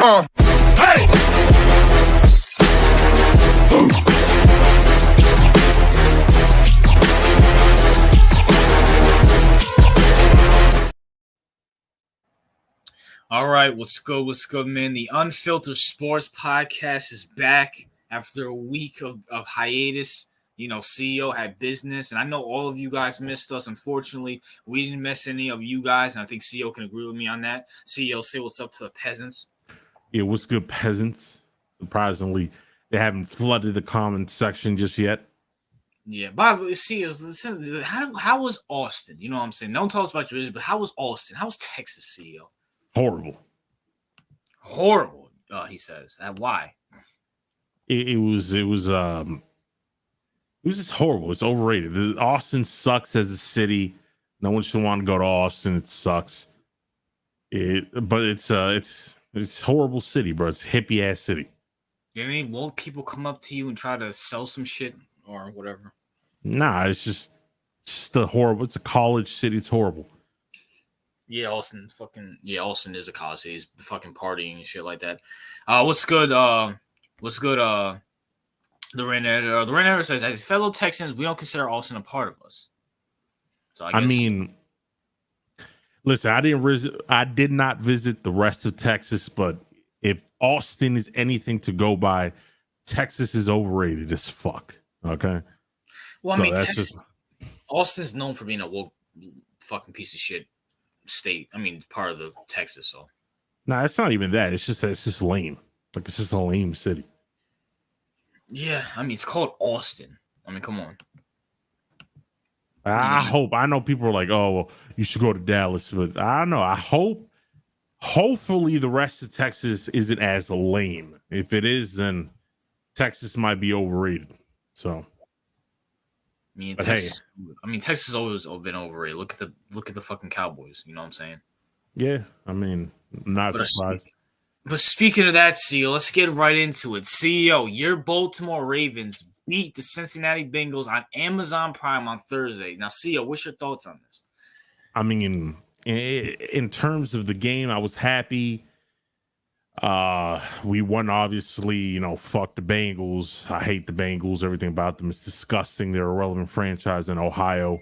Hey! All right, what's good? What's good, man? The Unfiltered Sports Podcast is back after a week of hiatus. You know, CEO had business, and I know all of you guys missed us. Unfortunately, we didn't miss any of you guys, and I think CEO can agree with me on that. CEO, say what's up to the peasants. Yeah, what's good, peasants? Surprisingly, they haven't flooded the comment section just yet. Yeah, by the way, CEO, how was Austin? You know what I'm saying? Don't tell us about your business, but how was Austin? How was Texas, CEO? Horrible. He says. Why? It was just horrible. It's overrated. Austin sucks as a city. No one should want to go to Austin. It sucks. But it's horrible city, bro. It's a hippie ass city. Won't people come up to you and try to sell some shit or whatever? Nah, it's just a horrible. It's a college city. It's horrible. Yeah, Austin is a college city. He's fucking partying and shit like that. What's good? The Rainer says, as fellow Texans, we don't consider Austin a part of us. So I mean, listen, I did not visit the rest of Texas, but if Austin is anything to go by, Texas is overrated as fuck. Okay. Well, I mean, Austin is known for being a woke fucking piece of shit state. I mean, part of the Texas. So, nah, it's not even that. It's just lame. Like, it's just a lame city. Yeah, I mean, it's called Austin. I mean, come on. I know people are like, oh, well, you should go to Dallas, but I don't know. Hopefully the rest of Texas isn't as lame. If it is, then Texas might be overrated. So, Texas has always been overrated. Look at the fucking Cowboys. You know what I'm saying? Yeah, I mean, not surprised. But speaking of that, CEO, let's get right into it. CEO, your Baltimore Ravens beat the Cincinnati Bengals on Amazon Prime on Thursday. Now, CEO, what's your thoughts on this? I mean, in terms of the game, I was happy. We won, obviously. You know, fuck the Bengals. I hate the Bengals. Everything about them is disgusting. They're a relevant franchise in Ohio.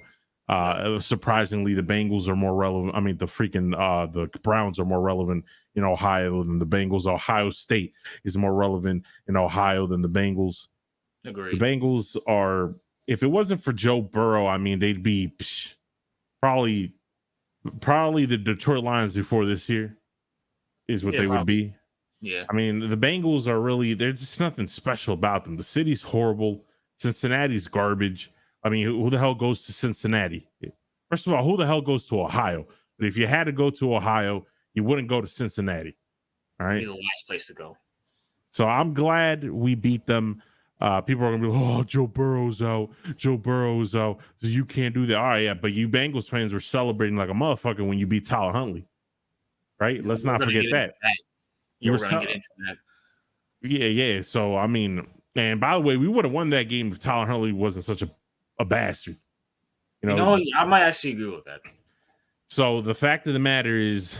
Surprisingly, the Bengals are more relevant. I mean, the Browns are more relevant in Ohio than the Bengals. Ohio State is more relevant in Ohio than the Bengals. Agreed. The Bengals are, if it wasn't for Joe Burrow, I mean, they'd be probably the Detroit Lions before this year is what they would be. Yeah. I mean, the Bengals are really, there's just nothing special about them. The city's horrible. Cincinnati's garbage. I mean, who the hell goes to Cincinnati? First of all, who the hell goes to Ohio? But if you had to go to Ohio, you wouldn't go to Cincinnati. All right. Be the last place to go. So I'm glad we beat them. People are going to be, oh, Joe Burrow's out. So you can't do that. All right, yeah, but you Bengals fans were celebrating like a motherfucker when you beat Tyler Huntley. Right? Let's not forget that. We're going to get into that. Yeah. So, I mean, and by the way, we would have won that game if Tyler Huntley wasn't such a bastard. You know, I might actually agree with that. So the fact of the matter is,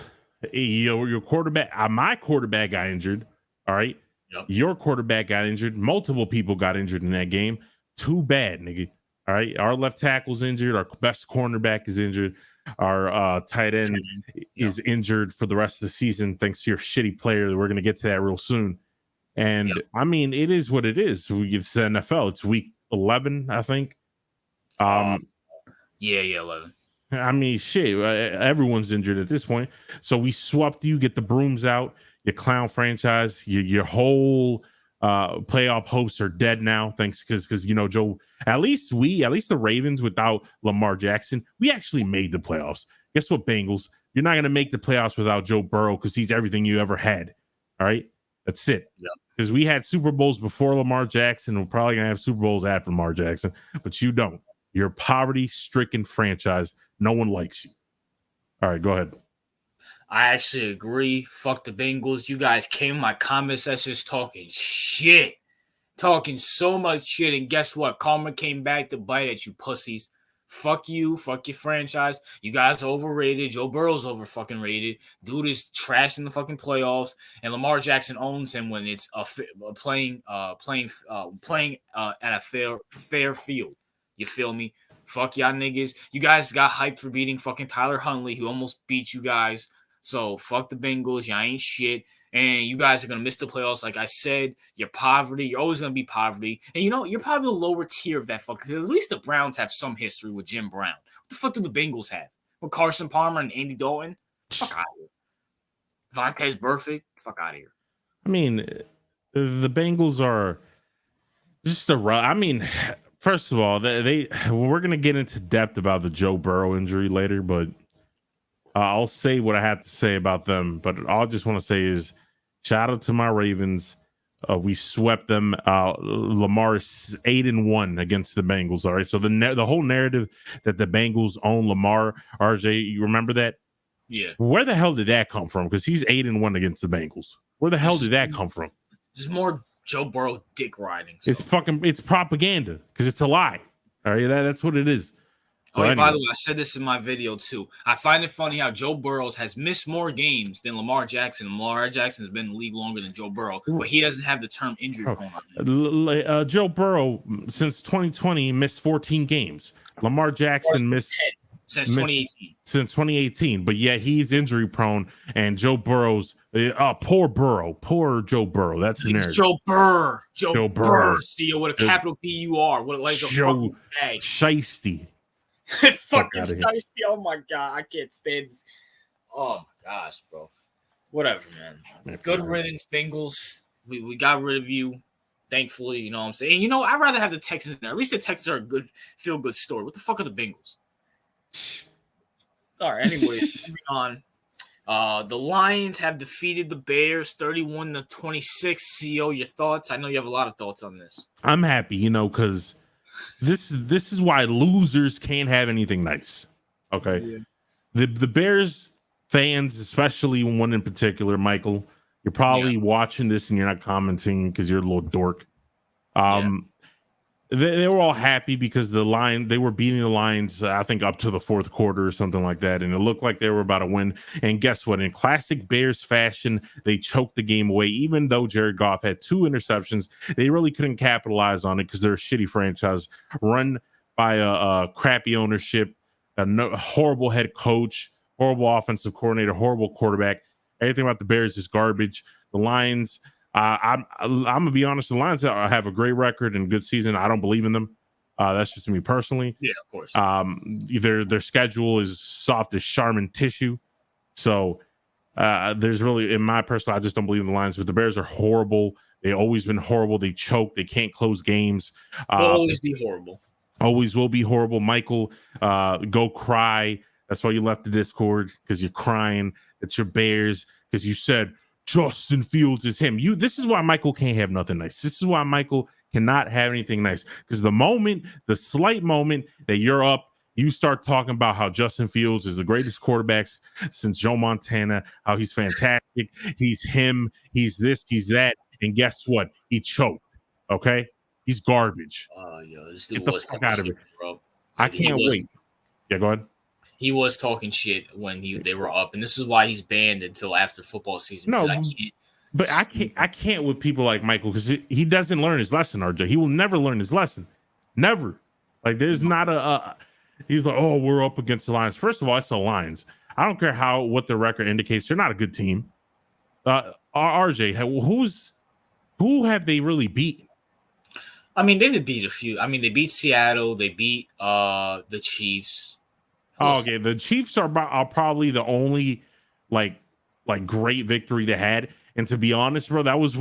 your quarterback, my quarterback got injured. All right. Yep. Your quarterback got injured. Multiple people got injured in that game. Too bad, nigga. All right. Our left tackle's injured. Our best cornerback is injured. Our tight end is injured for the rest of the season thanks to your shitty player. We're going to get to that real soon. And I mean, it is what it is. It's the NFL. It's week 11, I think. 11. I mean, shit, everyone's injured at this point. So we swapped you, get the brooms out, your clown franchise, your whole playoff hopes are dead now. Thanks, because you know, Joe, at least the Ravens without Lamar Jackson, we actually made the playoffs. Guess what, Bengals? You're not gonna make the playoffs without Joe Burrow because he's everything you ever had. All right, that's it. Because we had Super Bowls before Lamar Jackson. We're probably gonna have Super Bowls after Lamar Jackson, but you don't. You're a poverty-stricken franchise. No one likes you. All right, go ahead. I actually agree. Fuck the Bengals. You guys came in my comment sections talking shit. Talking so much shit. And guess what? Karma came back to bite at you pussies. Fuck you. Fuck your franchise. You guys are overrated. Joe Burrow's over fucking rated. Dude is trash in the fucking playoffs, and Lamar Jackson owns him when it's playing at a fair field. You feel me? Fuck y'all niggas. You guys got hyped for beating fucking Tyler Huntley, who almost beat you guys. So fuck the Bengals. Y'all ain't shit. And you guys are going to miss the playoffs. Like I said, you're poverty. You're always going to be poverty. And you know, you're probably a lower tier of that fuck. Because at least the Browns have some history with Jim Brown. What the fuck do the Bengals have? With Carson Palmer and Andy Dalton? Fuck out of here. Vontaze Burfict? Fuck out of here. I mean, the Bengals are just I mean, first of all, we're going to get into depth about the Joe Burrow injury later, but I'll say what I have to say about them. But all I just want to say is shout out to my Ravens. We swept them. Lamar is 8-1 against the Bengals. All right. So the whole narrative that the Bengals own Lamar, RJ, you remember that? Yeah. Where the hell did that come from? Because he's 8-1 against the Bengals. Where the hell did that come from? This is more Joe Burrow dick riding. So. It's propaganda because it's a lie. All right. That's what it is. Oh, yeah, by the way, I said this in my video, too. I find it funny how Joe Burrow has missed more games than Lamar Jackson. Lamar Jackson has been in the league longer than Joe Burrow, but he doesn't have the term injury prone on him. Joe Burrow, since 2020, missed 14 games. Lamar Jackson missed 10 since 2018. Since 2018, but yet he's injury prone, and Joe Burrow's poor Joe Burrow. That's the narrative. Joe Burr. CEO with a capital B-U-R. What like a fucking bag. Shiesty. Fucking shiesty. Oh my god, I can't stand this. Oh my gosh, bro. Whatever, man. Good riddance, Bengals. We got rid of you. Thankfully, you know what I'm saying. You know, I'd rather have the Texans there. At least the Texans are a good feel-good story. What the fuck are the Bengals? All right, anyways, moving on. The Lions have defeated the Bears 31-26. CEO, your thoughts? I know you have a lot of thoughts on this. I'm happy, because this is why losers can't have anything nice. Okay. Yeah. The Bears fans, especially one in particular, Michael, you're probably watching this and you're not commenting because you're a little dork. They were all happy because they were beating the Lions, I think, up to the fourth quarter or something like that. And it looked like they were about to win. And guess what? In classic Bears fashion, they choked the game away. Even though Jared Goff had 2 interceptions, they really couldn't capitalize on it because they're a shitty franchise run by a crappy ownership, a horrible head coach, horrible offensive coordinator, horrible quarterback. Everything about the Bears is garbage. The Lions... I'm gonna be honest. The Lions have a great record and good season. I don't believe in them. That's just me personally. Yeah, of course. Their schedule is soft as Charmin tissue. So there's really, in my personal, I just don't believe in the Lions. But the Bears are horrible. They've always been horrible. They choke. They can't close games. They'll always be horrible. Always will be horrible. Michael, go cry. That's why you left the Discord, because you're crying. It's your Bears because you said Justin Fields is him. This is why Michael can't have nothing nice. This is why Michael cannot have anything nice. Because the slight moment that you're up, you start talking about how Justin Fields is the greatest quarterbacks since Joe Montana, how he's fantastic. He's him. He's this. He's that. And guess what? He choked. Okay? He's garbage. This dude Get the fuck out of it, bro. I can't wait. Yeah, go ahead. He was talking shit when they were up, and this is why he's banned until after football season. No, I can't with people like Michael, because he doesn't learn his lesson, RJ. He will never learn his lesson. Never. Like, there's not he's like, oh, we're up against the Lions. First of all, it's the Lions. I don't care what the record indicates. They're not a good team. RJ, who have they really beat? I mean, they did beat a few. I mean, they beat Seattle. They beat the Chiefs. Oh, okay, the Chiefs are probably the only like great victory they had. And to be honest, bro, that was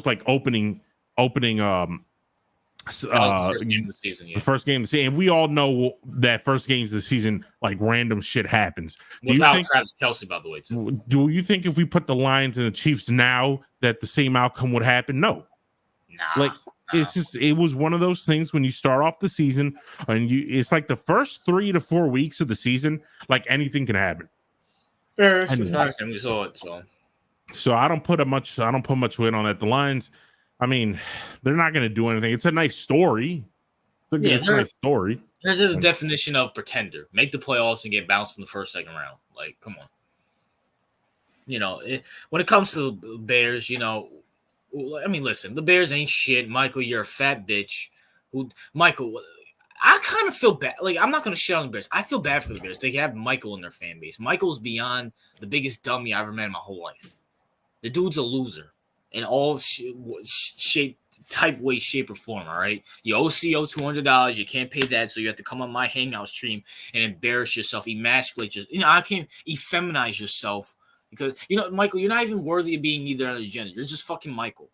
like opening the first game of the season. Yeah. The first game of the season, and we all know that first games of the season, like, random shit happens. Without Travis Kelce, by the way, too. Do you think if we put the Lions and the Chiefs now that the same outcome would happen? No. Nah. It was one of those things when you start off the season and it's like the first 3 to 4 weeks of the season, like, anything can happen. Yeah, we saw it. So I don't put much weight on that. The Lions, I mean, they're not going to do anything. It's a nice story. It's a nice story. Here's the definition of pretender: make the playoffs and get bounced in the first, second round. Like, come on. When it comes to the Bears, I mean, listen, the Bears ain't shit. Michael, you're a fat bitch. Michael, I kind of feel bad. Like, I'm not going to shit on the Bears. I feel bad for the Bears. They have Michael in their fan base. Michael's beyond the biggest dummy I ever met in my whole life. The dude's a loser in all shape, type, way, shape, or form, all right? You owe CO $200. You can't pay that, so you have to come on my hangout stream and embarrass yourself, emasculate yourself. I can't effeminize yourself because, Michael, you're not even worthy of being either other gender. You're just fucking Michael.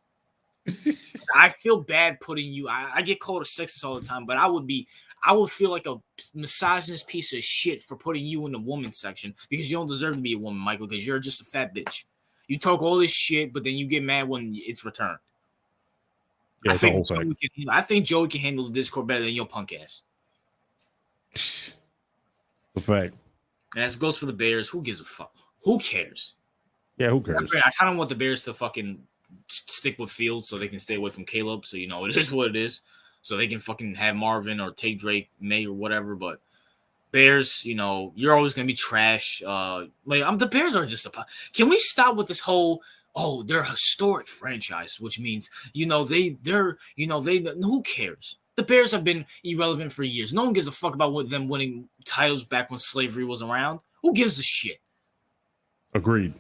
I feel bad putting you. I get called a sexist all the time, but I would feel like a misogynist piece of shit for putting you in the women's section because you don't deserve to be a woman, Michael, because you're just a fat bitch. You talk all this shit, but then you get mad when it's returned. Yeah, I think Joey can handle the Discord better than your punk ass. The fact. And as it goes for the Bears, who gives a fuck? Who cares? Yeah, who cares? I kind of want the Bears to fucking stick with Fields so they can stay away from Caleb. So, it is what it is. So they can fucking have Marvin or take Drake, May or whatever. But Bears, you're always going to be trash. The Bears are just can we stop with this whole, they're a historic franchise, which means, who cares? The Bears have been irrelevant for years. No one gives a fuck about them winning titles back when slavery was around. Who gives a shit? Agreed.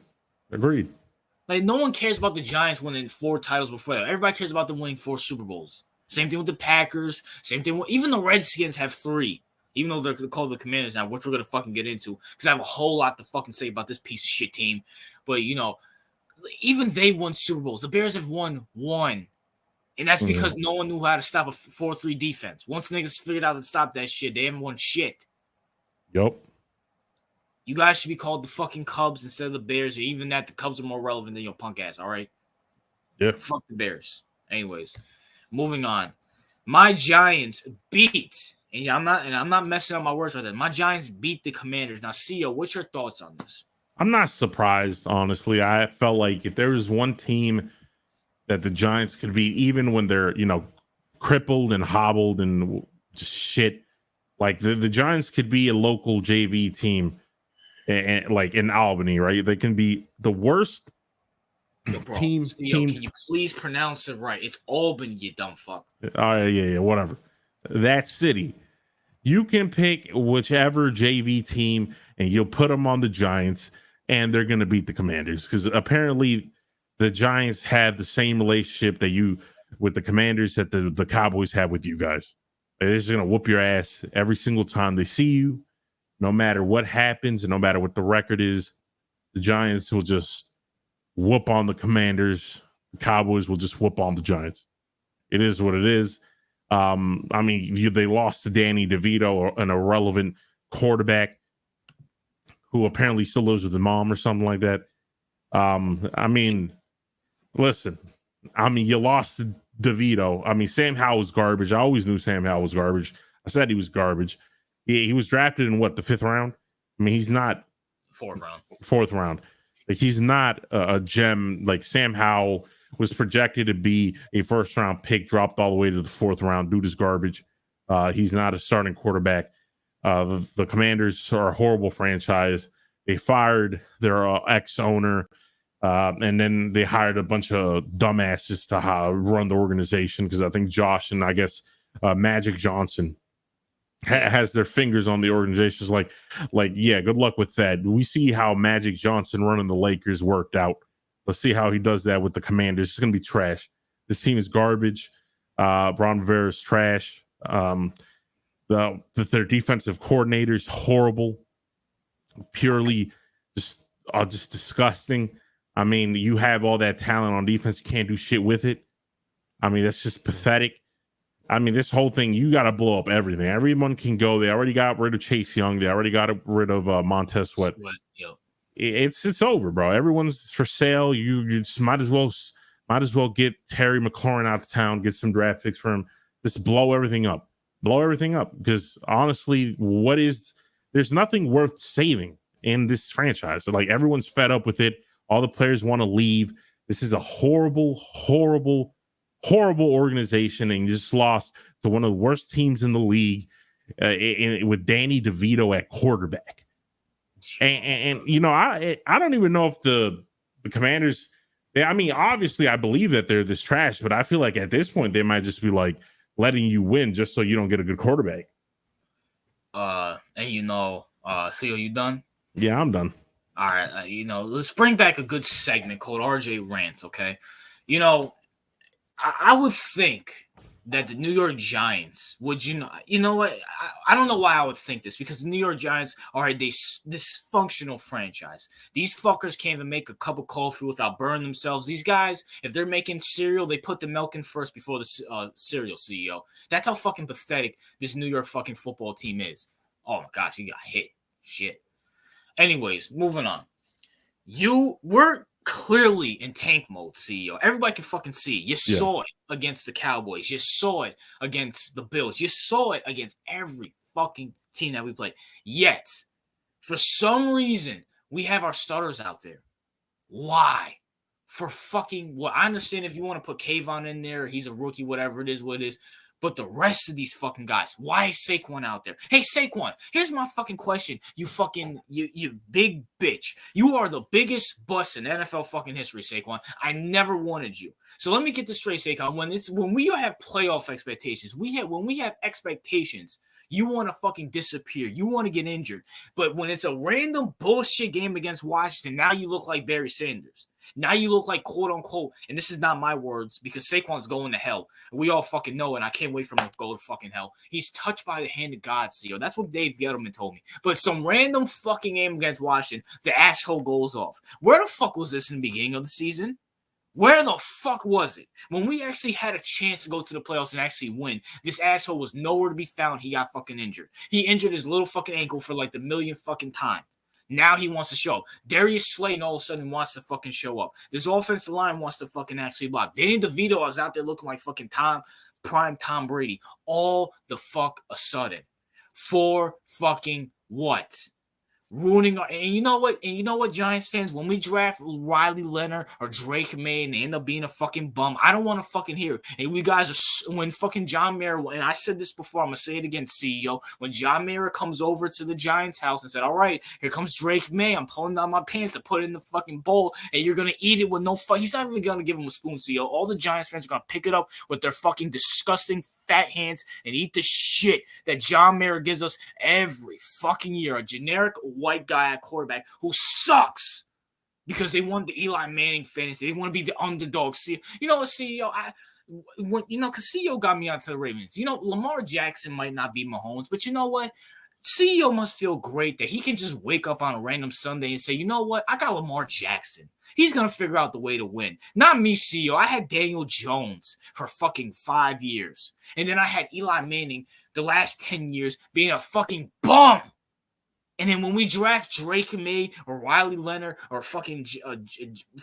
Like, no one cares about the Giants winning 4 titles before that. Everybody cares about them winning 4 Super Bowls. Same thing with the Packers. Same thing even the Redskins have 3. Even though they're called the Commanders now, which we're going to fucking get into. Because I have a whole lot to fucking say about this piece of shit team. But, even they won Super Bowls. The Bears have won 1. And that's because no one knew how to stop a 4-3 defense. Once niggas figured out to stop that shit, they haven't won shit. Yup. You guys should be called the fucking Cubs instead of the Bears. Or even that, the Cubs are more relevant than your punk ass, all right? Yeah. Fuck the Bears. Anyways, moving on. My Giants beat, and I'm not messing up my words right there. My Giants beat the Commanders. Now, CEO, what's your thoughts on this? I'm not surprised, honestly. I felt like if there was one team that the Giants could beat, even when they're, crippled and hobbled and just shit, like the Giants could be a local JV team, and like in Albany, right? They can be the worst team. Can you please pronounce it right? It's Albany, you dumb fuck. Yeah, whatever. That city. You can pick whichever JV team and you'll put them on the Giants and they're going to beat the Commanders because apparently the Giants have the same relationship with the Commanders that the Cowboys have with you guys. They're just going to whoop your ass every single time they see you, no matter what happens and no matter what the record is. The Giants will just whoop on the Commanders. The Cowboys will just whoop on the Giants. It is what it is. They lost to Danny DeVito, an irrelevant quarterback who apparently still lives with his mom or something like that. Listen, you lost to DeVito. Sam Howell was garbage. I always knew Sam Howell was garbage. I said he was garbage. He was drafted in what, the 5th round? He's not 4th round. 4th round. Like, he's not a gem. Like, Sam Howell was projected to be a 1st round pick, dropped all the way to the 4th round. Dude is garbage. He's not a starting quarterback. The Commanders are a horrible franchise. They fired their ex-owner, and then they hired a bunch of dumbasses to run the organization because I think Josh and I guess Magic Johnson has their fingers on the organization. Yeah, good luck with that. We see how Magic Johnson running the Lakers worked out. Let's see how he does that with the Commanders. It's going to be trash. This team is garbage. Ron Rivera is trash. Their defensive coordinator is horrible. Purely just disgusting. You have all that talent on defense. You can't do shit with it. That's just pathetic. This whole thing, you got to blow up everything. Everyone can go. They already got rid of Chase Young. They already got rid of Montez Sweat. Yep. It's over, bro. Everyone's for sale. You just might as well get Terry McLaurin out of town, get some draft picks for him. Just blow everything up. Because honestly, there's nothing worth saving in this franchise. So, like, everyone's fed up with it. All the players want to leave. This is a horrible, horrible, horrible organization, and you just lost to one of the worst teams in the league. with Danny DeVito at quarterback. And you know, I don't even know if the Commanders. I mean, obviously, I believe that they're this trash, but I feel like at this point they might just be like letting you win just so you don't get a good quarterback. And you know, so you done? Yeah, I'm done. All right, you know, let's bring back a good segment called RJ Rants. Okay, you know, I would think that the New York Giants would, you know what? I don't know why I would think this, because the New York Giants are a dysfunctional franchise. These fuckers can't even make a cup of coffee without burning themselves. These guys, if they're making cereal, they put the milk in first before the cereal, CEO. That's how fucking pathetic this New York fucking football team is. Oh my gosh, you got hit. Shit. Anyways, moving on. We're clearly in tank mode, CEO. Everybody can fucking see. You saw it against the Cowboys. You saw it against the Bills. You saw it against every fucking team that we played. Yet, for some reason, we have our starters out there. Why? For fucking what? I understand if you want to put Kayvon in there, he's a rookie, whatever it is, what it is. But the rest of these fucking guys, why is Saquon out there? Hey, Saquon, here's my fucking question. You big bitch. You are the biggest bust in NFL fucking history, Saquon. I never wanted you. So let me get this straight, Saquon. When we have playoff expectations, when we have expectations, you want to fucking disappear. You want to get injured. But when it's a random bullshit game against Washington, now you look like Barry Sanders. Now you look like, quote unquote, and this is not my words, because Saquon's going to hell. We all fucking know, and I can't wait for him to go to fucking hell. He's touched by the hand of God, CEO. That's what Dave Gettleman told me. But some random fucking game against Washington, the asshole goes off. Where the fuck was this in the beginning of the season? Where the fuck was it? When we actually had a chance to go to the playoffs and actually win, this asshole was nowhere to be found. He got fucking injured. He injured his little fucking ankle for like the millionth fucking time. Now he wants to show up. Darius Slayton all of a sudden wants to fucking show up. This offensive line wants to fucking actually block. Danny DeVito was out there looking like fucking prime Tom Brady. All the fuck a sudden. For fucking what? Ruining our, and you know what, Giants fans, when we draft Riley Leonard or Drake May and they end up being a fucking bum, I don't want to fucking hear it. And we guys are, when fucking John Mara, and I said this before, I'm gonna say it again, CEO, when John Mara comes over to the Giants house and said, all right, here comes Drake May, I'm pulling down my pants to put it in the fucking bowl, and you're gonna eat it with no fuck. He's not even gonna give him a spoon, CEO. All the Giants fans are gonna pick it up with their fucking disgusting fat hands and eat the shit that John Mara gives us every fucking year. A generic white guy at quarterback who sucks because they want the Eli Manning fantasy. They want to be the underdog. See, you know what, CEO? Because CEO got me onto the Ravens. You know, Lamar Jackson might not be Mahomes, but you know what? CEO must feel great that he can just wake up on a random Sunday and say, you know what? I got Lamar Jackson. He's going to figure out the way to win. Not me, CEO. I had Daniel Jones for fucking 5 years. And then I had Eli Manning the last 10 years being a fucking bum. And then when we draft Drake May or Riley Leonard or fucking,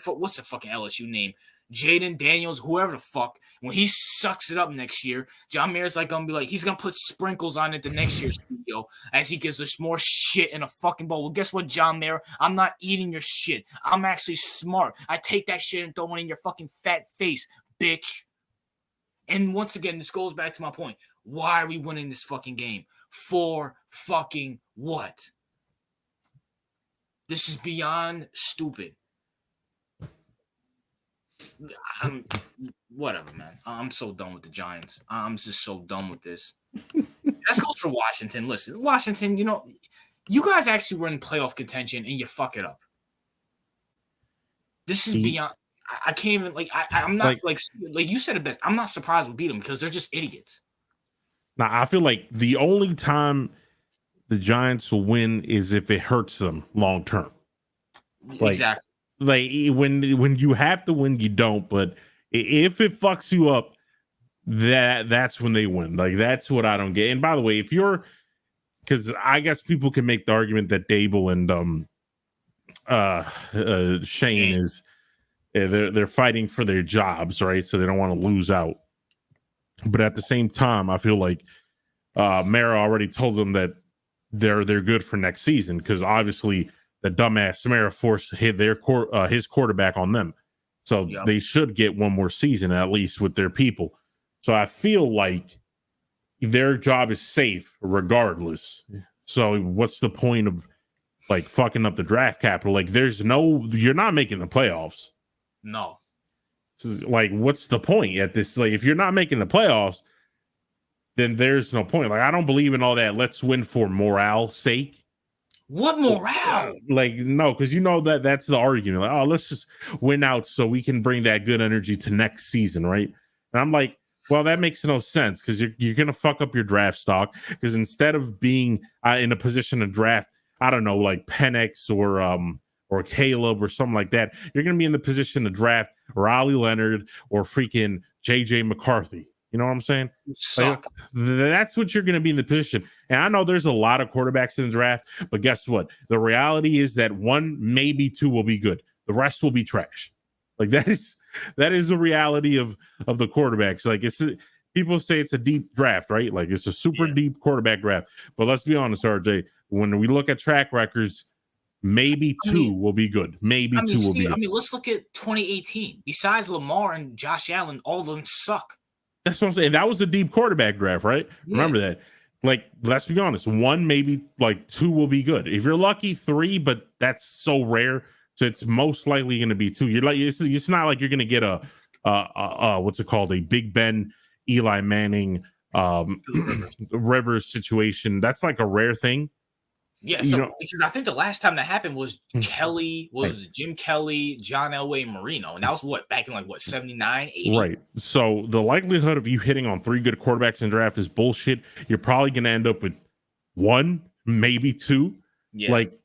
what's the fucking LSU name? Jaden Daniels, whoever the fuck, when he sucks it up next year, John Mayer's like gonna be like, he's gonna put sprinkles on it the next year's studio as he gives us more shit in a fucking bowl. Well, guess what, John Mayer? I'm not eating your shit. I'm actually smart. I take that shit and throw it in your fucking fat face, bitch. And once again, this goes back to my point. Why are we winning this fucking game? For fucking what? This is beyond stupid. Whatever, man. I'm so done with the Giants. I'm just so done with this. That goes for Washington. Listen, Washington, you know, you guys actually were in playoff contention and you fuck it up. This is beyond. I can't even I'm not like you said it best. I'm not surprised we beat them because they're just idiots. Now I feel like the only time the Giants will win is if it hurts them long term. Exactly. Like when you have to win, you don't. But if it fucks you up, that's when they win. Like that's what I don't get. And by the way, because I guess people can make the argument that Dable and Shane is they're fighting for their jobs, right? So they don't want to lose out. But at the same time, I feel like Mara already told them that they're good for next season because obviously the dumbass Mara forced his quarterback on them. So they should get one more season at least with their people. So I feel like, their job is safe regardless. So what's the point of like fucking up the draft capital? Like you're not making the playoffs. No. Like, what's the point at this? Like, if you're not making the playoffs, then there's no point. Like, I don't believe in all that. Let's win for morale's sake. What morale? Like, no, because that's the argument. Like, oh, let's just win out so we can bring that good energy to next season, right? And I'm like, well, that makes no sense because you're gonna fuck up your draft stock. Because instead of being in a position to draft, I don't know, like Penix or Caleb or something like that, you're gonna be in the position to draft Raleigh Leonard or freaking JJ McCarthy. You know what I'm saying? Suck. Like, that's what you're going to be in the position. And I know there's a lot of quarterbacks in the draft, but guess what? The reality is that one, maybe two will be good. The rest will be trash. Like that is the reality of the quarterbacks. Like people say it's a deep draft, right? Like it's a super deep quarterback draft. But let's be honest, RJ, when we look at track records, maybe two will be good. Maybe two will be good. I mean, let's look at 2018. Besides Lamar and Josh Allen, all of them suck. That's what I'm saying. That was a deep quarterback draft, right? Yeah. Remember that. Like, let's be honest. One, maybe like two will be good. If you're lucky, three, but that's so rare. So it's most likely going to be two. You're like, it's not like you're going to get a what's it called? A Big Ben, Eli Manning, Rivers situation. That's like a rare thing. Yeah, so because I think the last time that happened was Jim Kelly, John Elway, and Marino, and that was back in 79, 80? Right. So the likelihood of you hitting on three good quarterbacks in draft is bullshit. You're probably going to end up with one, maybe two. Yeah. Like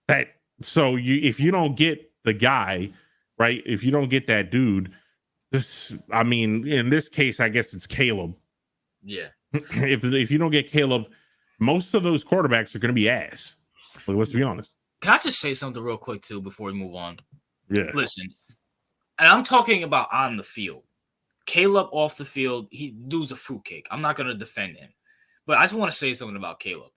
that. So if you don't get the guy, right? If you don't get that dude, in this case, I guess it's Caleb. Yeah. If you don't get Caleb, most of those quarterbacks are going to be ass. Like, let's be honest. Can I just say something real quick, too, before we move on? Yeah. Listen, and I'm talking about on the field. Caleb off the field, he dude's a fruitcake. I'm not going to defend him. But I just want to say something about Caleb.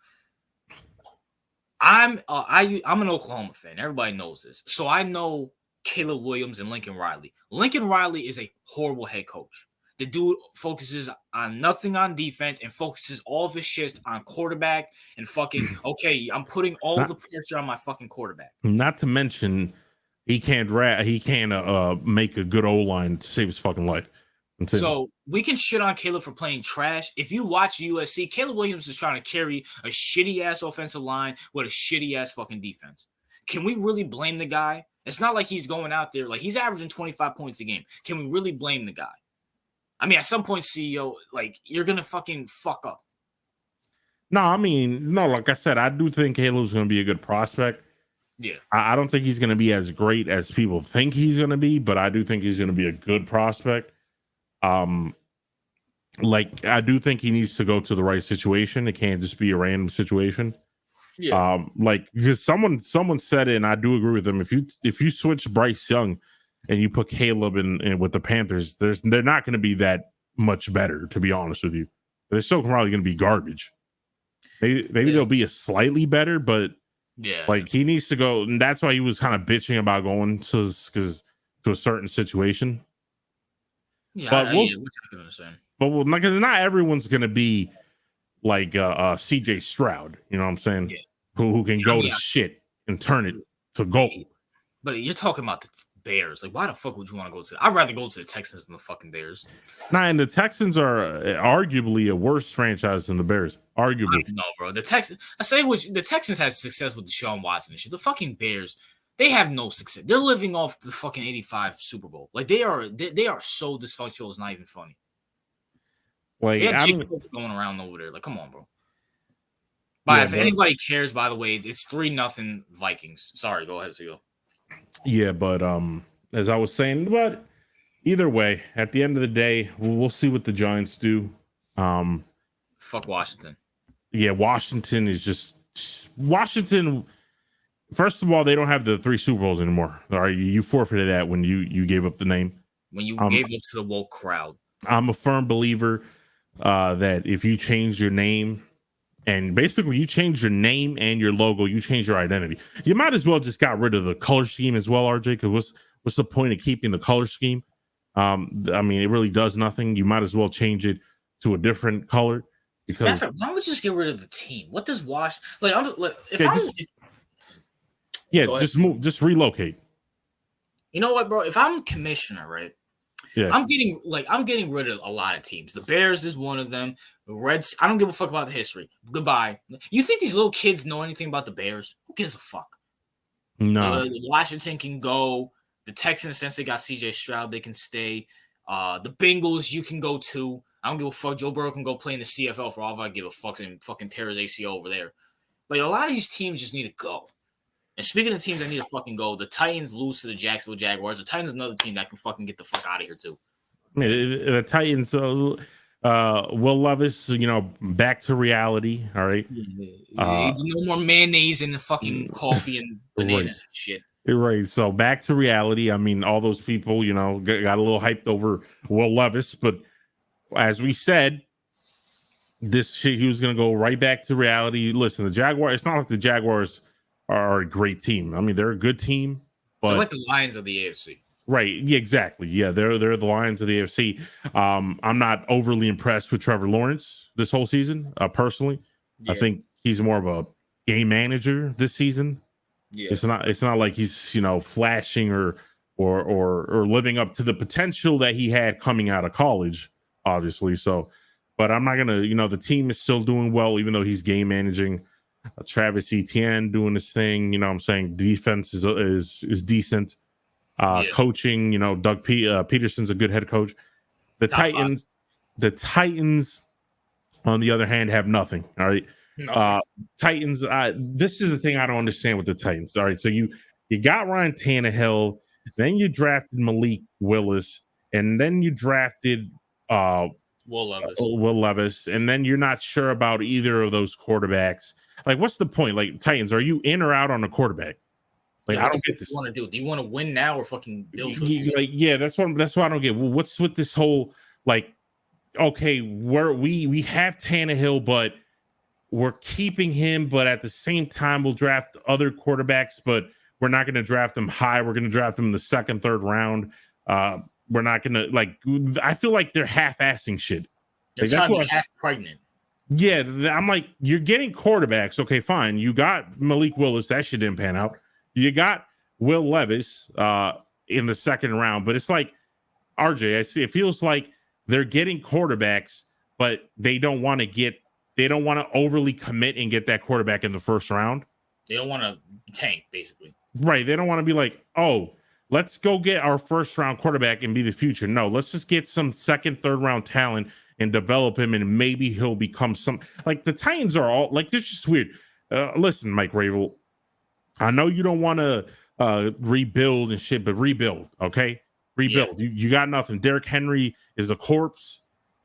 I'm an Oklahoma fan. Everybody knows this. So I know Caleb Williams and Lincoln Riley. Lincoln Riley is a horrible head coach. The dude focuses on nothing on defense and focuses all of his shit on quarterback and fucking, okay, I'm putting all the pressure on my fucking quarterback. Not to mention, he can't make a good O-line to save his fucking life. So we can shit on Caleb for playing trash. If you watch USC, Caleb Williams is trying to carry a shitty-ass offensive line with a shitty-ass fucking defense. Can we really blame the guy? It's not like he's going out there, like he's averaging 25 points a game. Can we really blame the guy? I mean, at some point, CEO, you're going to fucking fuck up. No, like I said, I do think Caleb's going to be a good prospect. Yeah. I don't think he's going to be as great as people think he's going to be, but I do think he's going to be a good prospect. I do think he needs to go to the right situation. It can't just be a random situation. Yeah. Because someone said it, and I do agree with them. If you switch Bryce Young and you put Caleb in with the Panthers, they're not going to be that much better, to be honest with you. They're still probably going to be garbage. Maybe they'll be a slightly better, but he needs to go, and that's why he was kind of bitching about going to a certain situation. Yeah, but I can understand. But because not everyone's going to be like CJ Stroud, you know what I'm saying? Yeah. Who can go to shit and turn it to gold. But you're talking about the Bears. Like, why the fuck would you want to go to? I'd rather go to the Texans than the fucking Bears. Nah, and the Texans are arguably a worse franchise than the Bears. Arguably. No, bro. The Texans had success with Deshaun Watson and shit. The fucking Bears, they have no success. They're living off the fucking 85 Super Bowl. Like, they are so dysfunctional, it's not even funny. Like, they have Jake going around over there. Like, come on, bro. But if anybody cares, by the way, it's 3-0 Vikings. Sorry, go ahead, CEO. Yeah, but as I was saying, but either way, at the end of the day, we'll see what the Giants do. Fuck Washington. Yeah, Washington is just Washington. First of all, they don't have the 3 Super Bowls anymore. All right, you forfeited that when you gave up the name. When you gave up to the woke crowd. I'm a firm believer that if you change your name, and basically you change your name and your logo, you change your identity. You might as well just got rid of the color scheme as well, RJ, because what's the point of keeping the color scheme? It really does nothing. You might as well change it to a different color. because why don't we just get rid of the team? What does Wash like? just relocate. You know what, bro? If I'm commissioner, right? Yeah, I'm getting rid of a lot of teams. The Bears is one of them. The Reds, I don't give a fuck about the history. Goodbye. You think these little kids know anything about the Bears? Who gives a fuck? no. Washington can go. The Texans, since they got CJ Stroud, they can stay. The Bengals, you can go too. I don't give a fuck. Joe Burrow can go play in the CFL for all I give a fuck and fucking tear his ACL over there. Like, a lot of these teams just need to go. And speaking of teams that need to fucking go, the Titans lose to the Jacksonville Jaguars. The Titans is another team that can fucking get the fuck out of here too. The Titans, Will Levis, back to reality. All right. No more mayonnaise in the fucking coffee and bananas and shit. Right. So back to reality. I mean, all those people, got a little hyped over Will Levis, but as we said, this shit, he was going to go right back to reality. Listen, the Jaguars, it's not like the Jaguars are a great team. I mean, they're a good team, but they're like the Lions of the AFC. Right. Yeah, exactly. Yeah, they're the Lions of the AFC. I'm not overly impressed with Trevor Lawrence this whole season, personally. Yeah. I think he's more of a game manager this season. Yeah. It's not like he's, flashing or living up to the potential that he had coming out of college, obviously. So, but I'm not gonna, the team is still doing well, even though he's game managing. Travis Etienne doing his thing. I'm saying defense is decent. Coaching, Doug Peterson's a good head coach. The Titans, on the other hand, have nothing. All right. Titans. This is the thing I don't understand with the Titans. All right. So you got Ryan Tannehill, then you drafted Malik Willis, and then you drafted Will Levis, and then you're not sure about either of those quarterbacks. Like, what's the point? Like, Titans, are you in or out on a quarterback? Like, I don't get this. What do you want to do? Do you want to win now or fucking build for the future? Like, yeah, that's what I don't get. Well, what's with this whole, like, okay, we have Tannehill, but we're keeping him, but at the same time we'll draft other quarterbacks, but we're not going to draft them high. We're going to draft them in the second, third round. We're not going to, like, I feel like they're half-assing shit. They're trying to be half pregnant. Yeah, I'm like, you're getting quarterbacks. Okay, fine. You got Malik Willis. That shit didn't pan out. You got Will Levis in the second round, but it's like, RJ, I see. It feels like they're getting quarterbacks, but they don't want to overly commit and get that quarterback in the first round. They don't want to tank, basically. Right. They don't want to be like, oh, let's go get our first round quarterback and be the future. No, let's just get some second, third round talent and develop him, and maybe he'll become some. Like, the Titans are all like, they're just weird. Listen, Mike Ravel, I know you don't want to rebuild and shit, but rebuild, okay? Rebuild. Yeah. You got nothing. Derrick Henry is a corpse.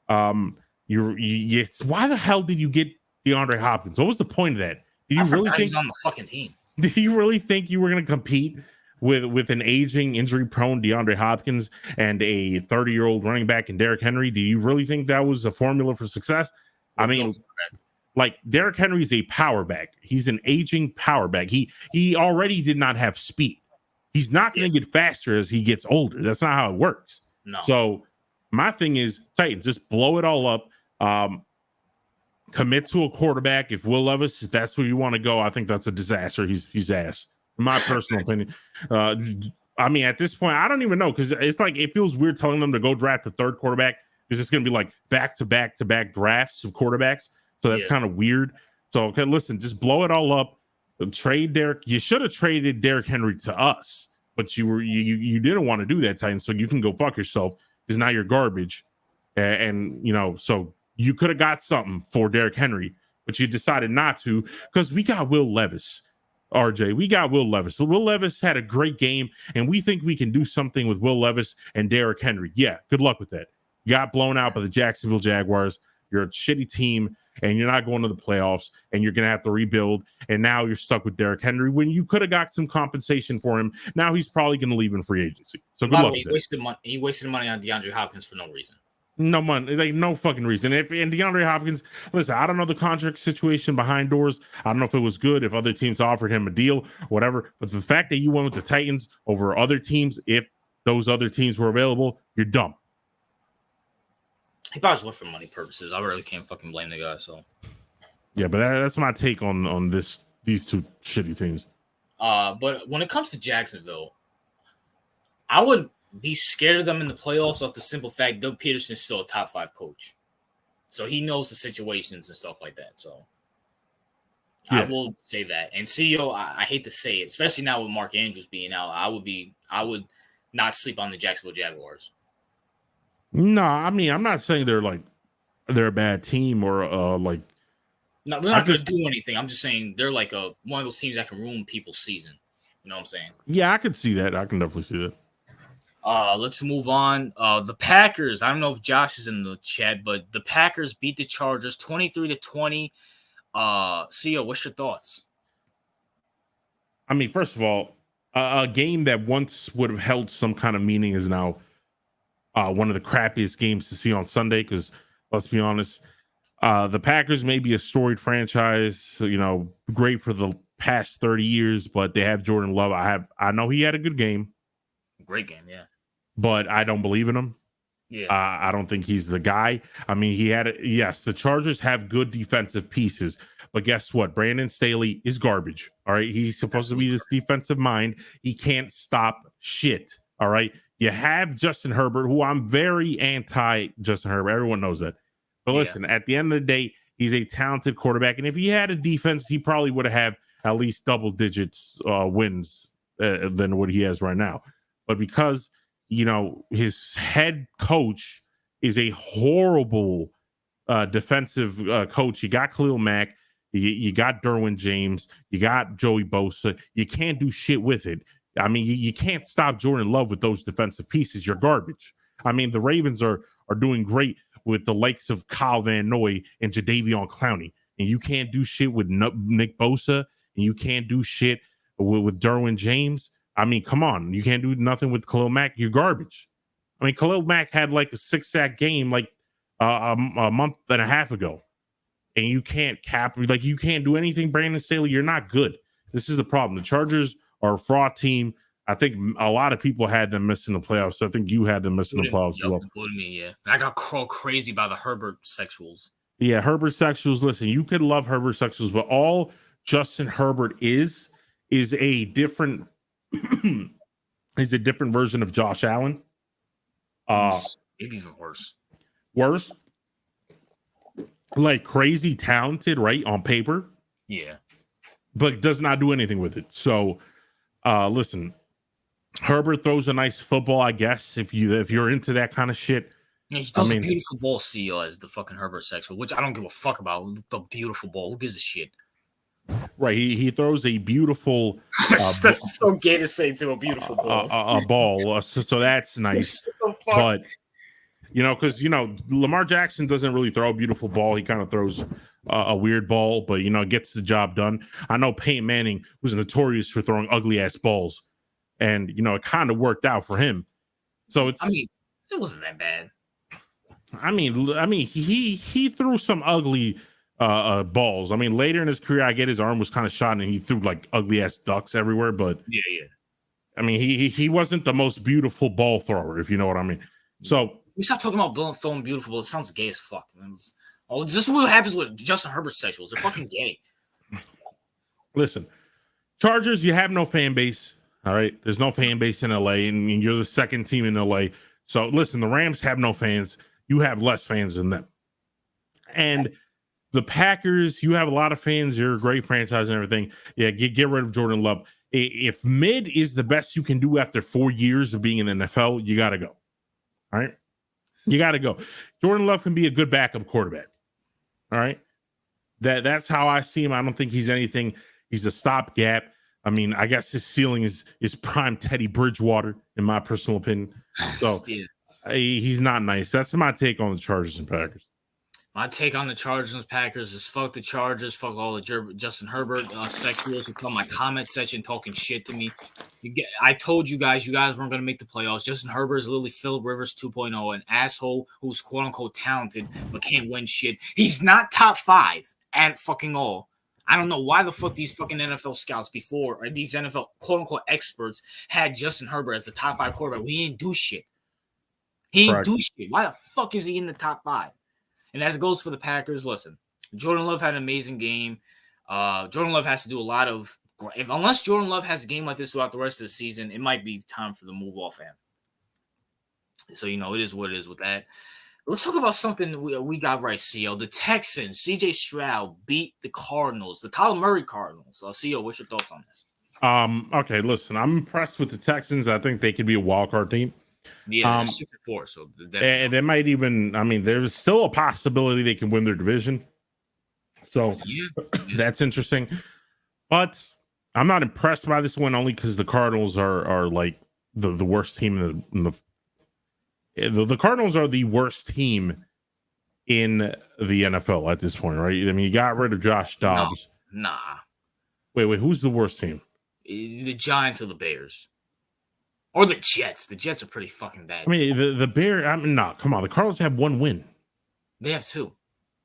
Why the hell did you get DeAndre Hopkins? What was the point of that? Did you really think he's on the fucking team? Did you really think you were going to compete with an aging, injury-prone DeAndre Hopkins and a 30-year-old running back in Derrick Henry? Do you really think that was a formula for success? I mean, like, Derrick Henry's a power back. He's an aging power back. He already did not have speed. He's not going to get faster as he gets older. That's not how it works. No. So my thing is, Titans, just blow it all up. Commit to a quarterback. If Will Levis, if that's where you want to go, I think that's a disaster. He's ass. In my personal opinion. I mean, at this point, I don't even know, because it's like, it feels weird telling them to go draft a third quarterback, because it's going to be like back-to-back drafts of quarterbacks. So that's kind of weird. So, okay, listen, just blow it all up. Trade Derrick. You should have traded Derrick Henry to us, but you didn't want to do that, Titans. So you can go fuck yourself, because now you're garbage. And so you could have got something for Derrick Henry, but you decided not to, because we got Will Levis. RJ, we got Will Levis. So Will Levis had a great game, and we think we can do something with Will Levis and Derrick Henry. Yeah, good luck with that. You got blown out by the Jacksonville Jaguars. You're a shitty team, and you're not going to the playoffs, and you're going to have to rebuild, and now you're stuck with Derrick Henry when you could have got some compensation for him. Now he's probably going to leave in free agency. So good luck with that. You wasted money on DeAndre Hopkins for no reason. No money, like no fucking reason. And DeAndre Hopkins, listen, I don't know the contract situation behind doors. I don't know if it was good, if other teams offered him a deal, whatever. But the fact that you went with the Titans over other teams, if those other teams were available, you're dumb. He probably went for money purposes. I really can't fucking blame the guy. So yeah, but that's my take on these two shitty teams. But when it comes to Jacksonville, I would be scared of them in the playoffs off the simple fact Doug Peterson's still a top 5 coach. So he knows the situations and stuff like that. So yeah. I will say that. And CEO, I hate to say it, especially now with Mark Andrews being out, I would not sleep on the Jacksonville Jaguars. No, I mean, I'm not saying they're a bad team or like. No, they're not going to do anything. I'm just saying they're like one of those teams that can ruin people's season. You know what I'm saying? Yeah, I can see that. I can definitely see that. Let's move on. The Packers. I don't know if Josh is in the chat, but the Packers beat the Chargers 23-20. CEO, what's your thoughts? I mean, first of all, a game that once would have held some kind of meaning is now one of the crappiest games to see on Sunday. Because let's be honest, the Packers may be a storied franchise, great for the past 30 years, but they have Jordan Love. I know he had a good game. Great game, yeah. But I don't believe in him. Yeah. I don't think he's the guy. I mean, yes, the Chargers have good defensive pieces, but guess what? Brandon Staley is garbage. All right. He's supposed to be this defensive mind. He can't stop shit. All right. You have Justin Herbert, who I'm very anti Justin Herbert. Everyone knows that. But listen, at the end of the day, he's a talented quarterback. And if he had a defense, he probably would have at least double digits wins than what he has right now. But because his head coach is a horrible defensive coach. You got Khalil Mack, you got Derwin James, you got Joey Bosa. You can't do shit with it. I mean, you can't stop Jordan Love with those defensive pieces. You're garbage. I mean, the Ravens are doing great with the likes of Kyle Van Noy and Jadeveon Clowney, and you can't do shit with Nick Bosa, and you can't do shit with Derwin James. I mean, come on. You can't do nothing with Khalil Mack. You're garbage. I mean, Khalil Mack had like a 6-sack game like a month and a half ago. And you can't you can't do anything, Brandon Staley. You're not good. This is the problem. The Chargers are a fraud team. I think a lot of people had them missing the playoffs. I think you had them missing the playoffs as well. Including me, yeah. I got called crazy by the Herbert sexuals. Yeah, Herbert sexuals. Listen, you could love Herbert sexuals, but all Justin Herbert is a different is a different version of Josh Allen. Maybe even worse. Worse? Like crazy talented, right? On paper. Yeah. But does not do anything with it. So listen, Herbert throws a nice football, I guess, if you're into that kind of shit. Yeah, he throws a beautiful ball, CEO, as the fucking Herbert sexual, which I don't give a fuck about. The beautiful ball. Who gives a shit? Right, he throws a beautiful. That's so gay to say to a beautiful ball. A ball, so that's nice. So but because Lamar Jackson doesn't really throw a beautiful ball. He kind of throws a weird ball, but gets the job done. I know Peyton Manning was notorious for throwing ugly ass balls, and it kind of worked out for him. So it wasn't that bad. I mean, he threw some ugly. Balls. I mean, later in his career, I get his arm was kind of shot and he threw like ugly ass ducks everywhere. But yeah. I mean, he wasn't the most beautiful ball thrower, if you know what I mean. So we stop talking about throwing beautiful balls. It sounds gay as fuck. This is what happens with Justin Herbert sexuals. They're fucking gay. Listen, Chargers, you have no fan base. All right, there's no fan base in LA, and you're the second team in LA. So listen, the Rams have no fans. You have less fans than them, and the Packers, you have a lot of fans. You're a great franchise and everything. Yeah, get rid of Jordan Love. If mid is the best you can do after 4 years of being in the NFL, you got to go. All right? You got to go. Jordan Love can be a good backup quarterback. All right? That's how I see him. I don't think he's anything. He's a stopgap. I mean, I guess his ceiling is prime Teddy Bridgewater, in my personal opinion. So he's not nice. That's my take on the Chargers and Packers. My take on the Chargers and Packers is fuck the Chargers, fuck all the Justin Herbert sexuals who come my comment section talking shit to me. I told you guys weren't going to make the playoffs. Justin Herbert is literally Phillip Rivers 2.0, an asshole who's quote-unquote talented but can't win shit. He's not top 5 at fucking all. I don't know why the fuck these fucking NFL scouts before, or these NFL quote-unquote experts had Justin Herbert as the top 5 quarterback. We didn't do shit. He ain't do shit. Why the fuck is he in the top 5? And as it goes for the Packers, listen, Jordan Love had an amazing game. Jordan Love has to do a lot of unless Jordan Love has a game like this throughout the rest of the season, it might be time for the move off him. So, it is what it is with that. Let's talk about something we got right, CEO. The Texans, C.J. Stroud beat the Cardinals, the Kyler Murray Cardinals. So, CEO, what's your thoughts on this? Okay, listen, I'm impressed with the Texans. I think they could be a wildcard team. Yeah, 6-4, so and they might even, there's still a possibility they can win their division. So that's interesting. But I'm not impressed by this one only because the Cardinals are like the worst team the Cardinals are the worst team in the NFL at this point, right? You got rid of Josh Dobbs. Nah. Wait, who's the worst team? The Giants or the Bears. Or the Jets. The Jets are pretty fucking bad. The Bears, come on. The Cardinals have 1 win. They have 2.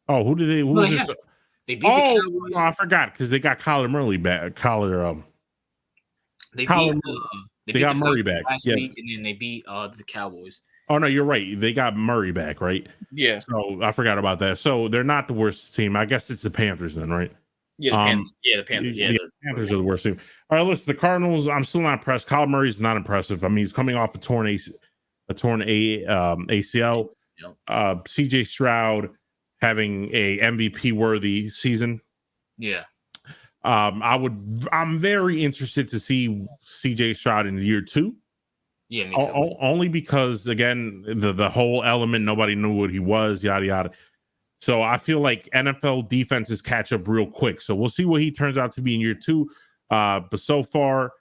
Oh, who did they? They beat the Cowboys. I forgot because they got Kyler Murray back. They got Murray back last week, and then they beat the Cowboys. Oh no, you're right. They got Murray back, right? Yeah. So I forgot about that. So they're not the worst team. I guess it's the Panthers then, right? Yeah, the Panthers. The Panthers. Yeah, the Panthers are the worst team. All right, listen. The Cardinals. I'm still not impressed. Kyler Murray's not impressive. He's coming off a torn ACL. Yep. C.J. Stroud having a MVP worthy season. Yeah. I'm very interested to see C.J. Stroud in year 2. Yeah, me too. Only because again, the whole element, nobody knew what he was, yada yada. So I feel like NFL defenses catch up real quick. So we'll see what he turns out to be in year 2. But so far,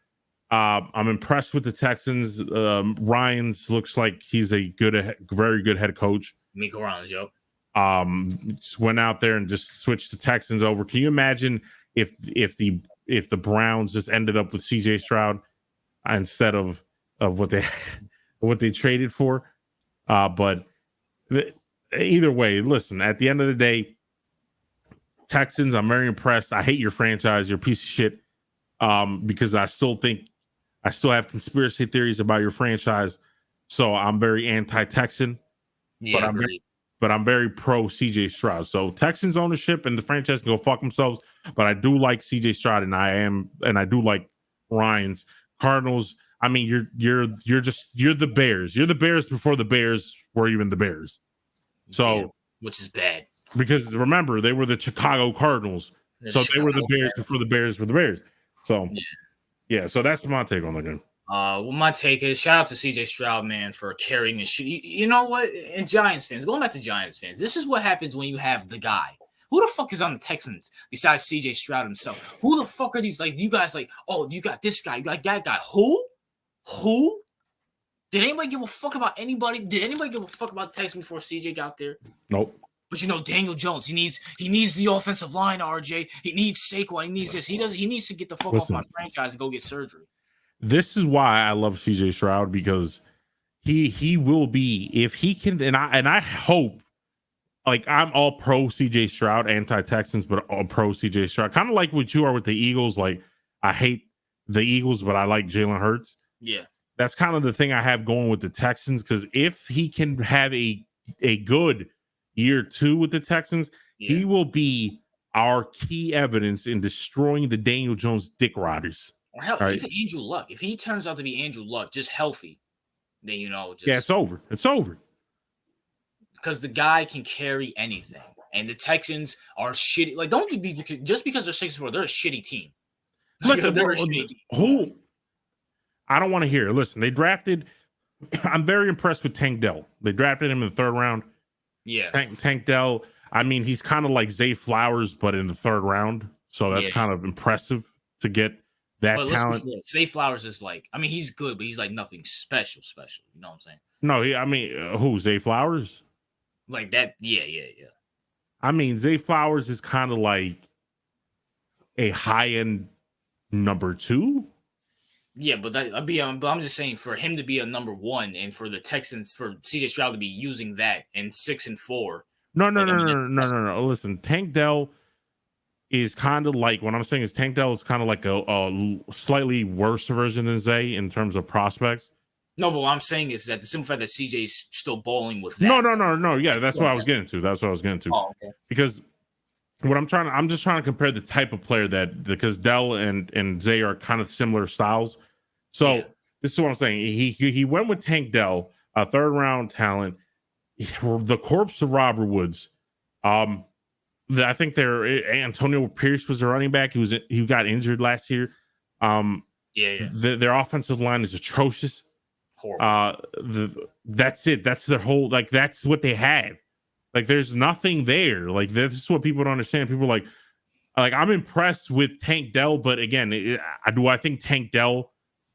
I'm impressed with the Texans. Ryans looks like he's a very good head coach. Miko Ryans, yo. Just went out there and just switched the Texans over. Can you imagine if the Browns just ended up with C.J. Stroud instead of what they traded for? But either way, listen, at the end of the day, Texans, I'm very impressed. I hate your franchise. You're a piece of shit. Because I still have conspiracy theories about your franchise. So I'm very anti-Texan. Yeah, but I'm very pro CJ Stroud. So Texans ownership and the franchise can go fuck themselves. But I do like CJ Stroud and I do like Ryans. Cardinals. You're the Bears. You're the Bears before the Bears were even the Bears. So, yeah, which is bad because remember they were the Chicago Cardinals. They were the Bears before the Bears were the Bears. So yeah. So that's my take on the game. Well, my take is shout out to CJ Stroud, man, for carrying and shit. You know what? And Giants fans, going back to Giants fans, this is what happens when you have the guy. Who the fuck is on the Texans besides CJ Stroud himself? Who the fuck are these? Like, you guys like, oh, you got this guy, you got that guy. Who? Did anybody give a fuck about anybody? Did anybody give a fuck about the Texans before CJ got there? Nope. But Daniel Jones, he needs the offensive line, RJ. He needs Saquon. He needs this. He needs to get the fuck off my franchise and go get surgery. This is why I love CJ Stroud, because he will be, if he can, and I hope, like, I'm all pro CJ Stroud, anti-Texans, but all pro CJ Stroud. Kind of like what you are with the Eagles. Like, I hate the Eagles, but I like Jalen Hurts. Yeah. That's kind of the thing I have going with the Texans, because if he can have a good year 2 with the Texans, he will be our key evidence in destroying the Daniel Jones dick riders. Or hell, even Andrew Luck. If he turns out to be Andrew Luck, just healthy, then it's over. It's over. Because the guy can carry anything, and the Texans are shitty. Like, don't be just because they're 6-4, they're a shitty team. Listen, who? I don't want to hear. Listen, they drafted. I'm very impressed with Tank Dell. They drafted him in the 3rd round. Yeah, Tank Dell. He's kind of like Zay Flowers, but in the 3rd round. So that's kind of impressive to get that talent. Zay Flowers is like, he's good, but he's like nothing special. You know what I'm saying? No, who? Zay Flowers? Like that? Yeah. Zay Flowers is kind of like a high-end number 2. Yeah, but I'm just saying, for him to be a number 1 and for the Texans, for CJ Stroud to be using that and 6-4. No. Listen, Tank Dell is kind of like, what I'm saying is Tank Dell is kind of like a slightly worse version than Zay in terms of prospects. No, but what I'm saying is that the simple fact that CJ's still bowling with that. No. Yeah, that's what I was getting to. Oh, okay. Because I'm just trying to compare the type of player because Dell and Zay are kind of similar styles. So this is what I'm saying. He went with Tank Dell, a 3rd round talent. The corpse of Robert Woods. I think Antonio Pierce was the running back. He got injured last year. Their offensive line is atrocious. That's it. That's their whole, like, that's what they have. Like, there's nothing there. Like, this is what people don't understand. People are like, I'm impressed with Tank Dell, but again, do I think Tank Dell,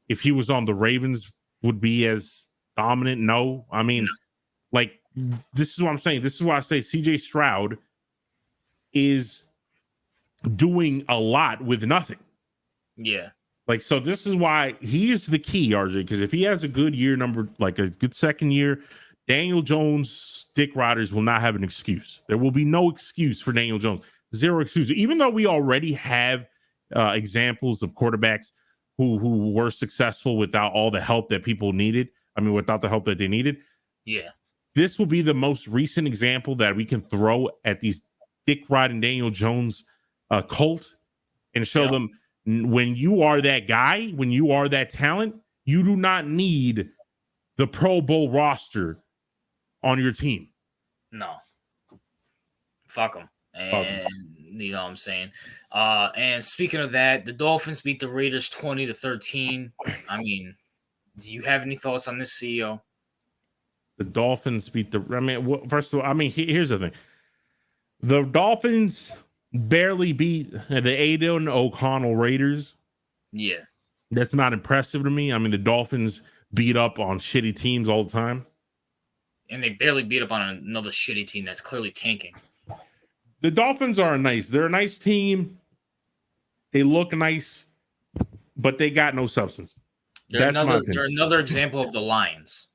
if he was on the Ravens, would be as dominant? No. I mean, like, this is what I'm saying. This is why I say CJ Stroud is doing a lot with nothing. Yeah. Like, so this is why he is the key, RJ, because if he has a good year, like a good second year, Daniel Jones, Dick Riders will not have an excuse. There will be no excuse for Daniel Jones. Zero excuse. Even though we already have examples of quarterbacks who were successful without all the help that people needed. I mean, without the help that they needed. Yeah. This will be the most recent example that we can throw at these Dick Ride and Daniel Jones cult and show them, when you are that guy, when you are that talent, you do not need the Pro Bowl roster on your team. No. Fuck them. And you know what I'm saying? And speaking of that, the Dolphins beat the Raiders 20-13. I mean, do you have any thoughts on this, CEO? The Dolphins beat first of all, here's the thing. The Dolphins barely beat the Aiden O'Connell Raiders. Yeah. That's not impressive to me. I mean, the Dolphins beat up on shitty teams all the time. And they barely beat up on another shitty team that's clearly tanking. The Dolphins are they're a nice team. They look nice, but they got no substance. They're another example of the Lions.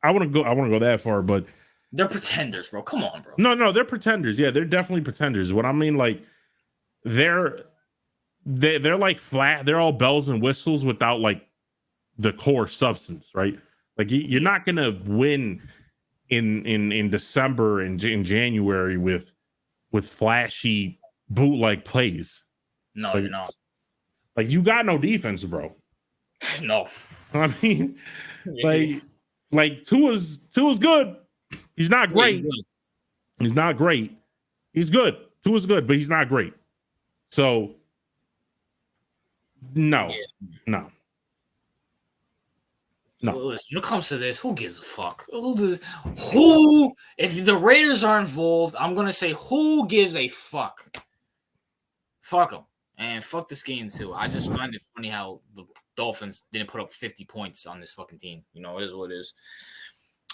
I wouldn't go that far, but they're pretenders, bro. Come on, bro. No, they're pretenders. Yeah, they're definitely pretenders. What I mean, like, they're like flat. They're all bells and whistles without like the core substance, right? Like, you're not gonna win in December and in January with flashy bootleg plays. No, you're not. Like, you got no defense, bro. No. I mean, like Tua's good. He's not great. He's not great. He's good. Tua's good, but he's not great. So, no. Listen, when it comes to this, who gives a fuck? If the Raiders are involved, I'm gonna say, who gives a fuck? Fuck them. And fuck this game too. I just find it funny how the Dolphins didn't put up 50 points on this fucking team. You know, it is what it is.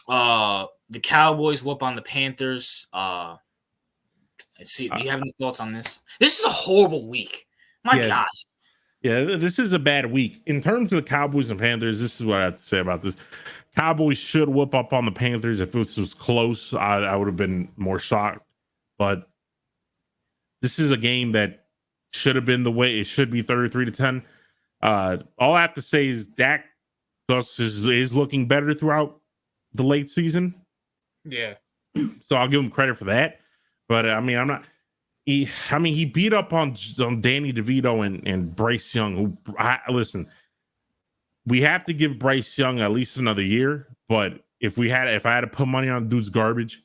The Cowboys whoop on the Panthers. Let's see. Do you have any thoughts on this? This is a horrible week. My gosh. Yeah, this is a bad week. In terms of the Cowboys and Panthers, this is what I have to say about this. Cowboys should whoop up on the Panthers. If this was close, I would have been more shocked. But this is a game that should have been the way it should be, 33-10. All I have to say is Dak is looking better throughout the late season. Yeah. So I'll give him credit for that. But I mean, he beat up on Danny DeVito and Bryce Young. Listen, we have to give Bryce Young at least another year. But if I had to put money on the dude's garbage,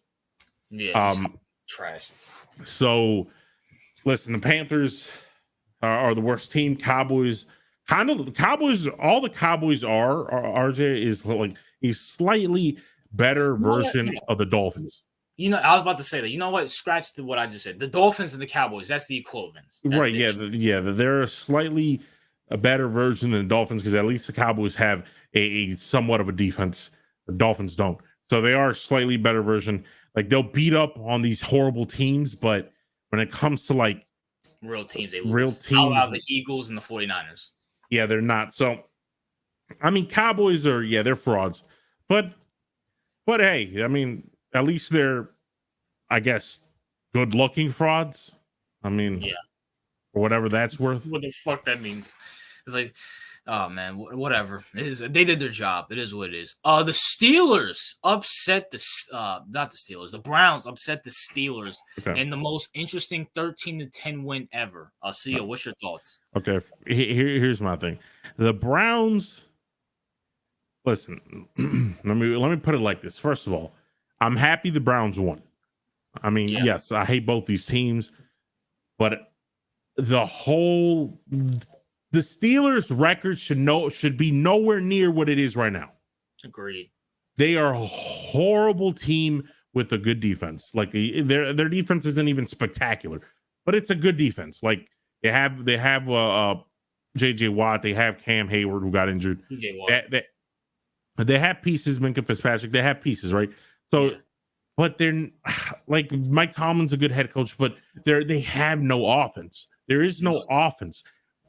trash. So listen, the Panthers are the worst team. Cowboys, all the Cowboys are RJ is like a slightly better version of the Dolphins. You know, I was about to say that. You know what? Scratch what I just said. The Dolphins and the Cowboys, that's the equivalents. Right, they're a better version than the Dolphins, because at least the Cowboys have a somewhat of a defense. The Dolphins don't. So they are a slightly better version. Like, they'll beat up on these horrible teams, but when it comes to like real teams, they lose. Real teams. How about the Eagles and the 49ers? Yeah, they're not. So, I mean, Cowboys are, they're frauds. But hey, I mean, at least they're, I guess, good-looking frauds. I mean, or whatever that's worth. What the fuck that means? It's like, Oh man, whatever. It is. They did their job. It is what it is. The Steelers upset not the Steelers. The Browns upset the Steelers Okay. in the most interesting 13-10 win ever. CEO, what's your thoughts? Okay. Here's my thing. The Browns. Listen, let me put it like this. First of all, I'm happy the Browns won. I mean, yes, I hate both these teams, but the Steelers' record should be nowhere near what it is right now. Agreed. They are a horrible team with a good defense. Like their defense isn't even spectacular, but it's a good defense. Like they have JJ Watt, they have Cam Hayward who got injured. They have pieces, Minka Fitzpatrick. They have pieces, right? So, but they're like Mike Tomlin's a good head coach, but they have no offense. There is no offense.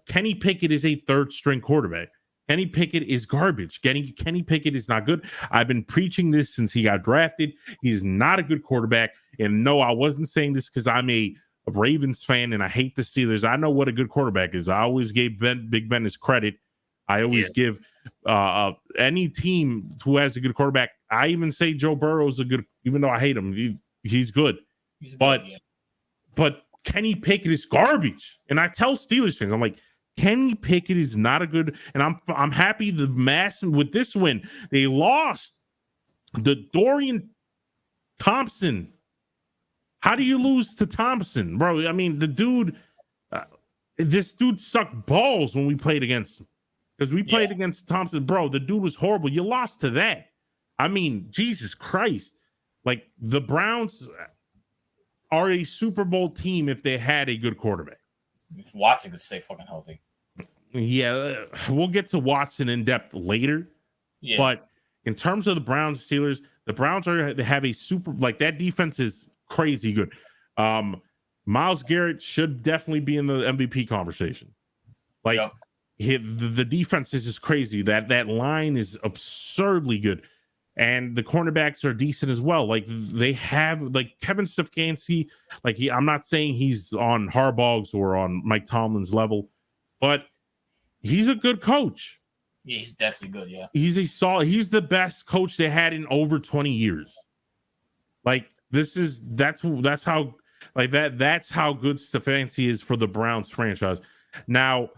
Kenny Pickett is a third string quarterback. Kenny Pickett is garbage. Kenny Pickett is not good. I've been preaching this since he got drafted. He's not a good quarterback. And no, I wasn't saying this because I'm a Ravens fan and I hate the Steelers. I know what a good quarterback is. I always gave Big Ben his credit. I always give any team who has a good quarterback. I even say Joe Burrow's a good, even though I hate him, he's good. But Kenny Pickett is garbage. And I tell Steelers fans, I'm like, Kenny Pickett is not a good, and I'm happy the mass with this win. They lost the Dorian Thompson. How do you lose to Thompson, bro? I mean, the dude, this dude sucked balls when we played against him because we played against Thompson, bro. The dude was horrible. You lost to that. I mean, Jesus Christ. Like the Browns are a Super Bowl team if they had a good quarterback. If Watson could stay fucking healthy. Yeah, we'll get to Watson in depth later. Yeah. But in terms of the Browns, Steelers, the Browns they have a super, like that defense is crazy good. Myles Garrett should definitely be in the MVP conversation. Like the defense is just crazy. That line is absurdly good. And the cornerbacks are decent as well. Like they have like Kevin Stefanski, like I'm not saying he's on Harbaugh's or on Mike Tomlin's level, but he's a good coach. Yeah, he's definitely good. Yeah, he's the best coach they had in over 20 years. Like that's how like that's how good Stefanski is for the Browns franchise. Now,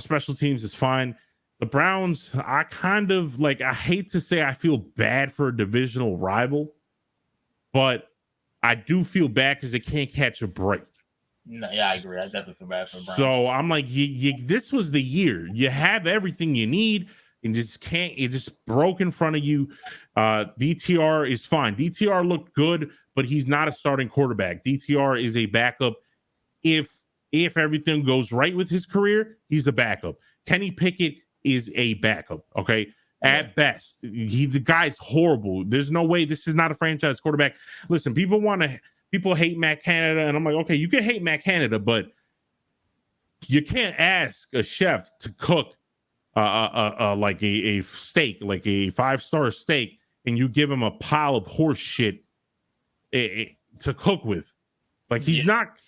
special teams is fine. The Browns, I kind of like, I hate to say I feel bad for a divisional rival, but I do feel bad because they can't catch a break. No, yeah, I agree. I definitely feel bad for the Browns. So I'm like, this was the year. You have everything you need and just can't, it just broke in front of you. DTR is fine. DTR looked good, but he's not a starting quarterback. DTR is a backup. If everything goes right with his career, he's a backup. Kenny Pickett is a backup, okay? At best. The guy's horrible. There's no way this is not a franchise quarterback. Listen, people hate Matt Canada, and I'm like, okay, you can hate Matt Canada, but you can't ask a chef to cook like a steak, like a 5-star steak, and you give him a pile of horse shit to cook with. Like he's not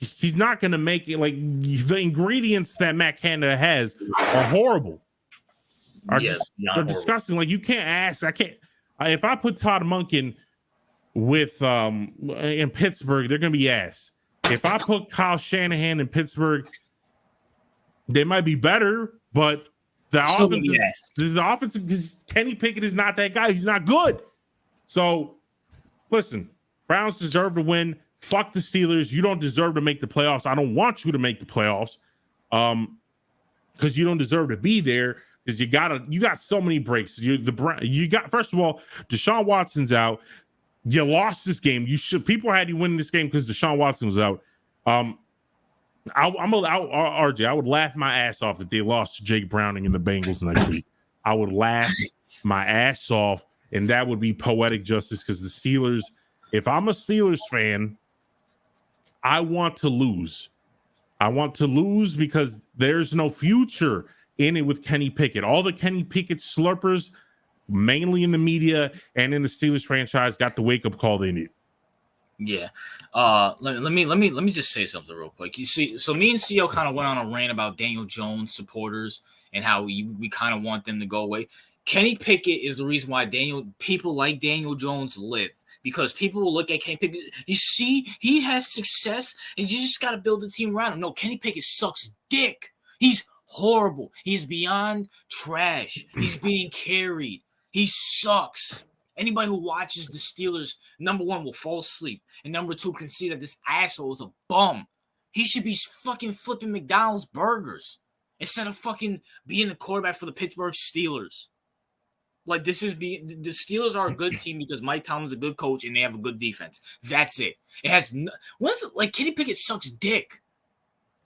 gonna make it. Like the ingredients that Matt Canada has are horrible. They're disgusting. Like you can't ask. I can't. If I put Todd Monken with in Pittsburgh, they're gonna be ass. If I put Kyle Shanahan in Pittsburgh, they might be better, but the offense because Kenny Pickett is not that guy. He's not good. So listen, Browns deserve to win. Fuck the Steelers. You don't deserve to make the playoffs. I don't want you to make the playoffs. Because you don't deserve to be there. Because you got so many breaks. You got, first of all, Deshaun Watson's out. You lost this game. People had you win this game because Deshaun Watson was out. RJ, I would laugh my ass off if they lost to Jake Browning and the Bengals next week. I would laugh my ass off, and that would be poetic justice because the Steelers, if I'm a Steelers fan, I want to lose. I want to lose because there's no future in it with Kenny Pickett. All the Kenny Pickett slurpers, mainly in the media and in the Steelers franchise, got the wake-up call they need. Yeah. Let me just say something real quick. You see, so me and CEO kind of went on a rant about Daniel Jones supporters and how we kind of want them to go away. Kenny Pickett is the reason why people like Daniel Jones live, because people will look at Kenny Pickett. You see, he has success, and you just got to build a team around him. No, Kenny Pickett sucks dick. He's horrible. He's beyond trash. He's being carried. He sucks. Anybody who watches the Steelers, number one, will fall asleep, and number two, can see that this asshole is a bum. He should be fucking flipping McDonald's burgers instead of fucking being the quarterback for the Pittsburgh Steelers. Like, the Steelers are a good team because Mike Tomlin's a good coach and they have a good defense. That's it. It has Kenny Pickett sucks dick.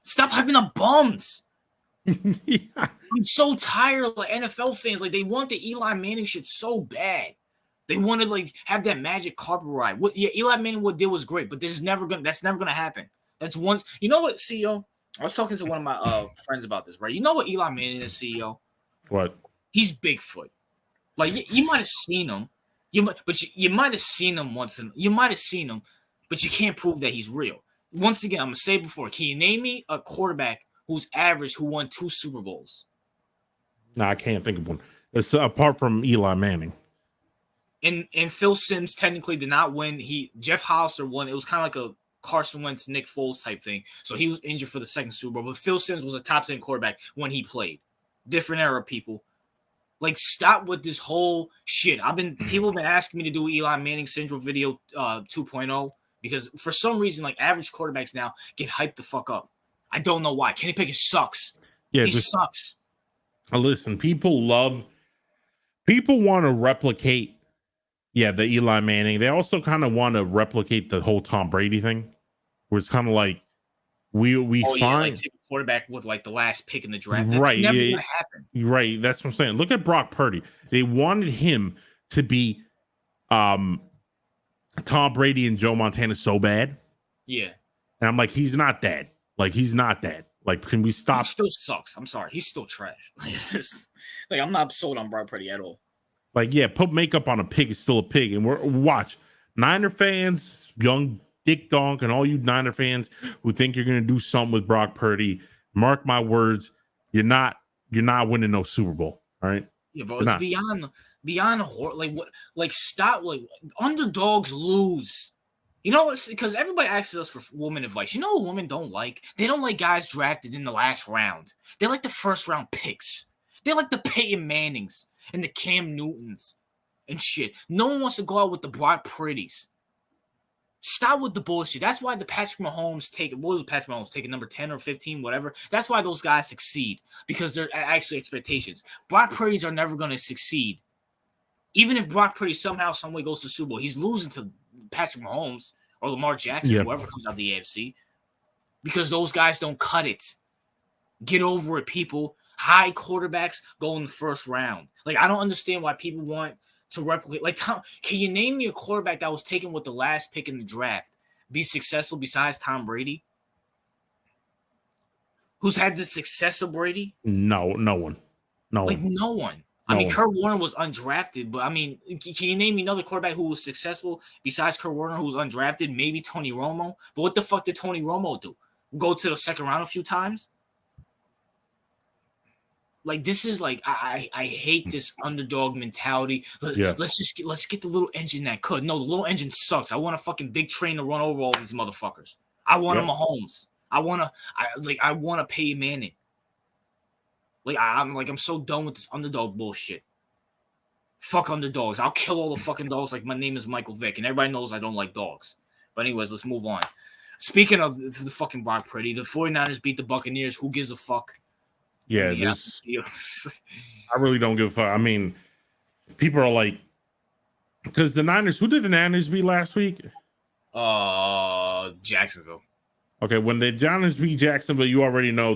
Stop hyping up bums. Yeah. I'm so tired of NFL fans. Like, they want the Eli Manning shit so bad. They want to have that magic carpet ride. Eli Manning what did was great, but that's never gonna happen. That's once. You know what, CEO? I was talking to one of my friends about this, right? You know what Eli Manning is, CEO? What? He's Bigfoot. Like, you might have seen him, you might have seen him once, and you might have seen him, but you can't prove that he's real. Once again, I'm gonna say it before. Can you name me a quarterback who's average who won 2 Super Bowls? No, I can't think of one. It's apart from Eli Manning. And Phil Simms technically did not win. Jeff Hollister won. It was kind of like a Carson Wentz, Nick Foles type thing. So he was injured for the second Super Bowl. But Phil Simms was a top 10 quarterback when he played. Different era, people. Like, stop with this whole shit. People have been asking me to do Eli Manning syndrome video 2.0 because for some reason, like, average quarterbacks now get hyped the fuck up. I don't know why. Kenny Pickett sucks. Yeah, he sucks. Listen, people want to replicate, the Eli Manning. They also kind of want to replicate the whole Tom Brady thing, where it's kind of like we find take a quarterback with the last pick in the draft. That's never going to happen. Right. That's what I'm saying. Look at Brock Purdy. They wanted him to be Tom Brady and Joe Montana so bad. Yeah. And I'm like, he's not that. He's not that. Can we stop? He still sucks. I'm sorry. He's still trash. I'm not sold on Brock Purdy at all. Put makeup on a pig is still a pig. And watch Niner fans, young Dick Donk, and all you Niner fans who think you're going to do something with Brock Purdy, mark my words, you're not winning no Super Bowl. All right. Yeah, bro. It's beyond stop. Underdogs lose. You know, because everybody asks us for woman advice. You know what women don't like? They don't like guys drafted in the last round. They like the first round picks. They like the Peyton Mannings and the Cam Newtons and shit. No one wants to go out with the Brock Purdy's. Stop with the bullshit. That's why the Patrick Mahomes taking number 10 or 15, whatever. That's why those guys succeed, because they're actually expectations. Brock Purdy's are never going to succeed. Even if Brock Purdy somehow, some way goes to Super Bowl, he's losing to Patrick Mahomes or Lamar Jackson, whoever comes out of the AFC, because those guys don't cut it. Get over it, people. High quarterbacks go in the first round. I don't understand why people want to replicate. Can you name me a quarterback that was taken with the last pick in the draft be successful besides Tom Brady? Who's had the success of Brady? No one. No one. No one. I mean, Kurt Warner was undrafted, but can you name me another quarterback who was successful besides Kurt Warner who was undrafted? Maybe Tony Romo. But what the fuck did Tony Romo do? Go to the second round a few times? This is I hate this underdog mentality. Let's get the little engine that could. No, the little engine sucks. I want a fucking big train to run over all these motherfuckers. I want a Mahomes. I want to pay Manning. I'm so done with this underdog bullshit. Fuck underdogs. I'll kill all the fucking dogs my name is Michael Vick, and everybody knows I don't like dogs. But anyways, let's move on. Speaking of the fucking Brock Purdy, the 49ers beat the Buccaneers. Who gives a fuck? Yeah, I really don't give a fuck. I mean, people are like, because the Niners, who did the Niners beat last week? Jacksonville. Okay, when the Niners beat Jacksonville, you already know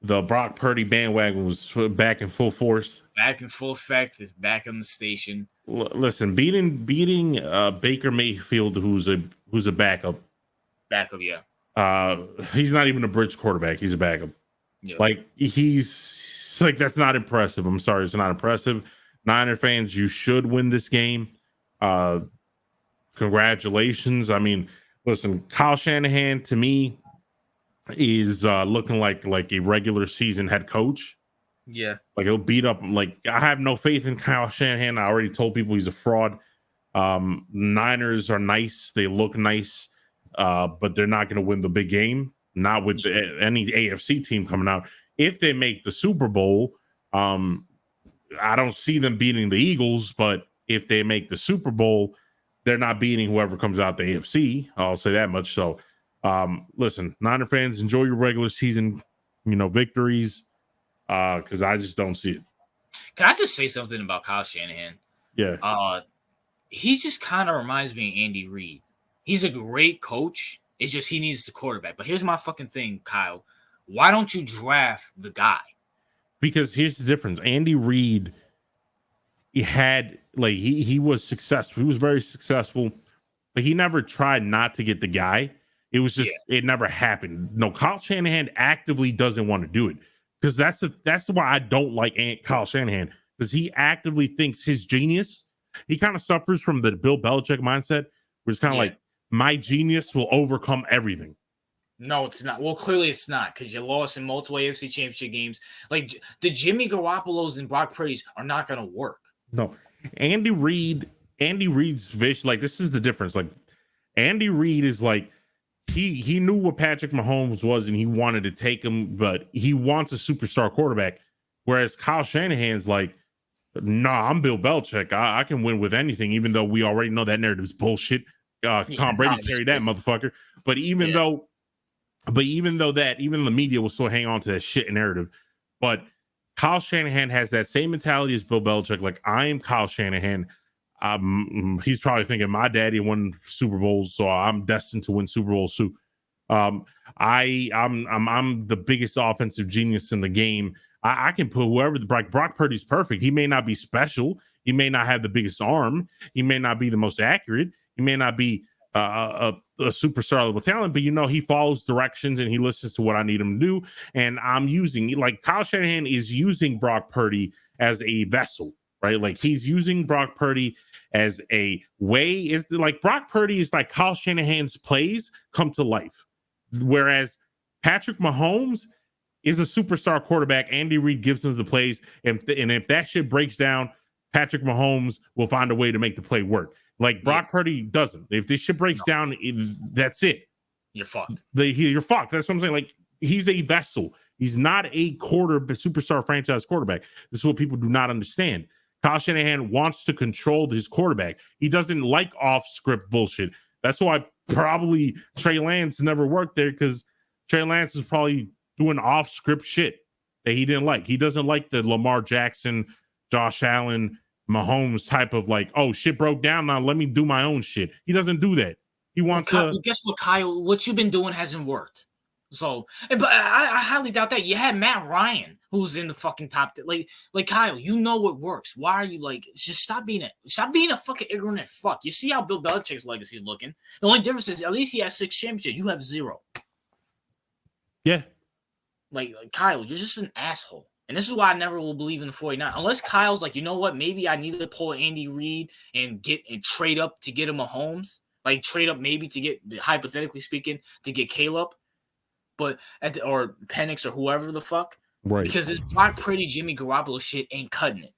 the Brock Purdy bandwagon was back in full force. Back in full effect. It's back on the station. Listen, beating Baker Mayfield, who's a backup. Backup, yeah. He's not even a bridge quarterback. He's a backup. Yep. He's that's not impressive. I'm sorry, it's not impressive. Niner fans, you should win this game. Congratulations. I mean, listen, Kyle Shanahan to me is looking like a regular season head coach. Yeah. Like he'll beat up. Like I have no faith in Kyle Shanahan. I already told people he's a fraud. Niners are nice. They look nice, but they're not going to win the big game. Not with any AFC team coming out. If they make the Super Bowl, I don't see them beating the Eagles. But if they make the Super Bowl, they're not beating whoever comes out the AFC. I'll say that much. So, listen, Niner fans, enjoy your regular season, victories, because I just don't see it. Can I just say something about Kyle Shanahan? Yeah. He just kind of reminds me of Andy Reid. He's a great coach. It's just he needs the quarterback. But here's my fucking thing, Kyle. Why don't you draft the guy? Because here's the difference. Andy Reid, he was successful. He was very successful, but he never tried not to get the guy. It was just it never happened. No, Kyle Shanahan actively doesn't want to do it because that's why I don't like Kyle Shanahan, because he actively thinks his genius. He kind of suffers from the Bill Belichick mindset, where it's kind of like my genius will overcome everything. No, it's not. Well, clearly it's not, because you lost in multiple AFC championship games. Like the Jimmy Garoppolos and Brock Purdy's are not going to work. No, Andy Reid's vision, like this is the difference. Like Andy Reid is like he knew what Patrick Mahomes was and he wanted to take him, but he wants a superstar quarterback. Whereas Kyle Shanahan's like, nah, I'm Bill Belichick. I can win with anything, even though we already know that narrative is bullshit. Tom Brady carried that motherfucker. But even though that, even the media will still hang on to that shit narrative. But Kyle Shanahan has that same mentality as Bill Belichick. Like, I am Kyle Shanahan. He's probably thinking my daddy won Super Bowls, so I'm destined to win Super Bowls too. I'm the biggest offensive genius in the game. I can put whoever Brock Purdy's perfect. He may not be special. He may not have the biggest arm. He may not be the most accurate. He may not be a superstar level talent, but he follows directions and he listens to what I need him to do. And I'm Kyle Shanahan is using Brock Purdy as a vessel, right? Like he's using Brock Purdy as a way. Is like Brock Purdy is like Kyle Shanahan's plays come to life, whereas Patrick Mahomes is a superstar quarterback. Andy Reid gives him the plays, and if that shit breaks down, Patrick Mahomes will find a way to make the play work. Like Brock Purdy doesn't. If this shit breaks down, that's it. You're fucked. You're fucked. That's what I'm saying. Like he's a vessel. He's not a superstar franchise quarterback. This is what people do not understand. Kyle Shanahan wants to control his quarterback. He doesn't like off-script bullshit. That's why probably Trey Lance never worked there, because Trey Lance is probably doing off-script shit that he didn't like. He doesn't like the Lamar Jackson, Josh Allen, Mahomes type of like, oh, shit broke down, now let me do my own shit. He doesn't do that. He wants to... Guess what, Kyle? What you've been doing hasn't worked. So, but I highly doubt that. You had Matt Ryan, who's in the fucking top. Like Kyle, you know what works. Why are you just stop being a fucking ignorant fuck. You see how Bill Belichick's legacy is looking. The only difference is at least he has 6 championships. You have 0. Yeah. Like Kyle, you're just an asshole. And this is why I never will believe in the 49. Unless Kyle's like, you know what? Maybe I need to pull Andy Reid and trade up to get him a Holmes. Like trade up maybe to get, hypothetically speaking, to get Caleb. But or Penix or whoever the fuck. Right. Because this Brock Purdy, Jimmy Garoppolo shit ain't cutting it.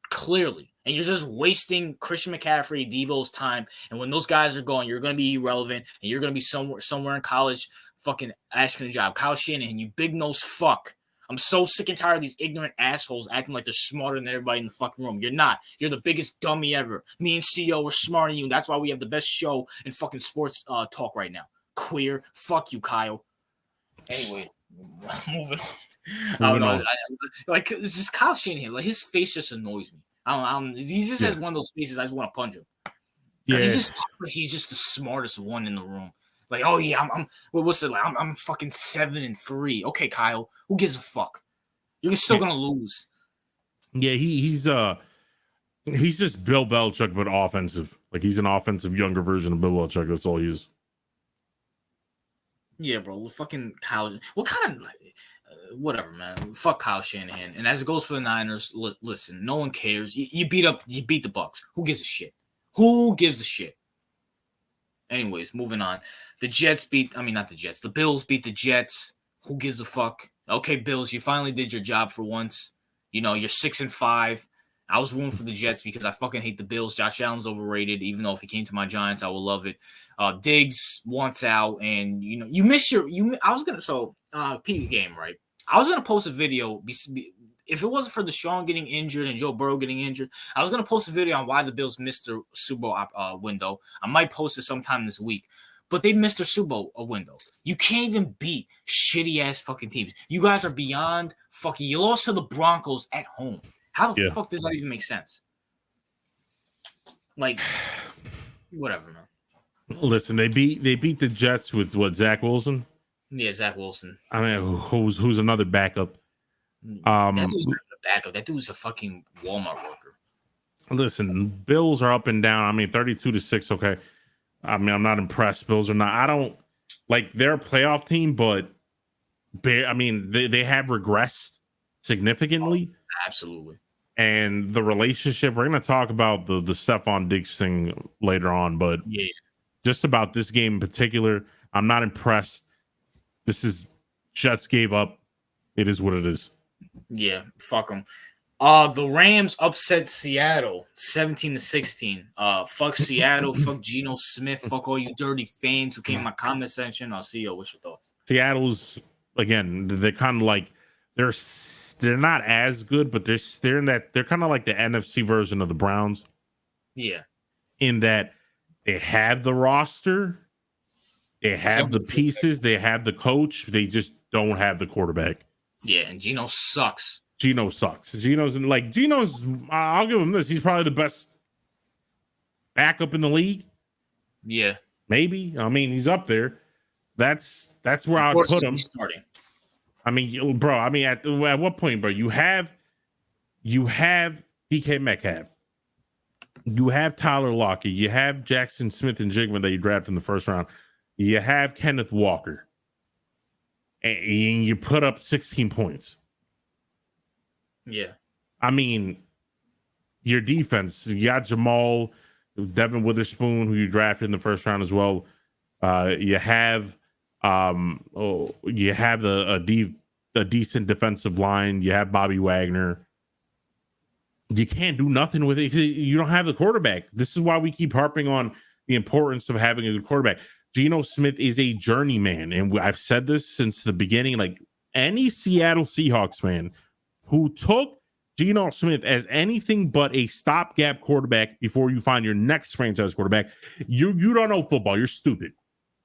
Clearly. And you're just wasting Christian McCaffrey, Debo's time. And when those guys are gone, you're going to be irrelevant. And you're going to be somewhere in college fucking asking a job. Kyle Shanahan, you big nose fuck. I'm so sick and tired of these ignorant assholes acting like they're smarter than everybody in the fucking room. You're not. You're the biggest dummy ever. Me and CEO are smarter than you. And that's why we have the best show in fucking sports talk right now. Queer. Fuck you, Kyle. Anyway, moving on. I don't know. It's just Kyle Shanahan. Like his face just annoys me. I don't. He just has one of those faces I just want to punch him. Yeah. He's just the smartest one in the room. Like, oh yeah, what's it like? I'm fucking 7-3. Okay, Kyle, who gives a fuck? You're still gonna lose. Yeah, he's just Bill Belichick, but offensive. Like he's an offensive younger version of Bill Belichick. That's all he is. Yeah, bro. Fucking Kyle. What kind of whatever, man. Fuck Kyle Shanahan. And as it goes for the Niners, listen, no one cares. You beat the Bucs. Who gives a shit? Who gives a shit? Anyways, moving on. The Bills beat the Jets. Who gives a fuck? Okay, Bills, you finally did your job for once. You're 6-5. I was rooting for the Jets because I fucking hate the Bills. Josh Allen's overrated, even though if he came to my Giants, I would love it. Diggs wants out, and you miss your I was gonna peak game, right? I was gonna post a video. If it wasn't for Deshaun getting injured and Joe Burrow getting injured, I was gonna post a video on why the Bills missed their Super Bowl window. I might post it sometime this week. But they missed their Super Bowl window. You can't even beat shitty ass fucking teams. You guys are beyond fucking. You lost to the Broncos at home. How the fuck does that even make sense? Like, whatever, man. Listen, they beat the Jets with what, Zach Wilson? Yeah, Zach Wilson. I mean, who's another backup? That dude's not a backup. That dude's a fucking Walmart worker. Listen, Bills are up and down. I mean, 32-6. Okay. I mean, I'm not impressed. Bills are not. I don't like. They're a playoff team, but they have regressed significantly. Oh, absolutely. And the relationship, we're going to talk about the Stefon Diggs thing later on, but just about this game in particular, I'm not impressed. Jets gave up. It is what it is. Yeah, fuck them. The Rams upset Seattle 17-16. Fuck Seattle, fuck Geno Smith, fuck all you dirty fans who came in my comment section. I'll see you. What's your thoughts? Seattle's, again, they're kind of like they're not as good, but they're kind of like the NFC version of the Browns. Yeah. In that they have the roster, they have the pieces, they have the coach, they just don't have the quarterback. Yeah, and Geno sucks. Geno sucks. I'll give him this. He's probably the best backup in the league. Yeah. Maybe. I mean, he's up there. That's where I'd put him. Starting. I mean, bro, at what point, bro? You have DK Metcalf. You have Tyler Lockett. You have Jackson Smith and Jigman that you drafted in the first round. You have Kenneth Walker. And you put up 16 points. Yeah. I mean, your defense, you got Jamal, Devin Witherspoon, who you drafted in the first round as well. You have a decent defensive line. You have Bobby Wagner. You can't do nothing with it. You don't have the quarterback. This is why we keep harping on the importance of having a good quarterback. Geno Smith is a journeyman, and I've said this since the beginning. Like, any Seattle Seahawks fan who took Geno Smith as anything but a stopgap quarterback before you find your next franchise quarterback, you don't know football. You're stupid.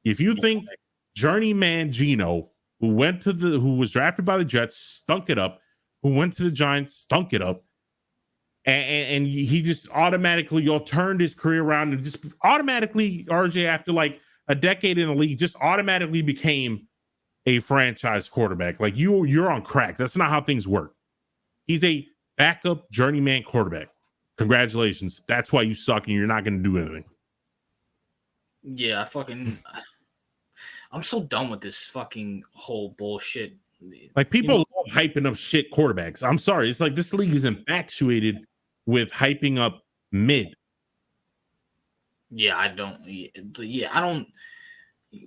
If you think journeyman Geno, who was drafted by the Jets, stunk it up, who went to the Giants, stunk it up, and he just automatically turned his career around and just automatically, RJ, after like a decade in the league, just automatically became a franchise quarterback. Like, you're on crack. That's not how things work. He's a backup journeyman quarterback. Congratulations. That's why you suck and you're not going to do anything. Yeah, I'm so done with this fucking whole bullshit. Like, people love hyping up shit quarterbacks. I'm sorry. It's like this league is infatuated with hyping up mid. Yeah, I don't.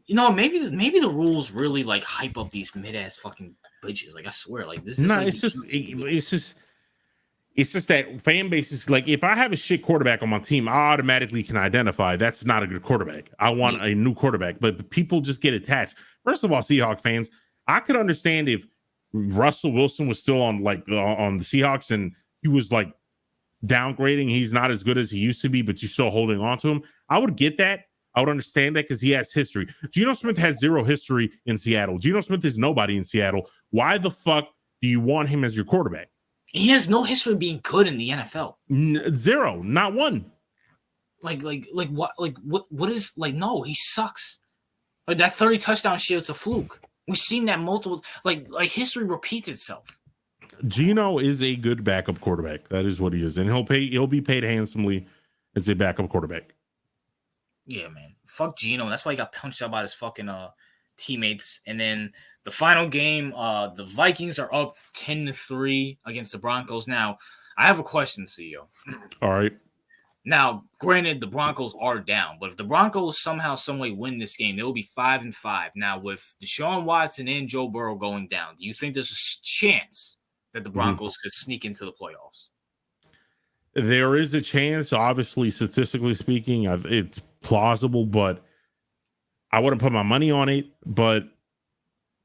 Maybe the rules really like hype up these mid ass fucking bitches. Like, I swear, like this is. No, it's just that fan base is like, if I have a shit quarterback on my team, I automatically can identify that's not a good quarterback. I want a new quarterback, but the people just get attached. First of all, Seahawks fans, I could understand if Russell Wilson was still on the Seahawks and he was like downgrading. He's not as good as he used to be, but you're still holding on to him. I would get that. I would understand that because he has history. Geno Smith has zero history in Seattle. Geno Smith is nobody in Seattle. Why the fuck do you want him as your quarterback? He has no history of being good in the NFL. Zero, not one. Like what is like? No, he sucks. Like, that 30 touchdown shit, it's a fluke. We've seen that multiple. Like history repeats itself. Geno is a good backup quarterback. That is what he is, and he'll be paid handsomely as a backup quarterback. Yeah, man. Fuck Geno. That's why he got punched out by his fucking teammates. And then the final game, the Vikings are up 10-3 against the Broncos. Now, I have a question, CEO. All right. Now, granted, the Broncos are down, but if the Broncos somehow, someway win this game, they will be 5-5. Now, with Deshaun Watson and Joe Burrow going down, do you think there's a chance that the Broncos could sneak into the playoffs. There is a chance, obviously, statistically speaking, it's plausible, but I wouldn't put my money on it. But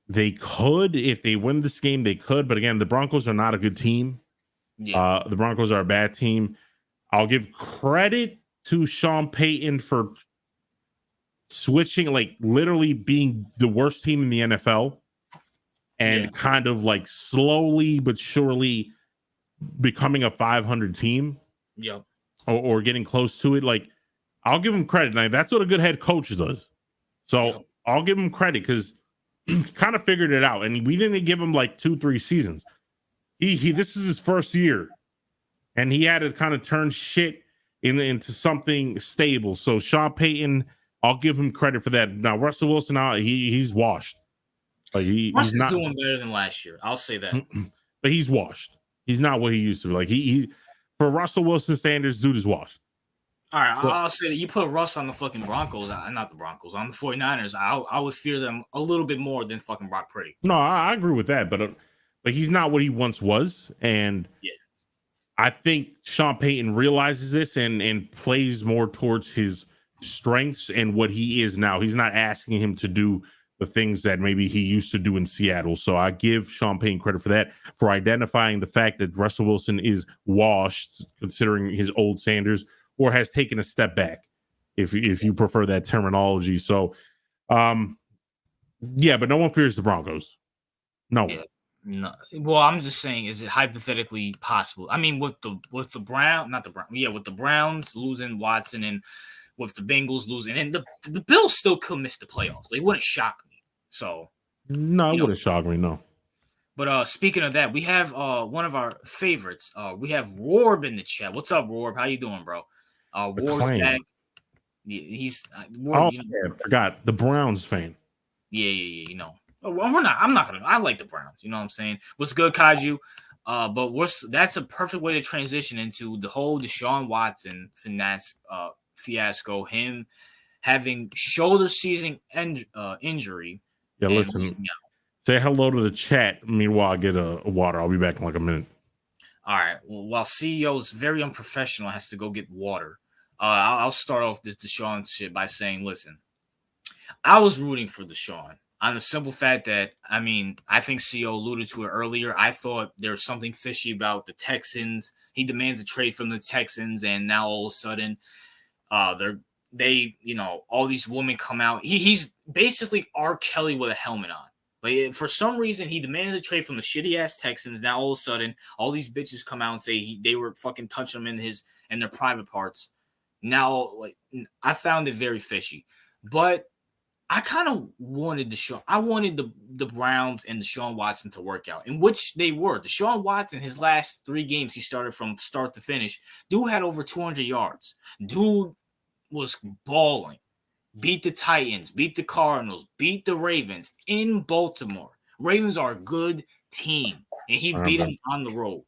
they could, if they win this game, they could. But again, the Broncos are not a good team. Yeah. The Broncos are a bad team. I'll give credit to Sean Payton for switching, like literally being the worst team in the NFL and kind of like slowly but surely becoming a 500 team. Yep. Or getting close to it. Like, I'll give him credit. Now, that's what a good head coach does. So I'll give him credit because he kind of figured it out. And we didn't give him like 2-3 seasons. He this is his first year. And he had to kind of turn shit into something stable. So Sean Payton, I'll give him credit for that. Now, Russell Wilson, he's washed. Like he's not doing better than last year. I'll say that. But he's washed. He's not what he used to be. Like he for Russell Wilson standards, dude is washed. All right, I'll say that you put Russ on the fucking Broncos, not the Broncos, on the 49ers. I would fear them a little bit more than fucking Brock Purdy. No, I agree with that, but he's not what he once was, and I think Sean Payton realizes this and plays more towards his strengths and what he is now. He's not asking him to do the things that maybe he used to do in Seattle. So I give Sean Payton credit for that, for identifying the fact that Russell Wilson is washed, considering his old Sanders, or has taken a step back, if you prefer that terminology. So, but no one fears the Broncos. No one. Yeah. No. Well, I'm just saying, is it hypothetically possible? I mean, with the with the Browns losing Watson and with the Bengals losing, and the Bills still could miss the playoffs. They wouldn't shock me. So no, it wouldn't shock me. No. But speaking of that, we have one of our favorites. We have Rorb in the chat. What's up, Rorb? How you doing, bro? Warb's back. He's Rorb, I forgot the Browns fan. Yeah. You know, I'm not gonna. I like the Browns. You know what I'm saying? What's good, Kaiju? But that's a perfect way to transition into the whole Deshaun Watson fiasco. Him having shoulder season injury. Yeah, listen. Say hello to the chat. Meanwhile, I get a water. I'll be back in like a minute. All right. Well, while CEO is very unprofessional, has to go get water. I'll start off this Deshaun shit by saying, listen, I was rooting for Deshaun on the simple fact that, I mean, I think CEO alluded to it earlier. I thought there was something fishy about the Texans. He demands a trade from the Texans, and now all of a sudden, all these women come out. He's basically R. Kelly with a helmet on. Like, for some reason, he demanded a trade from the shitty ass Texans. Now all of a sudden, all these bitches come out and say they were fucking touching him in their private parts. Now, like, I found it very fishy, but I kind of wanted the Browns and Deshaun Watson to work out, in which they were. Deshaun Watson, his last 3 games, he started from start to finish. Dude had over 200 yards. Dude was balling. Beat the Titans, beat the Cardinals, beat the Ravens in Baltimore. Ravens are a good team, and he beat them on the road.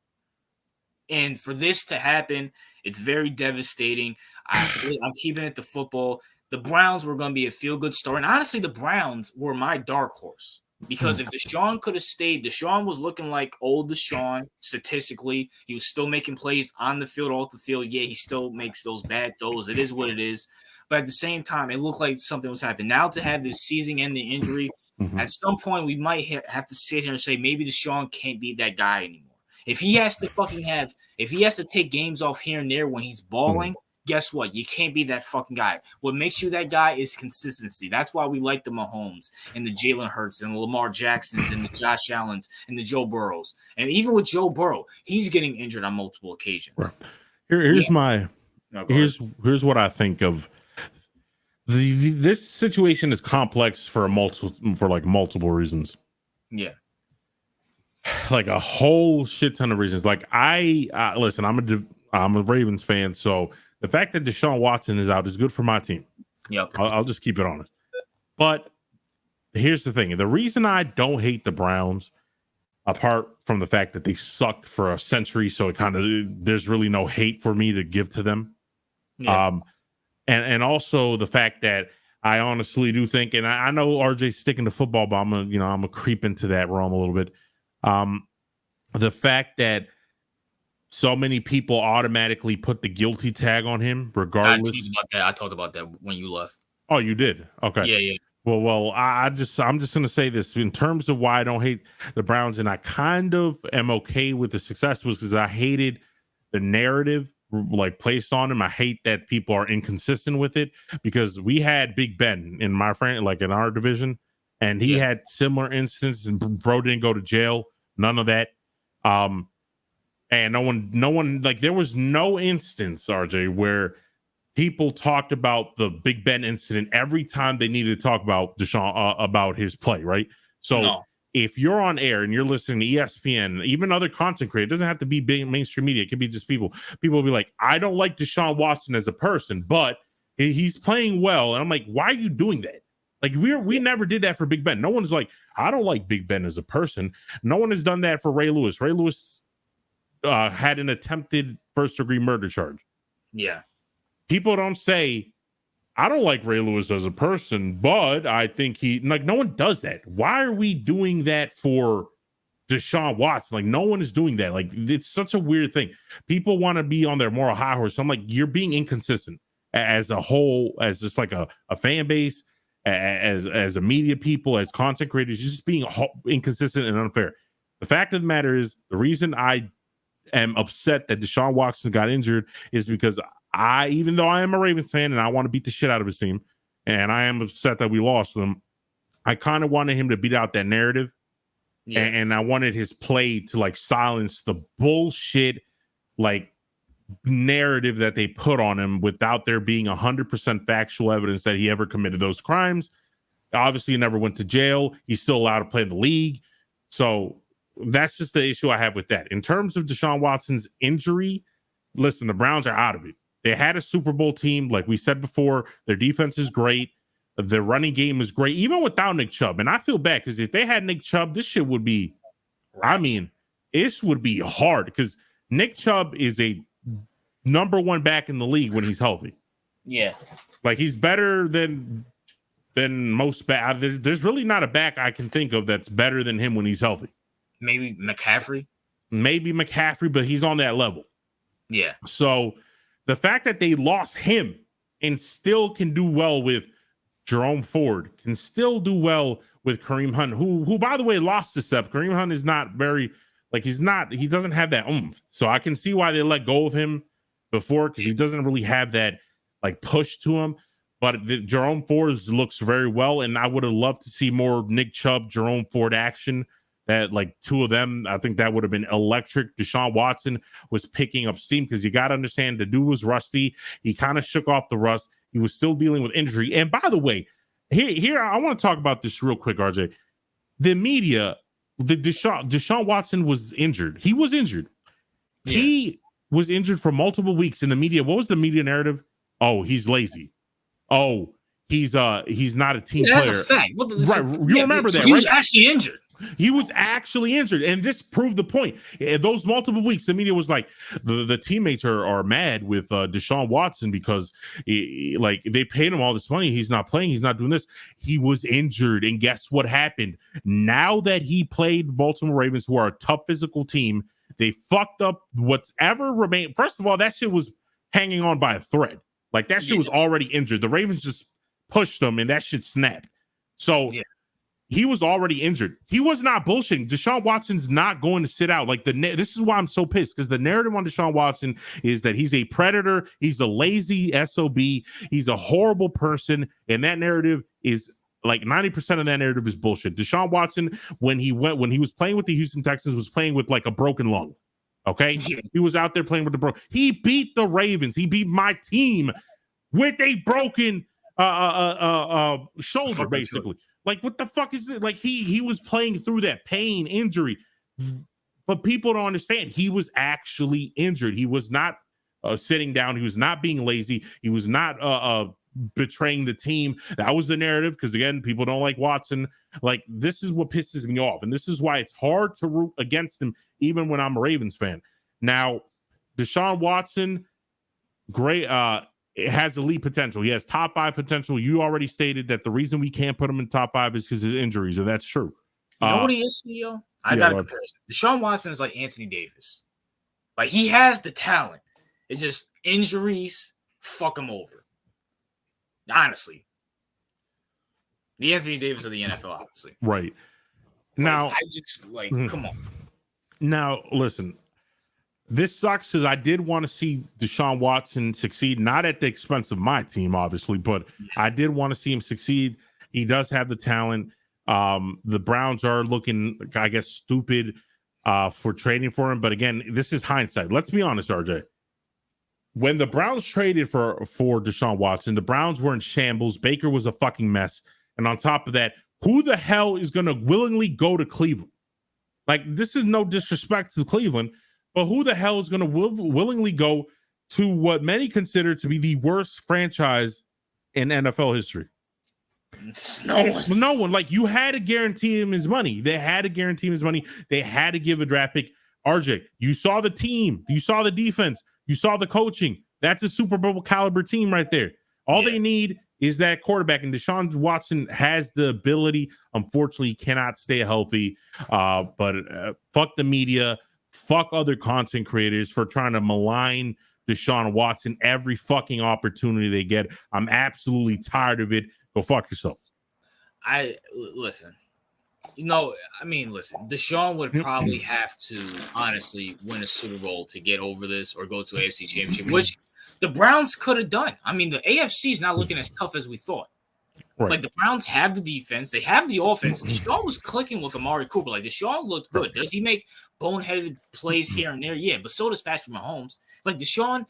And for this to happen, it's very devastating. I'm keeping it to football. The Browns were going to be a feel-good story. And honestly, the Browns were my dark horse. Because if Deshaun could have stayed, Deshaun was looking like old Deshaun statistically. He was still making plays on the field, off the field. Yeah, he still makes those bad throws. It is what it is. But at the same time, it looked like something was happening. Now to have this season-ending injury, at some point we might have to sit here and say maybe Deshaun can't be that guy anymore. If he has to take games off here and there when he's balling, guess what? You can't be that fucking guy. What makes you that guy is consistency. That's why we like the Mahomes and the Jalen Hurts and the Lamar Jacksons and the Josh Allens and the Joe Burrows. And even with Joe Burrow, he's getting injured on multiple occasions. Right. Here's what I think of. This situation is complex for multiple reasons. Yeah. Like a whole shit ton of reasons. Like listen, I'm a Ravens fan, so the fact that Deshaun Watson is out is good for my team. Yep. I'll just keep it honest. But here's the thing. The reason I don't hate the Browns, apart from the fact that they sucked for a century, so there's really no hate for me to give to them. Yeah. And also the fact that I honestly do think, and I know RJ's sticking to football, but I'm gonna creep into that realm a little bit. the fact that so many people automatically put the guilty tag on him, regardless. I talked about that when you left. Oh, you did? Okay. Yeah. Well, I'm just gonna say this in terms of why I don't hate the Browns, and I kind of am okay with the success, was because I hated the narrative like placed on him. I hate that people are inconsistent with it, because we had Big Ben in my friend, like in our division, and he had similar instances, and bro didn't go to jail, none of that. And no one, like, there was no instance, RJ, where people talked about the Big Ben incident every time they needed to talk about Deshaun, about his play, right? So if you're on air and you're listening to ESPN, even other content creators, it doesn't have to be big mainstream media. It could be just people. People will be like, I don't like Deshaun Watson as a person, but he's playing well. And I'm like, why are you doing that? Like, we never did that for Big Ben. No one's like, I don't like Big Ben as a person. No one has done that for Ray Lewis. Ray Lewis had an attempted first-degree murder charge. Yeah. People don't say, I don't like Ray Lewis as a person, but I think no one does that. Why are we doing that for Deshaun Watson? Like, no one is doing that. Like, it's such a weird thing. People want to be on their moral high horse. I'm like, you're being inconsistent as a whole, as just like a fan base, as a media people, as content creators. You're just being inconsistent and unfair. The fact of the matter is, the reason I am upset that Deshaun Watson got injured is because even though I am a Ravens fan and I want to beat the shit out of his team, and I am upset that we lost them, I kind of wanted him to beat out that narrative. Yeah. And I wanted his play to like silence the bullshit like narrative that they put on him without there being 100% factual evidence that he ever committed those crimes. Obviously, he never went to jail. He's still allowed to play in the league. So that's just the issue I have with that. In terms of Deshaun Watson's injury, listen, the Browns are out of it. They had a Super Bowl team, like we said before. Their defense is great. The running game is great, even without Nick Chubb. And I feel bad because if they had Nick Chubb, this shit would be, I mean, this would be hard because Nick Chubb is a number one back in the league when he's healthy. Yeah. Like, he's better than most back. There's really not a back I can think of that's better than him when he's healthy. Maybe McCaffrey, but he's on that level. Yeah. So the fact that they lost him and still can do well with Jerome Ford, can still do well with Kareem Hunt, who by the way lost a step. Kareem Hunt is not very, like, he doesn't have that oomph. So I can see why they let go of him before, because he doesn't really have that like push to him. But Jerome Ford looks very well, and I would have loved to see more Nick Chubb, Jerome Ford action. That, like, two of them, I think that would have been electric. Deshaun Watson was picking up steam because you got to understand the dude was rusty. He kind of shook off the rust. He was still dealing with injury. And by the way, here I want to talk about this real quick, RJ. The media, Deshaun Watson was injured. He was injured. Yeah. He was injured for multiple weeks in the media. What was the media narrative? Oh, he's lazy. Oh, he's not a team player. That's a fact. Right. You remember that, right? He was actually injured. He was actually injured, and this proved the point. In those multiple weeks, the media was like, the teammates are mad with Deshaun Watson because like they paid him all this money. He's not playing. He's not doing this. He was injured, and guess what happened? Now that he played Baltimore Ravens, who are a tough physical team, they fucked up whatever remained. First of all, that shit was hanging on by a thread. Like, that shit was already injured. The Ravens just pushed them, and that shit snapped. So. Yeah. He was already injured. He was not bullshitting. Deshaun Watson's not going to sit out. Like, this is why I'm so pissed, because the narrative on Deshaun Watson is that he's a predator. He's a lazy SOB. He's a horrible person. And that narrative is like 90% of that narrative is bullshit. Deshaun Watson, when he was playing with the Houston Texans, was playing with like a broken lung. Okay. He was out there playing with he beat the Ravens. He beat my team with a broken shoulder, basically. Like, what the fuck is it? Like, he was playing through that pain, injury. But people don't understand. He was actually injured. He was not sitting down. He was not being lazy. He was not betraying the team. That was the narrative, because, again, people don't like Watson. Like, this is what pisses me off. And this is why it's hard to root against him, even when I'm a Ravens fan. Now, Deshaun Watson, great. It has elite potential. He has top 5 potential. You already stated that the reason we can't put him in top 5 is because of his injuries, and that's true. You know what he is, CEO? I got a comparison. Deshaun Watson is like Anthony Davis. Like, he has the talent. It's just injuries fuck him over. Honestly. The Anthony Davis of the NFL, obviously. Right. Now, I just, come on. Now, listen. This sucks because I did want to see Deshaun Watson succeed, not at the expense of my team, obviously, but I did want to see him succeed. He does have the talent. The Browns are looking, I guess, stupid for trading for him. But again, this is hindsight. Let's be honest, RJ. When the Browns traded for Deshaun Watson, the Browns were in shambles. Baker was a fucking mess. And on top of that, who the hell is going to willingly go to Cleveland? Like, this is no disrespect to Cleveland, but who the hell is going to willingly go to what many consider to be the worst franchise in NFL history? No one. Like, you had to guarantee him his money. They had to guarantee him his money. They had to give a draft pick. RJ, you saw the team. You saw the defense. You saw the coaching. That's a Super Bowl caliber team right there. All they need is that quarterback. And Deshaun Watson has the ability. Unfortunately, he cannot stay healthy. But fuck the media. Fuck other content creators for trying to malign Deshaun Watson every fucking opportunity they get. I'm absolutely tired of it. Go fuck yourself. Listen. Deshaun would probably have to honestly win a Super Bowl to get over this or go to AFC Championship, which the Browns could have done. I mean, the AFC is not looking as tough as we thought. Right. Like, the Browns have the defense. They have the offense. Deshaun was clicking with Amari Cooper. Like, Deshaun looked good. Does he make boneheaded plays here and there? Yeah, but so does Patrick Mahomes. Like, Deshaun,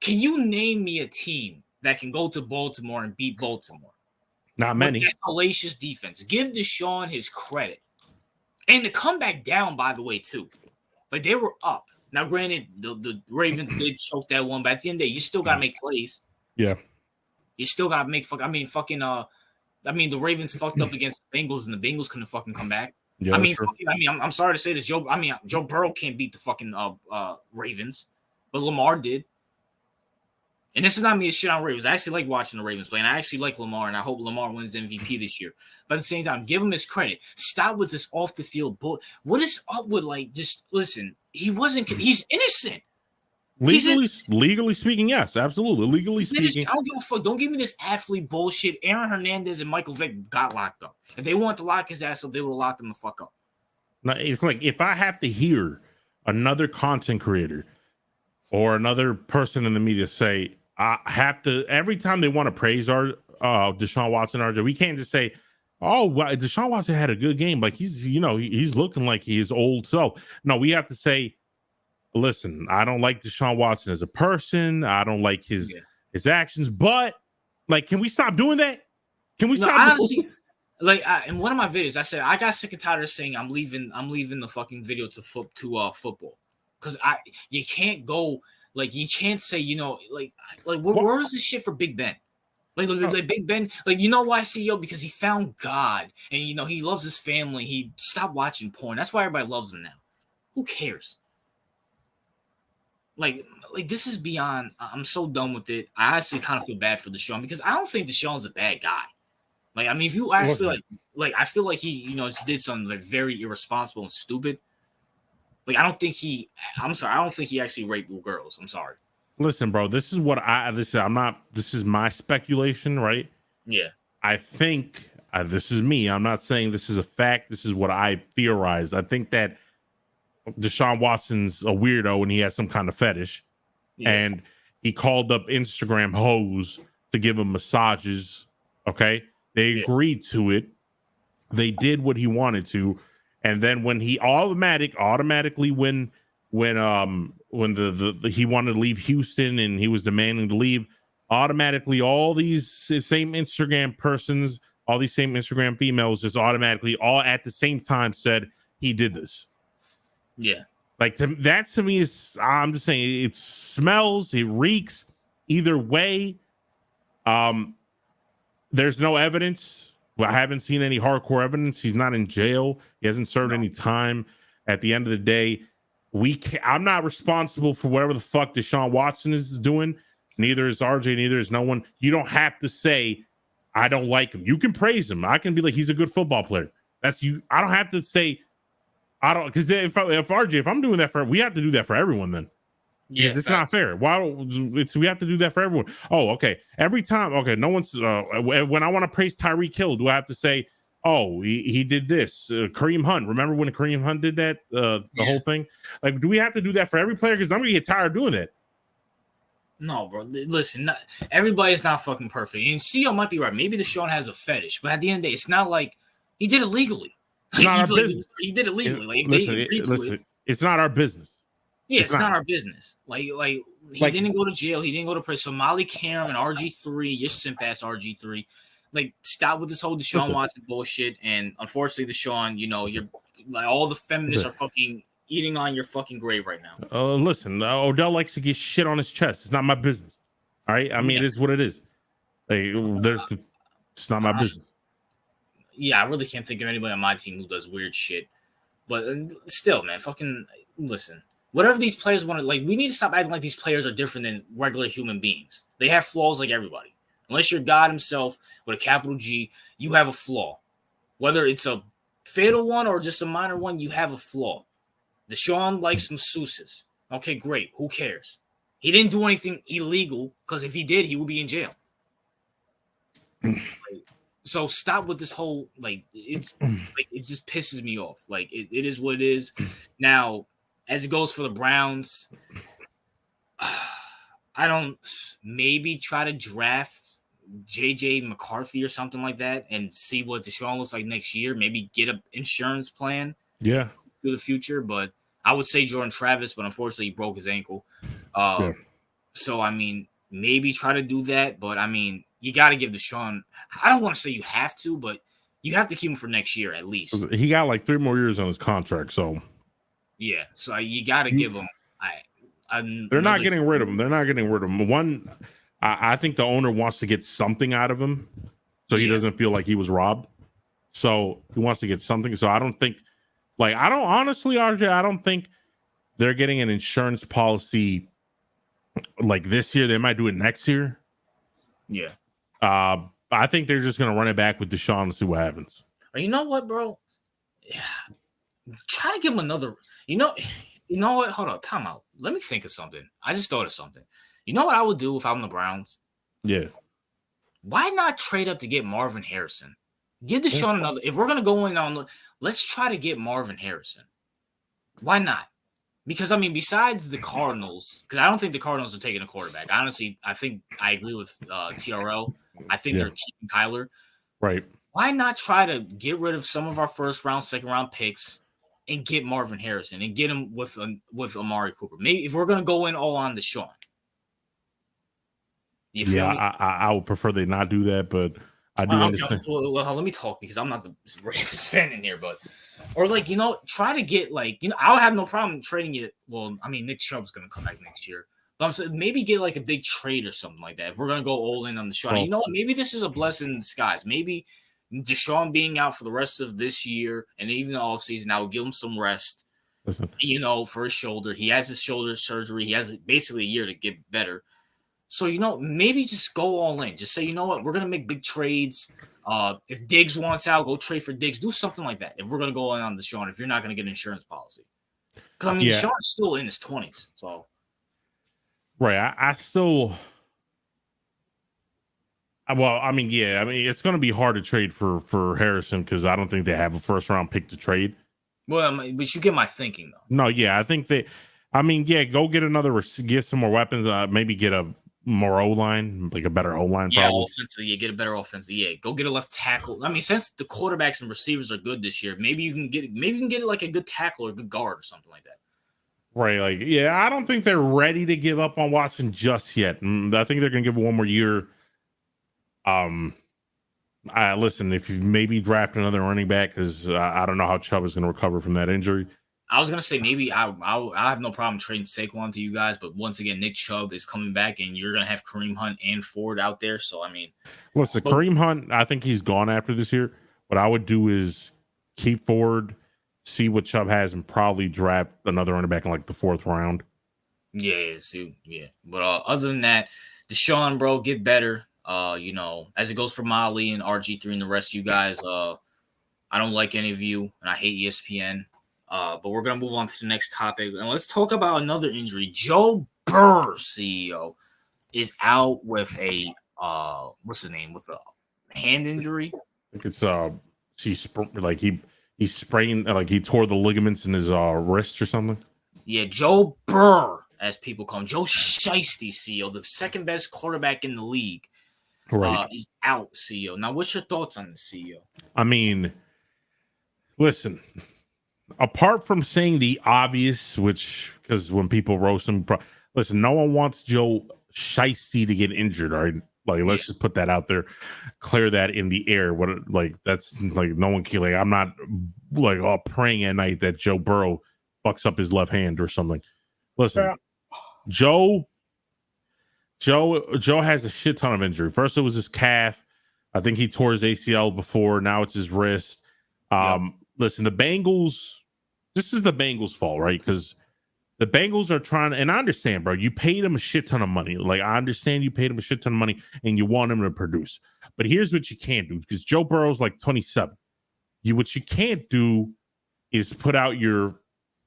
can you name me a team that can go to Baltimore and beat Baltimore? Not many. With that hellacious defense. Give Deshaun his credit. And to come back down, by the way, too. Like, they were up. Now, granted, the Ravens did choke that one, but at the end of the day, you still got to make plays. Yeah. You still got to make the Ravens fucked up against the Bengals, and the Bengals couldn't fucking come back. Yeah, I'm sorry to say this, Joe Burrow can't beat the fucking Ravens, but Lamar did. And this is not me to shit on Ravens. I actually like watching the Ravens play, and I actually like Lamar, and I hope Lamar wins MVP this year. But at the same time, give him his credit. Stop with this off the field bull. What is up with just listen? He's innocent. Legally speaking, yes, absolutely. Legally speaking, I don't give a fuck. Don't give me this athlete bullshit. Aaron Hernandez and Michael Vick got locked up. If they wanted to lock his ass up, they would have locked him the fuck up. Now, it's like if I have to hear another content creator or another person in the media say, I have to, every time they want to praise our Deshaun Watson, RJ, we can't just say, oh, well, Deshaun Watson had a good game. Like, he's looking like he is old. So, no, we have to say, listen, I don't like Deshaun Watson as a person. I don't like his actions. But, can we stop doing that? Can we stop? Honestly, in one of my videos, I said I got sick and tired of saying I'm leaving the fucking video to football, because you can't go you can't say where is this shit for Big Ben? Like Big Ben, you know why, CEO? Because he found God, and he loves his family. He stopped watching porn. That's why everybody loves him now. Who cares? This is beyond. I'm so done with it. I actually kind of feel bad for Deshaun, because I don't think Deshaun's a bad guy. If you actually I feel like he just did something very irresponsible and stupid. I don't think he actually raped little girls. I'm sorry. Listen, bro, this is my speculation, right? Yeah. I think this is me. I'm not saying this is a fact. This is what I theorize. I think that Deshaun Watson's a weirdo and he has some kind of fetish. Yeah. And he called up Instagram hoes to give him massages. Okay. They agreed to it. They did what he wanted to. And then when he automatically when he wanted to leave Houston and he was demanding to leave, automatically all these same Instagram persons, all these same Instagram females just automatically all at the same time said he did this. Yeah. That to me is, I'm just saying, it smells, it reeks. Either way, there's no evidence. Well, I haven't seen any hardcore evidence. He's not in jail. He hasn't served any time. At the end of the day, I'm not responsible for whatever the fuck Deshaun Watson is doing. Neither is RJ. Neither is no one. You don't have to say, I don't like him. You can praise him. I can be like, he's a good football player. That's you. I don't have to say, I don't, because if RJ, if I'm doing that we have to do that for everyone then. Because it's not fair. We have to do that for everyone. Oh, okay. Every time, okay, no one's when I want to praise Tyreek Hill, do I have to say, oh, he did this? Kareem Hunt. Remember when Kareem Hunt did that? The whole thing? Like, do we have to do that for every player? Because I'm gonna get tired of doing that. No, bro. Listen, everybody's not fucking perfect. And CEO might be right. Maybe Deshaun has a fetish, but at the end of the day, it's not like he did it legally. It's not our business. He did it legally. Listen, it's not our business. Yeah, it's not our business. Like he didn't go to jail. He didn't go to prison. So Molly Cam and RG3, your simp ass RG3, like stop with this whole Deshaun Watson bullshit. And unfortunately, Deshaun, you're like all the feminists are fucking eating on your fucking grave right now. Listen, Odell likes to get shit on his chest. It's not my business. All right, I mean it is what it is. Like, it's not my business. Yeah, I really can't think of anybody on my team who does weird shit. But still, man, fucking listen. Whatever these players want to, like, we need to stop acting like these players are different than regular human beings. They have flaws like everybody. Unless you're God himself with a capital G, you have a flaw. Whether it's a fatal one or just a minor one, you have a flaw. Deshaun likes masseuses. Okay, great. Who cares? He didn't do anything illegal because if he did, he would be in jail. So stop with this whole, like, it's like it just pisses me off. Like, it is what it is. Now, as it goes for the Browns, I don't maybe try to draft JJ McCarthy or something like that and see what Deshaun looks like next year. Maybe get an insurance plan. Yeah. Through the future. But I would say Jordan Travis, but unfortunately he broke his ankle. So, I mean, maybe try to do that. But, I mean, you got to give Deshaun – I don't want to say you have to, but you have to keep him for next year at least. He got like 3 more years on his contract, so – yeah, so you got to give him. They're not getting rid of him. They're not getting rid of him. One, I think the owner wants to get something out of him, so he doesn't feel like he was robbed. So he wants to get something. So I don't think, like, honestly, RJ, I don't think they're getting an insurance policy like this year. They might do it next year. Yeah. I think they're just gonna run it back with Deshaun and see what happens. You know what, bro? Yeah. Try to give him another. You know what? Hold on, time out. Let me think of something. I just thought of something. You know what I would do if I'm the Browns? Yeah. Why not trade up to get Marvin Harrison? Give Deshaun another. If we're gonna go in on, let's try to get Marvin Harrison. Why not? Because I mean, besides the Cardinals, because I don't think the Cardinals are taking a quarterback. Honestly, I think I agree with TRL. I think they're keeping Kyler. Right. Why not try to get rid of some of our first round, second round picks? And get Marvin Harrison and get him with Amari Cooper. Maybe if we're gonna go in all on Deshaun. You feel me? I would prefer they not do that, but I do understand. Well, let me talk because I'm not the Ravens fan in here, but or like try to get I'll have no problem trading it. Well, I mean Nick Chubb's gonna come back next year, but I'm saying maybe get like a big trade or something like that. If we're gonna go all in on Deshaun, you know what? Maybe this is a blessing in disguise. Maybe Deshaun being out for the rest of this year and even the offseason, I will give him some rest. Listen. For his shoulder. He has his shoulder surgery. He has basically a year to get better. So, maybe just go all in. Just say, you know what, we're going to make big trades. If Diggs wants out, go trade for Diggs. Do something like that if we're going to go in on Deshaun, if you're not going to get an insurance policy. Because, I mean, Deshaun's still in his 20s. So, right. I still... Well, I mean, it's going to be hard to trade for Harrison because I don't think they have a first round pick to trade. Well, but you get my thinking though. No, I think go get some more weapons. Maybe get a more O line, like a better O line. Yeah, offensive. Yeah, get a better offensive. Yeah, go get a left tackle. I mean, since the quarterbacks and receivers are good this year, maybe you can get like a good tackle or a good guard or something like that. Right, I don't think they're ready to give up on Watson just yet. I think they're going to give it one more year. Listen, if you maybe draft another running back, because I don't know how Chubb is going to recover from that injury. I was going to say maybe I have no problem trading Saquon to you guys, but once again, Nick Chubb is coming back, and you're going to have Kareem Hunt and Ford out there. So, I mean. Listen, Kareem Hunt, I think he's gone after this year. What I would do is keep Ford, see what Chubb has, and probably draft another running back in like the 4th round. Yeah. But other than that, Deshaun, bro, get better. As it goes for Molly and RG3 and the rest of you guys, I don't like any of you, and I hate ESPN. But we're gonna move on to the next topic, and let's talk about another injury. Joe Burrow, CEO, is out with a what's the name? With a hand injury. I think it's he sprained, like he tore the ligaments in his wrist or something. Yeah, Joe Burrow, as people call him, Joe Shiesty, CEO, the second best quarterback in the league. Right. Is out, CEO. Now, what's your thoughts on the CEO? I mean, listen, apart from saying the obvious, because when people roast him, listen, no one wants Joe Shiesty to get injured, all right? Like, let's just put that out there, clear that in the air. That's like no one can, like, I'm not like all praying at night that Joe Burrow fucks up his left hand or something. Listen, Joe has a shit ton of injury. First, it was his calf. I think he tore his ACL before. Now it's his wrist. Listen, the Bengals, this is the Bengals' fault, right? Because the Bengals are trying to, and I understand, bro, you paid him a shit ton of money. Like, I understand you paid him a shit ton of money and you want him to produce. But here's what you can't do, because Joe Burrow's like 27. What you can't do is put out your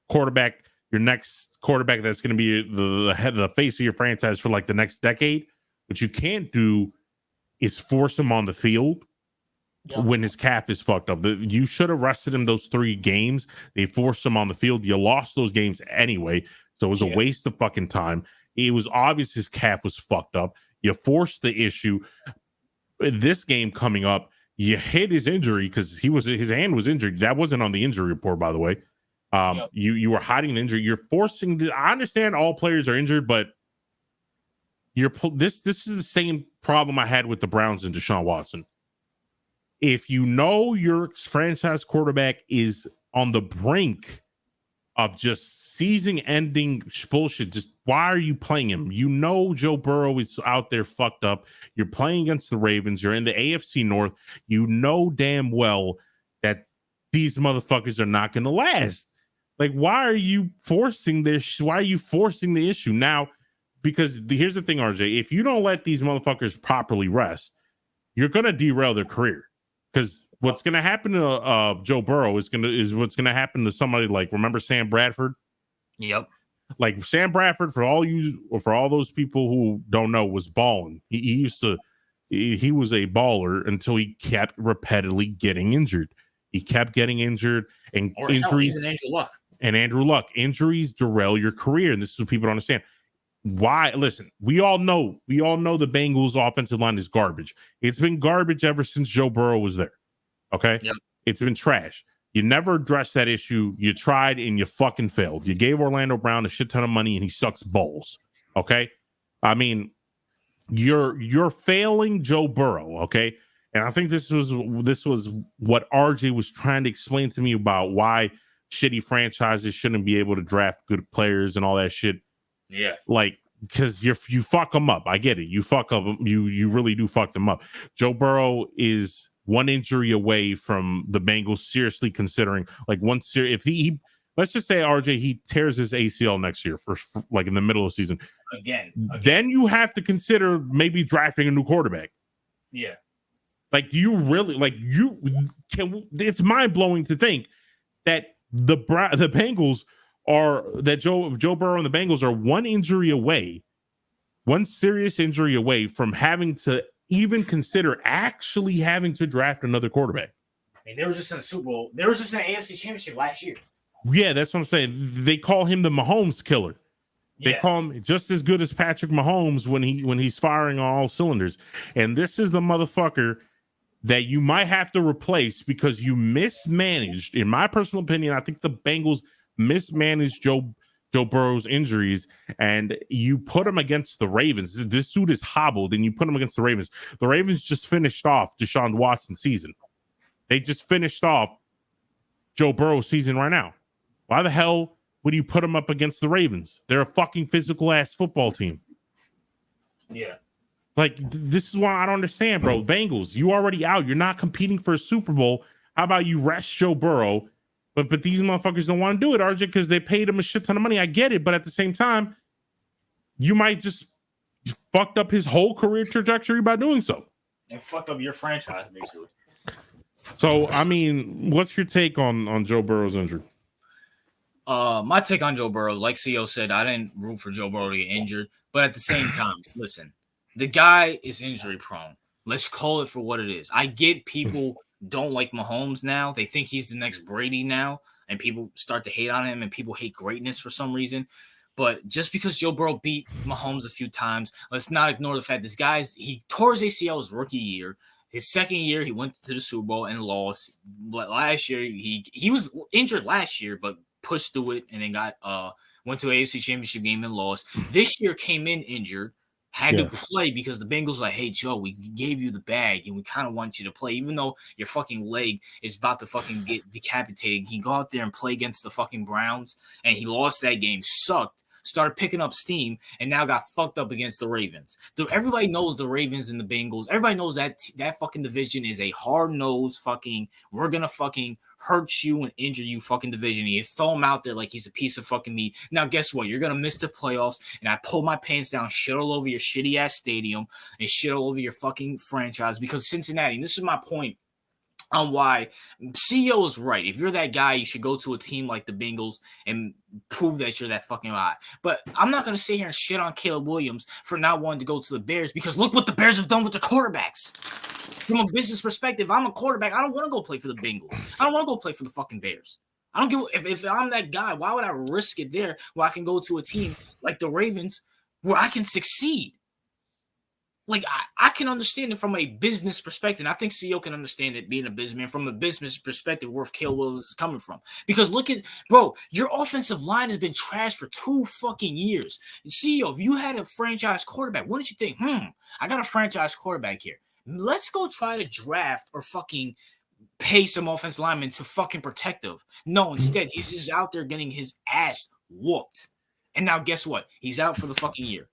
quarterback, your next quarterback that's going to be the head of the face of your franchise for like the next decade. What you can't do is force him on the field when his calf is fucked up. You should have rested him those 3 games. They forced him on the field. You lost those games anyway, so it was a waste of fucking time. It was obvious his calf was fucked up. You forced the issue. This game coming up, you hid his injury because his hand was injured. That wasn't on the injury report, by the way. You were hiding an injury. You're forcing. I understand all players are injured, but this is the same problem I had with the Browns and Deshaun Watson. If you know your franchise quarterback is on the brink of just season-ending bullshit, just why are you playing him? You know Joe Burrow is out there fucked up. You're playing against the Ravens. You're in the AFC North. You know damn well that these motherfuckers are not going to last. Like, why are you forcing this? Why are you forcing the issue now? Because here's the thing, RJ. If you don't let these motherfuckers properly rest, you're going to derail their career. Because what's going to happen to Joe Burrow is what's going to happen to somebody like, remember Sam Bradford? Yep. Like Sam Bradford, for all those people who don't know, was balling. He was a baller until he kept repeatedly getting injured. He kept getting injured, and injuries. Andrew Luck. Injuries derail your career, and this is what people don't understand. Why? Listen, we all know the Bengals offensive line is garbage. It's been garbage ever since Joe Burrow was there. Okay? Yep. It's been trash. You never addressed that issue. You tried and you fucking failed. You gave Orlando Brown a shit ton of money and he sucks balls. Okay? I mean, you're failing Joe Burrow, okay? And I think this was what RJ was trying to explain to me about why shitty franchises shouldn't be able to draft good players and all that shit. Yeah. Like, because you fuck them up. I get it. You fuck up. You really do fuck them up. Joe Burrow is one injury away from the Bengals seriously considering, like, if he let's just say, RJ, he tears his ACL next year for like in the middle of the season. Again. Then you have to consider maybe drafting a new quarterback. Yeah. Like, do you really it's mind blowing to think that the Bengals that Joe Burrow and the Bengals are one serious injury away from having to even consider actually having to draft another quarterback. I mean, they were just in the Super Bowl. They were just in the AFC Championship last year. Yeah, that's what I'm saying. They call him the Mahomes killer. They call him just as good as Patrick Mahomes when he's firing on all cylinders. And this is the motherfucker that you might have to replace because you mismanaged. In my personal opinion, I think the Bengals mismanaged Joe Burrow's injuries, and you put him against the Ravens. This dude is hobbled, and you put him against the Ravens. The Ravens just finished off Deshaun Watson's season. They just finished off Joe Burrow's season right now. Why the hell would you put him up against the Ravens? They're a fucking physical-ass football team. Yeah. Like, this is why I don't understand, bro. Bengals, you already out. You're not competing for a Super Bowl. How about you rest Joe Burrow? But these motherfuckers don't want to do it, RJ, because they paid him a shit ton of money. I get it, but at the same time, you might just fucked up his whole career trajectory by doing so. And fucked up your franchise, basically. So, I mean, what's your take on Joe Burrow's injury? My take on Joe Burrow, like CEO said, I didn't root for Joe Burrow to get injured, but at the same time, listen, the guy is injury prone. Let's call it for what it is. I get people don't like Mahomes now. They think he's the next Brady now, and people start to hate on him, and people hate greatness for some reason. But just because Joe Burrow beat Mahomes a few times, let's not ignore the fact he tore his ACL his rookie year. His second year, he went to the Super Bowl and lost. But last year, he was injured last year, but pushed through it and then went to an AFC Championship game and lost. This year came in injured, had to play because the Bengals were like, hey, Joe, we gave you the bag and we kind of want you to play. Even though your fucking leg is about to fucking get decapitated, he go out there and play against the fucking Browns, and he lost that game, sucked. Started picking up steam, and now got fucked up against the Ravens. Everybody knows the Ravens and the Bengals. Everybody knows that fucking division is a hard-nosed fucking, we're going to fucking hurt you and injure you fucking division. You throw him out there like he's a piece of fucking meat. Now, guess what? You're going to miss the playoffs, and I pull my pants down, shit all over your shitty-ass stadium, and shit all over your fucking franchise because Cincinnati, and this is my point on why CEO is right. If you're that guy, you should go to a team like the Bengals and prove that you're that fucking guy. But I'm not going to sit here and shit on Caleb Williams for not wanting to go to the Bears because look what the Bears have done with the quarterbacks. From a business perspective, I'm a quarterback. I don't want to go play for the Bengals. I don't want to go play for the fucking Bears. I don't give if I'm that guy, why would I risk it there where I can go to a team like the Ravens where I can succeed? Like, I can understand it from a business perspective. And I think CEO can understand it being a businessman from a business perspective where Caleb Williams is coming from. Because look at, bro, your offensive line has been trashed for 2 fucking years. And CEO, if you had a franchise quarterback, wouldn't you think, I got a franchise quarterback here. Let's go try to draft or fucking pay some offensive linemen to fucking protective. No, instead, he's just out there getting his ass whooped. And now guess what? He's out for the fucking year.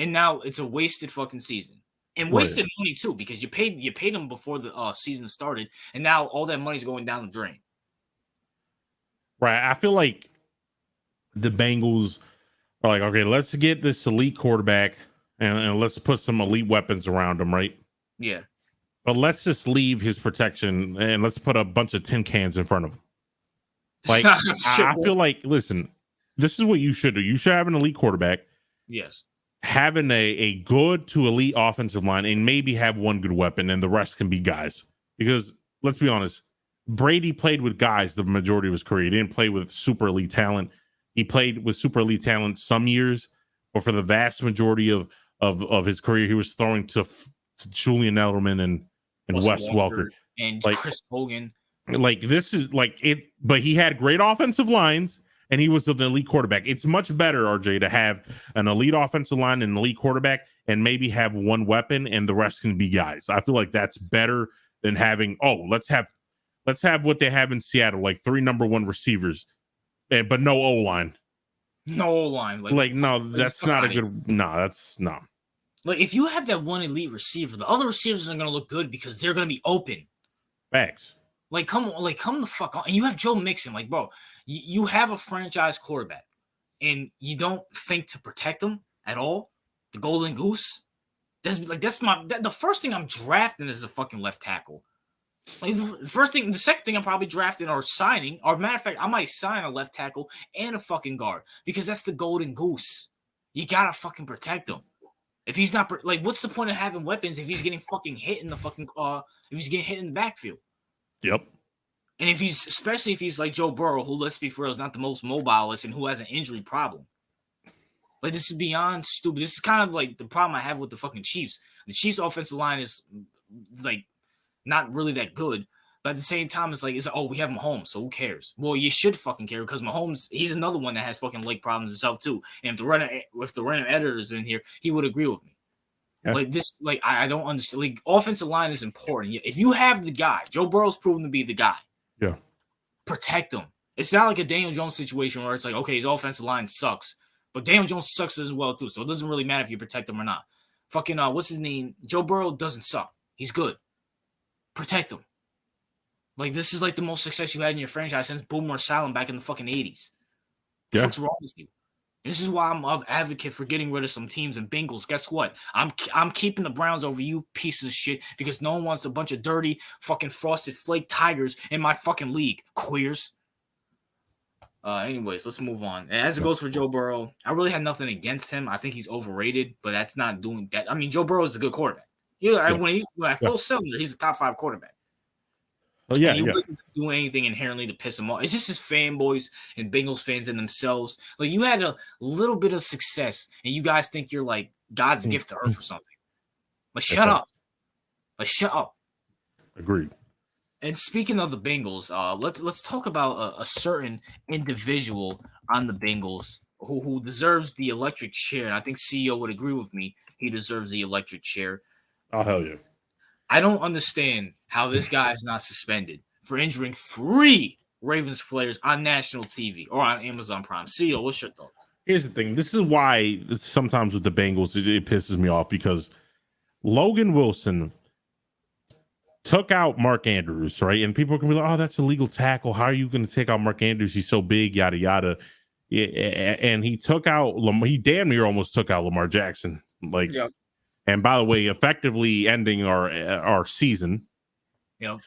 And now it's a wasted fucking season. And wasted money too, because you paid him before the season started, and now all that money's going down the drain. Right. I feel like the Bengals are like, okay, let's get this elite quarterback and let's put some elite weapons around him, right? Yeah. But let's just leave his protection and let's put a bunch of tin cans in front of him. Like, I feel like, listen, this is what you should do. You should have an elite quarterback. Yes. Having a good to elite offensive line and maybe have one good weapon and the rest can be guys. Because let's be honest, Brady played with guys the majority of his career. He didn't play with super elite talent. He played with super elite talent some years, but for the vast majority of his career, he was throwing to Julian Edelman and Wes Welker and like, Chris Hogan. Like this is like it, but he had great offensive lines. And he was an elite quarterback. It's much better, RJ, to have an elite offensive line and an elite quarterback and maybe have one weapon and the rest can be guys. I feel like that's better than having, let's have what they have in Seattle, like 3 number 1 receivers, but no O-line. No O-line. No, that's not a good, that's no. Like, if you have that one elite receiver, the other receivers are going to look good because they're going to be open. Facts. Come the fuck on. And you have Joe Mixon. Like, bro, you have a franchise quarterback and you don't think to protect him at all. The golden goose. The first thing I'm drafting is a fucking left tackle. Like the second thing I'm probably drafting or signing, or matter of fact, I might sign a left tackle and a fucking guard because that's the golden goose. You gotta fucking protect him. If he's not what's the point of having weapons if he's getting fucking hit in the fucking if he's getting hit in the backfield? Yep. And especially if he's like Joe Burrow, who, let's be for real, is not the most mobilist and who has an injury problem. Like, this is beyond stupid. This is kind of like the problem I have with the fucking Chiefs. The Chiefs' offensive line is like not really that good. But at the same time, it's we have Mahomes, so who cares? Well, you should fucking care because Mahomes, he's another one that has fucking leg problems himself too. And if the random editors in here, he would agree with me. Yeah. I don't understand. Like, offensive line is important. If you have the guy, Joe Burrow's proven to be the guy. Yeah. Protect him. It's not like a Daniel Jones situation where it's like, okay, his offensive line sucks, but Daniel Jones sucks as well too. So it doesn't really matter if you protect him or not. Fucking what's his name? Joe Burrow doesn't suck. He's good. Protect him. Like, this is like the most success you had in your franchise since Boomer Asylum back in the fucking 80s. Yeah. What's wrong with you? And this is why I'm an advocate for getting rid of some teams and Bengals. Guess what? I'm keeping the Browns over you pieces of shit because no one wants a bunch of dirty fucking frosted flake tigers in my fucking league. Queers. Anyways, let's move on. As it goes for Joe Burrow, I really have nothing against him. I think he's overrated, but that's not doing that. I mean, Joe Burrow is a good quarterback. When at full cylinder, he's a top 5 quarterback. Oh yeah, and he wouldn't do anything inherently to piss him off. It's just his fanboys and Bengals fans and themselves. Like, you had a little bit of success, and you guys think you're like God's gift to earth or something. Like, shut up. Like, shut up. Agreed. And speaking of the Bengals, let's talk about a certain individual on the Bengals who deserves the electric chair. And I think CEO would agree with me. He deserves the electric chair. Oh, hell yeah. I don't understand how this guy is not suspended for injuring 3 Ravens players on national TV or on Amazon Prime. CEO, what's your thoughts? Here's the thing. This is why sometimes with the Bengals, it pisses me off, because Logan Wilson took out Mark Andrews, right? And people can be like, oh, that's a legal tackle. How are you going to take out Mark Andrews? He's so big, yada, yada. And he took out, he damn near almost took out Lamar Jackson. Like, yep. And by the way, effectively ending our season. Yep.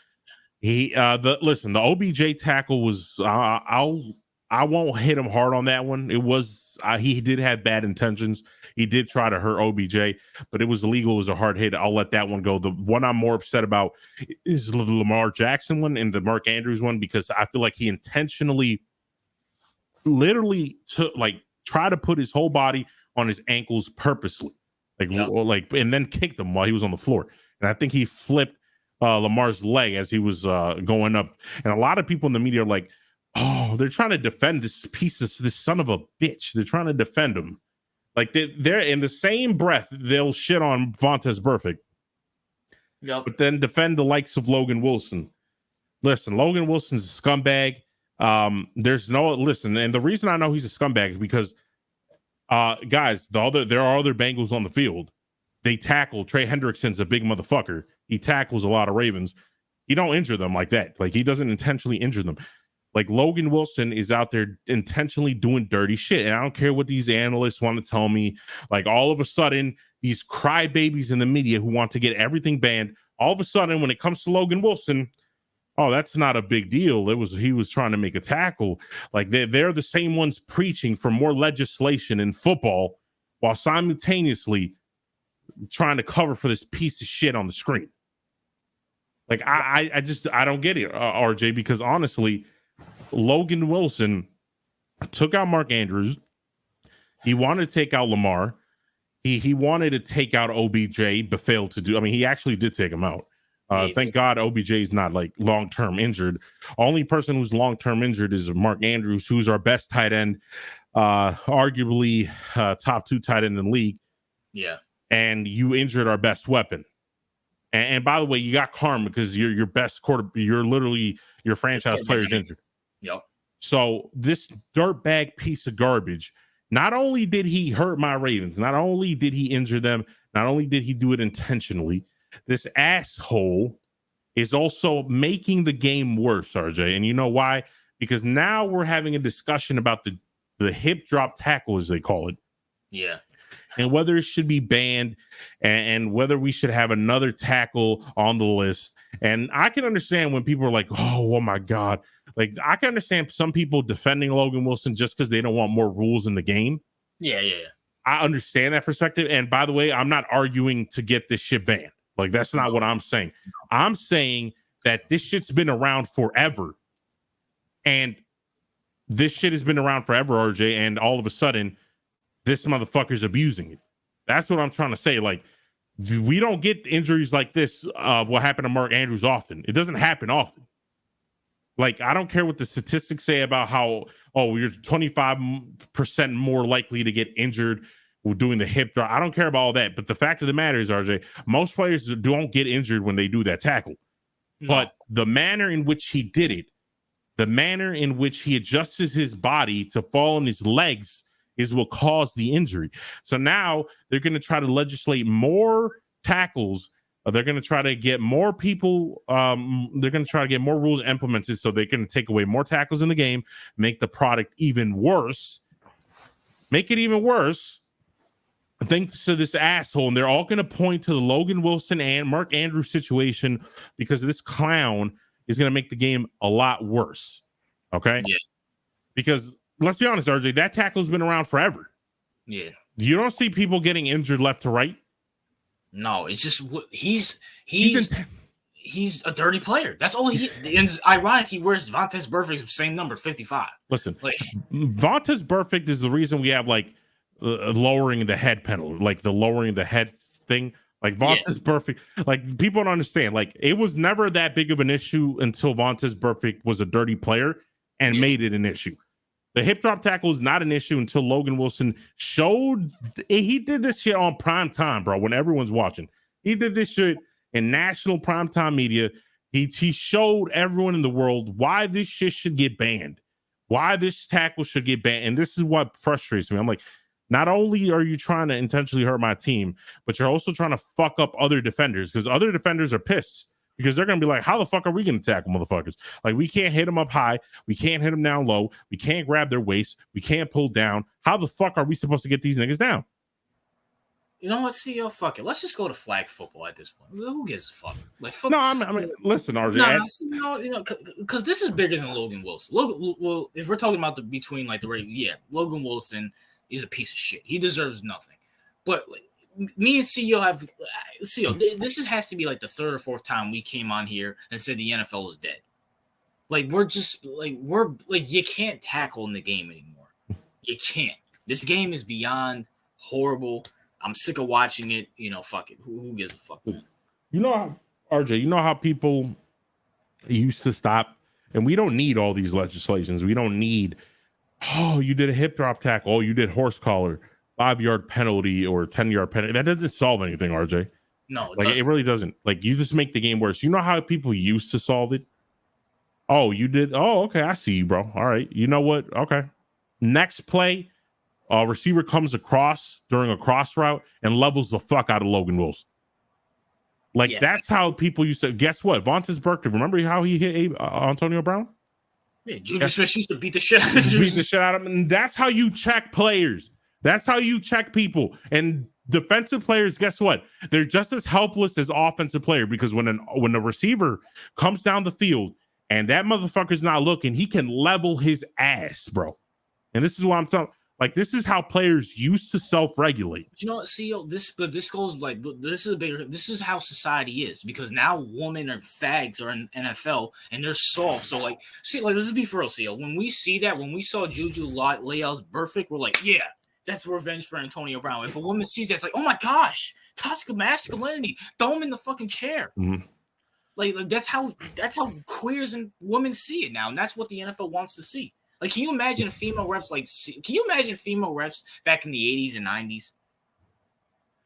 The OBJ tackle was, I won't hit him hard on that one. It was, he did have bad intentions. He did try to hurt OBJ, but it was illegal. It was a hard hit. I'll let that one go. The one I'm more upset about is the Lamar Jackson one and the Mark Andrews one, because I feel like he intentionally, literally try to put his whole body on his ankles purposely, and then kicked him while he was on the floor. And I think he flipped Lamar's leg as he was going up. And a lot of people in the media are like, oh, they're trying to defend this son of a bitch. They're trying to defend him. Like, they're in the same breath, they'll shit on Vontaze Burfict. Yep. But then defend the likes of Logan Wilson. Listen, Logan Wilson's a scumbag. And the reason I know he's a scumbag is because, guys, there are other Bengals on the field. They tackle. Trey Hendrickson's a big motherfucker. He tackles a lot of Ravens. He don't injure them like that. Like, he doesn't intentionally injure them. Like, Logan Wilson is out there intentionally doing dirty shit. And I don't care what these analysts want to tell me. Like, all of a sudden, these crybabies in the media who want to get everything banned, all of a sudden, when it comes to Logan Wilson, oh, that's not a big deal. He was trying to make a tackle. Like, they're the same ones preaching for more legislation in football while simultaneously trying to cover for this piece of shit on the screen. Like, I don't get it, RJ, because honestly, Logan Wilson took out Mark Andrews. He wanted to take out Lamar. He wanted to take out OBJ, but failed to do. I mean, he actually did take him out. Thank God OBJ is not like long-term injured. Only person who's long-term injured is Mark Andrews, who's our best tight end, arguably top 2 tight end in the league. Yeah. And you injured our best weapon. And by the way, you got karma because your best you're literally your franchise player is injured. Yep. So this dirtbag piece of garbage, not only did he hurt my Ravens, not only did he injure them, not only did he do it intentionally, this asshole is also making the game worse, RJ. And you know why? Because now we're having a discussion about the hip drop tackle, as they call it. Yeah. And whether it should be banned and whether we should have another tackle on the list. And I can understand when people are like, oh my God. Like, I can understand some people defending Logan Wilson just because they don't want more rules in the game. Yeah. I understand that perspective. And by the way, I'm not arguing to get this shit banned. Like, that's not what I'm saying. I'm saying that this shit's been around forever. And this shit has been around forever, RJ. And all of a sudden, this motherfucker's abusing it. That's what I'm trying to say. Like, we don't get injuries like this. What happened to Mark Andrews often. It doesn't happen often. Like, I don't care what the statistics say about how, you're 25% more likely to get injured with doing the hip drop. I don't care about all that. But the fact of the matter is, RJ, most players don't get injured when they do that tackle. No. But the manner in which he did it, the manner in which he adjusts his body to fall on his legs is what caused the injury. So now they're going to try to legislate more tackles. They're going to try to get more people. They're going to try to get more rules implemented so they can take away more tackles in the game, make the product even worse, make it even worse. Thanks to this asshole. And they're all going to point to the Logan Wilson and Mark Andrews situation because this clown is going to make the game a lot worse. Okay. Yeah. Because let's be honest, RJ, that tackle's been around forever. Yeah. You don't see people getting injured left to right. No, it's just he's a dirty player. That's all he. And it's ironic he wears Vontaze Burfict's same number, 55. Listen, Vontaze Burfict is the reason we have like lowering the head penalty, like the lowering the head thing. Like Vontaze Burfict, like people don't understand. Like it was never that big of an issue until Vontaze Burfict was a dirty player and made it an issue. The hip drop tackle is not an issue until Logan Wilson showed he did this shit on prime time, bro. When everyone's watching, he did this shit in national primetime media. He showed everyone in the world why this shit should get banned, why this tackle should get banned. And this is what frustrates me. I'm like, not only are you trying to intentionally hurt my team, but you're also trying to fuck up other defenders because other defenders are pissed because they're going to be like, how the fuck are we going to tackle motherfuckers? Like, we can't hit them up high. We can't hit them down low. We can't grab their waist. We can't pull down. How the fuck are we supposed to get these niggas down? You know what, CEO? Fuck it. Let's just go to flag football at this point. Who gives a fuck? Like, no, I mean, listen, RJ. Because this is bigger than Logan Wilson. Well, if we're talking about Logan Wilson is a piece of shit. He deserves nothing. But like, me and CEO this has to be like the third or fourth time we came on here and said the NFL is dead. Like we're you can't tackle in the game anymore. You can't. This game is beyond horrible. I'm sick of watching it. Fuck it. Who gives a fuck, man? RJ, you know how people used to stop, and we don't need all these legislations. We don't need, you did a hip drop tackle. You did horse collar, 5-yard penalty or 10-yard penalty. That doesn't solve anything, RJ. No, it really doesn't. Like, you just make the game worse. You know how people used to solve it? Oh, you did? Oh, okay. I see you, bro. All right. You know what? Okay. Next play. Receiver comes across during a cross route and levels the fuck out of Logan Wilson. That's how people used to. Guess what? Vontaze Burfict. Remember how he hit Antonio Brown? Yeah, Juju Smith used to beat the shit out of him. And that's how you check players. That's how you check people. And defensive players, guess what? They're just as helpless as offensive player because when the receiver comes down the field and that motherfucker's not looking, he can level his ass, bro. And this is what I'm telling. Like, this is how players used to self-regulate. You know what, CEO? This is how society is because now women or fags are in NFL and they're soft. So let's be for real, CEO. When we saw Juju lay out Burfict, we're like, yeah, that's revenge for Antonio Brown. If a woman sees that, it's like, oh my gosh, toxic masculinity, throw him in the fucking chair. Mm-hmm. Like that's how queers and women see it now, and that's what the NFL wants to see. Like, can you imagine female refs back in the 80s and 90s?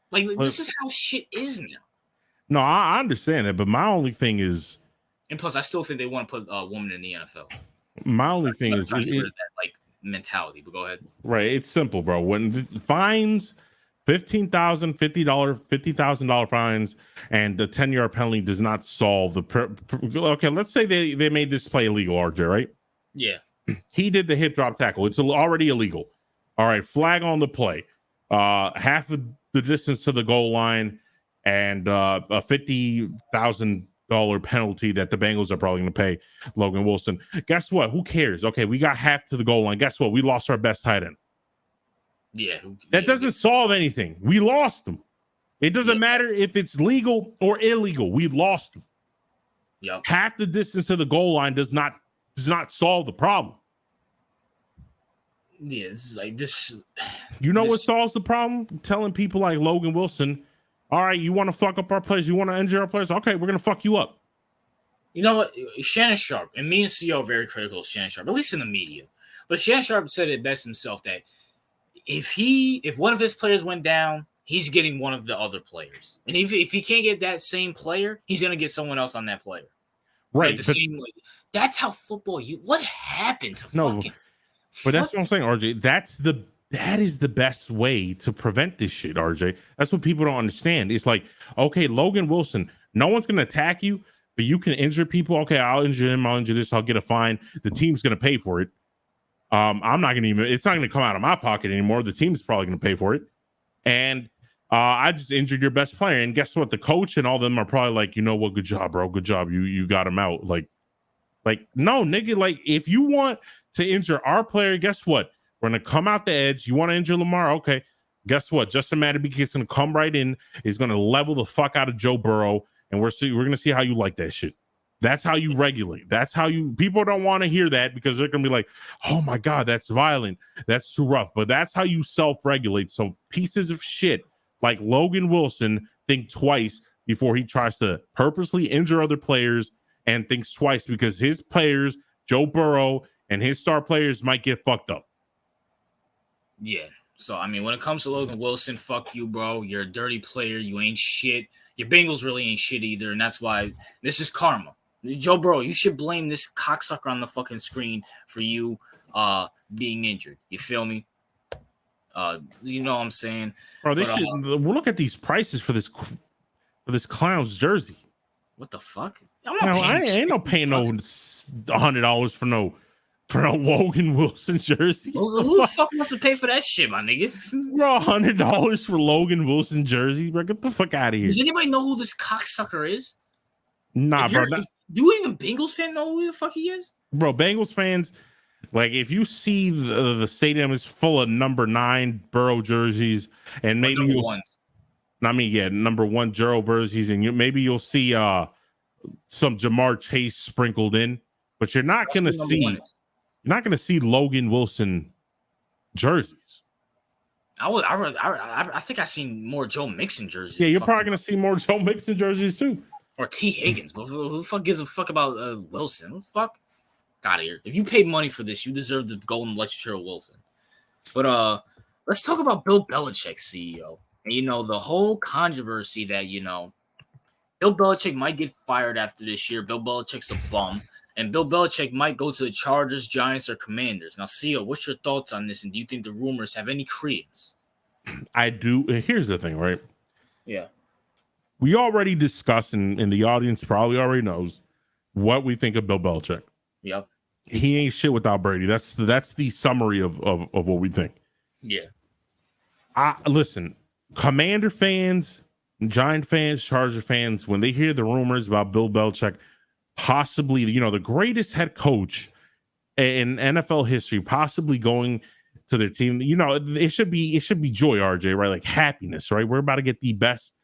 Like, this is how shit is now. No, I understand it, but my only thing is... And plus, I still think they want to put a woman in the NFL. My only thing is... that, mentality, but go ahead. Right, it's simple, bro. When the fines, $15,000, $50,000 fines, and the 10-yard penalty does not solve the... Okay, let's say they made this play illegal, RJ, right? Yeah. He did the hip drop tackle. It's already illegal. All right, flag on the play. Half of the distance to the goal line and a $50,000 penalty that the Bengals are probably going to pay Logan Wilson. Guess what? Who cares? Okay, we got half to the goal line. Guess what? We lost our best tight end. Yeah. That doesn't solve anything. We lost them. It doesn't matter if it's legal or illegal. We lost them. Yep. Half the distance to the goal line does not solve the problem. Yeah, this is like this. You know what solves the problem? Telling people like Logan Wilson, all right, you want to fuck up our players, you want to injure our players? Okay, we're gonna fuck you up. You know what? Shannon Sharp, and me and CEO are very critical of Shannon Sharp, at least in the media. But Shannon Sharp said it best himself that if one of his players went down, he's getting one of the other players. And if he can't get that same player, he's gonna get someone else on that player. Right. That's how football. What happened to fucking? But that's what I'm saying, RJ. That is the best way to prevent this shit, RJ. That's what people don't understand. It's like, okay, Logan Wilson, no one's gonna attack you, but you can injure people. Okay, I'll injure him. I'll injure this. I'll get a fine. The team's gonna pay for it. I'm not gonna even. It's not gonna come out of my pocket anymore. The team's probably gonna pay for it. And I just injured your best player. And guess what? The coach and all of them are probably like, you know what? Good job, bro. Good job. You got him out. Like, Like, no, nigga, like if you want to injure our player, guess what? We're gonna come out the edge. You want to injure Lamar? Okay. Guess what? Justin Madden is gonna come right in, is gonna level the fuck out of Joe Burrow, and we're gonna see how you like that shit. That's how you regulate. That's how you people don't want to hear that because they're gonna be like, oh my god, that's violent, that's too rough. But that's how you self-regulate. So pieces of shit like Logan Wilson think twice before he tries to purposely injure other players, and thinks twice because his players, Joe Burrow, and his star players might get fucked up. Yeah. So, I mean, when it comes to Logan Wilson, fuck you, bro. You're a dirty player. You ain't shit. Your Bengals really ain't shit either, and that's why this is karma. Joe Burrow, you should blame this cocksucker on the fucking screen for you being injured. You feel me? You know what I'm saying? Bro, we'll look at these prices for this clown's jersey. What the fuck? I ain't no paying no $100 for no Logan Wilson jersey. Who the fuck wants to pay for that shit, my nigga? Bro, $100 for Logan Wilson jersey, bro. Get the fuck out of here. Does anybody know who this cocksucker is? Nah, bro. Do even Bengals fans know who the fuck he is? Bro, Bengals fans, like if you see the stadium is full of number 9 Burrow jerseys, and maybe number 1 Burrow jerseys, and maybe you'll see some Jamar Chase sprinkled in, but you're not gonna see Logan Wilson jerseys. I think I seen more Joe Mixon jerseys. Yeah, you're probably gonna see more Joe Mixon jerseys too. Or T. Higgins, but who the fuck gives a fuck about Wilson? Who the fuck? Out of here. If you paid money for this, you deserve the golden lecture of Wilson. But let's talk about Bill Belichick, CEO. And the whole controversy that Bill Belichick might get fired after this year. Bill Belichick's a bum, and Bill Belichick might go to the Chargers, Giants, or Commanders. Now, CEO, what's your thoughts on this? And do you think the rumors have any credence? I do. Here's the thing, right? Yeah. We already discussed, and the audience probably already knows what we think of Bill Belichick. Yep. He ain't shit without Brady. That's the summary of what we think. Yeah. Listen, Commander fans, Giant fans, Charger fans, when they hear the rumors about Bill Belichick, possibly, the greatest head coach in NFL history, possibly going to their team, it should be joy, RJ, right? Like happiness, right? We're about to get the best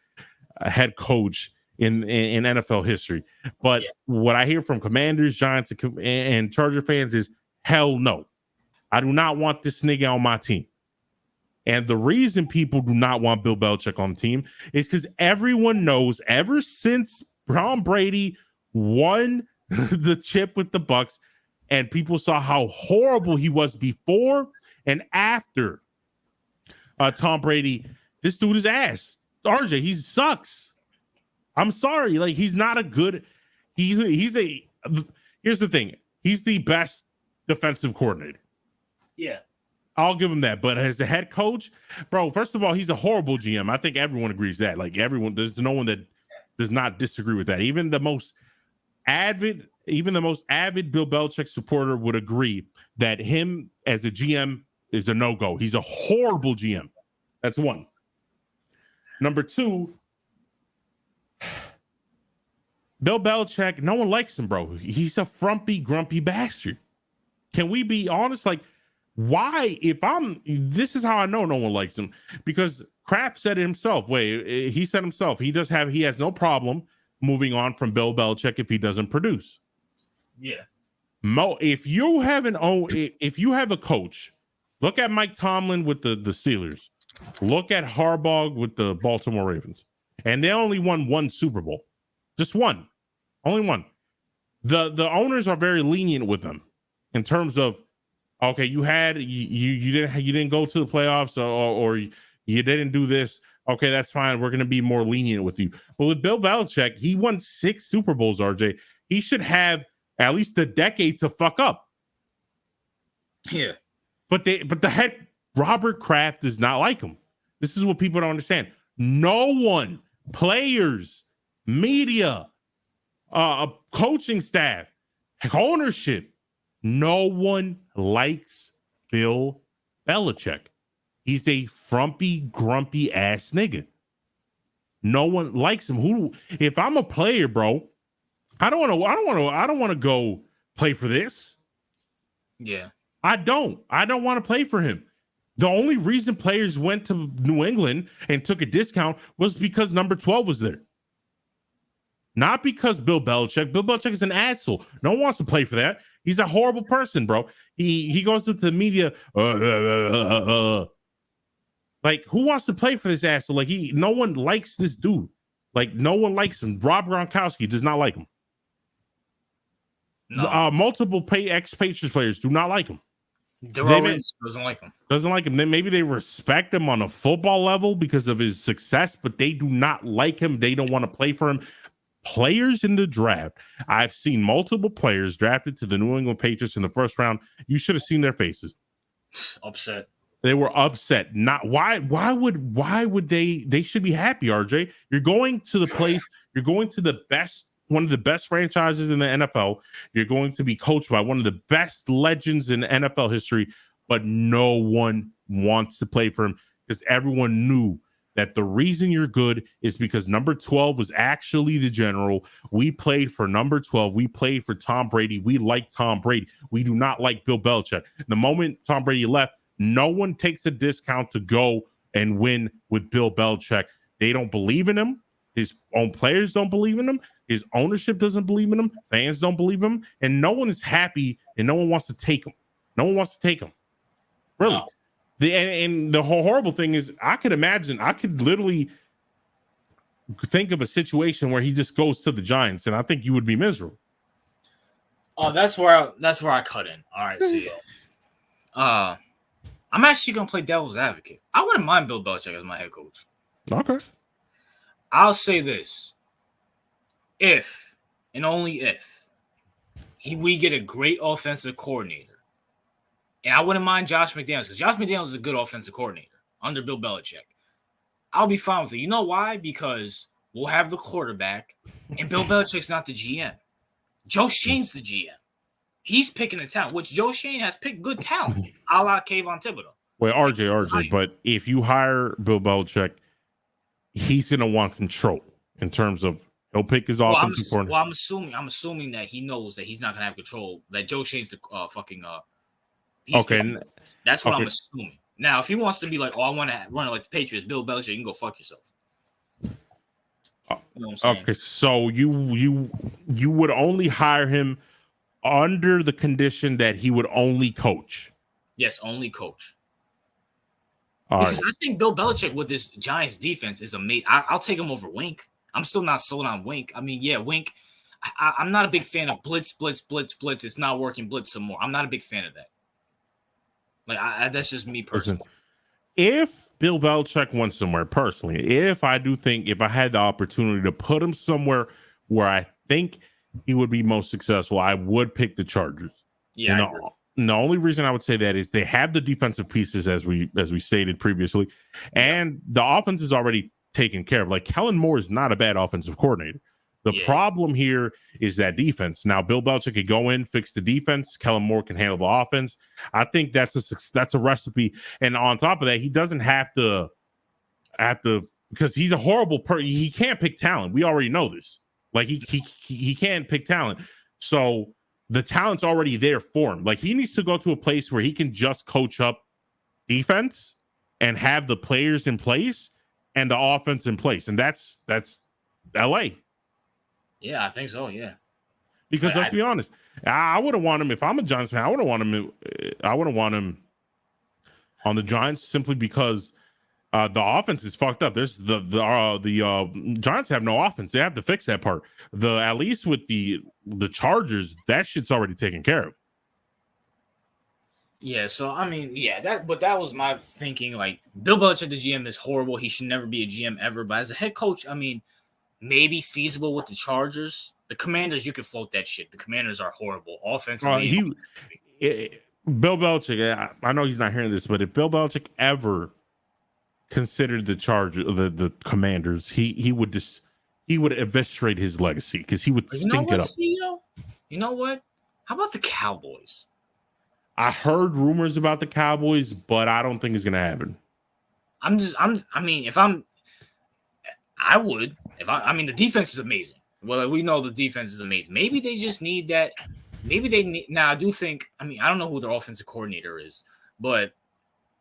head coach in NFL history. But what I hear from Commanders, Giants, and Charger fans is hell no. I do not want this nigga on my team. And the reason people do not want Bill Belichick on the team is because everyone knows ever since Tom Brady won the chip with the Bucs, and people saw how horrible he was before and after Tom Brady, this dude is ass. RJ, he sucks. I'm sorry. Like, he's not a good. Here's the thing. He's the best defensive coordinator. Yeah. I'll give him that. But as the head coach, bro, first of all, he's a horrible GM. I think everyone agrees that. Like, everyone, there's no one that does not disagree with that. Even the most avid Bill Belichick supporter would agree that him as a GM is a no-go. He's a horrible GM. That's one. Number two, Bill Belichick, no one likes him, bro. He's a frumpy, grumpy bastard. Can we be honest? Like, why? This is how I know no one likes him, because Kraft said it himself. He said himself, he has no problem moving on from Bill Belichick if he doesn't produce. Yeah. If you have a coach, look at Mike Tomlin with the Steelers. Look at Harbaugh with the Baltimore Ravens. And they only won one Super Bowl. Just one. Only one. The owners are very lenient with them in terms of, okay, you didn't go to the playoffs or you didn't do this. Okay, that's fine. We're going to be more lenient with you. But with Bill Belichick, he won 6 Super Bowls, RJ. He should have at least a decade to fuck up. Yeah. But the head Robert Kraft does not like him. This is what people don't understand. No one, players, media, coaching staff, ownership, no one likes Bill Belichick. He's a frumpy, grumpy ass nigga. No one likes him. If I'm a player, bro, I don't want to go play for this. Yeah. I don't want to play for him. The only reason players went to New England and took a discount was because number 12 was there. Not because Bill Belichick. Bill Belichick is an asshole. No one wants to play for that. He's a horrible person, bro. He goes to the media. Like, who wants to play for this asshole? Like, no one likes this dude. Like, no one likes him. Rob Gronkowski does not like him. No. Multiple ex-Patriots players do not like him. David doesn't like him. Doesn't like him. Then maybe they respect him on a football level because of his success, but they do not like him. They don't want to play for him. Players in the draft. I've seen multiple players drafted to the New England Patriots in the first round. You should have seen their faces. Upset. They were upset. Not why would they should be happy, RJ. You're going to the place, you're going to the best, one of the best franchises in the NFL. You're going to be coached by one of the best legends in NFL history, but no one wants to play for him because everyone knew that the reason you're good is because number 12 was actually the general. We played for number 12. We played for Tom Brady. We like Tom Brady. We do not like Bill Belichick. The moment Tom Brady left, no one takes a discount to go and win with Bill Belichick. They don't believe in him. His own players don't believe in him. His ownership doesn't believe in him. Fans don't believe him. And no one is happy and no one wants to take him. No one wants to take him. Really. No. And the whole horrible thing is I could literally think of a situation where he just goes to the Giants, and I think you would be miserable. Oh, that's where I cut in. All right, so I'm actually gonna play devil's advocate. I wouldn't mind Bill Belichick as my head coach. Okay. I'll say this. If and only if we get a great offensive coordinator. And I wouldn't mind Josh McDaniels because Josh McDaniels is a good offensive coordinator under Bill Belichick. I'll be fine with it. You know why? Because we'll have the quarterback, and Bill Belichick's not the GM. Joe Shane's the GM. He's picking the talent, which Joe Shane has picked good talent, a la Kayvon Thibodeau. Well, RJ, but if you hire Bill Belichick, he's going to want control in terms of he'll pick his offensive coordinator. Well, I'm assuming that he knows that he's not going to have control. That Joe Shane's the okay, that's what I'm assuming. Now, if he wants to be like, "Oh, I want to run it like the Patriots," Bill Belichick, you can go fuck yourself. You know what I'm saying? Okay, so you would only hire him under the condition that he would only coach. Yes, only coach. Because I think Bill Belichick with this Giants defense is amazing. I'll take him over Wink. I'm still not sold on Wink. I mean, yeah, Wink. I'm not a big fan of blitz. It's not working. Blitz some more. I'm not a big fan of that. Like, that's just me personally. Listen, if Bill Belichick went somewhere personally, if I had the opportunity to put him somewhere where I think he would be most successful, I would pick the Chargers. Yeah. And the only reason I would say that is they have the defensive pieces as we stated previously, and the offense is already taken care of. Like, Kellen Moore is not a bad offensive coordinator. The problem here is that defense. Now, Bill Belichick could go in, fix the defense. Kellen Moore can handle the offense. I think that's a recipe. And on top of that, he doesn't have to because he's a horrible person. He can't pick talent. We already know this. Like, he can't pick talent. So the talent's already there for him. Like, he needs to go to a place where he can just coach up defense and have the players in place and the offense in place. And that's LA. Yeah, I think so. Yeah, because let's be honest, I wouldn't want him if I'm a Giants fan. I wouldn't want him on the Giants simply because the offense is fucked up. There's the Giants have no offense. They have to fix that part. At least with the Chargers, that shit's already taken care of. Yeah, so I mean, but that was my thinking. Like, Bill Belichick, the GM, is horrible. He should never be a GM ever. But as a head coach, I mean, maybe feasible with the Chargers. The Commanders, you can float that shit. The Commanders are horrible offensively. Bill Belichick, I know he's not hearing this, but if Bill Belichick ever considered the the Commanders, he would eviscerate his legacy because he would stink it up. You know what? How about the Cowboys? I heard rumors about the Cowboys, but I don't think it's gonna happen. I mean, the defense is amazing. Well, we know the defense is amazing. Maybe they just need that maybe they need. Now, I do think. I mean, I don't know who their offensive coordinator is, but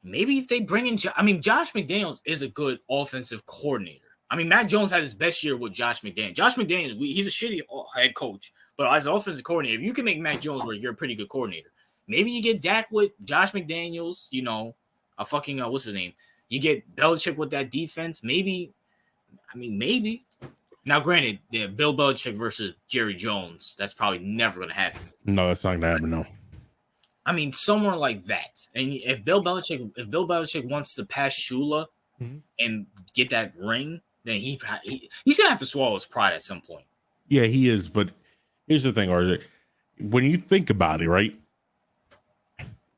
maybe if they bring in, Josh McDaniels is a good offensive coordinator. I mean, Mac Jones had his best year with Josh McDaniels. Josh McDaniels, he's a shitty head coach, but as an offensive coordinator, if you can make Mac Jones work, you're a pretty good coordinator. Maybe you get Dak with Josh McDaniels, a fucking what's his name? You get Belichick with that defense. Maybe. Now, granted, Bill Belichick versus Jerry Jones, that's probably never going to happen. No, that's not going to happen. No. I mean, somewhere like that. And if Bill Belichick wants to pass Shula and get that ring, then he's gonna have to swallow his pride at some point. Yeah, he is. But here's the thing, RJ. When you think about it, right?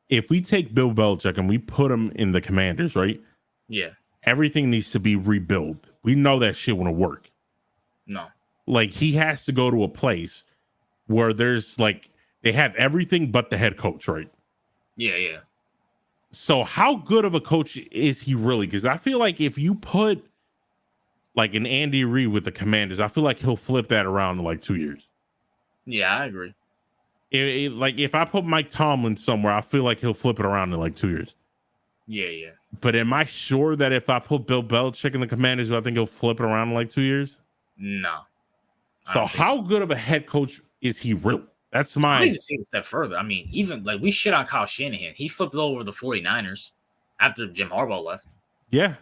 If we take Bill Belichick and we put him in the Commanders, right? Yeah. Everything needs to be rebuilt. We know that shit won't work. No. Like, he has to go to a place where there's like they have everything but the head coach, right? Yeah, yeah. So how good of a coach is he really? Because I feel like if you put like an Andy Reid with the Commanders, I feel like he'll flip that around in like 2 years. Yeah, I agree. Like if I put Mike Tomlin somewhere, I feel like he'll flip it around in like 2 years. Yeah, yeah. But am I sure that if I put Bill Belichick in the Commanders, I think he'll flip it around in like 2 years? No. So how good of a head coach is he really? That's my. I need to take a step further. I mean, even like we shit on Kyle Shanahan. He flipped it over the 49ers after Jim Harbaugh left. Yeah.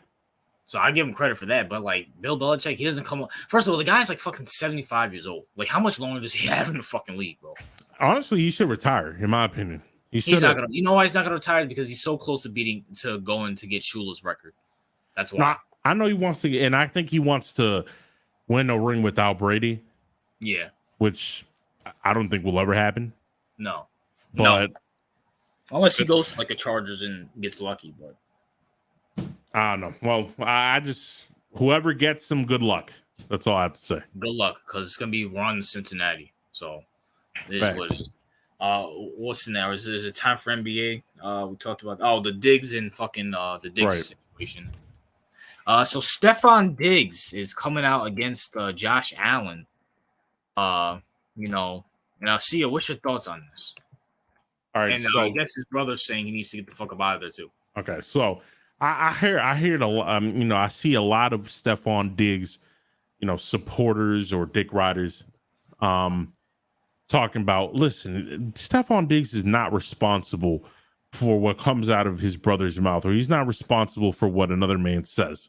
So I give him credit for that. But like Bill Belichick, he doesn't come up. First of all, the guy's like fucking 75 years old. Like, how much longer does he have in the fucking league, bro? Honestly, he should retire, in my opinion. He's not gonna. You know why he's not gonna retire? Because he's so close to going to get Shula's record. That's why. No, I know he wants to, and I think he wants to win a ring without Brady. Yeah. Which I don't think will ever happen. No. But unless he goes like a Chargers and gets lucky, but I don't know. Well, I just whoever gets him, good luck. That's all I have to say. Good luck, because it's gonna be Ron in Cincinnati. So it is what it is. What's now? Is it time for NBA? We talked about the Diggs and fucking the Diggs situation. So Stefon Diggs is coming out against Josh Allen. And I'll see you. What's your thoughts on this? All right, and so I guess his brother's saying he needs to get the fuck up out of there too. Okay, so I hear a I see a lot of Stefon Diggs, supporters or dick riders, talking about, listen, Stefon Diggs is not responsible for what comes out of his brother's mouth, or he's not responsible for what another man says.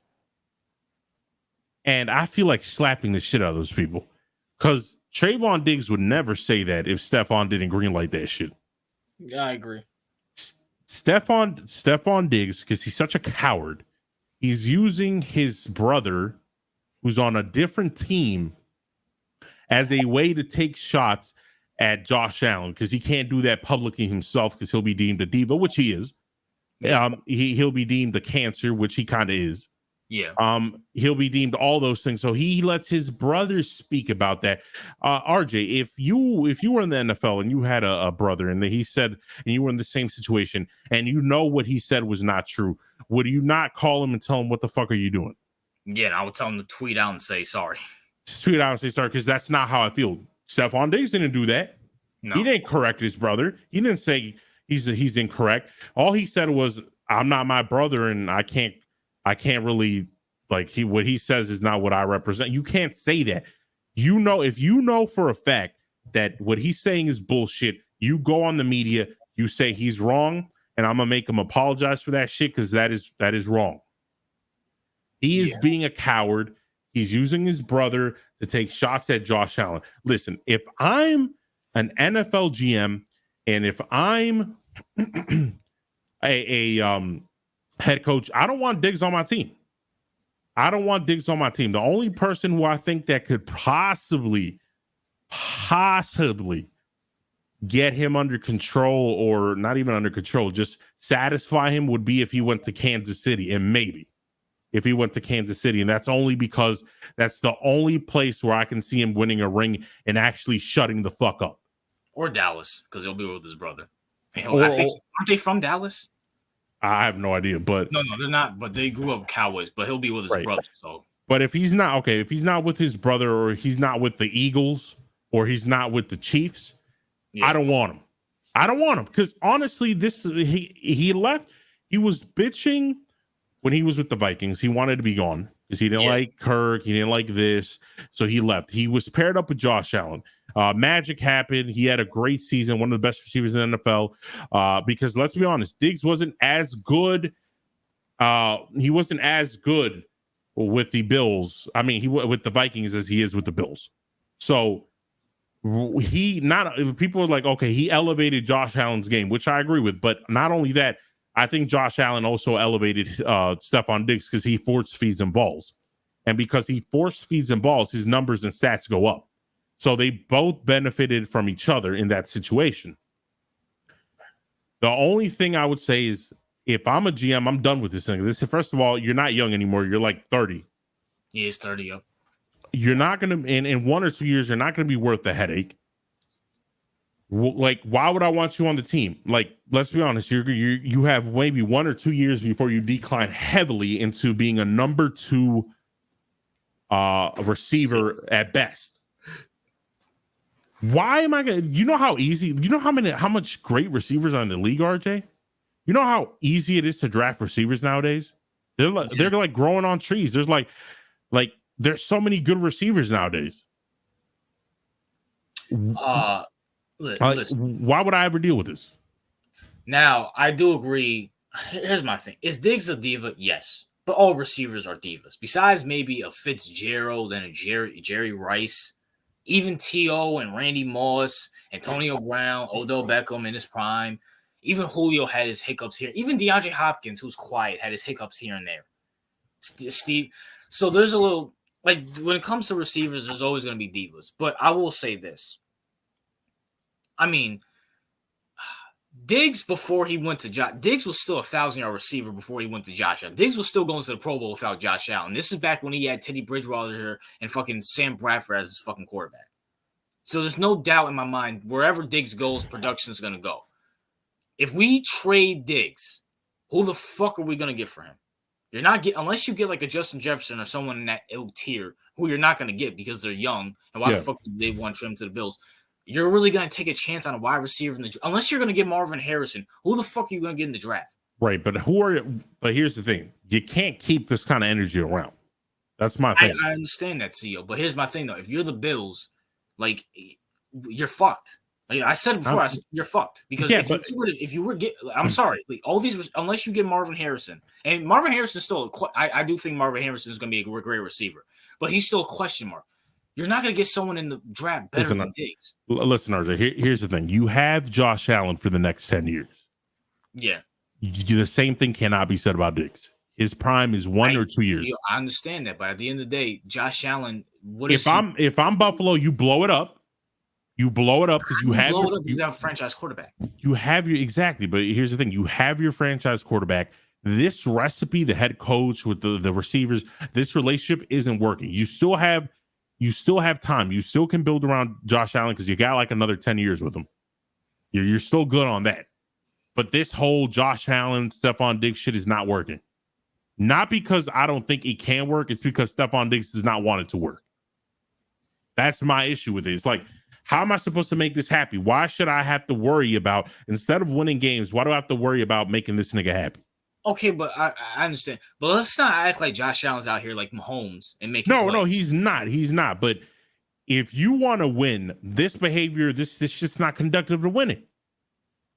And I feel like slapping the shit out of those people, because Trayvon Diggs would never say that if Stefon didn't greenlight that shit. Yeah, I agree. Stefon Diggs, because he's such a coward, he's using his brother, who's on a different team, as a way to take shots at Josh Allen, because he can't do that publicly himself, because he'll be deemed a diva, which he is. He'll be deemed a cancer, which he kind of is. Yeah. He'll be deemed all those things. So he lets his brothers speak about that. RJ, if you were in the NFL and you had a brother and he said, and you were in the same situation and what he said was not true, would you not call him and tell him, what the fuck are you doing? Yeah, I would tell him to tweet out and say sorry. Tweet out and say sorry, because that's not how I feel. Stefon Diggs didn't do that. No. He didn't correct his brother. He didn't say he's incorrect. All he said was, I'm not my brother and I can't really, like, what he says is not what I represent. You can't say that. If you know for a fact that what he's saying is bullshit, you go on the media, you say he's wrong, and I'm gonna make him apologize for that shit, because that is wrong. He is being a coward. He's using his brother to take shots at Josh Allen. Listen, if I'm an NFL GM and if I'm a head coach, I don't want Diggs on my team. The only person who I think that could possibly get him under control, or not even under control, just satisfy him, would be if he went to Kansas City. And maybe if he went to Kansas City, and that's only because that's the only place where I can see him winning a ring and actually shutting the fuck up. Or Dallas, because he'll be with his brother. Aren't they from Dallas? I have no idea, but no, they're not. But they grew up Cowboys. But he'll be with his brother. So, but if he's not with his brother, or he's not with the Eagles, or he's not with the Chiefs, Yeah. I don't want him because honestly, he left. He was bitching when he was with the Vikings. He wanted to be gone because he didn't like Kirk. He didn't like this, so he left. He was paired up with Josh Allen. Magic happened. He had a great season, one of the best receivers in the NFL. Because let's be honest, Diggs wasn't as good. He wasn't as good with the Bills. I mean, with the Vikings as he is with the Bills. So people are like, okay, he elevated Josh Allen's game, which I agree with. But not only that, I think Josh Allen also elevated Stefon Diggs because he force feeds him balls. And because he force feeds him balls, his numbers and stats go up. So they both benefited from each other in that situation. The only thing I would say is if I'm a GM, I'm done with this thing. First of all, you're not young anymore. You're like 30. He is 30, yep. You're not going to, in 1 or 2 years, you're not going to be worth the headache. Like, why would I want you on the team? Like, let's be honest, you have maybe 1 or 2 years before you decline heavily into being a number 2 receiver at best. Why am I going to, you know how much great receivers are in the league, RJ? You know how easy it is to draft receivers nowadays? They're like growing on trees. There's like there's so many good receivers nowadays. Listen. Why would I ever deal with this? Now, I do agree. Here's my thing. Is Diggs a diva? Yes. But all receivers are divas. Besides maybe a Fitzgerald and a Jerry Rice, even T.O. and Randy Moss, Antonio Brown, Odell Beckham in his prime, even Julio had his hiccups here. Even DeAndre Hopkins, who's quiet, had his hiccups here and there. Steve. So there's a little, like, when it comes to receivers, there's always going to be divas. But I will say this. I mean, Diggs before he went to Diggs was still a 1,000-yard receiver before he went to Josh Allen. Diggs was still going to the Pro Bowl without Josh Allen. This is back when he had Teddy Bridgewater and fucking Sam Bradford as his fucking quarterback. So there's no doubt in my mind, wherever Diggs goes, production is going to go. If we trade Diggs, who the fuck are we going to get for him? You're not getting, unless you get like a Justin Jefferson or someone in that ilk tier, who you're not going to get because they're young. And why the fuck would they want to trim to the Bills? You're really going to take a chance on a wide receiver in the draft. Unless you're going to get Marvin Harrison, who the fuck are you going to get in the draft? Right, but but here's the thing. You can't keep this kind of energy around. That's my thing. I understand that, CEO, but here's my thing, though. If you're the Bills, like, you're fucked. Like I said it before, you're fucked. Because I'm sorry, like, all these, unless you get Marvin Harrison, and Marvin Harrison is still, I do think Marvin Harrison is going to be a great receiver, but he's still a question mark. You're not going to get someone in the draft better than Diggs. Listen, RJ, here's the thing. You have Josh Allen for the next 10 years. Yeah. The same thing cannot be said about Diggs. His prime is 1 or 2 years. I understand that, but at the end of the day, Josh Allen, if I'm Buffalo, you blow it up. You blow it up because you have a franchise quarterback. You have exactly, but here's the thing: you have your franchise quarterback. This recipe, the head coach with the receivers, this relationship isn't working. You still have time. You still can build around Josh Allen because you got like another 10 years with him. You're still good on that. But this whole Josh Allen, Stefon Diggs shit is not working. Not because I don't think it can work. It's because Stefon Diggs does not want it to work. That's my issue with it. It's like, how am I supposed to make this happy? Why should I have to worry about, instead of winning games, why do I have to worry about making this nigga happy? Okay, but I understand. But let's not act like Josh Allen's out here like Mahomes and making plays. No, he's not. He's not. But if you want to win, this behavior, this just not conducive to winning.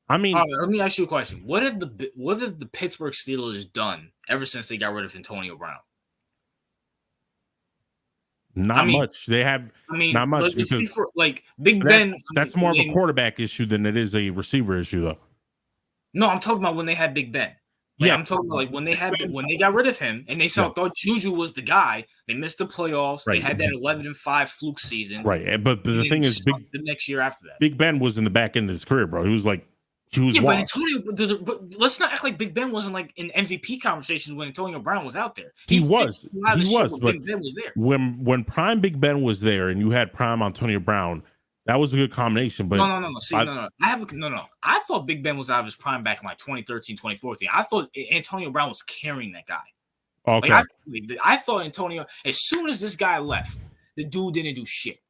I mean, right, let me ask you a question. What have the Pittsburgh Steelers done ever since they got rid of Antonio Brown? Not much. They have not much because Big Ben. That's more of a quarterback issue than it is a receiver issue, though. No, I'm talking about when they had Big Ben. I'm talking about like when they got rid of him and they thought Juju was the guy. They missed the playoffs. Right. They had that 11-5 fluke season. Right, but the thing is, the next year after that, Big Ben was in the back end of his career, bro. He was like. But Antonio, but let's not act like Big Ben wasn't like in MVP conversations when Antonio Brown was out there. He was, but Big Ben was there. When prime Big Ben was there and you had prime Antonio Brown, that was a good combination. But no. I thought Big Ben was out of his prime back in like 2013, 2014. I thought Antonio Brown was carrying that guy. Okay. I thought Antonio, as soon as this guy left, the dude didn't do shit.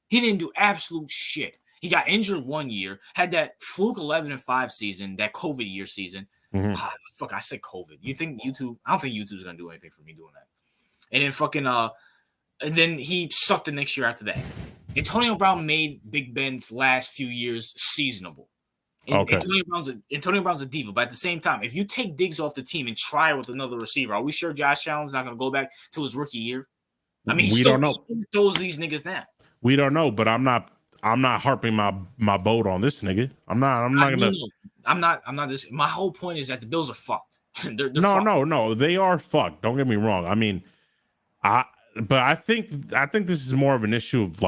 He didn't do absolute shit. He got injured 1 year, had that fluke 11-5 season, that COVID year season. Fuck, I said COVID. You think YouTube? I don't think YouTube's gonna do anything for me doing that. And then fucking and then he sucked the next year after that. Antonio Brown made Big Ben's last few years seasonable. Antonio Brown's a diva, but at the same time, if you take Diggs off the team and try with another receiver, are we sure Josh Allen's not going to go back to his rookie year? I mean, we don't know. He throws these niggas now. We don't know, but I'm not harping my boat on this nigga. I'm not this. My whole point is that the Bills are fucked. they're fucked. No. They are fucked. Don't get me wrong. I mean, but I think this is more of an issue of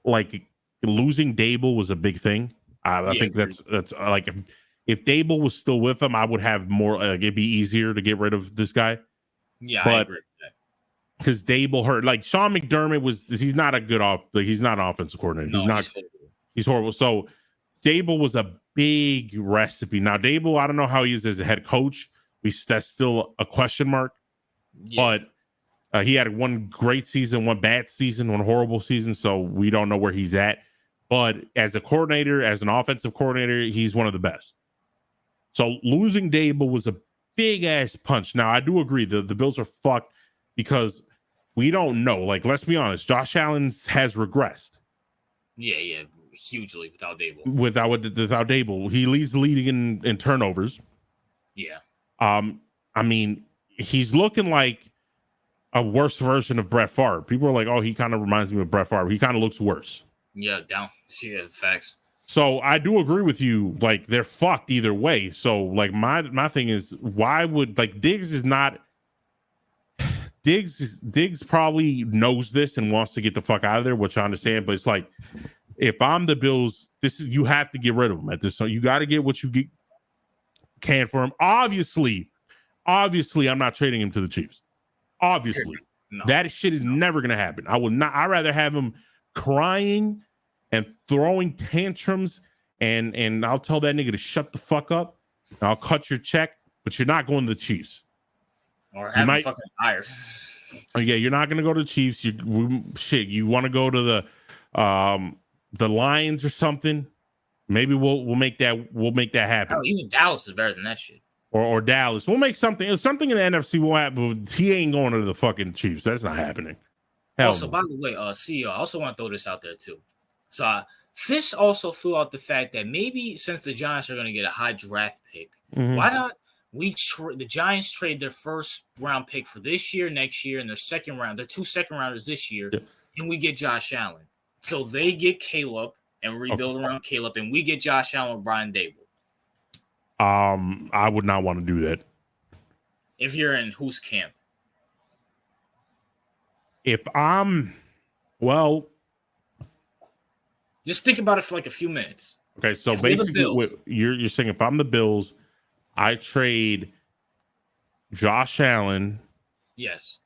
like losing Dable was a big thing. I think that's like if Dable was still with them, I would have more. It'd be easier to get rid of this guy. Yeah, I agree with that. Because Dable hurt. Like Sean McDermott he's not a good he's not an offensive coordinator. No, he's horrible. So Dable was a big recipe. Now Dable, I don't know how he is as a head coach. That's still a question mark. Yeah. But he had one great season, one bad season, one horrible season. So we don't know where he's at. But as a coordinator, as an offensive coordinator, he's one of the best. So losing Dable was a big ass punch. Now I do agree the Bills are fucked because we don't know. Like, let's be honest, Josh Allen has regressed. Yeah, hugely without Dable. Without Dable, he leads the league in turnovers. Yeah. I mean, he's looking like a worse version of Brett Favre. People are like, oh, he kind of reminds me of Brett Favre. He kind of looks worse. Yeah, facts. So I do agree with you. Like, they're fucked either way. So like my thing is, why would Diggs is not. Diggs probably knows this and wants to get the fuck out of there, which I understand. But it's like, if I'm the Bills, you have to get rid of him at this time. You got to get what you can for him. Obviously, I'm not trading him to the Chiefs. Obviously, that shit is never gonna happen. I will not. I'd rather have him crying and throwing tantrums, and I'll tell that nigga to shut the fuck up. I'll cut your check, but you're not going to the Chiefs. Or having fucking hires. Yeah, you're not gonna go to the Chiefs. You want to go to the Lions or something? Maybe we'll make that happen. Oh, even Dallas is better than that shit. Or Dallas. We'll make something in the NFC will happen, but he ain't going to the fucking Chiefs. That's not happening. Also, by the way, CEO, I also want to throw this out there too. So Fish also threw out the fact that maybe since the Giants are going to get a high draft pick, why not the Giants trade their first round pick for this year, next year, and their two second rounders this year, and we get Josh Allen. So they get Caleb and rebuild around Caleb, and we get Josh Allen with Brian Dable. I would not want to do that. If you're in whose camp? Just think about it for like a few minutes. Okay, so basically you're saying if I'm the Bills, I trade Josh Allen. Yes.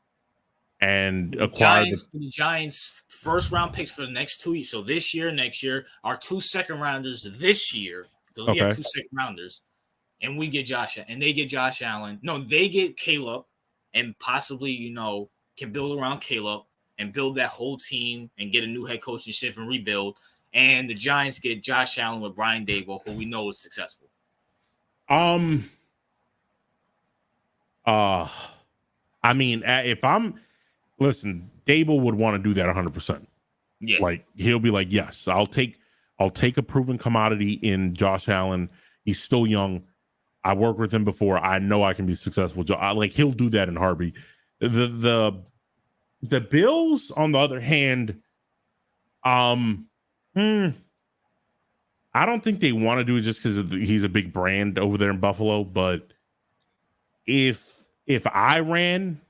And acquire the Giants first round picks for the next 2 years. So this year, next year, our 2 second rounders this year, because we have 2 second rounders, and we get Josh, and they get Josh Allen. No, they get Caleb, and possibly, can build around Caleb and build that whole team and get a new head coach and shit and rebuild. And the Giants get Josh Allen with Brian Dable, who we know is successful. I mean, listen, Dable would want to do that 100%. Yeah. Like, he'll be like, yes, I'll take a proven commodity in Josh Allen. He's still young. I worked with him before. I know I can be successful. He'll do that in heartbeat. The Bills, on the other hand, I don't think they want to do it just because he's a big brand over there in Buffalo. But if I ran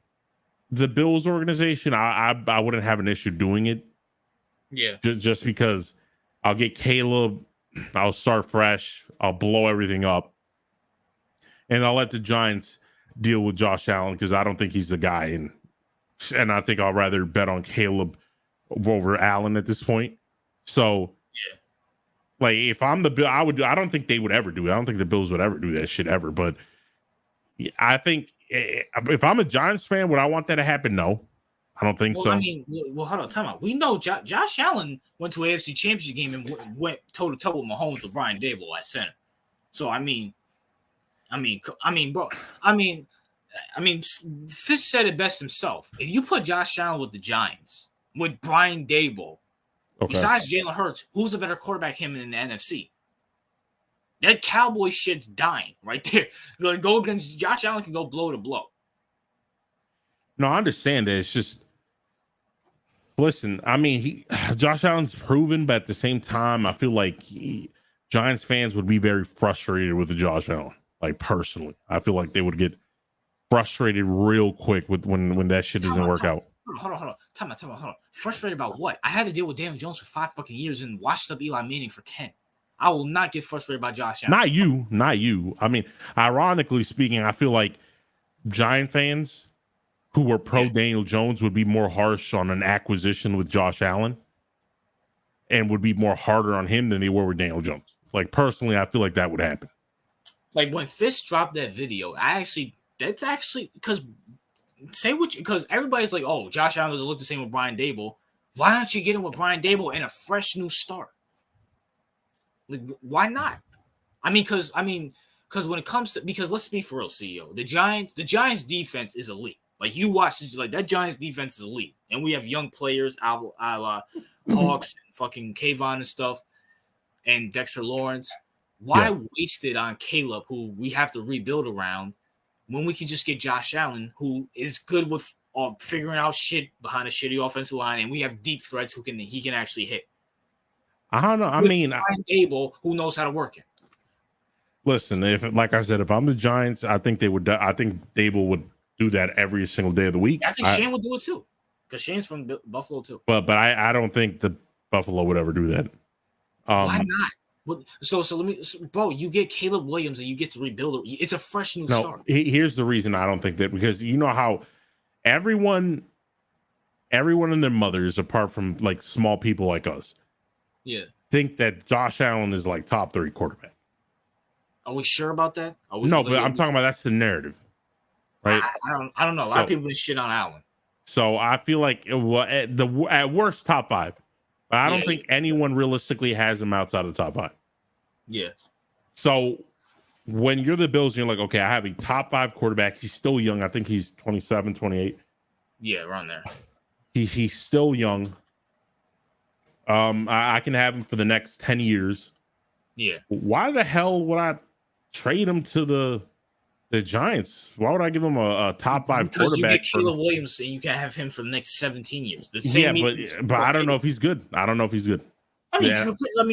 the Bills organization, I wouldn't have an issue doing it. Yeah. Just because I'll get Caleb, I'll start fresh, I'll blow everything up, and I'll let the Giants deal with Josh Allen because I don't think he's the guy, and I think I'll rather bet on Caleb over Allen at this point. So, yeah, like if I'm the Bill, I don't think they would ever do it. I don't think the Bills would ever do that shit ever. But I think if I'm a Giants fan, would I want that to happen? No. I don't think so. I mean, hold on, time out. We know Josh Allen went to an AFC Championship game and went toe to toe with Mahomes with Brian Daboll at center. So bro, Fish said it best himself. If you put Josh Allen with the Giants, with Brian Daboll, besides Jalen Hurts, who's a better quarterback him in the NFC? That Cowboy shit's dying right there. Like, go against Josh Allen can go blow to blow. No, I understand that. It's just, listen, I mean, Josh Allen's proven, but at the same time, I feel like Giants fans would be very frustrated with the Josh Allen. Like, personally, I feel like they would get frustrated real quick with when that shit doesn't work out. Hold on. Time out. Frustrated about what? I had to deal with Daniel Jones for 5 fucking years and watched up Eli Manning for 10. I will not get frustrated by Josh Allen. Not you. I mean, ironically speaking, I feel like Giant fans who were pro Daniel Jones would be more harsh on an acquisition with Josh Allen and would be more harder on him than they were with Daniel Jones. Like, personally, I feel like that would happen. Like, when Fisk dropped that video, that's actually because everybody's like, oh, Josh Allen doesn't look the same with Brian Daboll. Why don't you get him with Brian Daboll and a fresh new start? Like, why not? Because when it comes to, because let's be for real, CEO, the Giants defense is elite. Like, you watch, like, that Giants defense is elite, and we have young players, a la Hawks, and fucking Kayvon and stuff, and Dexter Lawrence. Why waste it on Caleb, who we have to rebuild around, when we can just get Josh Allen, who is good with figuring out shit behind a shitty offensive line, and we have deep threats he can actually hit. I don't know. I mean, Brian Daboll, who knows how to work it. Listen, like I said, if I'm the Giants, I think Daboll would do that every single day of the week. I think Shane would do it too, because Shane's from Buffalo too. But I don't think the Buffalo would ever do that. Why not? So bro, you get Caleb Williams and you get to rebuild it. It's a fresh new start. Here's the reason I don't think that, because you know how everyone and their mothers, apart from like small people like us, think that Josh Allen is like top 3 quarterback. Are we sure about that? No, but I'm talking about that's the narrative, right? I don't know. A lot of people been shit on Allen. So I feel like at worst top 5. But I don't think anyone realistically has him outside of the top 5. Yeah. So when you're the Bills, you're like, okay, I have a top 5 quarterback. He's still young. I think he's 27, 28. Yeah, around there. He's still young. I can have him for the next 10 years. Yeah. Why the hell would I trade him to the Giants? Why would I give him a top 5 because quarterback? Because you get Caleb Williams and you can have him for the next 17 years. But I don't know if he's good. I mean,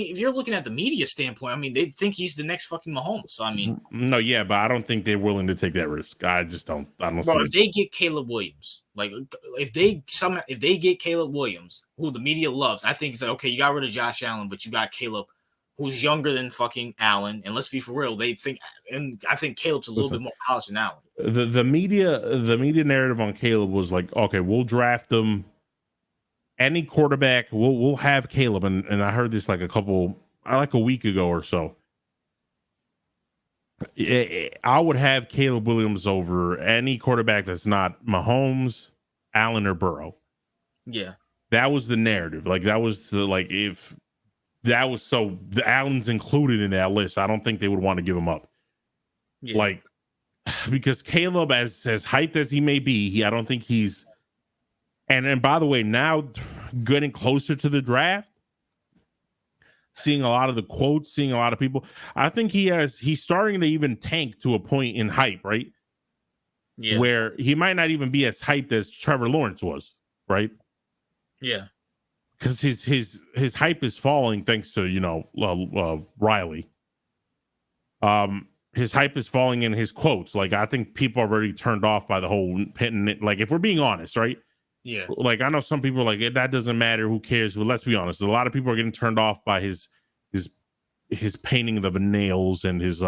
if you're looking at the media standpoint, they think he's the next fucking Mahomes. So but I don't think they're willing to take that risk. I just don't. I don't. Bro, if they get Caleb Williams, like if they get Caleb Williams, who the media loves, I think it's like, okay, you got rid of Josh Allen, but you got Caleb, who's younger than fucking Allen, and let's be for real, they think, and I think Caleb's a little bit more polished than Allen. The media narrative on Caleb was like, okay, we'll draft him. Any quarterback, we'll have Caleb, and I heard this like a week ago or so. I would have Caleb Williams over any quarterback that's not Mahomes, Allen, or Burrow. Yeah, that was the narrative. Like that was if that was so the Allen's included in that list, I don't think they would want to give him up. Yeah. Like because Caleb, as hyped as he may be, I don't think he's. And by the way, now getting closer to the draft, seeing a lot of the quotes, seeing a lot of people, I think he's starting to even tank to a point in hype, right? Yeah. Where he might not even be as hyped as Trevor Lawrence was, right? Yeah. Because his hype is falling thanks to, Riley. His hype is falling in his quotes. Like, I think people are already turned off by the whole pitting. Like, if we're being honest, right? Yeah. Like, I know some people are like, that doesn't matter. Who cares? Well, let's be honest. A lot of people are getting turned off by his painting of the nails and his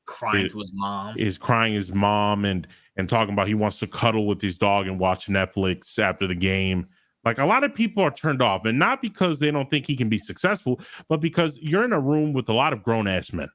crying to his mom. Is crying his mom and talking about he wants to cuddle with his dog and watch Netflix after the game. Like, a lot of people are turned off, and not because they don't think he can be successful, but because you're in a room with a lot of grown ass men,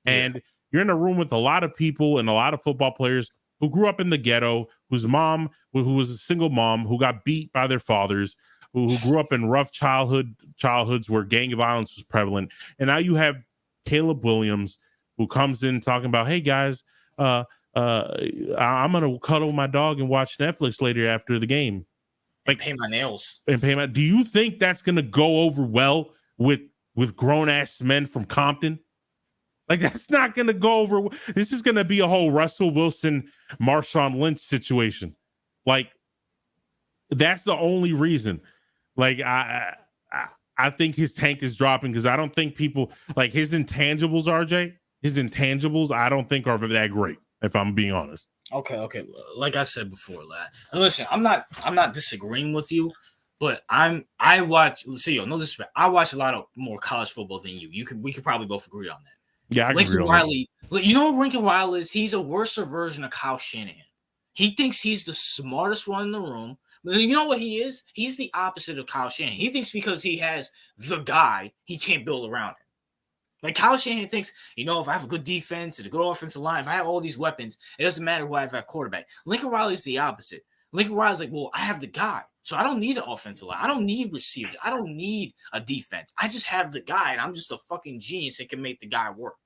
and you're in a room with a lot of people and a lot of football players who grew up in the ghetto, whose mom, who was a single mom, who got beat by their fathers, who grew up in rough childhoods where gang violence was prevalent. And now you have Caleb Williams, who comes in talking about, hey guys, I'm gonna cuddle my dog and watch Netflix later after the game. Like, paint my nails. Do you think that's gonna go over well with grown ass men from Compton? Like, that's not gonna go over. This is gonna be a whole Russell Wilson, Marshawn Lynch situation. Like, that's the only reason. Like, I think his tank is dropping because I don't think people like his intangibles, RJ. His intangibles, I don't think are that great, if I'm being honest. Okay. Like I said before, lad. And listen, I'm not disagreeing with you, but I watch. See, no disrespect. I watch a lot of more college football than you. We could probably both agree on that. Yeah, I can Lincoln Riley. You know what Lincoln Riley is? He's a worse version of Kyle Shanahan. He thinks he's the smartest one in the room. You know what he is? He's the opposite of Kyle Shanahan. He thinks because he has the guy, he can't build around him. Like, Kyle Shanahan thinks, if I have a good defense and a good offensive line, if I have all these weapons, it doesn't matter who I have at quarterback. Lincoln Riley's the opposite. Lincoln Riley's like, well, I have the guy, so I don't need an offensive line. I don't need receivers. I don't need a defense. I just have the guy, and I'm just a fucking genius that can make the guy work.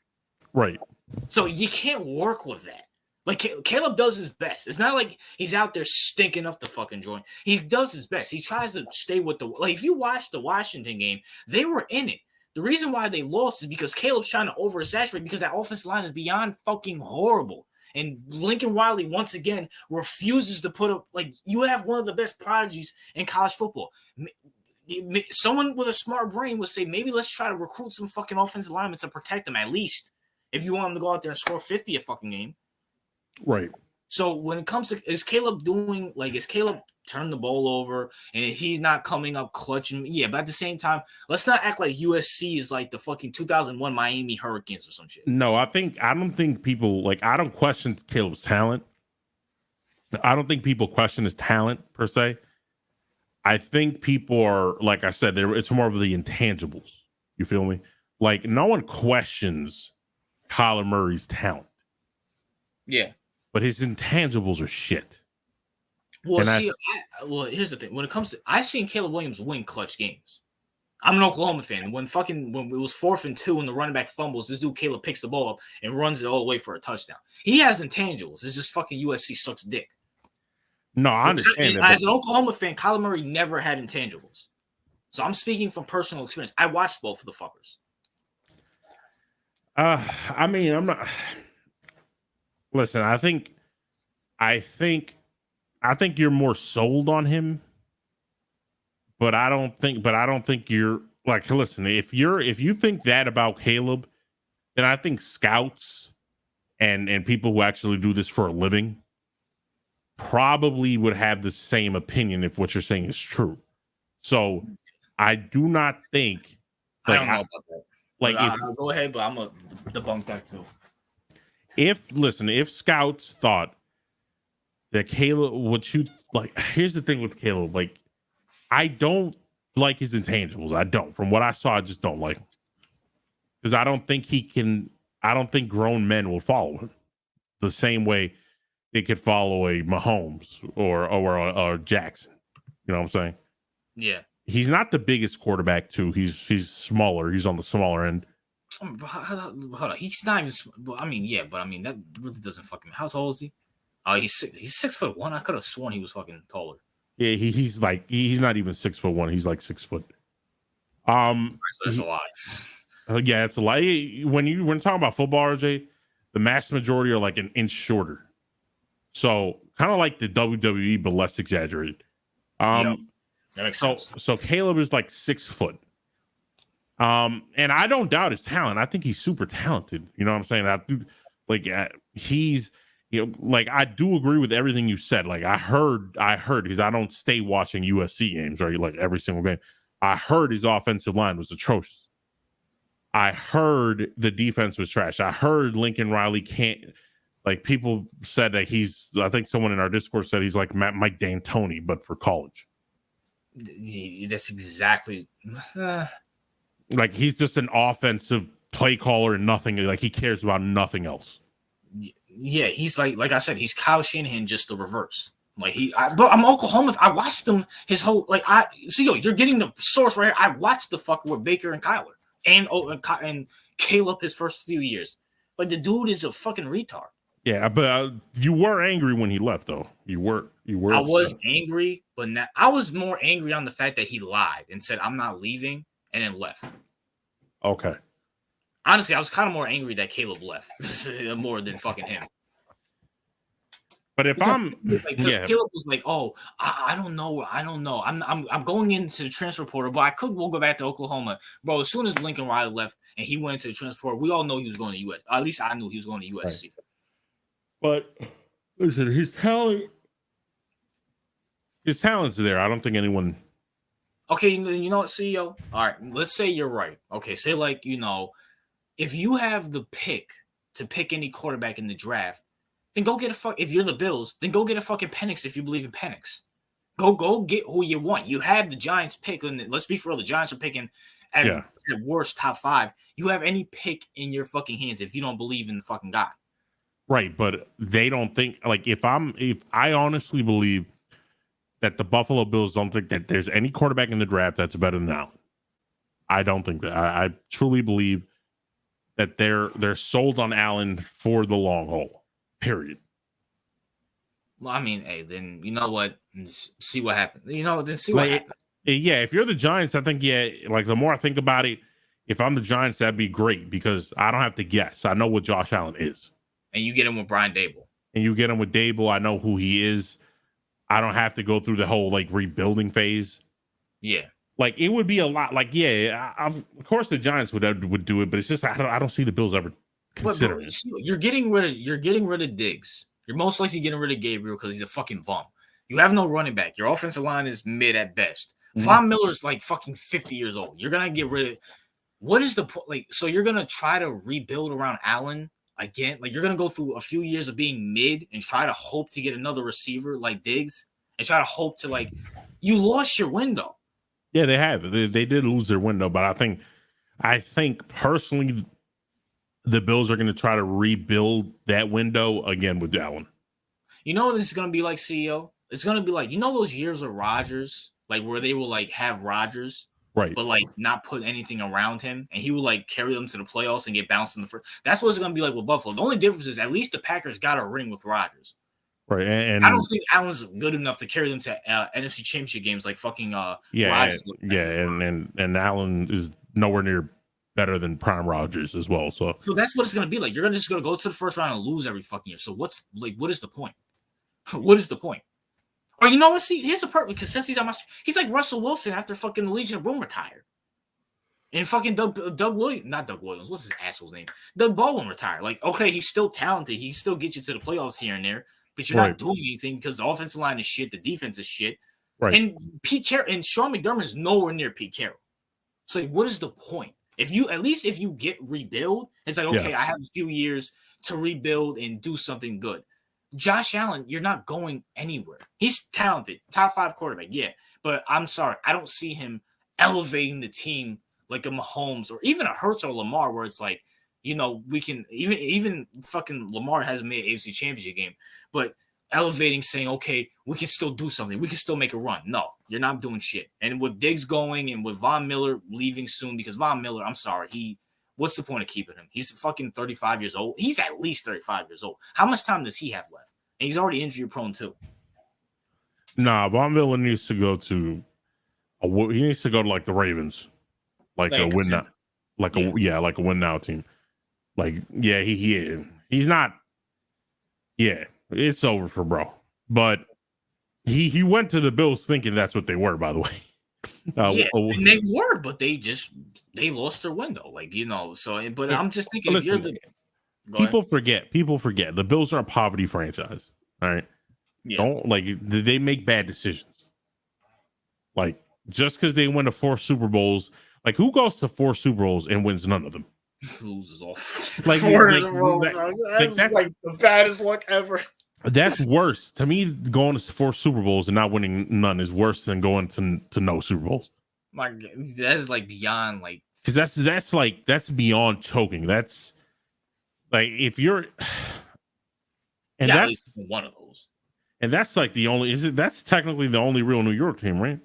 Right. So you can't work with that. Like, Caleb does his best. It's not like he's out there stinking up the fucking joint. He does his best. He tries to stay with if you watch the Washington game, they were in it. The reason why they lost is because Caleb's trying to oversaturate because that offensive line is beyond fucking horrible. And Lincoln Riley, once again, refuses to put up, you have one of the best prodigies in college football. Someone with a smart brain would say, maybe let's try to recruit some fucking offensive linemen to protect them, at least, if you want them to go out there and score 50 a fucking game. Right. So when it comes to, is Caleb turning the ball over and he's not coming up clutching? Yeah, but at the same time, let's not act like USC is like the fucking 2001 Miami Hurricanes or some shit. No, I don't think people, I don't question Caleb's talent. I don't think people question his talent per se. I think people are, like I said, it's more of the intangibles. You feel me? Like, no one questions Kyler Murray's talent. Yeah. But his intangibles are shit. Well, here's the thing. When it comes to, I've seen Caleb Williams win clutch games. I'm an Oklahoma fan. When it was 4th and 2 and the running back fumbles, this dude Caleb picks the ball up and runs it all the way for a touchdown. He has intangibles. It's just fucking USC sucks dick. No, I understand that. As an Oklahoma fan, Kyler Murray never had intangibles. So I'm speaking from personal experience. I watched both of the fuckers. I mean, I'm not. Listen, I think you're more sold on him, but I don't think you're like, listen, if you think that about Caleb, then I think scouts and people who actually do this for a living probably would have the same opinion if what you're saying is true. So I do not think, I don't know about that. Like, go ahead, but I'm gonna debunk that too. If scouts thought that Caleb, here's the thing with Caleb, I don't like his intangibles. I don't. From what I saw, I just don't like him. Because I don't think grown men will follow him the same way they could follow a Mahomes or a Jackson. You know what I'm saying? Yeah. He's not the biggest quarterback, too. He's smaller. He's on the smaller end. Hold on. He's not even. I mean, yeah, but I mean that really doesn't fucking. How tall is he? Oh, he's 6'1". I could have sworn he was fucking taller. Yeah, he's not even 6'1". He's like 6 foot. So that's a lot. Yeah, it's a lot. When talking about football, RJ, the mass majority are like an inch shorter. So kind of like the WWE, but less exaggerated. That makes sense. So Caleb is like 6 foot. And I don't doubt his talent. I think he's super talented. You know what I'm saying? I do, he's, I do agree with everything you said. Like, I heard because I don't stay watching USC games, right? Like every single game. I heard his offensive line was atrocious. I heard the defense was trash. I heard Lincoln Riley can't, people said that I think someone in our Discord said he's like Mike D'Antoni, but for college. That's exactly. He's just an offensive play caller and nothing. He cares about nothing else. Yeah, he's like I said, he's Kyle Shanahan, just the reverse. Like but I'm Oklahoma. I watched him his whole you're getting the source right here. I watched the fucker with Baker and Kyler and Caleb his first few years. Like the dude is a fucking retard. Yeah, but you were angry when he left, though. You were. I was angry, but now I was more angry on the fact that he lied and said I'm not leaving and then left. Okay. Honestly, I was kind of more angry that Caleb left more than fucking him. But Caleb was like, "Oh, I don't know. I'm going into the transfer portal, but we'll go back to Oklahoma, bro." As soon as Lincoln Riley left and he went into the transfer portal, we all know he was going to US. At least I knew he was going to USC. Right. But listen, his talent's there. I don't think anyone. Okay, you know what, CEO? All right, let's say you're right. Okay, say if you have the pick to pick any quarterback in the draft, then go get if you're the Bills, then go get a fucking Penix if you believe in Penix. Go get who you want. You have the Giants pick, and let's be for real, the Giants are picking at worst top 5. You have any pick in your fucking hands if you don't believe in the fucking guy. Right, but they don't think if I honestly believe that the Buffalo Bills don't think that there's any quarterback in the draft that's better than Allen. I don't think that. I truly believe that they're sold on Allen for the long haul. Period. Well, I mean, hey, then you know what? See what happens. Then see what happens. Yeah, if you're the Giants, I think the more I think about it, if I'm the Giants, that'd be great because I don't have to guess. I know what Josh Allen is. And you get him with Brian Dable. And you get him with Dable. I know who he is. I don't have to go through the whole rebuilding phase. Yeah. It would be a lot. Of course the Giants would do it, but it's just I don't see the Bills ever considering it. You're getting rid of Diggs. You're most likely getting rid of Gabriel because he's a fucking bum. You have no running back. Your offensive line is mid at best. Mm-hmm. Von Miller's fucking 50 years old. You're gonna get rid of. What is the point? So you're gonna try to rebuild around Allen again? You're gonna go through a few years of being mid and try to hope to get another receiver like Diggs and try to hope to you lost your window. Yeah, they have. They did lose their window, but I think personally, the Bills are going to try to rebuild that window again with Allen. You know what this is going to be like, CEO? It's going to be those years of Rodgers, where they will have Rodgers, right? But not put anything around him, and he will carry them to the playoffs and get bounced in the first. That's what it's going to be like with Buffalo. The only difference is at least the Packers got a ring with Rodgers. Right, and I don't think Allen's good enough to carry them to NFC Championship games Rodgers. And Allen is nowhere near better than prime Rodgers as well. So that's what it's going to be like. You're just going to go to the first round and lose every fucking year. So what is the point? What is the point? Or you know what? See, here's the part because since he's on he's like Russell Wilson after fucking the Legion of Boom retired. And fucking Doug Williams, not Doug Williams, what's his asshole's name? Doug Baldwin retired. Okay, he's still talented. He still gets you to the playoffs here and there. But you're not doing anything because the offensive line is shit, the defense is shit. Right. And Pete Carroll and Sean McDermott is nowhere near Pete Carroll. So what is the point? If you get rebuild, it's okay, I have a few years to rebuild and do something good. Josh Allen, you're not going anywhere. He's talented, top 5 quarterback, yeah. But I'm sorry, I don't see him elevating the team like a Mahomes or even a Hurts or Lamar where it's we can even fucking Lamar hasn't made an AFC Championship game, but elevating, saying, okay, we can still do something. We can still make a run. No, you're not doing shit. And with Diggs going and with Von Miller leaving soon, because Von Miller, I'm sorry, what's the point of keeping him? He's fucking 35 years old. He's at least 35 years old. How much time does he have left? And he's already injury prone too. Nah, Von Miller needs to go to the Ravens, a win now, a win now team. He's not. Yeah, it's over for bro. But he went to the Bills thinking that's what they were. By the way, and they were, but they lost their window. So. But I'm just thinking, listen, people forget. The Bills are a poverty franchise. All right. Yeah. Don't they make bad decisions. Just because they win to 4 Super Bowls, who goes to 4 Super Bowls and wins none of them? Loses all. That's the baddest luck ever. That's worse to me. Going to 4 Super Bowls and not winning none is worse than going to no Super Bowls. My God, that is beyond because that's beyond choking. That's if you're And yeah, that's at least one of those. And that's like the only that's technically the only real New York team, right?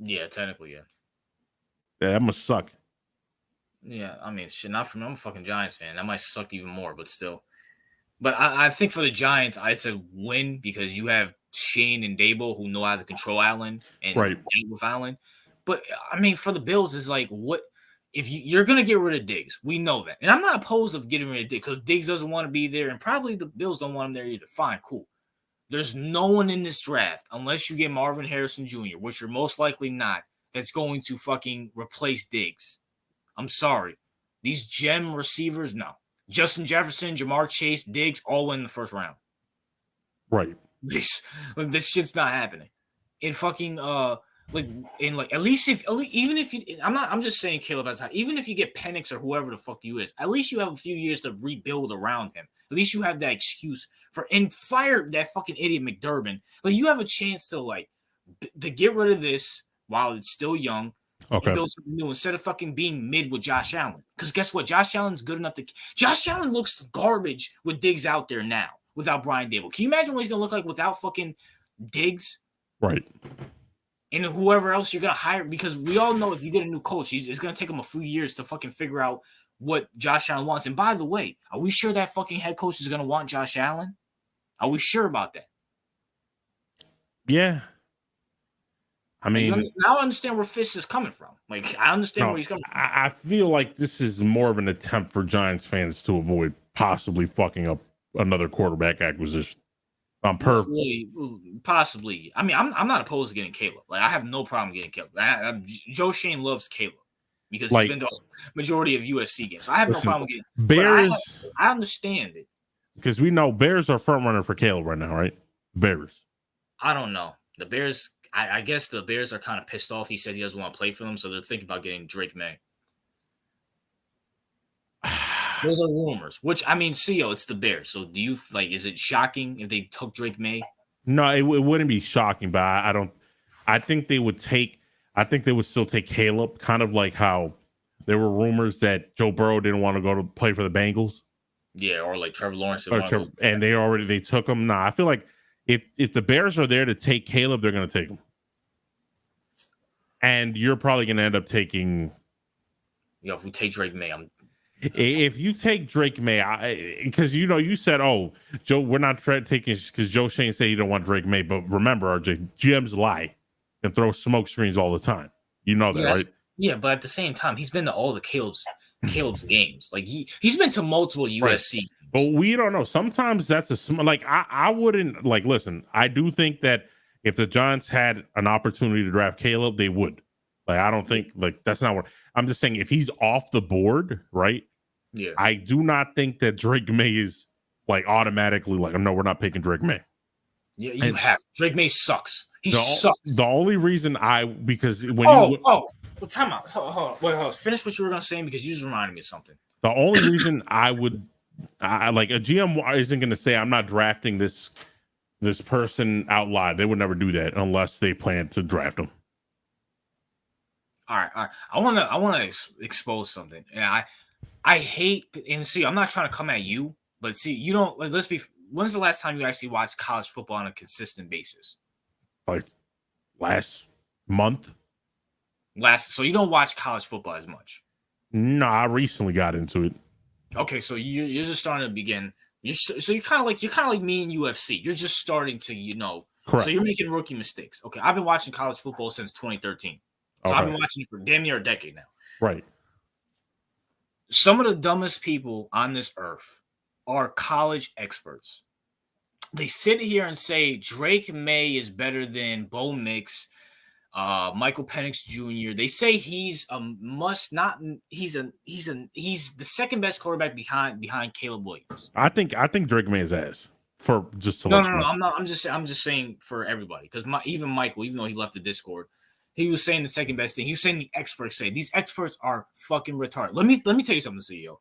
Yeah, technically, yeah. Yeah, that must suck. Yeah, I mean, shit, not for me. I'm a fucking Giants fan. That might suck even more, but still. But I think for the Giants, it's a win because you have Shane and Dable who know how to control Allen and deal with Allen. But I mean, for the Bills, is like what if you're gonna get rid of Diggs? We know that, and I'm not opposed of getting rid of Diggs because Diggs doesn't want to be there, and probably the Bills don't want him there either. Fine, cool. There's no one in this draft unless you get Marvin Harrison Jr., which you're most likely not. That's going to fucking replace Diggs. I'm sorry, these gem receivers, no. Justin Jefferson, Jamar Chase, Diggs, all win the first round. Right. This shit's not happening. In fucking at least even if you I'm just saying Caleb has even if you get Penix or whoever the fuck you is, at least you have a few years to rebuild around him. At least you have that excuse and fire that fucking idiot McDermott. Like you have a chance to get rid of this while it's still young. Okay. And build something new instead of fucking being mid with Josh Allen. Because guess what? Josh Allen's good enough to. Josh Allen looks garbage with Diggs out there now without Brian Dable. Can you imagine what he's gonna look like without fucking Diggs? Right. And whoever else you're gonna hire, because we all know if you get a new coach, it's gonna take him a few years to fucking figure out what Josh Allen wants. And by the way, are we sure that fucking head coach is gonna want Josh Allen? Are we sure about that? Yeah. I mean, now I understand where Fist is coming from. Like, I understand where he's coming from. I feel like this is more of an attempt for Giants fans to avoid possibly fucking up another quarterback acquisition. Possibly. I mean, I'm not opposed to getting Caleb. Like, I have no problem getting Caleb. Joe Shane loves Caleb because he's been to the majority of USC games. So I have no problem getting Bears. I understand it. Because we know Bears are front runner for Caleb right now, right? Bears. I don't know. The Bears. I guess the Bears are kind of pissed off. He said he doesn't want to play for them, so they're thinking about getting Drake May. Those are rumors. Which I mean, CEO, it's the Bears. So do you is it shocking if they took Drake May? No, it wouldn't be shocking, but I don't. I think they would take. I think they would still take Caleb, kind of like how there were rumors that Joe Burrow didn't want to go to play for the Bengals. Yeah, or like Trevor Lawrence, and they took him. Nah, I feel like. If the Bears are there to take Caleb, they're going to take him. And you're probably going to end up taking... if we take Drake May, If you take Drake May, because, you said, Joe, we're not taking... Because Joe Shane said he don't want Drake May. But remember, RJ, GMs lie and throw smoke screens all the time. You know that, right? Yeah, but at the same time, he's been to all the Caleb's games. Like, he's been to multiple USC games. But we don't know. Sometimes that's I wouldn't listen. I do think that if the Giants had an opportunity to draft Caleb, they would. I don't think that's not what I'm just saying. If he's off the board, right? Yeah. I do not think that Drake May is automatically no, we're not picking Drake May. Yeah, you have Drake May sucks. He sucks. The only reason because when well, time out. Hold on. Finish what you were gonna say because you just reminded me of something. The only reason I would. A GM isn't going to say I'm not drafting this person out loud. They would never do that unless they plan to draft him. All right. I want to expose something, and I hate and see. I'm not trying to come at you, but see, you don't. Let's be. When's the last time you actually watched college football on a consistent basis? Last month. So you don't watch college football as much. No, I recently got into it. Okay, so you're just starting to begin. You're kind of like me in UFC. You're just starting to Correct. So you're making rookie mistakes. Okay, I've been watching college football since 2013. So I've been watching it for damn near a decade now. Right. Some of the dumbest people on this earth are college experts. They sit here and say Drake May is better than Bo Nix, Michael Penix Jr. They say he's he's the second best quarterback behind Caleb Williams. I think Drake May is ass for just to no. I'm not. I'm just saying for everybody because even Michael, even though he left the Discord, he was saying the second best thing. He was saying the experts say these experts are fucking retarded. Let me tell you something, CEO.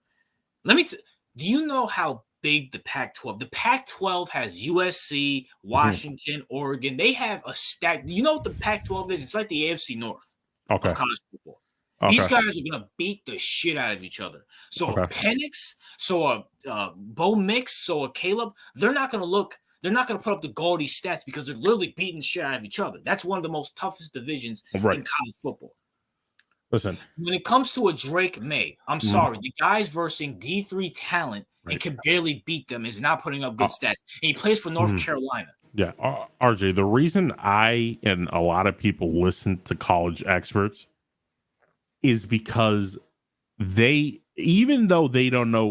Do you know how big the Pac-12? The Pac-12 has USC, Washington, Oregon. They have a stack. You know what the Pac-12 is? It's like the AFC North of college football. These guys are gonna beat the shit out of each other. So a Penix, so a Bo Mix, so a Caleb, they're not gonna put up the gaudy stats because they're literally beating the shit out of each other. That's one of the most toughest divisions in college football. Listen, when it comes to a Drake May, I'm sorry, the guy's versing D3 talent and can barely beat them, is not putting up good stats. And he plays for North Carolina. Yeah, RJ, the reason I and a lot of people listen to college experts is because they, even though they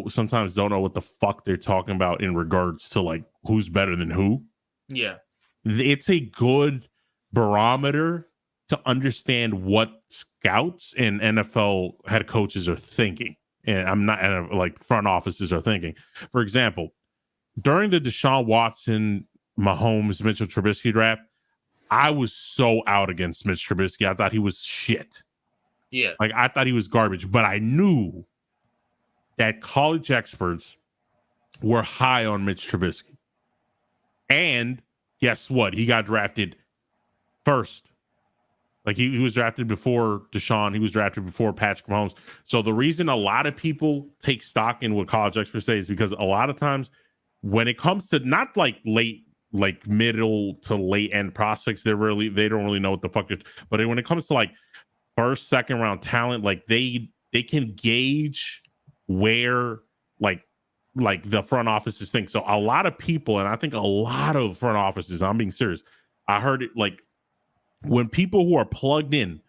sometimes don't know what the fuck they're talking about in regards to like who's better than who. Yeah. It's a good barometer to understand what scouts and NFL head coaches are thinking. And I'm not like front offices are thinking. For example, during the Deshaun Watson, Mahomes, Mitchell Trubisky draft, I was so out against Mitch Trubisky. I thought he was shit. Yeah. Like, I thought he was garbage, but I knew that college experts were high on Mitch Trubisky. And guess what? He got drafted first. Like, he was drafted before Deshaun. He was drafted before Patrick Mahomes. So the reason a lot of people take stock in what college experts say is because a lot of times when it comes to not like middle to late end prospects, they don't really know what the fuck. But when it comes to like first, second round talent, like they can gauge where like the front offices think. So a lot of people, and I think a lot of front offices, I'm being serious, I heard it like when people who are plugged in,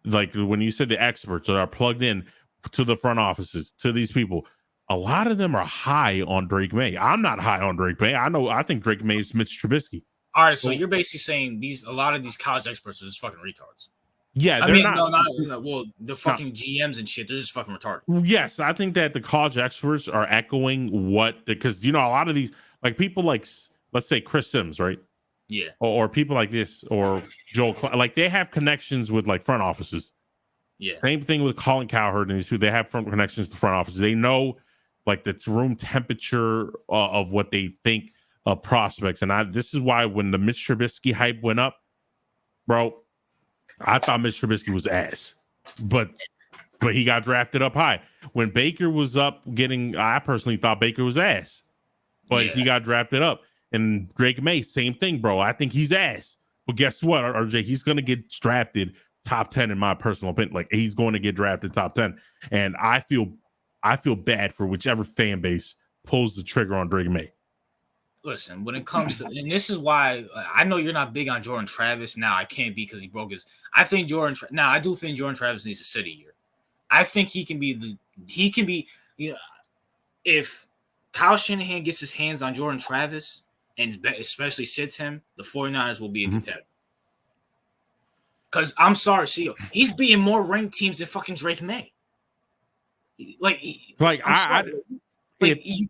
like when you said the experts that are plugged in to the front offices, to these people, a lot of them are high on Drake May. I'm not high on Drake May. I think Drake May is Mitch Trubisky. All right, so you're basically saying a lot of these college experts are just fucking retards. Yeah, the fucking GMs and shit, they're just fucking retarded. Yes, I think that the college experts are echoing because a lot of these, like people like, let's say Chris Sims, right? Yeah. Or people like this, or Joel, like they have connections with like front offices. Yeah. Same thing with Colin Cowherd and these two. They have connections to front offices. They know like the room temperature of what they think of prospects. And this is why when the Mitch Trubisky hype went up, bro, I thought Mitch Trubisky was ass, but he got drafted up high. When Baker was up I personally thought Baker was ass, but he got drafted up. And Drake May, same thing, bro. I think he's ass. But guess what, RJ? He's going to get drafted top 10 in my personal opinion. Like, he's going to get drafted top 10. And I feel bad for whichever fan base pulls the trigger on Drake May. Listen, when it comes to, and this is why I know you're not big on Jordan Travis. Now I can't be because he broke his. I think I do think Jordan Travis needs to sit a year. I think he can be, if Kyle Shanahan gets his hands on Jordan Travis and especially sits him, the 49ers will be a contender. Because I'm sorry, CEO, he's beating more ranked teams than fucking Drake May. You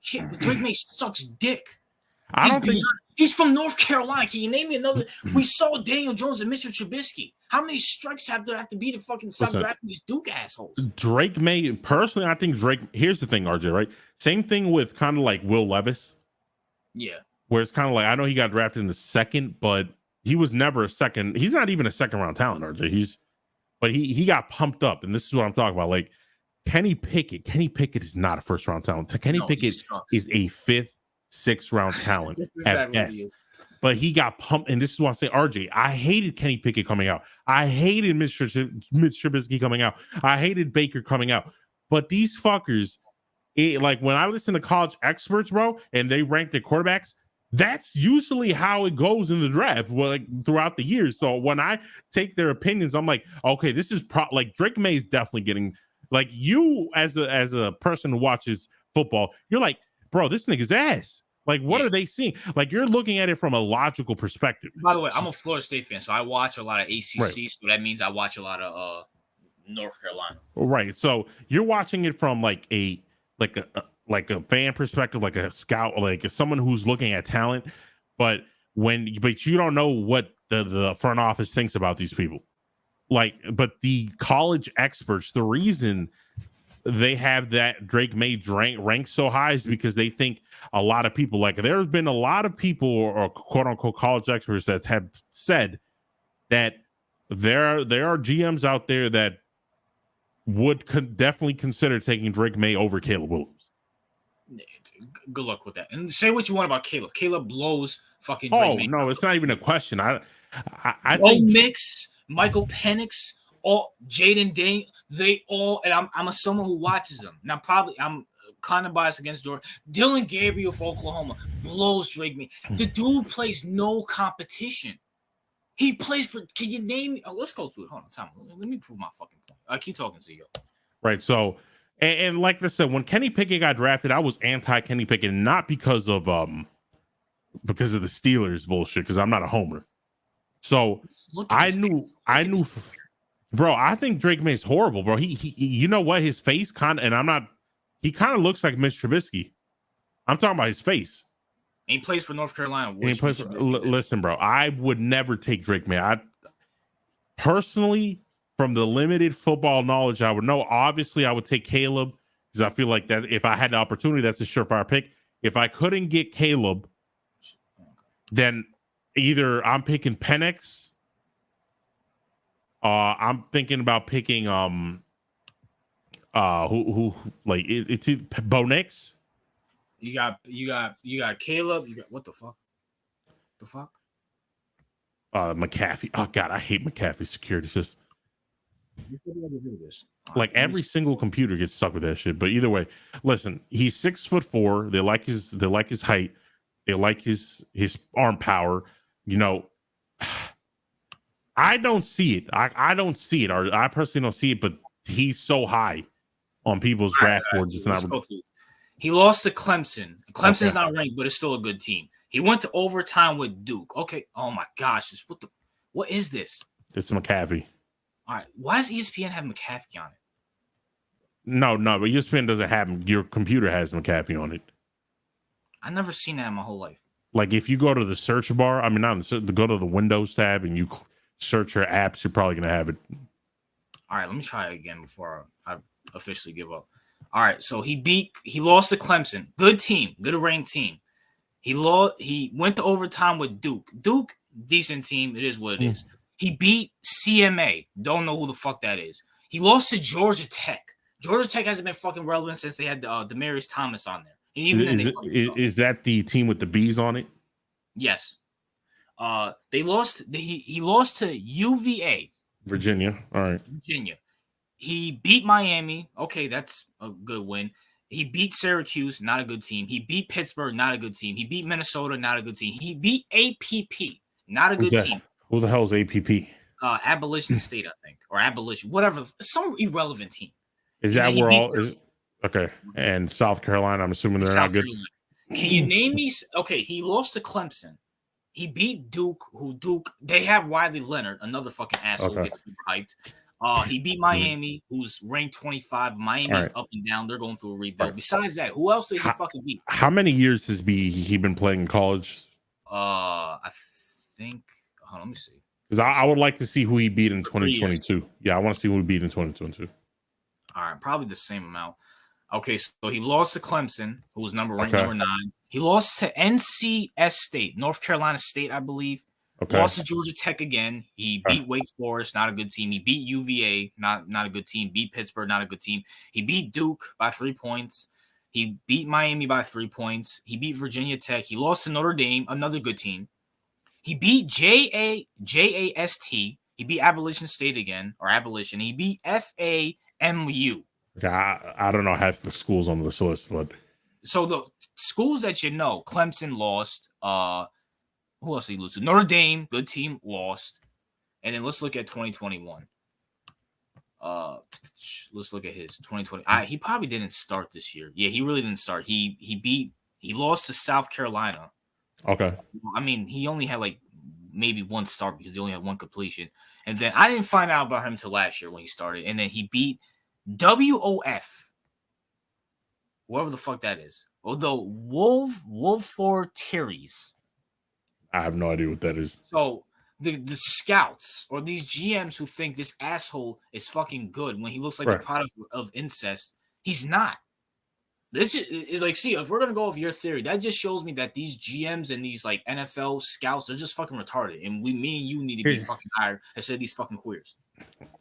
can't. Drake May sucks dick. He's from North Carolina. Can you name me another? We saw Daniel Jones and Mitchell Trubisky. How many strikes have to be to fucking stop drafting these Duke assholes? Drake May, personally, I think Drake. Here's the thing, RJ. Right, same thing with kind of like Will Levis. Yeah, where it's kind of like I know he got drafted in the second, but he was never a second. He's not even a second round talent, RJ. But he got pumped up, and this is what I'm talking about. Like Kenny Pickett. Kenny Pickett is not a first round talent. Kenny Pickett is a fifth, sixth round talent at best. But he got pumped, and this is why I say, RJ, I hated Kenny Pickett coming out. I hated Mitch Trubisky coming out. I hated Baker coming out. But these fuckers, like when I listen to college experts, bro, and they rank their quarterbacks, that's usually how it goes in the draft, throughout the years. So when I take their opinions, I'm like, okay, this is like Drake May is definitely getting, like, you as a person who watches football, you're like, bro, this nigga's ass. Like, what are they seeing? Like, you're looking at it from a logical perspective. By the way, I'm a Florida State fan, so I watch a lot of ACC, so that means I watch a lot of North Carolina. Right. So you're watching it from like a fan perspective, like a scout, like someone who's looking at talent, but you don't know what the front office thinks about these people. But the college experts, the reason they have that Drake May ranked so high is because they think a lot of people, like there's been a lot of people or quote unquote college experts that have said that there are GMs out there that would definitely consider taking Drake May over Caleb Williams. Good luck with that. And say what you want about Caleb. Caleb blows fucking Drake Oh May. no, it's not even a question. I Joe think Mix, Michael Penix, all Jaden Dane, they all, and I'm someone who watches them. Now I'm kind of biased against Jordan. Dylan Gabriel for Oklahoma blows Drake May. The dude plays no competition. He plays for. Can you name? Oh, let's go through it. Hold on, time. Let me prove my fucking point. I keep talking to you. Right. So, and like I said, when Kenny Pickett got drafted, I was anti Kenny Pickett, not because of the Steelers bullshit, because I'm not a homer. So I knew, bro. I think Drake May's horrible, bro. He you know what? His face kind of, and I'm not. He kind of looks like Mitch Trubisky. I'm talking about his face. And he plays for North Carolina. Listen, bro. I would never take Drake May. I personally, from the limited football knowledge I would know, obviously I would take Caleb because I feel like that if I had the opportunity, that's a surefire pick. If I couldn't get Caleb, then either I'm picking Penix. I'm thinking about picking who like it's Bo Nix. You got Caleb. You got what the fuck? The fuck? McAfee. Oh god, I hate McAfee's security system. Like every single computer gets stuck with that shit. But either way, listen, he's 6'4". They like his height. They like his arm power. You know, I don't see it. I don't see it. Or I personally don't see it. But he's so high on people's draft boards. It's not. He lost to Clemson. Clemson's not ranked, but it's still a good team. He went to overtime with Duke. Okay. Oh my gosh. What is this? It's McAfee. All right. Why does ESPN have McAfee on it? No, but ESPN doesn't have him. Your computer has McAfee on it. I've never seen that in my whole life. Like if you go to the search bar, I mean, go to the Windows tab and you search your apps, you're probably going to have it. All right. Let me try it again before I officially give up. All right, so he lost to Clemson. Good team, good ranked team. He went to overtime with Duke. Duke, decent team. It is what it is. He beat CMA. Don't know who the fuck that is. He lost to Georgia Tech. Georgia Tech hasn't been fucking relevant since they had Demaryius Thomas on there. And even is that the team with the bees on it? Yes. They lost. He lost to UVA. Virginia. All right. Virginia. He beat Miami. Okay, that's a good win. He beat Syracuse, not a good team. He beat Pittsburgh, not a good team. He beat Minnesota, not a good team. He beat APP, not a good team. Who the hell is APP? Abolition State, I think, or Abolition, whatever, some irrelevant team. Is that where all is? Okay, and South Carolina, I'm assuming they're not good. Carolina. Can you name me? Okay, he lost to Clemson. He beat Duke, they have Riley Leonard, another fucking asshole gets hyped. He beat Miami, who's ranked 25. Miami's up and down. They're going through a rebuild. Besides that, who else did he fucking beat? How many years has he been playing in college? I think. Let me see. Because I would like to see who he beat in 2022. Yeah, I want to see who he beat in 2022. All right, probably the same amount. Okay, so he lost to Clemson, who was number 9. He lost to NCS State, North Carolina State, I believe. Okay. Lost to Georgia Tech again. He beat Wake Forest, not a good team. He beat UVA, not a good team. Beat Pittsburgh, not a good team. He beat Duke by 3 points. He beat Miami by 3 points. He beat Virginia Tech. He lost to Notre Dame, another good team. He beat JAST. He beat Abolition State again, or Abolition. He beat FAMU. Okay, I don't know half the schools on this list, but so the schools that you know, Clemson lost. Who else did he lose to? Notre Dame, good team, lost. And then let's look at 2021. Let's look at his 2020. He probably didn't start this year. Yeah, he really didn't start. He lost to South Carolina. Okay. I mean, he only had like maybe one start because he only had one completion. And then I didn't find out about him until last year when he started. And then he beat WOF. Whoever the fuck that is. Although Wolford Terry's. I have no idea what that is. So the scouts or these GMs who think this asshole is fucking good when he looks like the product of incest, he's not. This is like, see, if we're gonna go off your theory, that just shows me that these GMs and these like NFL scouts are just fucking retarded, and me and you need to be fucking hired instead of these fucking queers.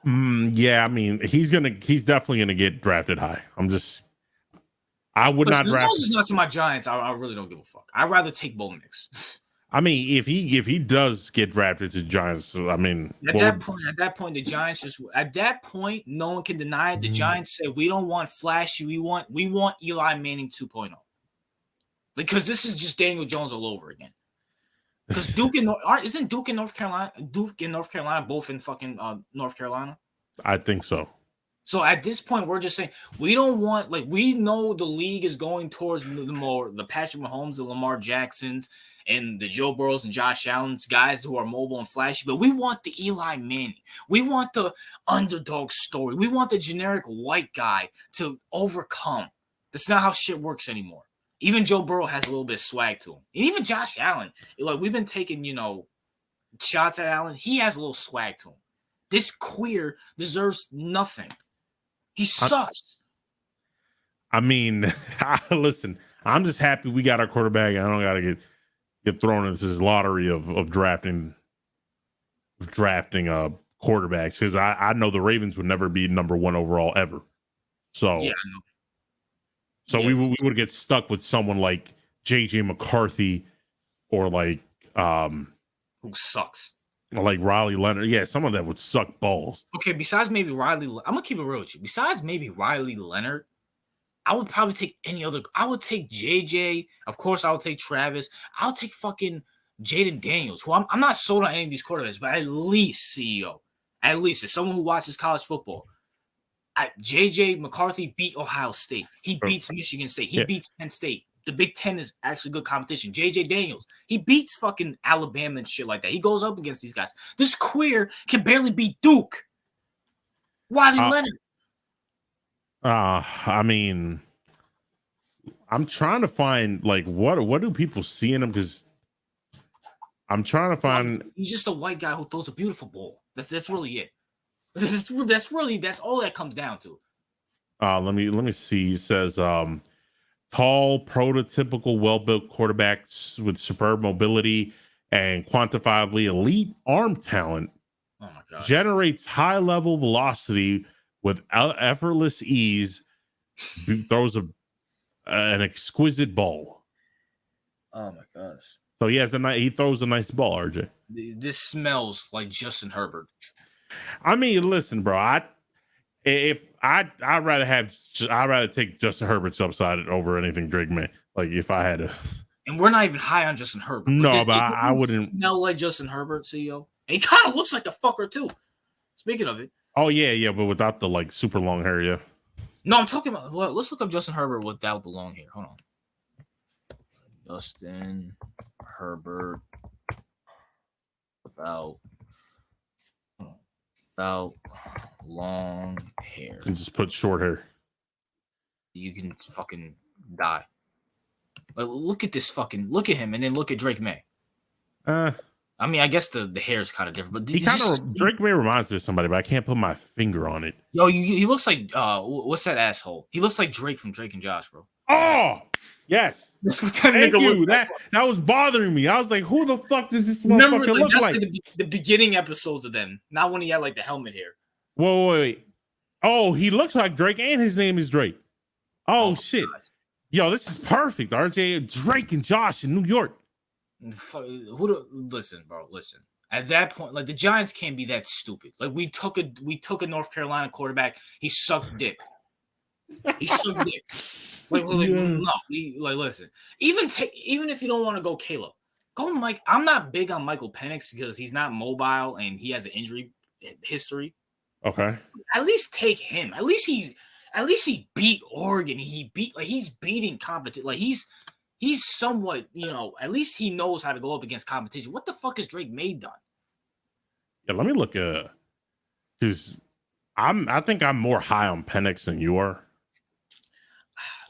Yeah, I mean, he's definitely gonna get drafted high. I would not As long draft. as it's not to my Giants, I really don't give a fuck. I'd rather take Bo Nix. I mean, if he does get drafted to the Giants, I mean, at that point, the Giants no one can deny it. The Giants said we don't want flashy, we want Eli Manning 2.0. Because this is just Daniel Jones all over again. Because isn't Duke in North Carolina both in fucking North Carolina? I think so. So at this point, we're just saying we don't want, like, we know the league is going towards the Patrick Mahomes, the Lamar Jacksons, and the Joe Burrows and Josh Allen's guys who are mobile and flashy, but we want the Eli Manning. We want the underdog story. We want the generic white guy to overcome. That's not how shit works anymore. Even Joe Burrow has a little bit of swag to him. And even Josh Allen, like, we've been taking, shots at Allen. He has a little swag to him. This queer deserves nothing. He sucks. I mean, listen, I'm just happy we got our quarterback. I don't got to get thrown into this lottery of drafting quarterbacks, because I know the Ravens would never be number 1 overall ever. So yeah, I know. So we would get stuck with someone like JJ McCarthy or like who sucks. Like Riley Leonard. Yeah, someone that would suck balls. Okay, besides maybe Riley, I'm gonna keep it real with you. Besides maybe Riley Leonard, I would probably take any other. I would take JJ. Of course, I would take Travis. I'll take fucking Jaden Daniels, who I'm not sold on any of these quarterbacks, but at least CEO. At least as someone who watches college football. JJ McCarthy beat Ohio State. He beats Michigan State. He beats Penn State. The Big Ten is actually good competition. JJ Daniels, he beats fucking Alabama and shit like that. He goes up against these guys. This queer can barely beat Duke. Riley Leonard. I mean, I'm trying to find, like, what do people see in him? Because I'm trying to find. He's just a white guy who throws a beautiful ball. That's really it. That's all that comes down to. Let me see. He says, tall, prototypical, well-built quarterbacks with superb mobility and quantifiably elite arm talent. Oh my gosh. Generates high-level velocity with effortless ease. Throws an exquisite ball. Oh my gosh. So he throws a nice ball, RJ. This smells like Justin Herbert. I mean, listen, bro. I'd rather take Justin Herbert's upside over anything Drake May. Like, if I had to. And we're not even high on Justin Herbert. No, but I wouldn't smell like Justin Herbert, CEO. And he kind of looks like the fucker too. Speaking of it. Oh yeah, but without the like super long hair, yeah. No, I'm talking about. Well, let's look up Justin Herbert without the long hair. Hold on. Justin Herbert without long hair. And just put short hair. You can fucking die. Like, look at him, and then look at Drake May. I mean, I guess the hair is kind of different, but Drake May reminds me of somebody, but I can't put my finger on it. Yo, he looks like what's that asshole? He looks like Drake from Drake and Josh, bro. Oh, yes. Thank you. That was bothering me. I was like, who the fuck does this motherfucker look like? The beginning episodes of them, not when he had like the helmet hair. Whoa, wait. Oh, he looks like Drake, and his name is Drake. Oh shit. God. Yo, this is perfect. RJ, Drake and Josh in New York. Listen, bro. Listen. At that point, like, the Giants can't be that stupid. Like, we took a North Carolina quarterback. He sucked dick. He sucked dick. No. Listen. Even if you don't want to go Caleb, go Mike. I'm not big on Michael Penix because he's not mobile and he has an injury history. Okay. At least take him. At least he beat Oregon. He's beating competition. Like, he's somewhat, at least he knows how to go up against competition. What the fuck has Drake May done? Yeah, let me look because I think I'm more high on Penix than you are.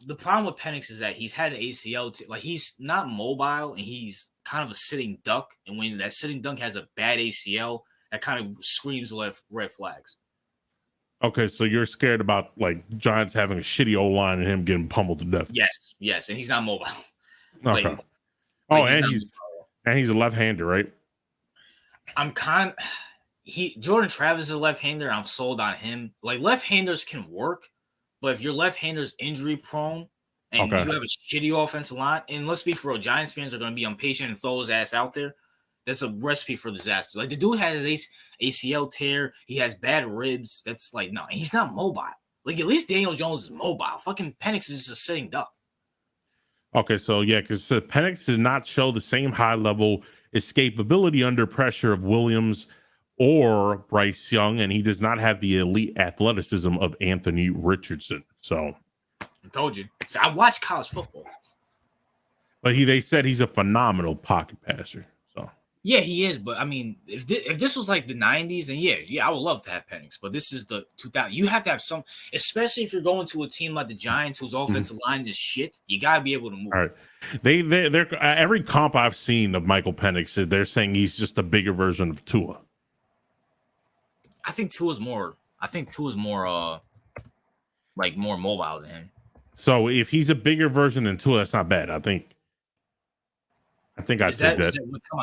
The problem with Penix is that he's had an ACL. He's not mobile and he's kind of a sitting duck. And when that sitting duck has a bad ACL, that kind of screams red flags. Okay, so you're scared about like Giants having a shitty O-line and him getting pummeled to death. Yes, and he's not mobile. Okay. And he's a left-hander, right? Jordan Travis is a left-hander. I'm sold on him. Like left-handers can work, but if your left-hander's injury prone and you have a shitty offensive line, and let's be for real, Giants fans are going to be impatient and throw his ass out there. That's a recipe for disaster. Like the dude has his ACL tear. He has bad ribs. That's like, no, he's not mobile. Like at least Daniel Jones is mobile. Fucking Penix is just a sitting duck. Okay, so yeah, because Penix did not show the same high level escapability under pressure of Williams or Bryce Young, and he does not have the elite athleticism of Anthony Richardson. So I told you. So I watch college football. But they said he's a phenomenal pocket passer. So yeah, he is. But I mean, if this was like the 90s, and yeah, I would love to have Penix. But this is the 2000. You have to have some, especially if you're going to a team like the Giants, whose offensive line is shit. You gotta be able to move. All right. They're every comp I've seen of Michael Penix, they're saying he's just a bigger version of Tua. I think Tua's more like more mobile than him. So if he's a bigger version than Tua, that's not bad. I think I'd say that.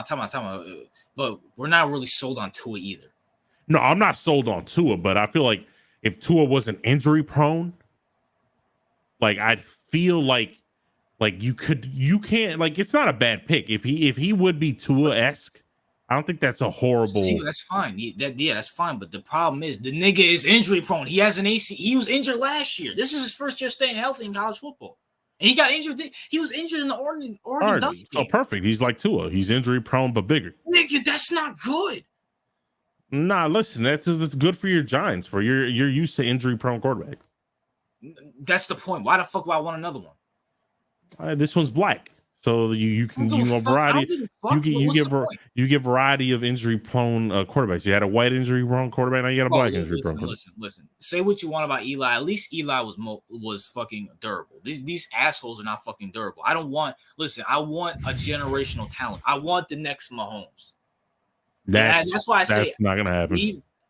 Time out. But we're not really sold on Tua either. No, I'm not sold on Tua, but I feel like if Tua wasn't injury prone, like I'd feel like you can't, like, it's not a bad pick. If he would be Tua-esque, I don't think that's a horrible. See, that's fine. That's fine. But the problem is the nigga is injury prone. He has an AC. He was injured last year. This is his first year staying healthy in college football. And he got injured. He was injured in the Oregon Ducks game. So perfect. He's like Tua. He's injury prone but bigger. Nigga, that's not good. Nah, listen, that's good for your Giants, where you're used to injury prone quarterback. That's the point. Why the fuck would I want another one? This one's black, so you can variety. You get variety of injury prone quarterbacks. You had a white injury prone quarterback, now you got a black injury prone. Listen. Say what you want about Eli. At least Eli was fucking durable. These assholes are not fucking durable. I want a generational talent. I want the next Mahomes. That's why I say that's not gonna happen.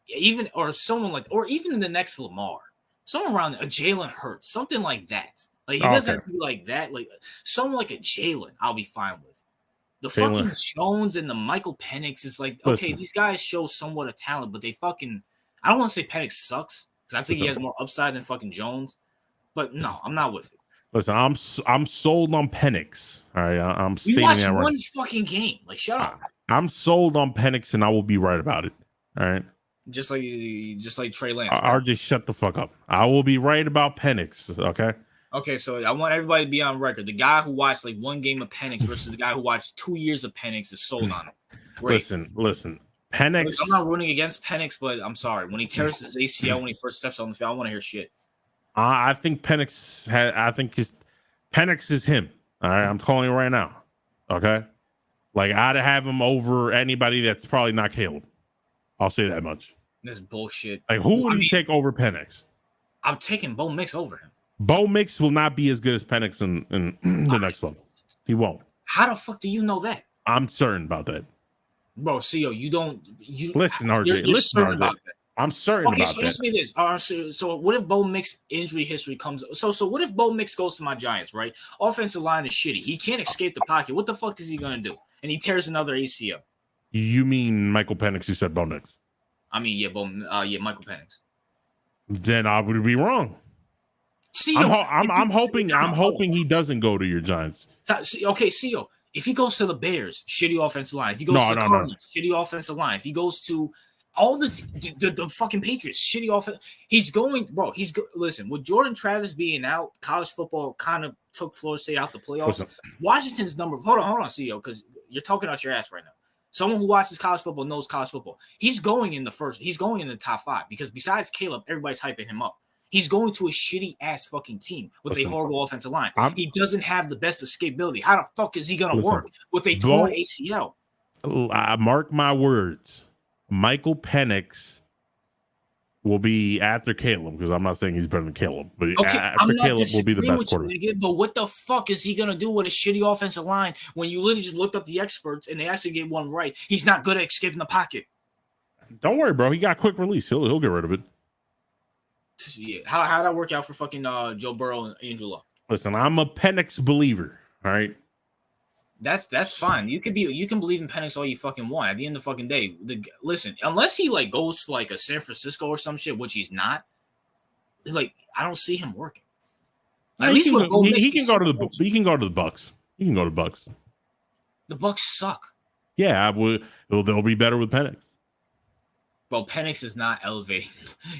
Even the next Lamar, someone around a Jalen Hurts, something like that. Like he doesn't have to be like that. Like someone like a Jalen, I'll be fine with. The fucking Jones and the Michael Penix is like, okay, these guys show somewhat of talent, but they fucking, I don't want to say Penix sucks because I think he has more upside than fucking Jones. But no, I'm not with it. Listen, I'm sold on Penix. All right, I'm stating that right. You watched one fucking game. Like, shut up. I'm sold on Penix, and I will be right about it. All right. Just like Trey Lance. RJ, shut the fuck up. I will be right about Penix. Okay. Okay, so I want everybody to be on record. The guy who watched like one game of Penix versus the guy who watched 2 years of Penix is sold on him. Great. Listen. Penix. I'm not rooting against Penix, but I'm sorry. When he tears his ACL when he first steps on the field, I want to hear shit. I think Penix Penix is him. All right, I'm calling it right now. Okay, like I'd have him over anybody that's probably not Caleb. I'll say that much. This bullshit. Like who would you take over Penix? I'm taking Bo Mix over him. Bo Mix will not be as good as Penix in the next level. He won't. How the fuck do you know that? I'm certain about that. Bro, CEO, listen, RJ. Listen, RJ. About that. I'm certain about that. Okay, so listen to this. So what if Bo Mix injury history comes? So what if Bo Mix goes to my Giants, right? Offensive line is shitty. He can't escape the pocket. What the fuck is he gonna do? And he tears another ACL. You mean Michael Penix? You said Bo Mix. I mean, Michael Penix. Then I would be wrong. I'm hoping he doesn't go to your Giants. Okay, CEO. If he goes to the Bears, shitty offensive line. If he goes to the Cardinals, shitty offensive line. If he goes to all the fucking Patriots, shitty offense. Listen, with Jordan Travis being out, college football kind of took Florida State out the playoffs. Listen. Washington's number. Hold on, CEO, because you're talking out your ass right now. Someone who watches college football knows college football. He's going in the top 5 because besides Caleb, everybody's hyping him up. He's going to a shitty ass fucking team with a horrible offensive line. He doesn't have the best escapability. How the fuck is he going to work with a torn ACL? Mark my words. Michael Penix will be after Caleb because I'm not saying he's better than Caleb, but after Caleb will be the best quarterback. But what the fuck is he going to do with a shitty offensive line when you literally just looked up the experts and they actually get one right? He's not good at escaping the pocket. Don't worry, bro. He got quick release. He'll get rid of it. Yeah. How'd that work out for fucking Joe Burrow and Andrew Luck? Listen, I'm a Penix believer. All right. That's fine. You can believe in Penix all you fucking want. At the end of the fucking day, listen, unless he like goes to like a San Francisco or some shit, which he's not. Like I don't see him working. At least with Bo Nix, he can go to the Bucks. He can go to the Bucks. The Bucks suck. Yeah, they'll be better with Penix. Bro, Penix is not elevating.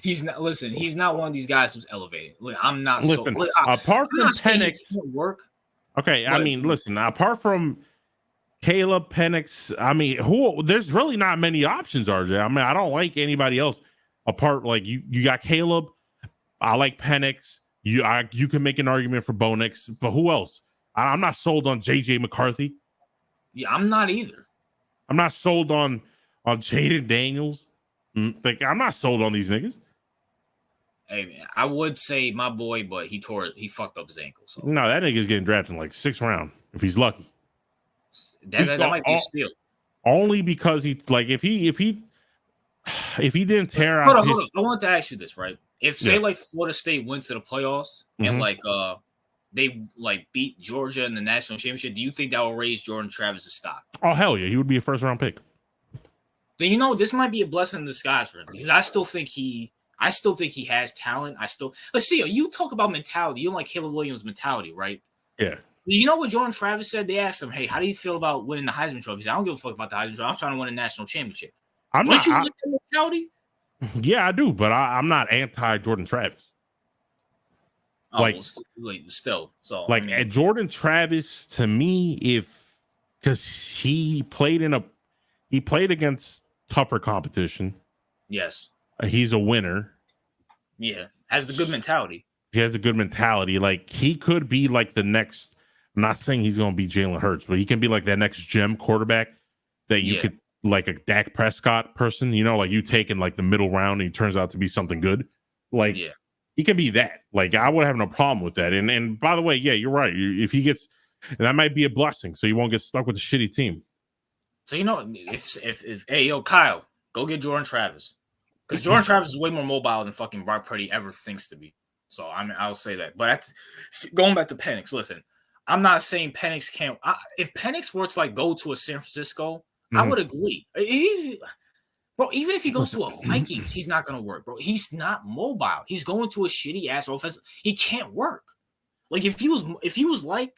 He's not. Listen, he's not one of these guys who's elevating. I'm not. Listen, apart from Penix, work. Okay, I mean, listen. Apart from Caleb, Penix, I mean, there's really not many options, RJ. I mean, I don't like anybody else. Apart, like you got Caleb. I like Penix. You can make an argument for Bo Nix, but who else? I'm not sold on JJ McCarthy. Yeah, I'm not either. I'm not sold on Jaden Daniels. I'm not sold on these niggas. Hey man, I would say my boy, but he fucked up his ankle. So no, that nigga's getting drafted in like 6th round if he's lucky. That might be a steal. Only because he like if he didn't tear hold out. On. I want to ask you this, right? If say like Florida State went to the playoffs and like they like beat Georgia in the national championship, do you think that will raise Jordan Travis' stock? Oh hell yeah, he would be a 1st round pick. Then this might be a blessing in disguise for him because I still think he has talent. Let's see. You talk about mentality. You don't like Caleb Williams' mentality, right? Yeah. You know what Jordan Travis said? They asked him, "Hey, how do you feel about winning the Heisman Trophy?" He said, "I don't give a fuck about the Heisman Trophy. I'm trying to win a national championship." Don't you like that mentality? Yeah, I do, but I'm not anti Jordan Travis. Still, so like I mean, Jordan Travis to me, because he played against tougher competition. Yes, he's a winner. Yeah, has the good mentality. He has a good mentality. Like he could be like the next. I'm not saying he's going to be Jalen Hurts, but he can be like that next gem quarterback that you could. Like a Dak Prescott person, like you take in like the middle round and he turns out to be something good. Like he can be that. Like I would have no problem with that. And by the way, yeah, you're right. If he gets, that might be a blessing, so you won't get stuck with a shitty team. So if hey yo Kyle, go get Jordan Travis because Jordan Travis is way more mobile than fucking Brock Purdy ever thinks to be. So I mean I'll say that. But going back to Penix, listen, I'm not saying Penix can't. If Penix were to like go to a San Francisco. I would agree. Bro, even if he goes to a Vikings, he's not going to work, bro. He's not mobile. He's going to a shitty ass offense. He can't work. Like if he was like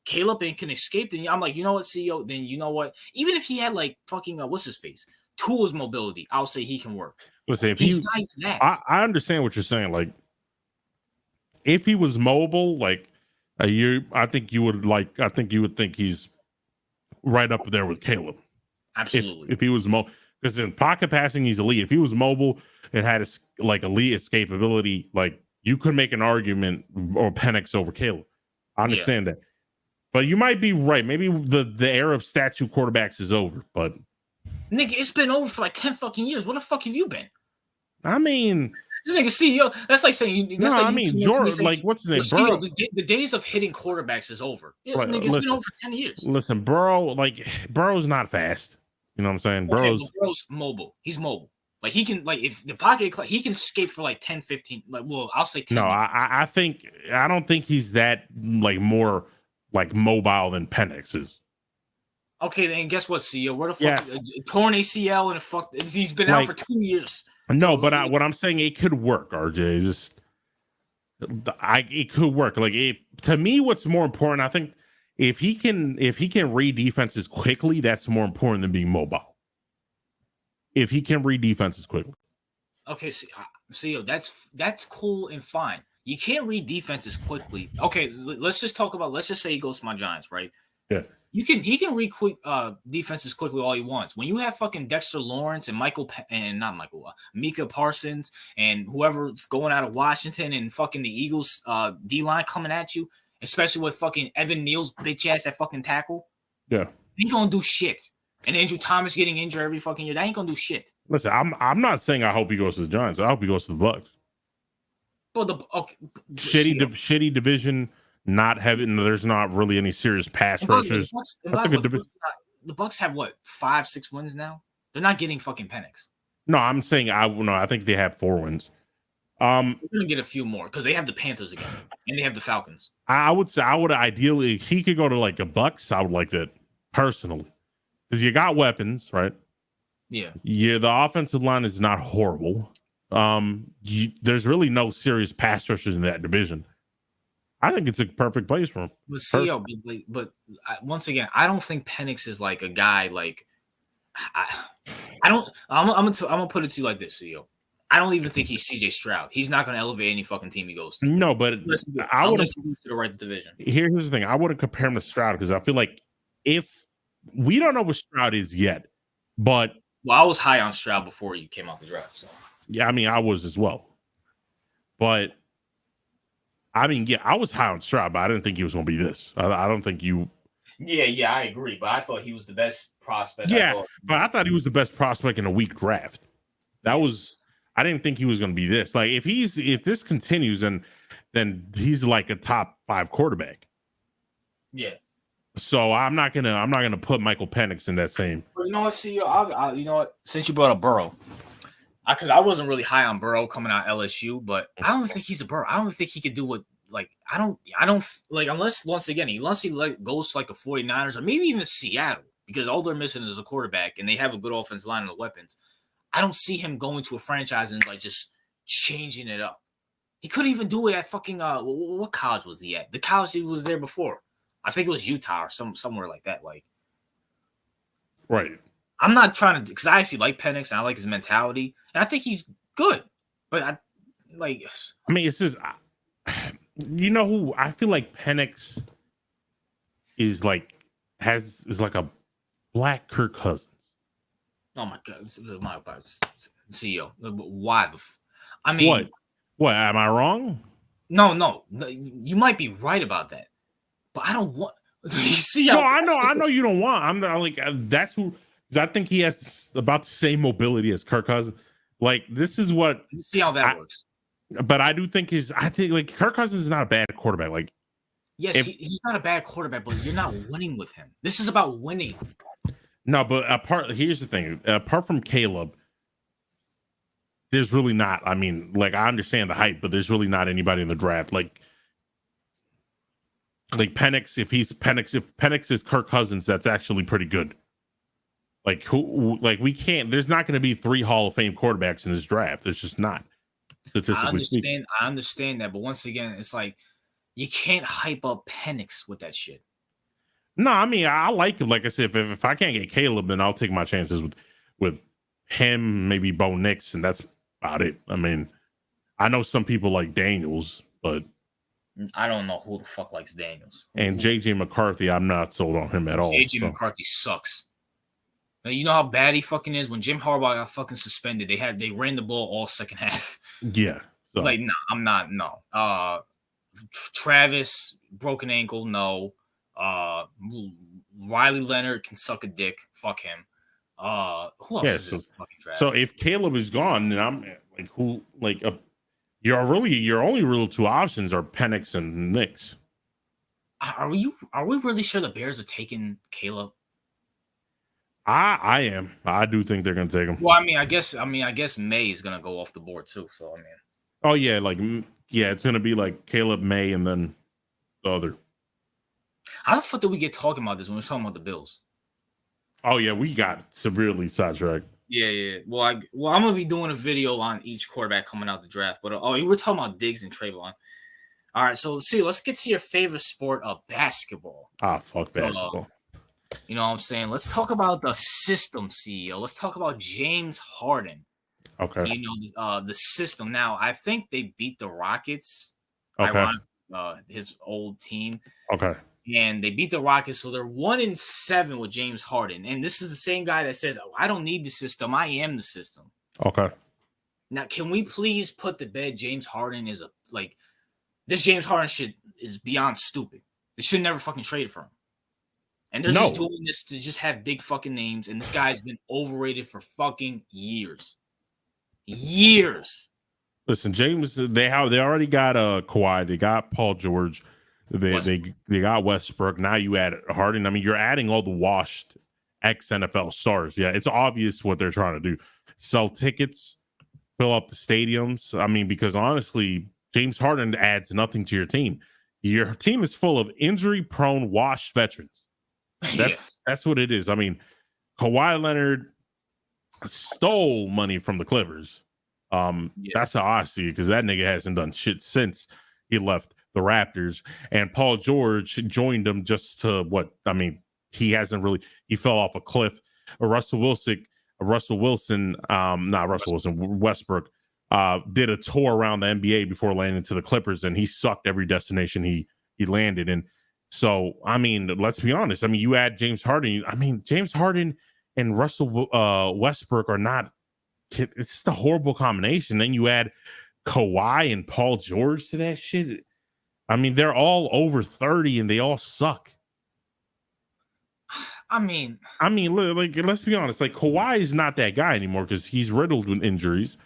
Caleb and can escape, then I'm like, you know what, CEO? Then you know what? Even if he had like fucking what's his face, Tua's mobility, I'll say he can work. Listen, if he's not even that. I understand what you're saying. Like if he was mobile, like I think you would think he's right up there with Caleb. Absolutely. If he was because in pocket passing, he's elite. If he was mobile and had like elite escapability, like you could make an argument or Penix over Caleb. I understand that, but you might be right. Maybe the era of statue quarterbacks is over. But nigga, it's been over for like 10 fucking years. Where the fuck have you been? I mean, this nigga CEO. That's like saying. That's Jordan. Like what's his name? Burrow. The days of hitting quarterbacks is over. Yeah, nigga, it's been over for 10 years. Listen, Burrow's not fast. You know what I'm saying? Burrow's mobile. He's mobile. Like he can, like if the pocket, he can escape for like 10, 15. Like, well, I'll say 10. No, I don't think he's that like more like mobile than Penix is. Okay, then guess what, CEO? Where the fuck torn ACL and he's been out for 2 years. No, but what I'm saying, it could work, RJ. It could work. Like to me, what's more important, I think. If he can read defenses quickly, that's more important than being mobile. If he can read defenses quickly. Okay, see, that's cool and fine. You can't read defenses quickly. Okay, let's just say he goes to my Giants, right? Yeah. He can read quick defenses quickly all he wants. When you have fucking Dexter Lawrence and Micah Parsons and whoever's going out of Washington and fucking the Eagles D-line coming at you, especially with fucking Evan Neal's bitch ass at fucking tackle. Yeah. He ain't gonna do shit. And Andrew Thomas getting injured every fucking year. That ain't gonna do shit. Listen, I'm not saying I hope he goes to the Giants. I hope he goes to the Bucks. But shitty division, not having there's not really any serious pass rushers. That's a good division. The Bucks have what, 5-6 wins now? They're not getting fucking Penix. No, I'm saying I think they have 4 wins. We're gonna get a few more because they have the Panthers again and they have the Falcons. I would say I would ideally he could go to like a Bucks. I would like that personally because you got weapons, right? Yeah. Yeah, the offensive line is not horrible. There's really no serious pass rushers in that division. I think it's a perfect place for him. But CEO, but once again, I don't think Penix is like a guy like I don't. I'm gonna put it to you like this, CEO. I don't even think he's CJ Stroud. He's not gonna elevate any fucking team he goes to. No, but I would lose to the right division. Here's the thing: I wouldn't compare him to Stroud because I feel like if we don't know what Stroud is yet, but I was high on Stroud before you came out the draft. So yeah, I mean, I was as well. But I mean, yeah, I was high on Stroud, but I didn't think he was going to be this. I don't think you. Yeah, I agree. But I thought he was the best prospect. Yeah, but I thought he was the best prospect in a weak draft. That was. I didn't think he was going to be this. Like, if this continues, then he's like a top 5 quarterback. Yeah. So I'm not gonna put Michael Penix in that same. But you know what, CEO? You know what? Since you brought up Burrow, because I wasn't really high on Burrow coming out of LSU, but I don't think he's a Burrow. I don't think he could do what I don't like unless he like goes to like a 49ers or maybe even Seattle because all they're missing is a quarterback and they have a good offensive line and the weapons. I don't see him going to a franchise and like just changing it up. He couldn't even do it at fucking what college was he at? The college he was there before. I think it was Utah or somewhere like that. Like, right. I'm not trying to because I actually like Penix and I like his mentality and I think he's good. But I mean, it's just you know who I feel like Penix is like is like a black Kirk Cousins. Oh my god, my CEO. Why I mean, what? Am I wrong? No, you might be right about that, but I don't want. See, no, I know you don't want. I'm not like that's who. I think he has about the same mobility as Kirk Cousins. Like this is what. See how that works. But I do think I think like Kirk Cousins is not a bad quarterback. Like, yes, he's not a bad quarterback, but you're not winning with him. This is about winning. No, but here's the thing. Apart from Caleb, there's really not. I mean, like I understand the hype, but there's really not anybody in the draft. Like Penix, if Penix is Kirk Cousins, that's actually pretty good. Like we can't. There's not going to be 3 Hall of Fame quarterbacks in this draft. There's just not. I understand that, but once again, it's like you can't hype up Penix with that shit. No, I mean I like him. Like I said, if I can't get Caleb, then I'll take my chances with him, maybe Bo Nix, and that's about it. I mean, I know some people like Daniels, but I don't know who the fuck likes Daniels. And JJ McCarthy, I'm not sold on him at all. JJ McCarthy sucks. Now, you know how bad he fucking is? When Jim Harbaugh got fucking suspended, they ran the ball all second half. Yeah. So. Like, no, I'm not. No. Travis, broken ankle, no. Riley Leonard can suck a dick. Fuck him. Who else is in this fucking draft? So if Caleb is gone, then I'm like, who? Like, your only real 2 options are Penix and Nix. Are we really sure the Bears are taking Caleb? I am. I do think they're gonna take him. Well, I guess May is gonna go off the board too. So I mean. Oh yeah, it's gonna be like Caleb, May, and then the other. How the fuck did we get talking about this when we were talking about the Bills? Oh yeah, we got severely sidetracked. Yeah. Well, I'm gonna be doing a video on each quarterback coming out the draft. But you were talking about Diggs and Trayvon. All right, so let's get to your favorite sport of basketball. Fuck basketball. You know what I'm saying? Let's talk about the system, CEO. Let's talk about James Harden. Okay. You know, the system. Now, I think they beat the Rockets. Okay. His old team. Okay. And they beat the Rockets, so they're 1-7 with James Harden. And this is the same guy that says, I don't need the system. I am the system. Okay. Now, can we please put to bed James Harden is this James Harden shit is beyond stupid. They should never fucking trade for him. And they're just doing this to just have big fucking names. And this guy's been overrated for fucking years. Years. Listen, James, they already got Kawhi. They got Paul George. They got Westbrook. Now you add Harden. I mean, you're adding all the washed ex-NFL stars. Yeah, it's obvious what they're trying to do. Sell tickets fill up the stadiums. I mean, because honestly, James Harden adds nothing to your team. Your team is full of injury-prone, washed veterans. That's what it is. I mean, Kawhi Leonard stole money from the Clippers. That's how I see it, because that nigga hasn't done shit since he left the Raptors. And Paul George joined them just to he hasn't really, he fell off a cliff. Westbrook did a tour around the NBA before landing to the Clippers, and he sucked every destination he landed in. So, I mean, let's be honest. I mean, you add James Harden. I mean, James Harden and Russell Westbrook are not, it's just a horrible combination. Then you add Kawhi and Paul George to that shit. I mean, they're all over 30 and they all suck. I mean, like, let's be honest. Like, Kawhi is not that guy anymore because he's riddled with injuries.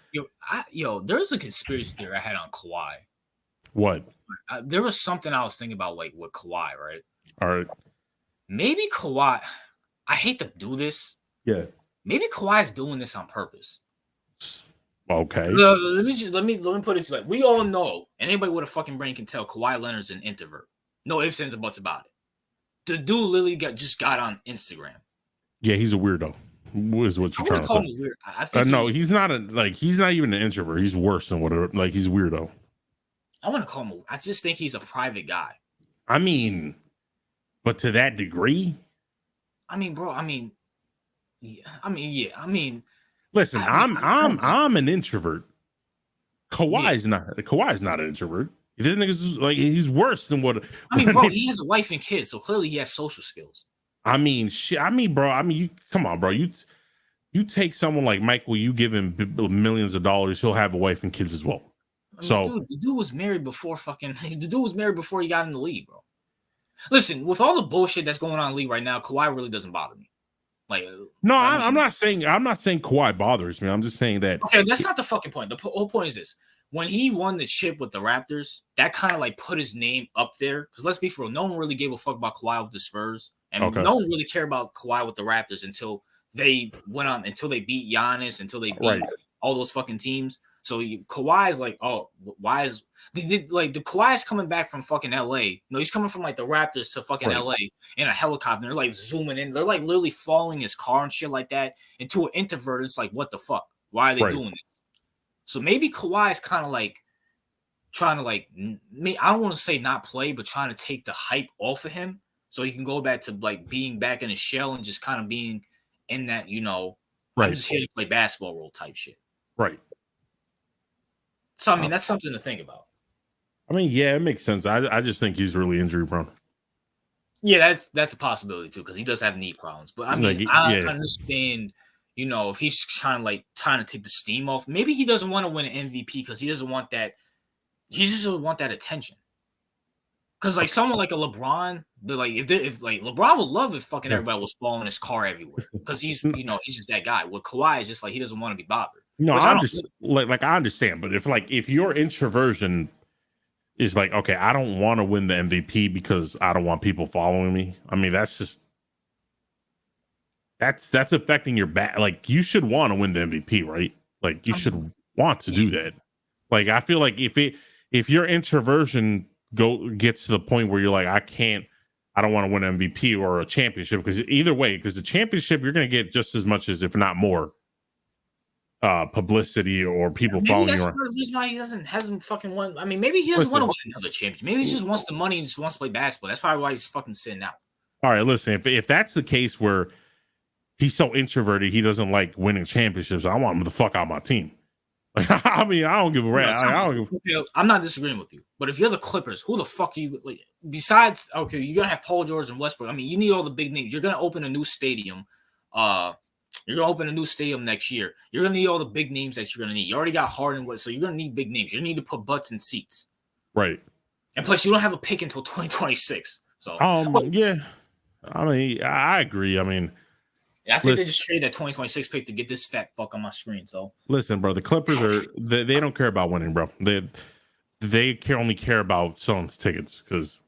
There's a conspiracy theory I had on Kawhi. What? There was something I was thinking about, like, with Kawhi, right? All right. Maybe Kawhi, I hate to do this. Yeah. Maybe Kawhi's doing this on purpose. Okay. Let me put it this way. We all know, and anybody with a fucking brain can tell, Kawhi Leonard's an introvert. No ifs, ands, or buts about it. The dude literally just got on Instagram. Yeah, he's a weirdo. Is what you're trying to say? Weird. I think no, he's not he's not even an introvert. He's worse than whatever. Like, he's weirdo. I want to call him. I just think he's a private guy. I mean, but to that degree. I mean, bro. Listen, I'm an introvert. Kawhi's not an introvert. This nigga's like, he's worse than what. I mean, bro, he has a wife and kids, so clearly he has social skills. I mean, shit. I mean, bro. I mean, you come on, bro. You take someone like Michael, you give him millions of dollars, he'll have a wife and kids as well. The dude was married before he got in the league, bro. Listen, with all the bullshit that's going on in the league right now, Kawhi really doesn't bother me. Like, no, I'm not saying Kawhi bothers me. I'm just saying that. Okay, that's not the fucking point. The whole point is this: when he won the chip with the Raptors, that kind of like put his name up there. Because let's be for real, no one really gave a fuck about Kawhi with the Spurs, and no one really cared about Kawhi with the Raptors until they beat Giannis, until they beat all those fucking teams. So Kawhi is like, oh, why is the Kawhi is coming back from fucking LA? No, he's coming from like the Raptors to fucking LA in a helicopter. They're like zooming in. They're like literally following his car and shit like that. And to an introvert, it's like, what the fuck? Why are they doing it? So maybe Kawhi is kind of like trying to like, I don't want to say not play, but trying to take the hype off of him so he can go back to like being back in his shell and just kind of being in that, I'm just here to play basketball role type shit. Right. So, I mean, that's something to think about. I mean, yeah, it makes sense. I just think he's really injury prone. Yeah, that's a possibility, too, because he does have knee problems. But, I mean, I understand, if he's trying to take the steam off. Maybe he doesn't want to win an MVP because he doesn't want that. He just doesn't want that attention. Because, like, someone like a LeBron, if LeBron would love if fucking everybody was following his car everywhere. Because he's just that guy. With Kawhi, it's just like he doesn't want to be bothered. No, I understand, but if your introversion is like, okay, I don't want to win the MVP because I don't want people following me. I mean, that's affecting your back. Like, you should want to win the MVP, right? Like, you should want to do that. Like, I feel like if your introversion gets to the point where you're like, I don't want to win an MVP or a championship, because either way, because the championship you're going to get just as much as, if not more, publicity or people following you around. Maybe that's part of the reason why he hasn't fucking won. I mean, maybe he doesn't want to win another championship. Maybe he just wants the money and just wants to play basketball. That's probably why he's fucking sitting out. All right, listen, if that's the case where he's so introverted he doesn't like winning championships, I want him the fuck out of my team. I mean, I don't give a rat. I'm not disagreeing with you, but if you're the Clippers, who the fuck are you? Like, besides, okay, you're gonna have Paul George and Westbrook. I mean, you need all the big names. You're gonna open a new stadium. You're going to open a new stadium next year. You're going to need all the big names that you're going to need. You already got Harden, so you're going to need big names. You need to put butts in seats. Right. And plus, you don't have a pick until 2026. So, yeah. I mean, I agree. I mean, I think they just traded that 2026 pick to get this fat fuck on my screen. So, listen, bro, the Clippers they don't care about winning, bro. They only care about selling tickets, because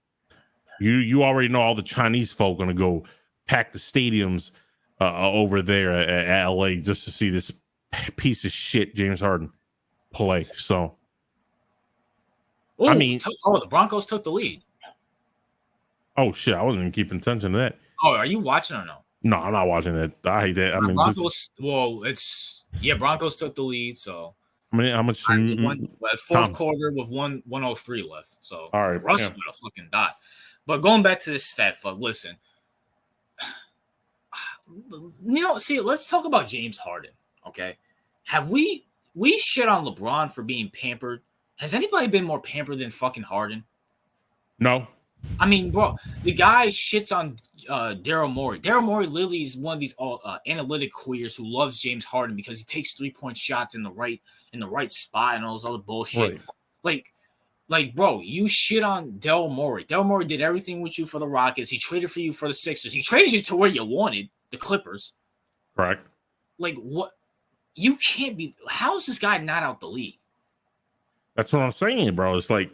you already know all the Chinese folk going to go pack the stadiums over there at LA just to see this piece of shit James Harden. play. So, Ooh, I mean, the Broncos took the lead. oh shit, I wasn't even keeping attention to that. Oh, are you watching or no? No, I'm not watching that. I hate that. I mean, Broncos. Broncos took the lead. So how much? fourth quarter with 1:03 left. So all right, Russ would have fucking died. But going back to this fat fuck, listen. Let's talk about James Harden. Okay, have we shit on LeBron for being pampered? Has anybody been more pampered than fucking Harden? No. I mean, bro, the guy shits on Daryl Morey. Daryl Morey literally is one of these analytic queers who loves James Harden because he takes 3-point shots in the right spot and all this other bullshit. Right. Like, bro, you shit on Daryl Morey. Daryl Morey did everything with you for the Rockets. He traded for you for the Sixers. He traded you to where you wanted, the Clippers. Correct. Like, what? You can't be. How is this guy not out the league? That's what I'm saying, bro. It's like,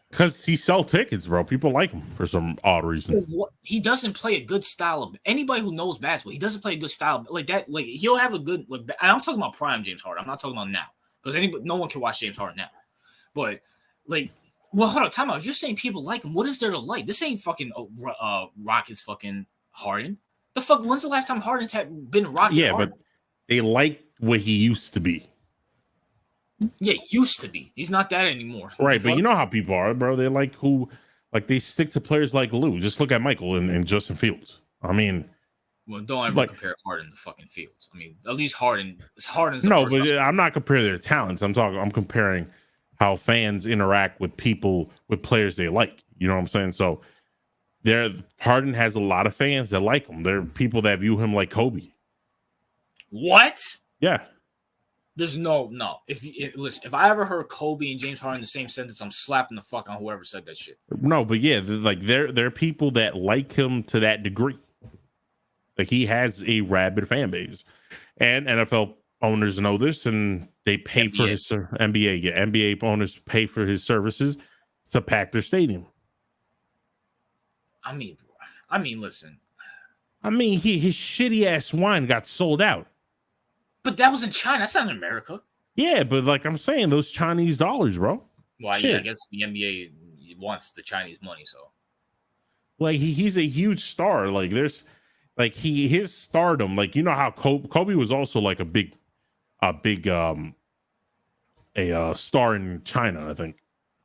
because he sells tickets, bro. People like him for some odd reason. He doesn't play a good style of anybody who knows basketball. He doesn't play a good style like that. Like he'll have a good. Like I'm talking about prime James Harden. I'm not talking about now because no one can watch James Harden now. But hold on, time out. If you're saying people like him, what is there to like? This ain't fucking Rockets fucking Harden. The fuck? When's the last time Harden's been Rocket? Yeah, Harden? but they like what he used to be. Yeah, used to be. He's not that anymore. Right, but you know how people are, bro. They they stick to players like Lou. Just look at Michael and Justin Fields. I mean, well, don't ever compare Harden to fucking Fields. I mean, at least Harden's no, but I'm not comparing their talents. I'm comparing how fans interact with people with players they like. You know what I'm saying? So, Harden has a lot of fans that like him. There are people that view him like Kobe. What? Yeah. There's no. Listen, if I ever heard Kobe and James Harden in the same sentence, I'm slapping the fuck on whoever said that shit. No, but yeah, there are people that like him to that degree. Like he has a rabid fan base, and NFL owners know this, and they pay for his NBA. Yeah, NBA owners pay for his services to pack their stadium. I mean, listen. I mean, his shitty ass wine got sold out. But that was in China. That's not in America. Yeah, but like I'm saying, those Chinese dollars, bro. Well, yeah, I guess the NBA wants the Chinese money, so. Like he's a huge star. Like there's, like his stardom. Like you know how Kobe was also like a big star in China, I think.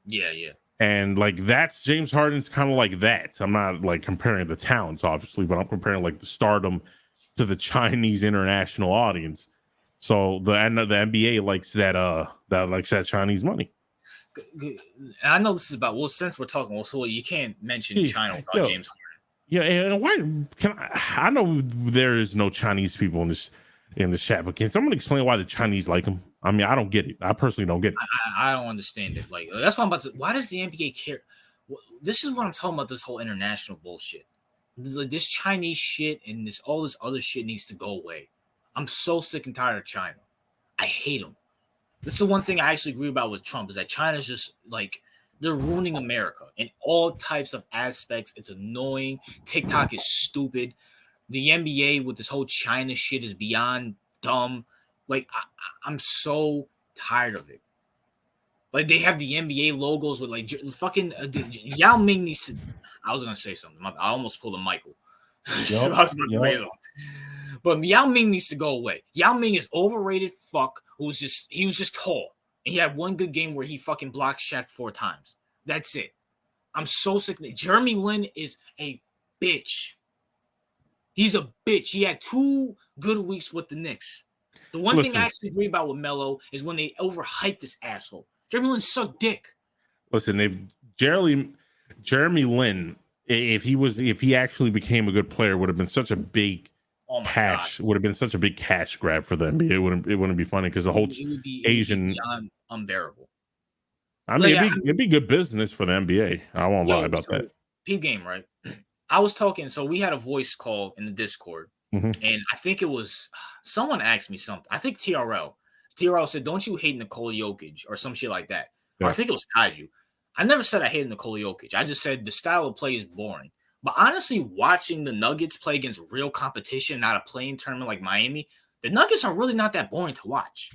Yeah. And like that's James Harden's kind of like that. I'm not like comparing the talents, obviously, but I'm comparing like the stardom to the Chinese international audience. So the NBA likes that Chinese money. I know this is about since we're talking, so you can't mention China without James Harden. Yeah, and why I know there is no Chinese people in this chat, but can someone explain why the Chinese like him? I mean, I don't get it. I personally don't get it. I don't understand it. Like that's what I'm about to. Why does the NBA care? This is what I'm talking about. This whole international bullshit. This Chinese shit and all this other shit needs to go away. I'm so sick and tired of China. I hate them. This is the one thing I actually agree about with Trump is that China's just like they're ruining America in all types of aspects. It's annoying. TikTok is stupid. The NBA with this whole China shit is beyond dumb. Like I'm so tired of it. Like they have the NBA logos with like fucking Yao Ming needs to. I was gonna say something. I almost pulled a Michael. I was about to say something. But Yao Ming needs to go away. Yao Ming is overrated fuck he was just tall. And he had one good game where he fucking blocked Shaq 4 times. That's it. I'm so sick of it. Jeremy Lin is a bitch. He's a bitch. He had 2 good weeks with the Knicks. The one thing I actually agree about with Melo is when they overhyped this asshole. Jeremy Lin sucked dick. Listen, if Jeremy Lin, if he actually became a good player, would have been such a big would have been such a big cash grab for the NBA. It wouldn't be funny because the whole Asian unbearable. I mean, it'd be good business for the NBA. I won't lie about that. Peep game, right? I was talking, so we had a voice call in the Discord, and I think it was someone asked me something. I think TRL said, "Don't you hate Nikola Jokic?" or some shit like that. Yeah. Or I think it was Kaiju. I never said I hated Nikola Jokic. I just said the style of play is boring. But honestly, watching the Nuggets play against real competition, not a playing tournament like Miami, the Nuggets are really not that boring to watch.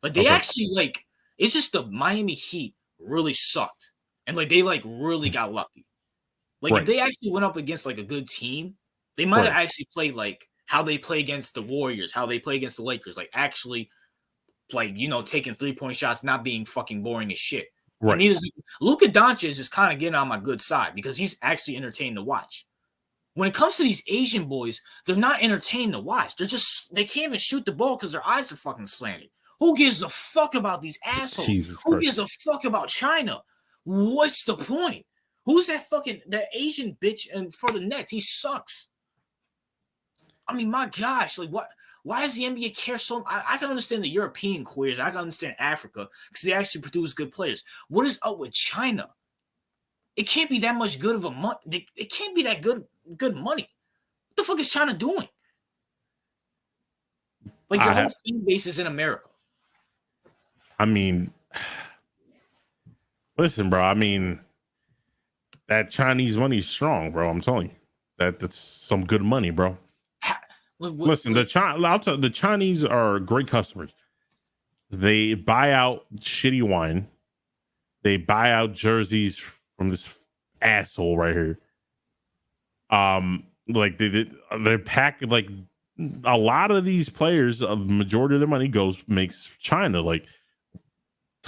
Like they actually like it's just the Miami Heat really sucked. And like they like really got lucky. Like if they actually went up against like a good team, they might have actually played like how they play against the Warriors, how they play against the Lakers, like actually like taking 3-point shots, not being fucking boring as shit. Right. And Luka Doncic is kind of getting on my good side because he's actually entertaining to watch. When it comes to these Asian boys, they're not entertaining to watch. They can't even shoot the ball because their eyes are fucking slanted. Who gives a fuck about these assholes? Who gives a fuck about China? What's the point? Who's that Asian bitch and for the Nets? He sucks. I mean, my gosh, like what? Why does the NBA care so much? I can understand the European queers. I can understand Africa because they actually produce good players. What is up with China? It can't be that much good of a money. It can't be that good money. What the fuck is China doing? Like your whole fan base is in America. I mean, listen, bro. I mean, that Chinese money is strong, bro. I'm telling you, that's some good money, bro. Listen, the Chinese are great customers. They buy out shitty wine. They buy out jerseys from this asshole right here. Like they're packed. Like a lot of these players, a majority of their money makes China. Like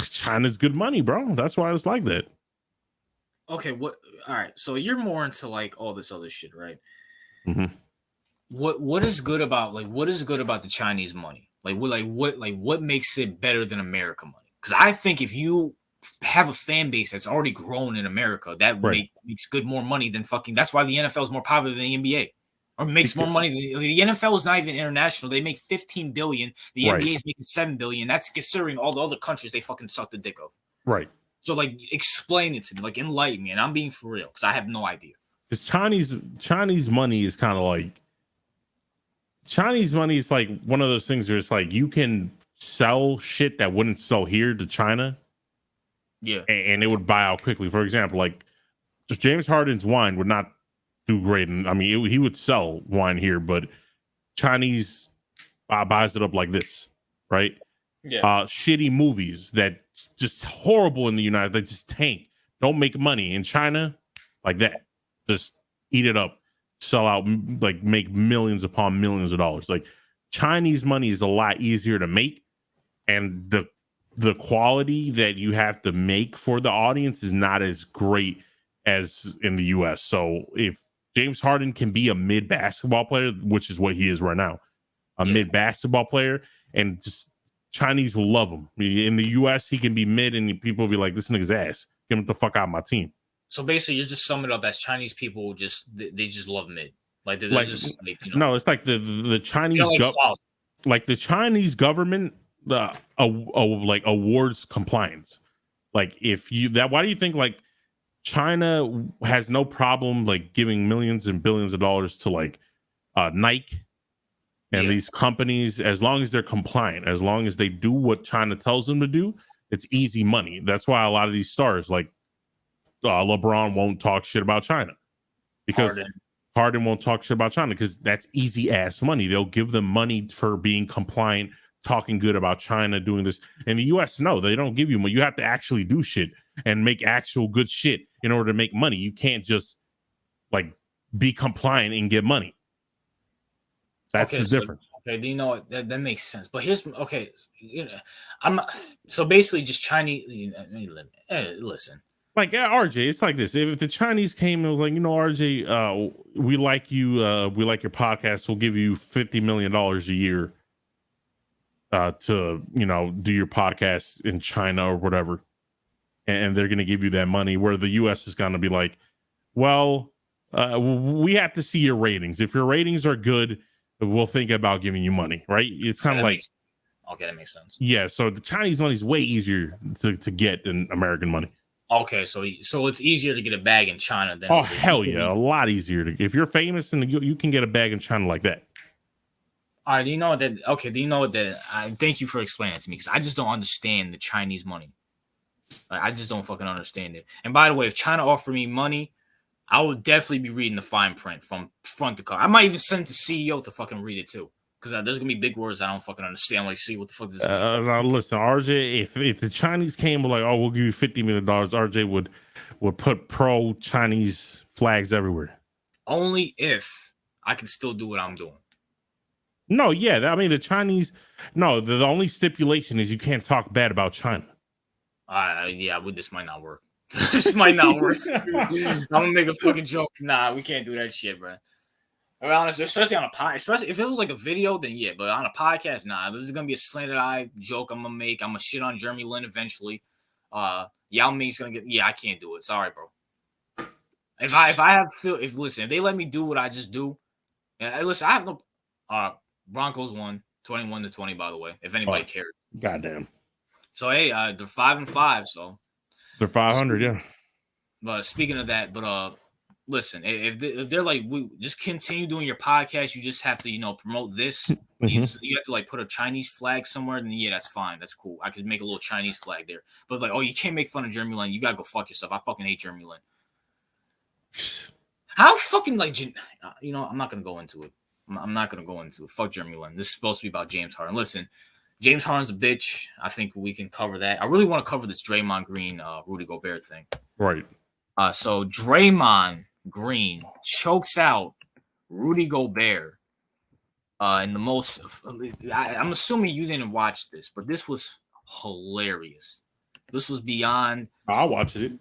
China's good money, bro. That's why it's like that. Okay, all right. So you're more into like all this other shit, right? Mm-hmm. What is good about the Chinese money? What makes it better than America money? Because I think if you have a fan base that's already grown in America, that makes more money than fucking. That's why the NFL is more popular than the NBA, or makes more money. The NFL is not even international. They make $15 billion. The NBA is making $7 billion. That's considering all the other countries they fucking suck the dick of. Right. So like, explain it to me, like enlighten me, and I'm being for real because I have no idea. Because Chinese money is kind of like. Chinese money is like one of those things where it's like you can sell shit that wouldn't sell here to China. Yeah. And it would buy out quickly. For example, like just James Harden's wine would not do great. And I mean, he would sell wine here, but Chinese buys it up like this, right? Yeah. Shitty movies that just horrible in the United States, just tank, don't make money. In China, like that, just eat it up. Sell out, like make millions upon millions of dollars. Like Chinese money is a lot easier to make, and the quality that you have to make for the audience is not as great as in the US. So if James Harden can be a mid basketball player, which is what he is right now, mid basketball player, and just Chinese will love him. In the US, he can be mid, and people will be like, "This nigga's ass. Get him the fuck out of my team." So basically, you're just summing it up as Chinese people they just love mid. Like they're just like, No, it's like the Chinese like the Chinese government like awards compliance. Like if you why do you think like China has no problem like giving millions and billions of dollars to like Nike and these companies, as long as they're compliant, as long as they do what China tells them to do, it's easy money. That's why a lot of these stars like LeBron won't talk shit about China because Harden won't talk shit about China because that's easy ass money. They'll give them money for being compliant, talking good about China, doing this. In the US, no, they don't give you money. You have to actually do shit and make actual good shit in order to make money. You can't just like be compliant and get money. That's the difference. Okay, do you know what that makes sense? But here's I'm not, so basically just Chinese. Listen. Like RJ, it's like this. If the Chinese came and was like, RJ, we like you, we like your podcast, we'll give you $50 million a year to, do your podcast in China or whatever. And they're going to give you that money, where the US is going to be like, well, we have to see your ratings. If your ratings are good, we'll think about giving you money, right? It's kind of like, okay, that makes sense. Yeah, so the Chinese money is way easier to get than American money. Okay, so it's easier to get a bag in China than. Oh hell yeah, a lot easier to. If you're famous and you can get a bag in China like that. All right, do you know that? Okay, do you know that? Thank you for explaining it to me because I just don't understand the Chinese money. Like, I just don't fucking understand it. And by the way, if China offered me money, I would definitely be reading the fine print from front to cover. I might even send the CEO to fucking read it too. Because there's gonna be big words I don't fucking understand. Like, see what the fuck does this mean? Now listen, RJ. If the Chinese came like, oh, we'll give you $50 million, RJ would put pro Chinese flags everywhere. Only if I can still do what I'm doing. No, yeah, I mean the Chinese. No, the only stipulation is you can't talk bad about China. This might not work. This might not work. I'm gonna make a fucking joke. Nah, we can't do that shit, bro. To be honest, especially on a podcast, especially if it was like a video, then yeah. But on a podcast, nah. This is gonna be a slanted eye joke I'm gonna make. I'm gonna shit on Jeremy Lin eventually. Yao Ming's gonna get. Yeah, I can't do it. Sorry, bro. If they let me do what I just do, listen, I have no. Broncos won 21-20. By the way, if anybody cared. Goddamn. So hey, they're 5-5. So they're 500, yeah. But speaking of that, listen, if they're like, we just continue doing your podcast, you just have to, promote this. You have to like put a Chinese flag somewhere, then yeah, that's fine. That's cool. I could make a little Chinese flag there. But like, oh, you can't make fun of Jeremy Lin. You gotta go fuck yourself. I fucking hate Jeremy Lin. How fucking like, I'm not gonna go into it. I'm not gonna go into it. Fuck Jeremy Lin. This is supposed to be about James Harden. Listen, James Harden's a bitch. I think we can cover that. I really want to cover this Draymond Green, Rudy Gobert thing. Right. So Draymond Green chokes out Rudy Gobert in the most. I'm assuming you didn't watch this, but this was hilarious. This was beyond. I watched it.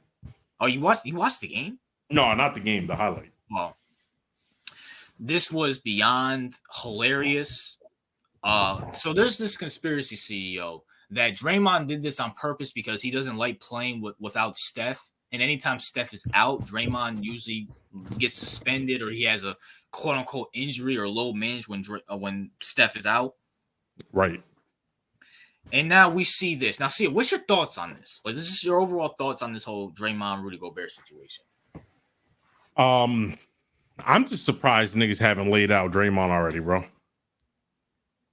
Oh, you watched the game? No, not the game. The highlight. Well, this was beyond hilarious. So there's this conspiracy CEO that Draymond did this on purpose because he doesn't like playing without Steph. And anytime Steph is out, Draymond usually gets suspended or he has a quote unquote injury or low manage when Steph is out. Right. And now we see this. Now, see, what's your thoughts on this? Like, this is your overall thoughts on this whole Draymond Rudy Gobert situation. I'm just surprised niggas haven't laid out Draymond already, bro.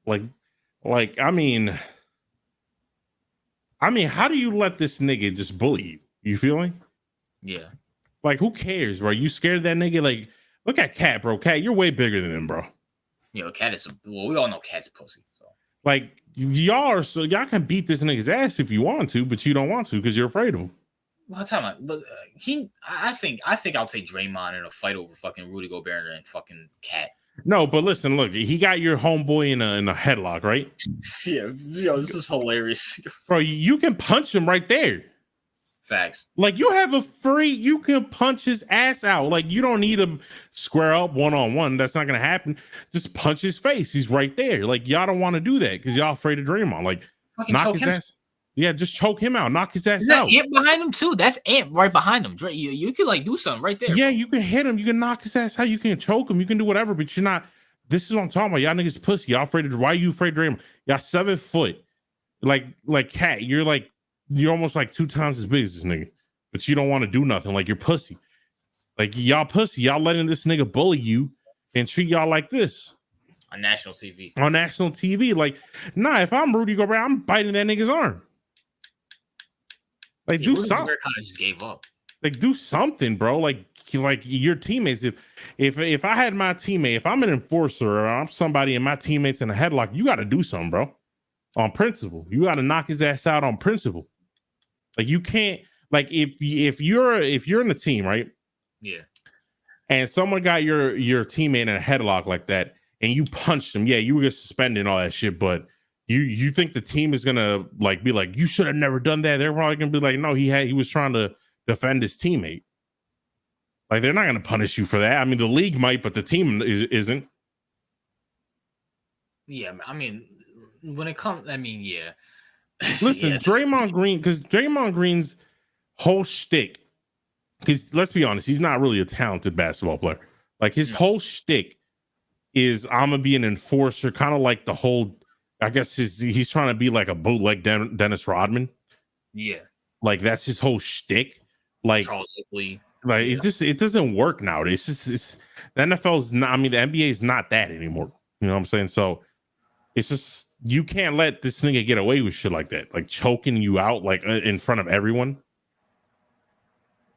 Like, I mean, how do you let this nigga just bully you? You feel me? Yeah. Like, who cares, bro? You scared of that nigga? Like, look at Cat, bro. Cat, you're way bigger than him, bro. Cat is we all know Cat's pussy. So. Like, y'all can beat this nigga's ass if you want to, but you don't want to because you're afraid of him. Well, but I think I'll take Draymond in a fight over fucking Rudy Gobert and fucking Cat. No, but listen, look, he got your homeboy in a headlock, right? Yeah, this is hilarious, bro. You can punch him right there. Facts. Like, you can punch his ass out. Like, you don't need to square up one-on-one. That's not gonna happen. Just punch his face. He's right there. Like, y'all don't want to do that because y'all afraid of Draymond. Like, knock his ass. Yeah, just choke him out. Knock his ass out. Ant behind him too. That's Ant right behind him. You can like do something right there. Yeah, bro. You can hit him. You can knock his ass out. You can choke him. You can do whatever. But you're not. This is what I'm talking about. Y'all niggas pussy. Y'all afraid of. Why are you afraid of Draymond? Y'all 7 foot. Like Cat. You're almost like 2 times as big as this nigga. But you don't want to do nothing. Like, you're pussy. Like, y'all pussy. Y'all letting this nigga bully you and treat y'all like this. On national TV. On national TV. Like, nah. If I'm Rudy Gobert, I'm biting that nigga's arm. Like, do something. Kind of just gave up. Like, do something, bro. Like your teammates. If I had my teammate, if I'm an enforcer or I'm somebody and my teammates in a headlock, you got to do something, bro. On principle, you got to knock his ass out on principle. Like, you can't. Like, if you're in the team, right? Yeah. And someone got your teammate in a headlock like that, and you punched him. Yeah, you were get suspended and all that shit, but. You think the team is gonna be like, you should have never done that? They're probably gonna be like, no, he was trying to defend his teammate. Like, they're not gonna punish you for that. I mean, the league might, but the team isn't. Yeah, I mean, when it comes, yeah. Listen, yeah, Draymond Green, because Draymond Green's whole shtick, because let's be honest, he's not really a talented basketball player. Like, his whole shtick is, I'm gonna be an enforcer, kind of like the whole. I guess he's trying to be like a bootleg Dennis Rodman. Yeah, like, that's his whole shtick. Like, Charles Oakley. Like, yeah. It doesn't work nowadays. It's the NFL's not. I mean, the NBA is not that anymore. You know what I'm saying? So it's just, you can't let this nigga get away with shit like that, like choking you out like in front of everyone.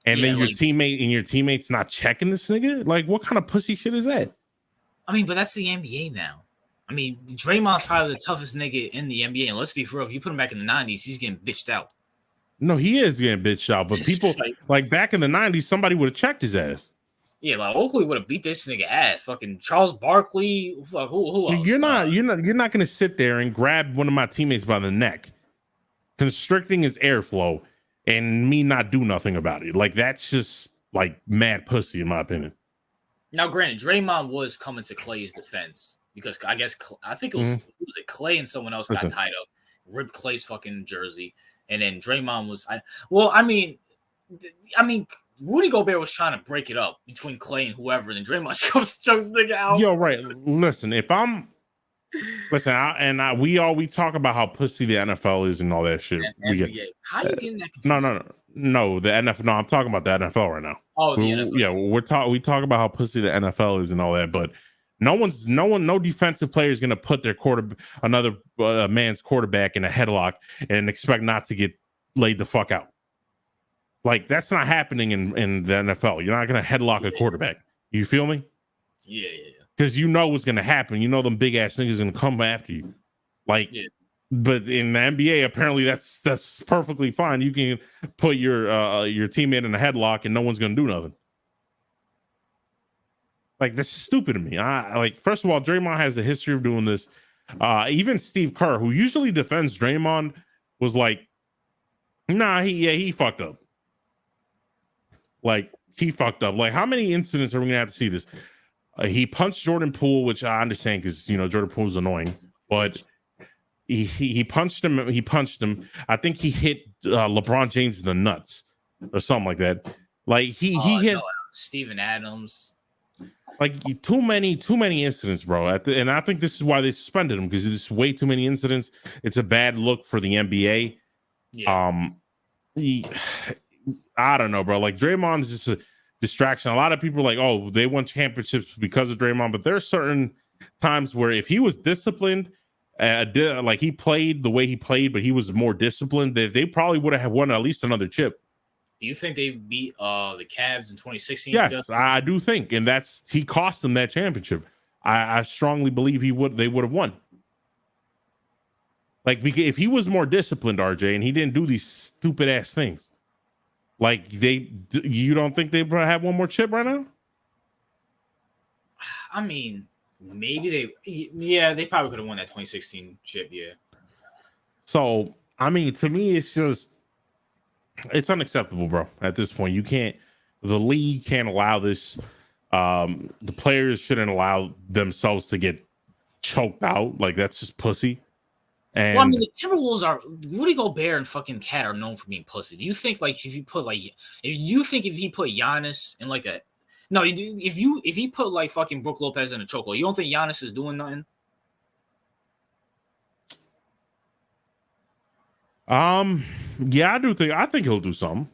And then your teammate's not checking this nigga. Like, what kind of pussy shit is that? I mean, but that's the NBA now. I mean, Draymond's probably the toughest nigga in the NBA, and let's be real, if you put him back in the 90s, he's getting bitched out. No, he is getting bitched out, but people like back in the 90s, somebody would have checked his ass. Yeah, like Oakley would have beat this nigga ass. Fucking Charles Barkley. Fuck, who else? You're not gonna sit there and grab one of my teammates by the neck, constricting his airflow, and me not do nothing about it. Like that's just like mad pussy, in my opinion. Now, granted, Draymond was coming to Clay's defense because I think it was Clay and someone else got tied up, ripped Clay's fucking jersey, and then Draymond was. I mean, Rudy Gobert was trying to break it up between Clay and whoever, and then Draymond chokes the nigga out. Yo, right. Listen, we talk about how pussy the NFL is and all that shit. How you getting that confused? No, the NFL. No, I'm talking about the NFL right now. Oh, the NFL. Yeah, we talk about how pussy the NFL is and all that, but no defensive player is gonna put their another man's quarterback in a headlock and expect not to get laid the fuck out. Like that's not happening in the NFL. You're not gonna headlock a quarterback. You feel me? Yeah. Because you know what's gonna happen. You know them big ass niggas gonna come after you. Like, but in the NBA, apparently that's perfectly fine. You can put your teammate in a headlock and no one's gonna do nothing. Like this is stupid to me. First of all, Draymond has a history of doing this. Even Steve Kerr, who usually defends Draymond, was like, nah, he fucked up. Like he fucked up. Like how many incidents are we gonna have to see this? He punched Jordan Poole, which I understand because Jordan Poole's annoying, but he punched him. He punched him. I think he hit LeBron James in the nuts or something like that. Like he hit Steven Adams. Like too many incidents, bro. And I think this is why they suspended him because it's way too many incidents. It's a bad look for the NBA. Yeah. I don't know, bro. Like Draymond is just a distraction. A lot of people are like, oh, they won championships because of Draymond, but there are certain times where if he was disciplined, like he played the way he played, but he was more disciplined, they probably would have won at least another chip. Do you think they beat the Cavs in 2016? Yes, I do think, and he cost them that championship. I strongly believe they would have won. Like if he was more disciplined, RJ, and he didn't do these stupid ass things, like you don't think they have one more chip right now? I mean, maybe they probably could have won that 2016 chip, yeah. So I mean, to me, it's unacceptable, bro. At this point, the league can't allow this. The players shouldn't allow themselves to get choked out. Like that's just pussy. And well, I mean, the Timberwolves Rudy Gobert and fucking Cat are known for being pussy. Do you think if he put Giannis in if he put like fucking Brook Lopez in a chokehold, you don't think Giannis is doing nothing? Yeah, I think he'll do something.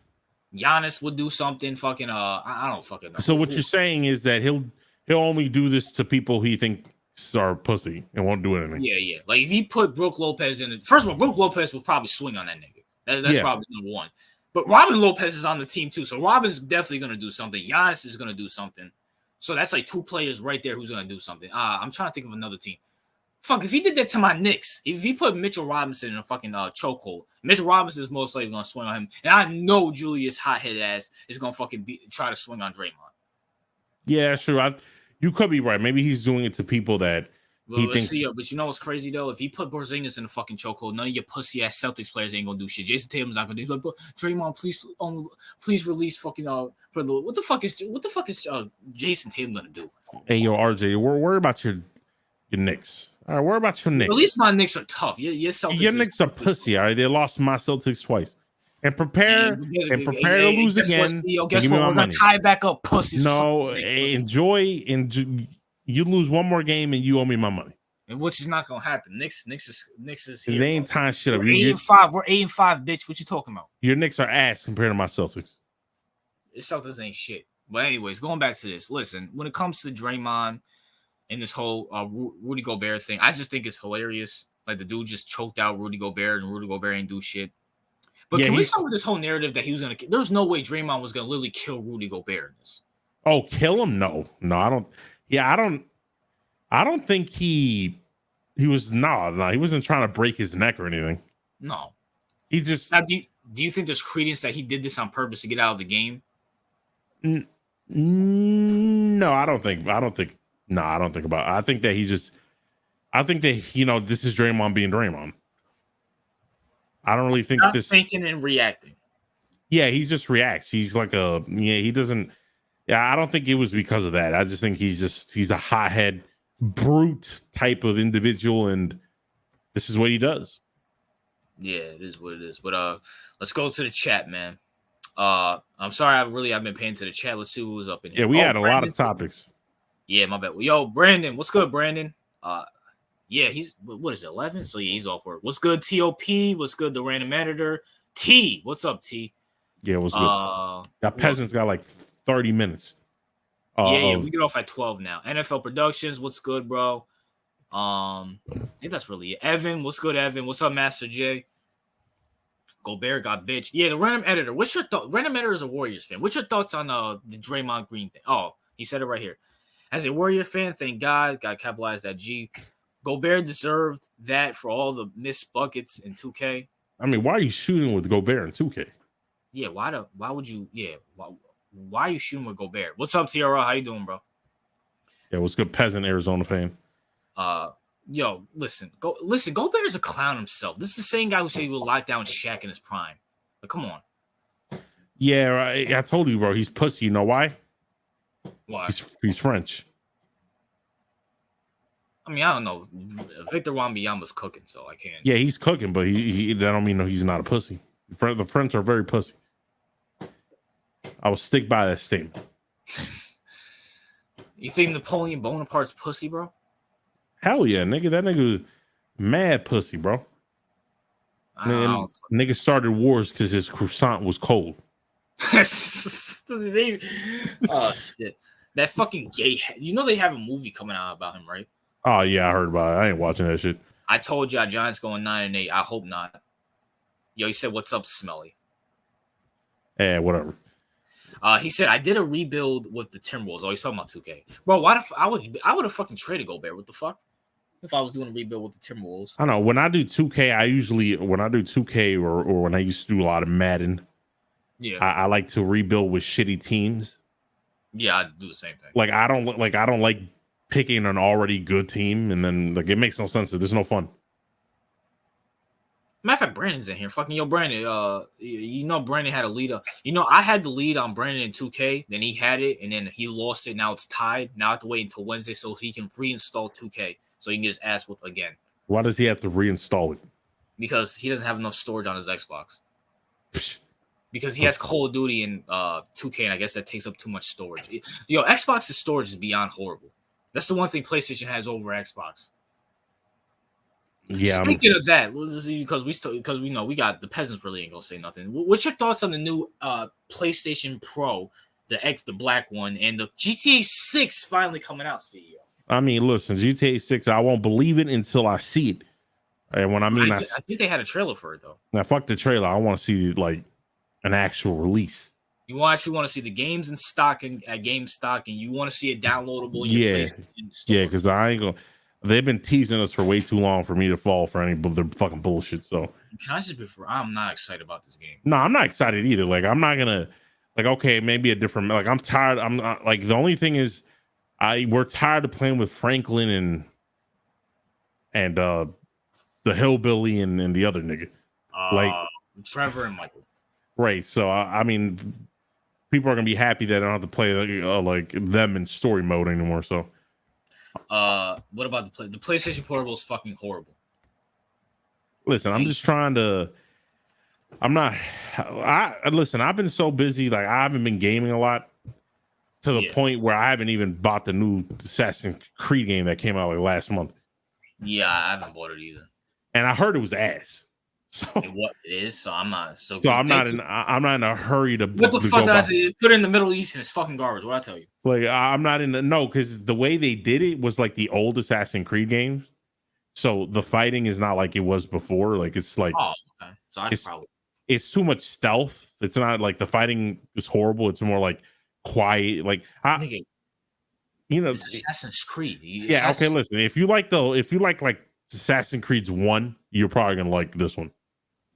Giannis would do something. Fucking I don't fucking know. So what you're saying is that he'll only do this to people he thinks are pussy and won't do anything. Yeah. Like if he put Brook Lopez in it, first of all, Brook Lopez will probably swing on that nigga. That's probably number one. But Robin Lopez is on the team too, so Robin's definitely gonna do something. Giannis is gonna do something. So that's like two players right there who's gonna do something. I'm trying to think of another team. Fuck, if he did that to my Knicks, if he put Mitchell Robinson in a fucking chokehold, Mitchell Robinson is most likely gonna swing on him, and I know Julius hothead ass is gonna fucking try to swing on Draymond. Yeah, sure. You could be right. Maybe he's doing it to people that he thinks. But you know what's crazy though? If he put Porzingis in a fucking chokehold, none of your pussy ass Celtics players ain't gonna do shit. Jason Tatum's not gonna do. He's like, but Draymond, please release fucking what the fuck is Jason Tatum gonna do? Hey, yo, RJ, worry about your Knicks. All right, worry about your Knicks. At least my Knicks are tough. Your Knicks are pussy. All right, they lost my Celtics twice. And prepare to lose again. Guess what? We're gonna tie it back up, pussy. No, enjoy. You lose one more game and you owe me my money. And which is not gonna happen. Knicks is here. It ain't tying shit up. We're 8-5. We're 8-5, bitch. What you talking about? Your Knicks are ass compared to my Celtics. The Celtics ain't shit. But anyways, going back to this. Listen, when it comes to Draymond and this whole Rudy Gobert thing, I just think it's hilarious. Like the dude just choked out Rudy Gobert and Rudy Gobert ain't do shit. But can we start with this whole narrative that he was gonna? There's no way Draymond was gonna literally kill Rudy Gobert in this. Oh, kill him? No, I don't. Yeah, I don't think he He was he wasn't trying to break his neck or anything. No. He just. Now, do you think there's credence that he did this on purpose to get out of the game? No, I don't think. No, I don't think about it. I think that he just. I think that this is Draymond being Draymond. I don't really think Not this. Thinking and reacting. Yeah, he just reacts. He's like he doesn't. Yeah, I don't think it was because of that. I just think he's a hothead, brute type of individual, and this is what he does. Yeah, it is what it is. But let's go to the chat, man. I'm sorry, I've been paying to the chat. Let's see what was up in here. Yeah, we had a lot of topics. Yeah, my bad. Yo, Brandon, what's good, Brandon? Yeah, he's what is it, 11? So yeah, he's off work. What's good, TOP? What's good, the random editor? T, what's up, T? Yeah, what's good? That peasant's got like 30 minutes. Yeah, we get off at 12 now. NFL Productions, what's good, bro? I think that's really it. Evan, what's good, Evan? What's up, Master J? Gobert got bitch. Yeah, the random editor. What's your thought? Random editor is a Warriors fan. What's your thoughts on the Draymond Green thing? Oh, he said it right here. As a Warrior fan, thank God, got capitalized that G. Gobert deserved that for all the missed buckets in 2K. I mean, why are you shooting with Gobert in 2K? Yeah, why would you? Yeah, why are you shooting with Gobert? What's up, Tiara? How you doing, bro? Yeah, what's good, peasant Arizona fan? Yo, listen. Gobert is a clown himself. This is the same guy who said he would lock down Shaq in his prime. But come on. Yeah, right. I told you, bro. He's pussy. You know why? Why? He's French. I mean, I don't know. Victor Wembanyama's cooking, so I can't. Yeah, he's cooking, but that don't mean he's not a pussy. The French are very pussy. I will stick by that statement. You think Napoleon Bonaparte's pussy, bro? Hell yeah, nigga. That nigga mad pussy, bro. Nigga started wars because his croissant was cold. Oh shit! That fucking gay. They have a movie coming out about him, right? Oh yeah, I heard about it. I ain't watching that shit. I told you, Giants going 9-8. I hope not. Yo, he said, "What's up, Smelly?" Yeah, whatever. He said, "I did a rebuild with the Timberwolves." Oh, he's talking about 2K, bro. Why I would have fucking traded Gobert. What the fuck? If I was doing a rebuild with the Timberwolves. I don't know. When I do 2K, when I do 2K or when I used to do a lot of Madden, yeah, I like to rebuild with shitty teams. Yeah, I do the same thing. Like I don't like picking an already good team, and then it makes no sense. There's no fun. Matter of fact, Brandon's in here. Fucking yo, Brandon. Brandon had a lead up. I had the lead on Brandon in 2K. Then he had it, and then he lost it. Now it's tied. Now I have to wait until Wednesday so he can reinstall 2K, so he can just ask whoop again. Why does he have to reinstall it? Because he doesn't have enough storage on his Xbox. Because he has Call of Duty and 2K, and I guess that takes up too much storage. Xbox's storage is beyond horrible. That's the one thing PlayStation has over Xbox. Yeah. Speaking of that, because we know we got the peasants really ain't gonna say nothing. What's your thoughts on the new PlayStation Pro, the black one, and the GTA 6 finally coming out, CEO? I mean, listen, GTA 6, I won't believe it until I see it. And when I think they had a trailer for it though. Now, fuck the trailer. I want to see like an actual release. You actually want to see the games in stock at GameStop, and you want to see it downloadable in your PlayStation store. Yeah, because I ain't gonna. They've been teasing us for way too long for me to fall for any of their fucking bullshit. So can I just be? I'm not excited about this game. No, I'm not excited either. Like I'm not gonna. Like okay, maybe a different. Like I'm tired. I'm not like the only thing is, we're tired of playing with Franklin and the hillbilly and the other nigga, like Trevor and Michael. Right. So I mean, people are gonna be happy that I don't have to play like them in story mode anymore. So. What about the PlayStation Portable is fucking horrible. Listen, I'm just trying to. Listen, I've been so busy, like I haven't been gaming a lot to the point where I haven't even bought the new Assassin's Creed game that came out like last month. Yeah, I haven't bought it either. And I heard it was ass. So what it is, so I'm not I'm not in a hurry to. What the fuck did I say? Put it in the Middle East and it's fucking garbage. What I tell you? Like I'm not in because the way they did it was like the old Assassin's Creed games. So the fighting is not like it was before. Like it's like okay. So it's too much stealth. It's not like the fighting is horrible. It's more like quiet. Like it's Assassin's Creed. Okay, listen. If you like Assassin's Creed's 1, you're probably gonna like this one.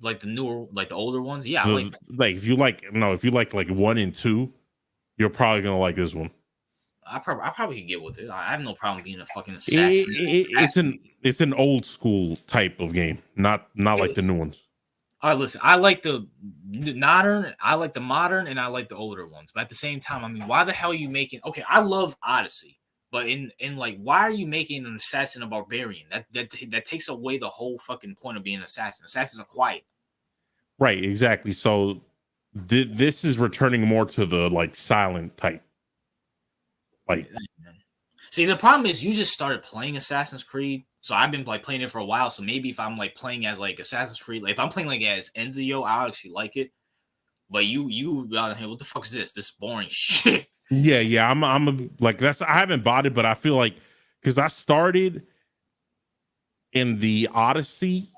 Like the newer, like the older ones, yeah. Like if you like 1 and 2, you're probably gonna like this one. I probably could get with it. I have no problem being a fucking assassin. It's an old school type of game, not like the new ones. All right, listen. I like the modern, and I like the older ones. But at the same time, I mean, why the hell are you making? Okay, I love Odyssey, but in like, why are you making an assassin a barbarian? That takes away the whole fucking point of being an assassin. Assassins are quiet. Right, exactly. So this is returning more to the like silent type. Like, see, the problem is you just started playing Assassin's Creed, so I've been like playing it for a while. So maybe if I'm like playing as like Assassin's Creed, like if I'm playing like as Ezio, I'll actually like it. But you out here, what the fuck is this? This boring shit. Yeah. I'm like I haven't bought it, but I feel like because I started in the Odyssey.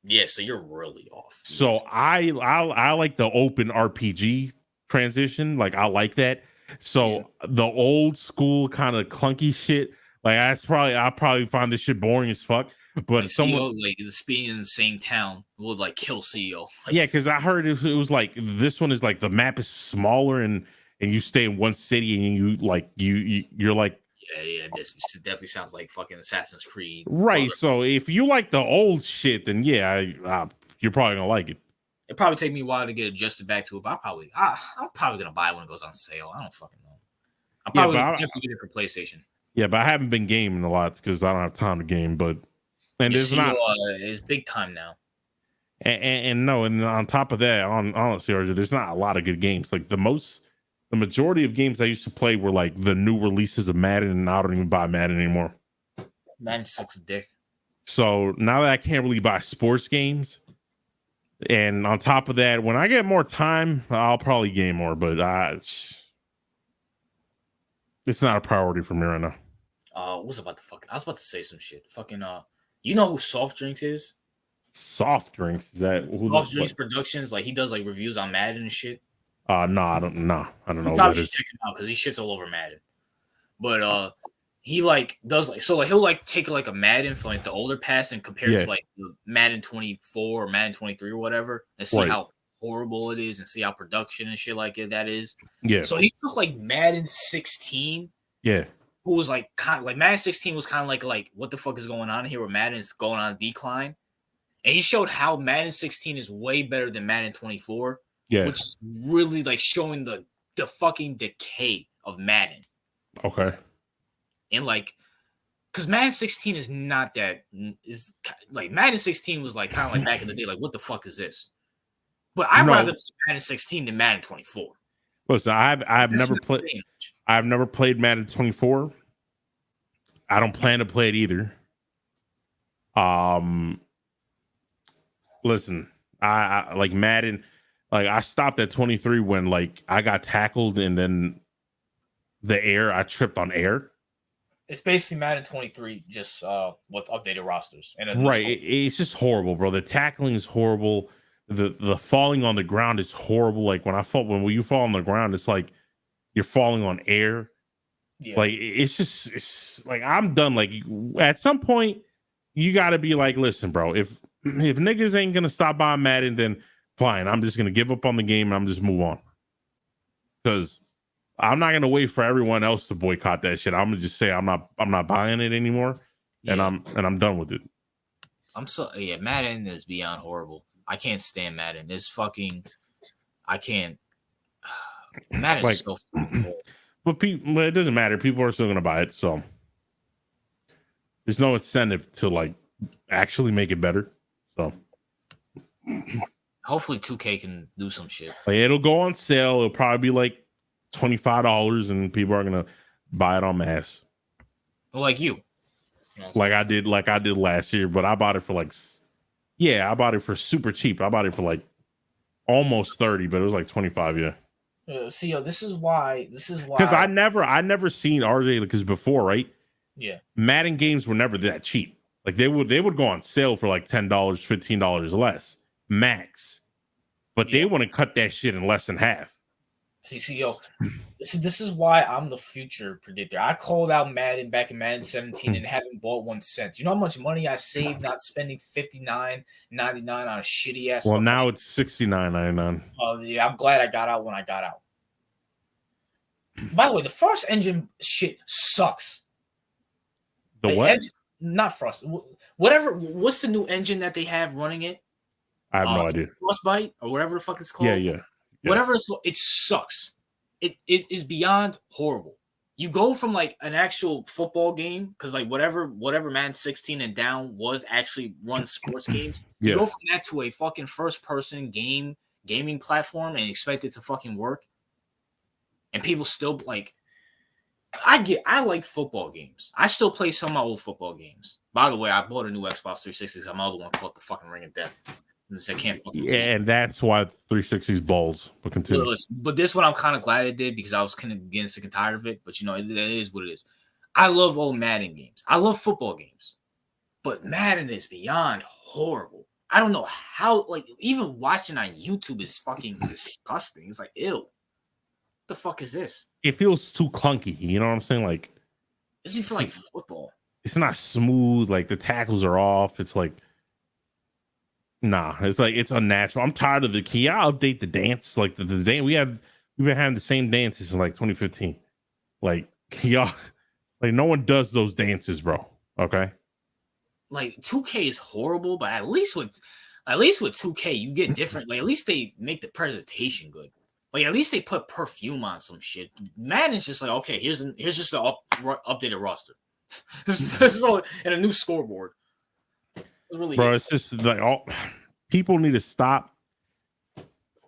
Yeah, so you're really off. So I like the open RPG transition. Like I like that. So the old school kind of clunky shit, like I'll probably find this shit boring as fuck. But like someone like being in the same town would like kill CEO. Like, yeah, because I heard it was like this one is like the map is smaller and you stay in one city and you like you're like yeah, this definitely sounds like fucking Assassin's Creed. Right. So if you like the old shit, then yeah, you're probably gonna like it. It probably take me a while to get adjusted back to it, but I'm probably gonna buy it when it goes on sale. I don't fucking know. I'm probably definitely get it for PlayStation. Yeah, but I haven't been gaming a lot because I don't have time to game. But it's big time now. And on top of that, honestly, there's not a lot of good games. Like the majority of games I used to play were like the new releases of Madden, and I don't even buy Madden anymore. Madden sucks a dick. So now that I can't really buy sports games, and on top of that, when I get more time, I'll probably game more. But it's not a priority for me right now. I was about to say some shit. Fucking you know who Soft Drinks is? Soft Drinks? Is that Soft Drinks Productions? Like he does like reviews on Madden and shit. No, I don't know. You probably should check him out because he shits all over Madden. But he like does like so like he'll like take like a Madden from like the older past and compare it to like the Madden 24 or Madden 23 or whatever and see how horrible it is and see how production and shit like that is. Yeah. So he took like Madden 16. Yeah. Who was like kind of like Madden 16 was kind of like what the fuck is going on here? Where Madden is going on a decline, and he showed how Madden 16 is way better than Madden 24. Yeah, which is really like showing the fucking decay of Madden. Okay. And like, because Madden 16 is not that is like Madden 16 was like kind of like back in the day, like what the fuck is this? But I'd rather play Madden 16 than Madden 24. Listen, I've never played Madden 24. I don't plan to play it either. Listen, I like Madden. Like I stopped at 23 when like I got tackled and then I tripped on air. It's basically Madden 23 just with updated rosters. And right, it's just horrible, bro. The tackling is horrible. The falling on the ground is horrible. Like when you fall on the ground, it's like you're falling on air. Yeah. Like it's like I'm done. Like at some point, you got to be like, listen, bro. If niggas ain't gonna stop buying Madden, then fine. I'm just gonna give up on the game and I'm just move on. Because I'm not gonna wait for everyone else to boycott that shit. I'm gonna just say I'm not buying it anymore, and I'm done with it. Madden is beyond horrible. I can't stand Madden. I can't. Madden is so fucking horrible. But it doesn't matter. People are still gonna buy it, so there's no incentive to like actually make it better. So hopefully 2K can do some shit. Like, it'll go on sale. It'll probably be like $25, and people are gonna buy it en masse. Well, like you. Like I did last year, but I bought it for I bought it for super cheap. I bought it for like almost 30, but it was like 25. Yeah. This is why. Because I never seen RJ because before, right? Yeah. Madden games were never that cheap. Like they would go on sale for like $10, $15 less max, but they want to cut that shit in less than half. This is why I'm the future predictor. I called out Madden back in Madden 17 and haven't bought one since. You know how much money I saved not spending $59.99 on a shitty ass. Well, now it's $69.99. Yeah, I'm glad I got out when I got out. By the way, the Frost engine shit sucks. The what? Not Frost. Whatever. What's the new engine that they have running it? I have no idea. Frostbite or whatever the fuck it's called. Yeah. Whatever it's called, it sucks. It is beyond horrible. You go from like an actual football game because like whatever Madden 16 and down was actually run sports games. You go from that to a fucking first person gaming platform and expect it to fucking work. And people still like. I like football games. I still play some of my old football games. By the way, I bought a new Xbox 360 because my other one caught the fucking ring of death. I can't fucking and that's why 360's balls. But continue. But this one I'm kind of glad it did because I was kind of getting sick and tired of it. But you know, it is what it is. I love old Madden games. I love football games. But Madden is beyond horrible. I don't know how, like, even watching on YouTube is fucking disgusting. It's like, ew. What the fuck is this? It feels too clunky. You know what I'm saying? Like, it doesn't feel like football. It's not smooth. Like, the tackles are off. It's like, nah. It's like, it's unnatural. I'm tired of the key. I update the dance. Like, the dance we've been having the same dances since like 2015. Like, y'all, like, no one does those dances, bro. Okay. Like 2K is horrible, but at least with 2K you get different. Like at least they make the presentation good. Like at least they put perfume on some shit. Madden's just like, okay, here's just the updated roster, and a new scoreboard. It's really bro. It's just like people need to stop.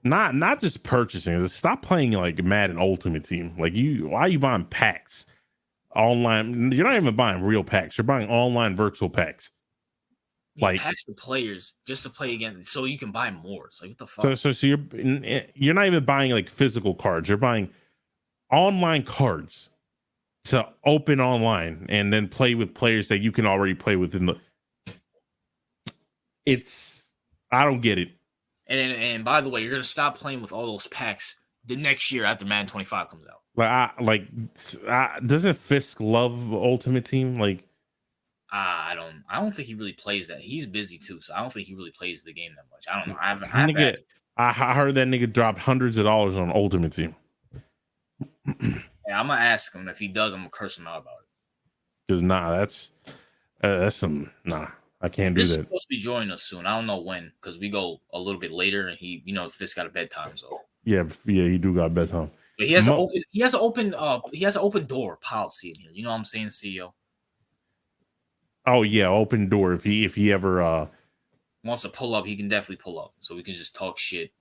Not just purchasing. Stop playing like Madden Ultimate Team. Like why are you buying packs online? You're not even buying real packs. You're buying online virtual packs. Like packs the players just to play again, so you can buy more. It's like what the fuck. So you're not even buying like physical cards. You're buying online cards to open online and then play with players that you can already play with in the. I don't get it. And by the way, you're gonna stop playing with all those packs the next year after Madden 25 comes out. Doesn't Fisk love Ultimate Team? Like, I don't think he really plays that. He's busy too, so I don't think he really plays the game that much. I don't know. I heard that nigga dropped hundreds of dollars on Ultimate Team. Yeah, I'm gonna ask him if he does. I'm gonna curse him out about it. Because that's some I can't do that. He's supposed to be joining us soon. I don't know when because we go a little bit later, and Fisk got a bedtime. So yeah, he do got bedtime. But he has an open door policy in here. You know what I'm saying, CEO? Oh yeah, open door. If he ever wants to pull up, he can definitely pull up. So we can just talk shit.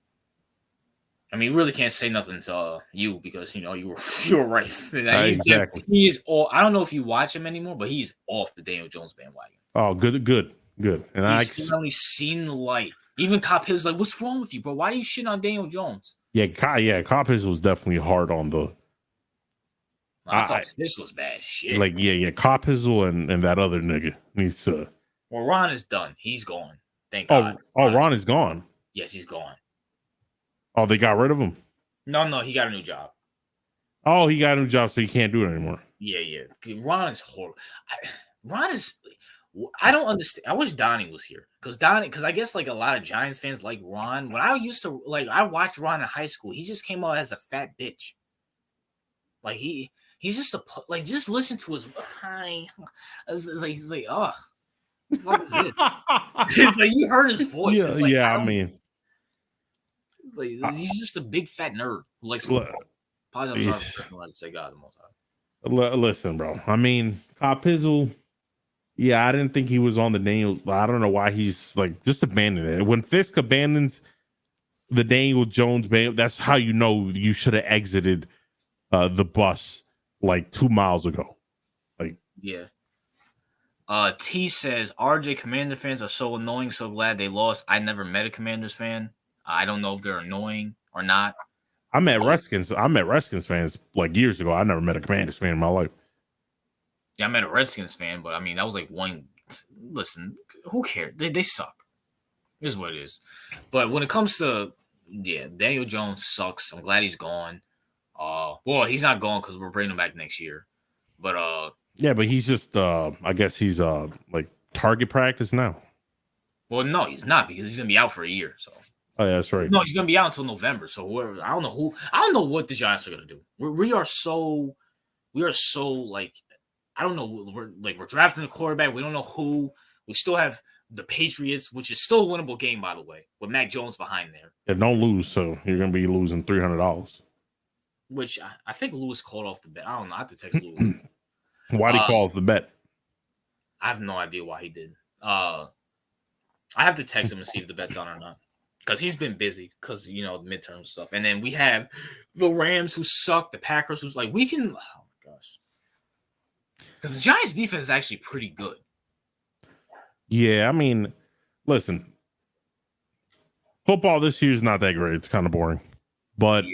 I mean, we really can't say nothing to you because you were right. Exactly. He's all. I don't know if you watch him anymore, but he's off the Daniel Jones bandwagon. Oh, good. And he's finally seen the light. Even Cop is like, "What's wrong with you, bro? Why are you shitting on Daniel Jones?" Yeah, Cop was definitely hard on the. I thought this was bad shit. Like, Cop and that other nigga needs to. Well, Ron is done. He's gone. Thank God. Ron is gone. Yes, he's gone. Oh, they got rid of him? No, he got a new job. Oh, he got a new job, so he can't do it anymore. Yeah. Ron is horrible. I don't understand. I wish Donnie was here because I guess like a lot of Giants fans like Ron. When I used to I watched Ron in high school. He just came out as a fat bitch. Like he's just just listen to his hi. He's like, oh, what the fuck is this? It's like you heard his voice. I mean, he's just a big fat nerd who likes football. Probably I'm not to say God the most high. Listen, bro. I mean, Copizzle. Yeah, I didn't think he was on the Daniel. I don't know why he's like just abandoned it. When Fisk abandons the Daniel Jones band, that's how you know you should have exited the bus like 2 miles ago. Like, yeah. T says RJ Commander fans are so annoying. So glad they lost. I never met a Commanders fan. I don't know if they're annoying or not. I met Redskins fans like years ago. I never met a Commanders fan in my life. Yeah, I met a Redskins fan, but I mean that was like one. Listen, who cares? They suck. Here's what it is. But when it comes to Daniel Jones sucks. I'm glad he's gone. Well, he's not going because we're bringing him back next year. But yeah, but he's just I guess he's like target practice now. well, no, he's not because he's gonna be out for a year. So oh yeah, that's right. No, he's gonna be out until November. So I don't know what the Giants are gonna do. We are so like I don't know. We're drafting a quarterback. We don't know who. We still have the Patriots, which is still a winnable game, by the way, with Mac Jones behind there. Yeah, don't lose, so you're gonna be losing $300. Which I think Lewis called off the bet. I don't know. I have to text Lewis. Why'd he call off the bet? I have no idea why he did. I have to text him and see if the bet's on or not. Because he's been busy because, the midterm stuff. And then we have the Rams who suck, the Packers who's like, we can. Oh, my gosh. Because the Giants' defense is actually pretty good. Yeah, I mean, listen, football this year is not that great. It's kind of boring. But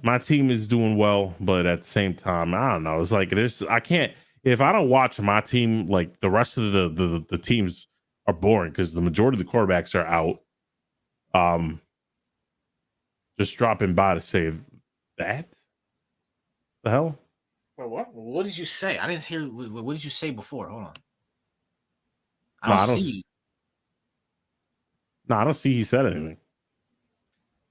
my team is doing well. But at the same time, I don't know. It's like, I can't. If I don't watch my team, like the rest of the teams are boring because the majority of the quarterbacks are out. Just dropping by to say that. The hell? Well, what did you say? I didn't hear. What did you say before? Hold on. I don't see. No, I don't see he said anything.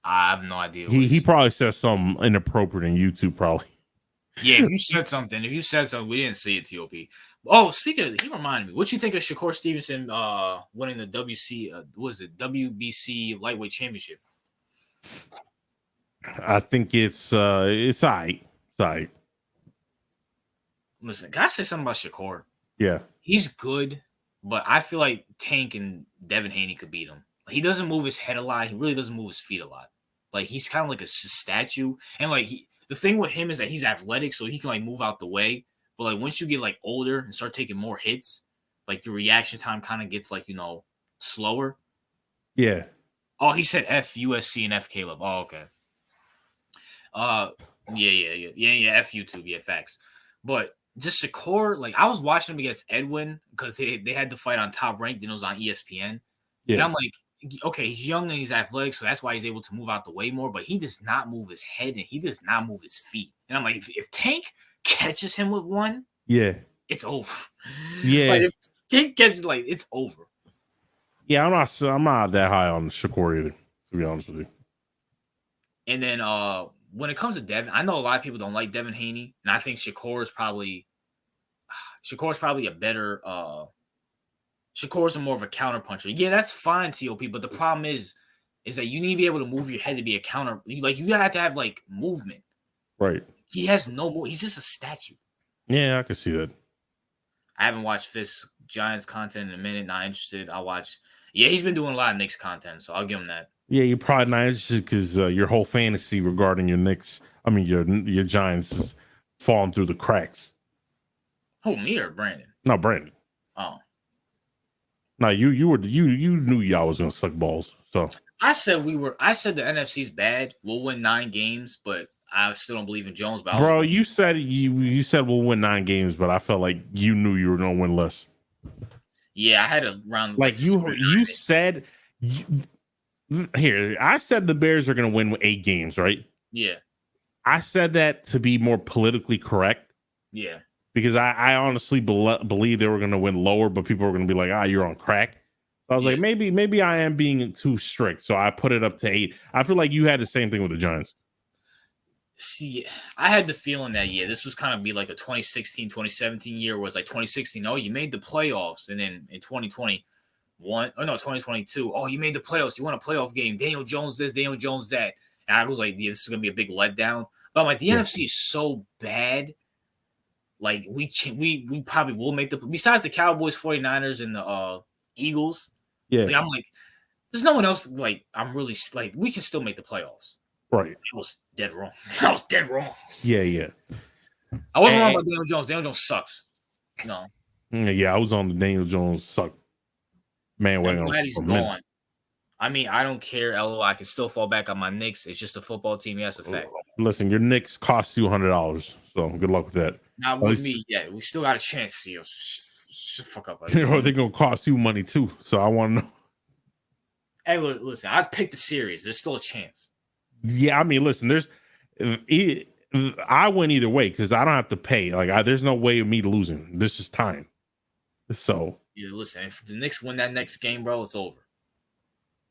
I have no idea. He probably said something inappropriate in YouTube, probably. Yeah, if you said something, we didn't see it, TOP. Oh, speaking of, he reminded me. What you think of Shakur Stevenson winning the WBC lightweight championship? I think it's all right. It's all right. Listen, can I say something about Shakur? Yeah, he's good, but I feel like Tank and Devin Haney could beat him. Like, he doesn't move his head a lot. He really doesn't move his feet a lot. Like, he's kind of like a statue, and like the thing with him is that he's athletic, so he can like move out the way. But like once you get like older and start taking more hits, like your reaction time kind of gets like slower. Yeah. Oh, he said F USC and F Caleb. Oh, okay. Yeah. F YouTube. Yeah, facts. But just Shakur, like I was watching him against Edwin because they had the fight on Top Rank, then it was on ESPN. Yeah. And I'm like, okay, he's young and he's athletic, so that's why he's able to move out the way more, but he does not move his head and he does not move his feet. And I'm like, if Tank catches him with one, yeah, it's over. Yeah. Like if Tank catches, like, it's over. Yeah, I'm not that high on Shakur either, to be honest with you. And then when it comes to Devin, I know a lot of people don't like Devin Haney, and I think Shakur is probably a better Shakur's more of a counter puncher. Yeah, that's fine, TOP. But the problem is that you need to be able to move your head to be a counter. Like you have to have like movement. Right. He has no more. He's just a statue. Yeah, I can see that. I haven't watched Fist Giants content in a minute. Not interested. I'll watch. Yeah, he's been doing a lot of Knicks content, so I'll give him that. Yeah, you're probably not interested because your whole fantasy regarding your Knicks, your Giants, is falling through the cracks. Oh, me or Brandon? No, Brandon. Oh. No, you knew y'all was gonna suck balls. So I said the NFC's bad. We'll win 9 games, but I still don't believe in Jones. But bro, you said we'll win 9 games, but I felt like you knew you were gonna win less. Yeah, I had a round. Like you said. Here, I said the Bears are gonna win 8 games, right? Yeah. I said that to be more politically correct. Yeah. Because I honestly believe they were going to win lower, but people were going to be like, you're on crack. So I was like, maybe I am being too strict. So I put it up to 8. I feel like you had the same thing with the Giants. See, I had the feeling that, this was kind of be like a 2016, 2017 year where it's like 2016, you made the playoffs. And then in 2022, you made the playoffs. You won a playoff game. Daniel Jones this, Daniel Jones that. And I was like, this is going to be a big letdown. But I'm like, the NFC is so bad. Like we probably will make besides the Cowboys, 49ers, and the Eagles. Yeah, like, I'm like, there's no one else. Like I'm really like we can still make the playoffs. Right. I was dead wrong. I was dead wrong. Yeah. I wasn't wrong about Daniel Jones. Daniel Jones sucks. No. Yeah, I was on the Daniel Jones suck. Man, I'm glad he's gone. I mean, I don't care. LOL, I can still fall back on my Knicks. It's just a football team. That's a fact. Listen, your Knicks cost you $100, so good luck with that. Not with me. Yeah, we still got a chance, Theo. Shut the fuck up. They're gonna cost you money too. So I want to know. Hey, listen, I've picked the series. There's still a chance. Yeah, I mean, listen, I win either way because I don't have to pay. Like, there's no way of me losing. This is time. So yeah, listen, if the Knicks win that next game, bro, it's over. You know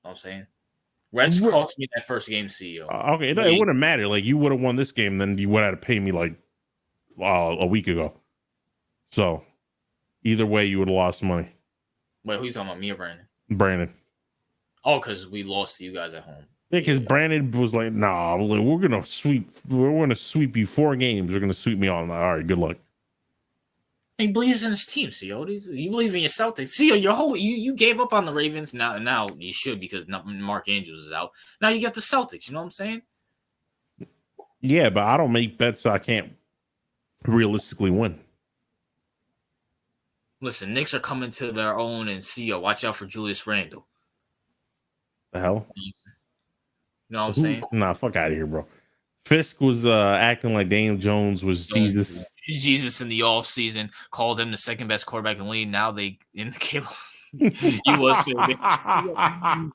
what I'm saying? Reds cost me that first game, CEO. Okay, it wouldn't matter. Like, you would have won this game, then you would have to pay me like a week ago. So either way, you would have lost money. Wait, who you talking about? Me or Brandon? Brandon. Oh, because we lost to you guys at home. Yeah, because Brandon was like, "Nah, we're gonna sweep you 4 games. We're gonna sweep me on." All right, good luck. He believes in his team, CEO. You believe in your Celtics. CEO, you gave up on the Ravens. Now you should because Mark Andrews is out. Now you got the Celtics. You know what I'm saying? Yeah, but I don't make bets so I can't realistically win. Listen, Knicks are coming to their own, and CEO, watch out for Julius Randle. The hell? You know what I'm saying? Nah, fuck out of here, bro. Fisk was acting like Daniel Jones was Jesus. Jesus in the offseason, called him the second best quarterback in the league. Now they in the Caleb. He was so good.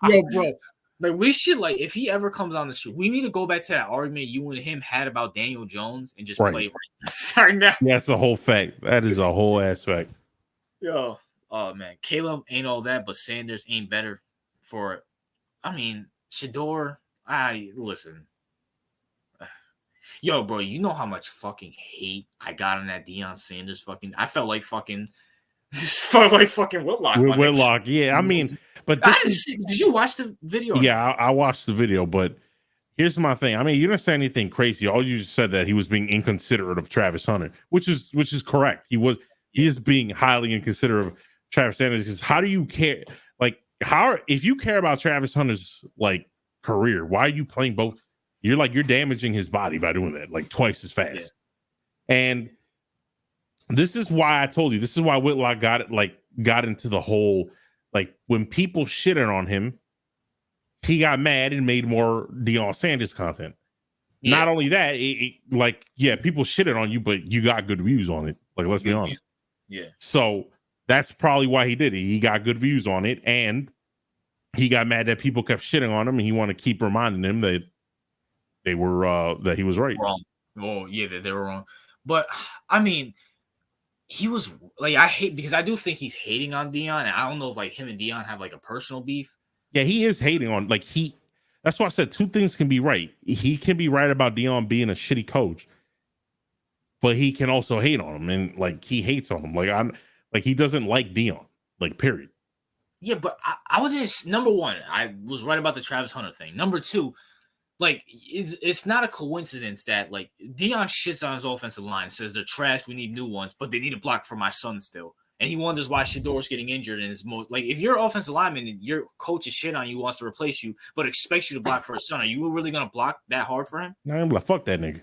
Yo, bro. Like, we should, like, if he ever comes on the street, we need to go back to that argument you and him had about Daniel Jones and just play right now. Yeah, that's a whole fact. That is a whole ass fact. Yo, oh man, Caleb ain't all that, but Sanders ain't better for it. I mean, Shador, listen. Yo, bro, you know how much fucking hate I got on that Deion Sanders fucking. I felt like fucking Whitlock. Whitlock, yeah. I mean, but did you watch the video? Yeah, I watched the video, but here's my thing. I mean, you didn't say anything crazy. All you just said that he was being inconsiderate of Travis Hunter, which is correct. He is being highly inconsiderate of Travis Sanders. Because how do you care? Like, if you care about Travis Hunter's like career, why are you playing both? You're damaging his body by doing that like twice as fast. Yeah. And this is why I told you. This is why Whitlock got into the whole, like, when people shitted on him, he got mad and made more Deion Sanders content. Yeah. Not only that, people shitted on you, but you got good views on it. Like, let's be honest. Yeah. So that's probably why he did it. He got good views on it, and he got mad that people kept shitting on him, and he wanted to keep reminding them that they were that he was right. Wrong. Oh yeah, they were wrong. But I mean, he was like, I hate, because I do think he's hating on Deion, and I don't know if like him and Deion have like a personal beef. Yeah, he is hating on, like, that's why I said two things can be right. He can be right about Deion being a shitty coach, but he can also hate on him, and like he hates on him. Like he doesn't like Deion, like, period. Yeah, but I wouldn't. Number one, I was right about the Travis Hunter thing. Number two, like, it's not a coincidence that, like, Deion shits on his offensive line and says they're trash, we need new ones, but they need a block for my son still. And he wonders why Shador's getting injured in his most, like, if you're an offensive lineman and your coach is shit on you, wants to replace you, but expects you to block for his son, are you really going to block that hard for him? No, I'm like, fuck that nigga.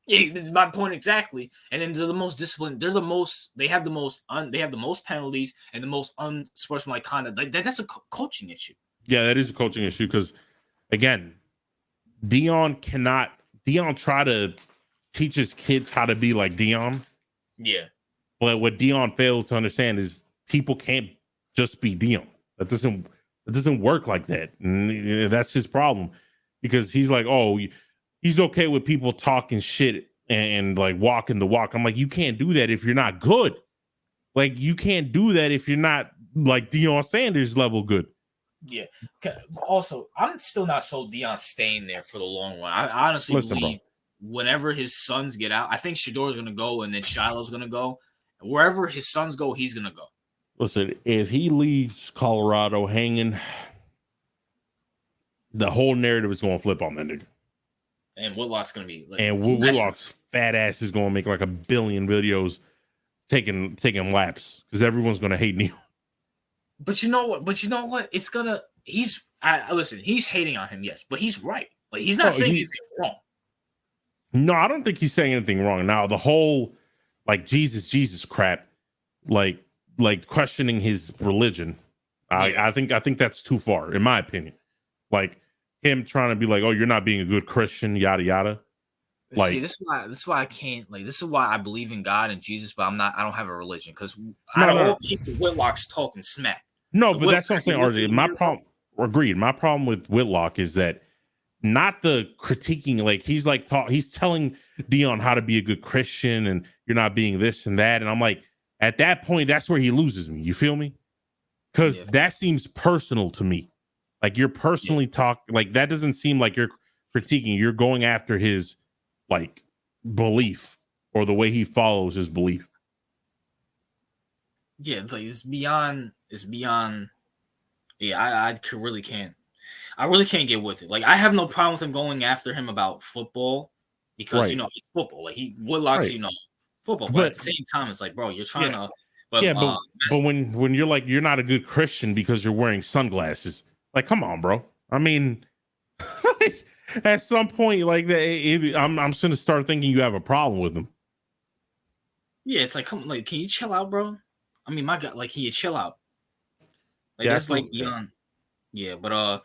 Yeah, that's my point exactly. And then they're the most disciplined. They have the most penalties and the most unsportsmanlike conduct. Like, that's a coaching issue. Yeah, that is a coaching issue because, again, Deion try to teach his kids how to be like Deion. Yeah. But what Deion fails to understand is people can't just be Deion. It doesn't work like that. And that's his problem, because he's like, oh, he's okay with people talking shit and like walking the walk. I'm like, you can't do that if you're not good. Like, you can't do that if you're not like Deion Sanders level good. Yeah. Also, I'm still not sold Deion staying there for the long run. I honestly believe whenever his sons get out, I think Shador's going to go and then Shiloh's going to go. Wherever his sons go, he's going to go. Listen, if he leaves Colorado hanging, the whole narrative is going to flip on that nigga. And Whitlock's going to be like, and Whitlock's fat ass is going to make like 1 billion videos taking laps because everyone's going to hate Neil. But you know what? It's gonna. Listen. He's hating on him, yes, but he's right. Like, he's not saying anything wrong. No, I don't think he's saying anything wrong. Now, the whole like Jesus crap, like questioning his religion, I think that's too far, in my opinion. Like, him trying to be like, oh, you're not being a good Christian, yada yada. Like, see, this is why I can't, like, this is why I believe in God and Jesus, but I don't have a religion, because out of all people, Whitlock's talking smack. No, but that's what I'm saying, RJ. My problem with Whitlock is that not the critiquing. Like he's he's telling Dion how to be a good Christian, and you're not being this and that. And I'm like, at that point, that's where he loses me. You feel me? Because that seems personal to me. Like you're personally like that doesn't seem like you're critiquing. You're going after his like belief or the way he follows his belief. Yeah, it's like it's beyond. Yeah, I really can't. I really can't get with it. Like I have no problem with him going after him about football because it's football. Like Woodlock's football, but at the same time, it's like, bro, you're trying to. But but when you're like you're not a good Christian because you're wearing sunglasses, like come on, bro. I mean, at some point, like I'm just gonna start thinking you have a problem with him. Yeah, it's like, come on, like, can you chill out, bro? I mean, my God, like, can you chill out? Like that's like beyond. Yeah, but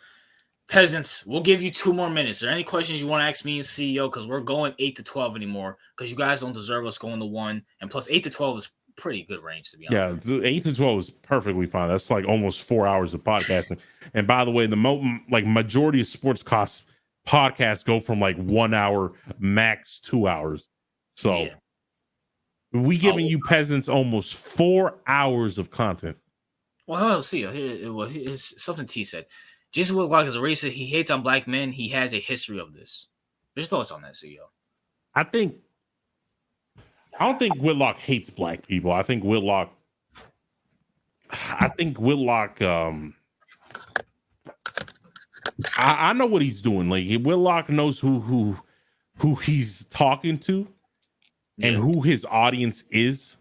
peasants, we'll give you 2 more minutes. Are there any questions you want to ask me and CEO? Because we're going 8 to 12 anymore. Because you guys don't deserve us going to 1, and plus 8 to 12 is pretty good range to be honest. Yeah, 8 to 12 is perfectly fine. That's like almost 4 hours of podcasting. And by the way, the majority of sports podcasts go from like 1 hour max 2 hours. So we giving you peasants almost 4 hours of content. Well, see, here's something T said. Jason Whitlock is a racist. He hates on black men. He has a history of this. There's thoughts on that, CEO? I don't think Whitlock hates black people. I think Whitlock. I know what he's doing. Like Whitlock knows who he's talking to, and who his audience is.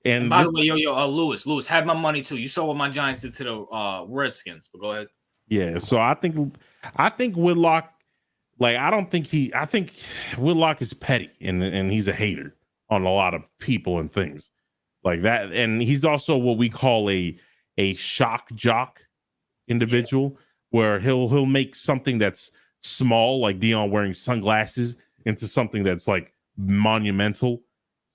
And by the way, Lewis had my money too. You saw what my Giants did to the Redskins. But go ahead. Yeah, so I think Whitlock. Like I think Whitlock is petty and he's a hater on a lot of people and things like that. And he's also what we call a shock jock individual, where he'll make something that's small, like Dion wearing sunglasses, into something that's like monumental.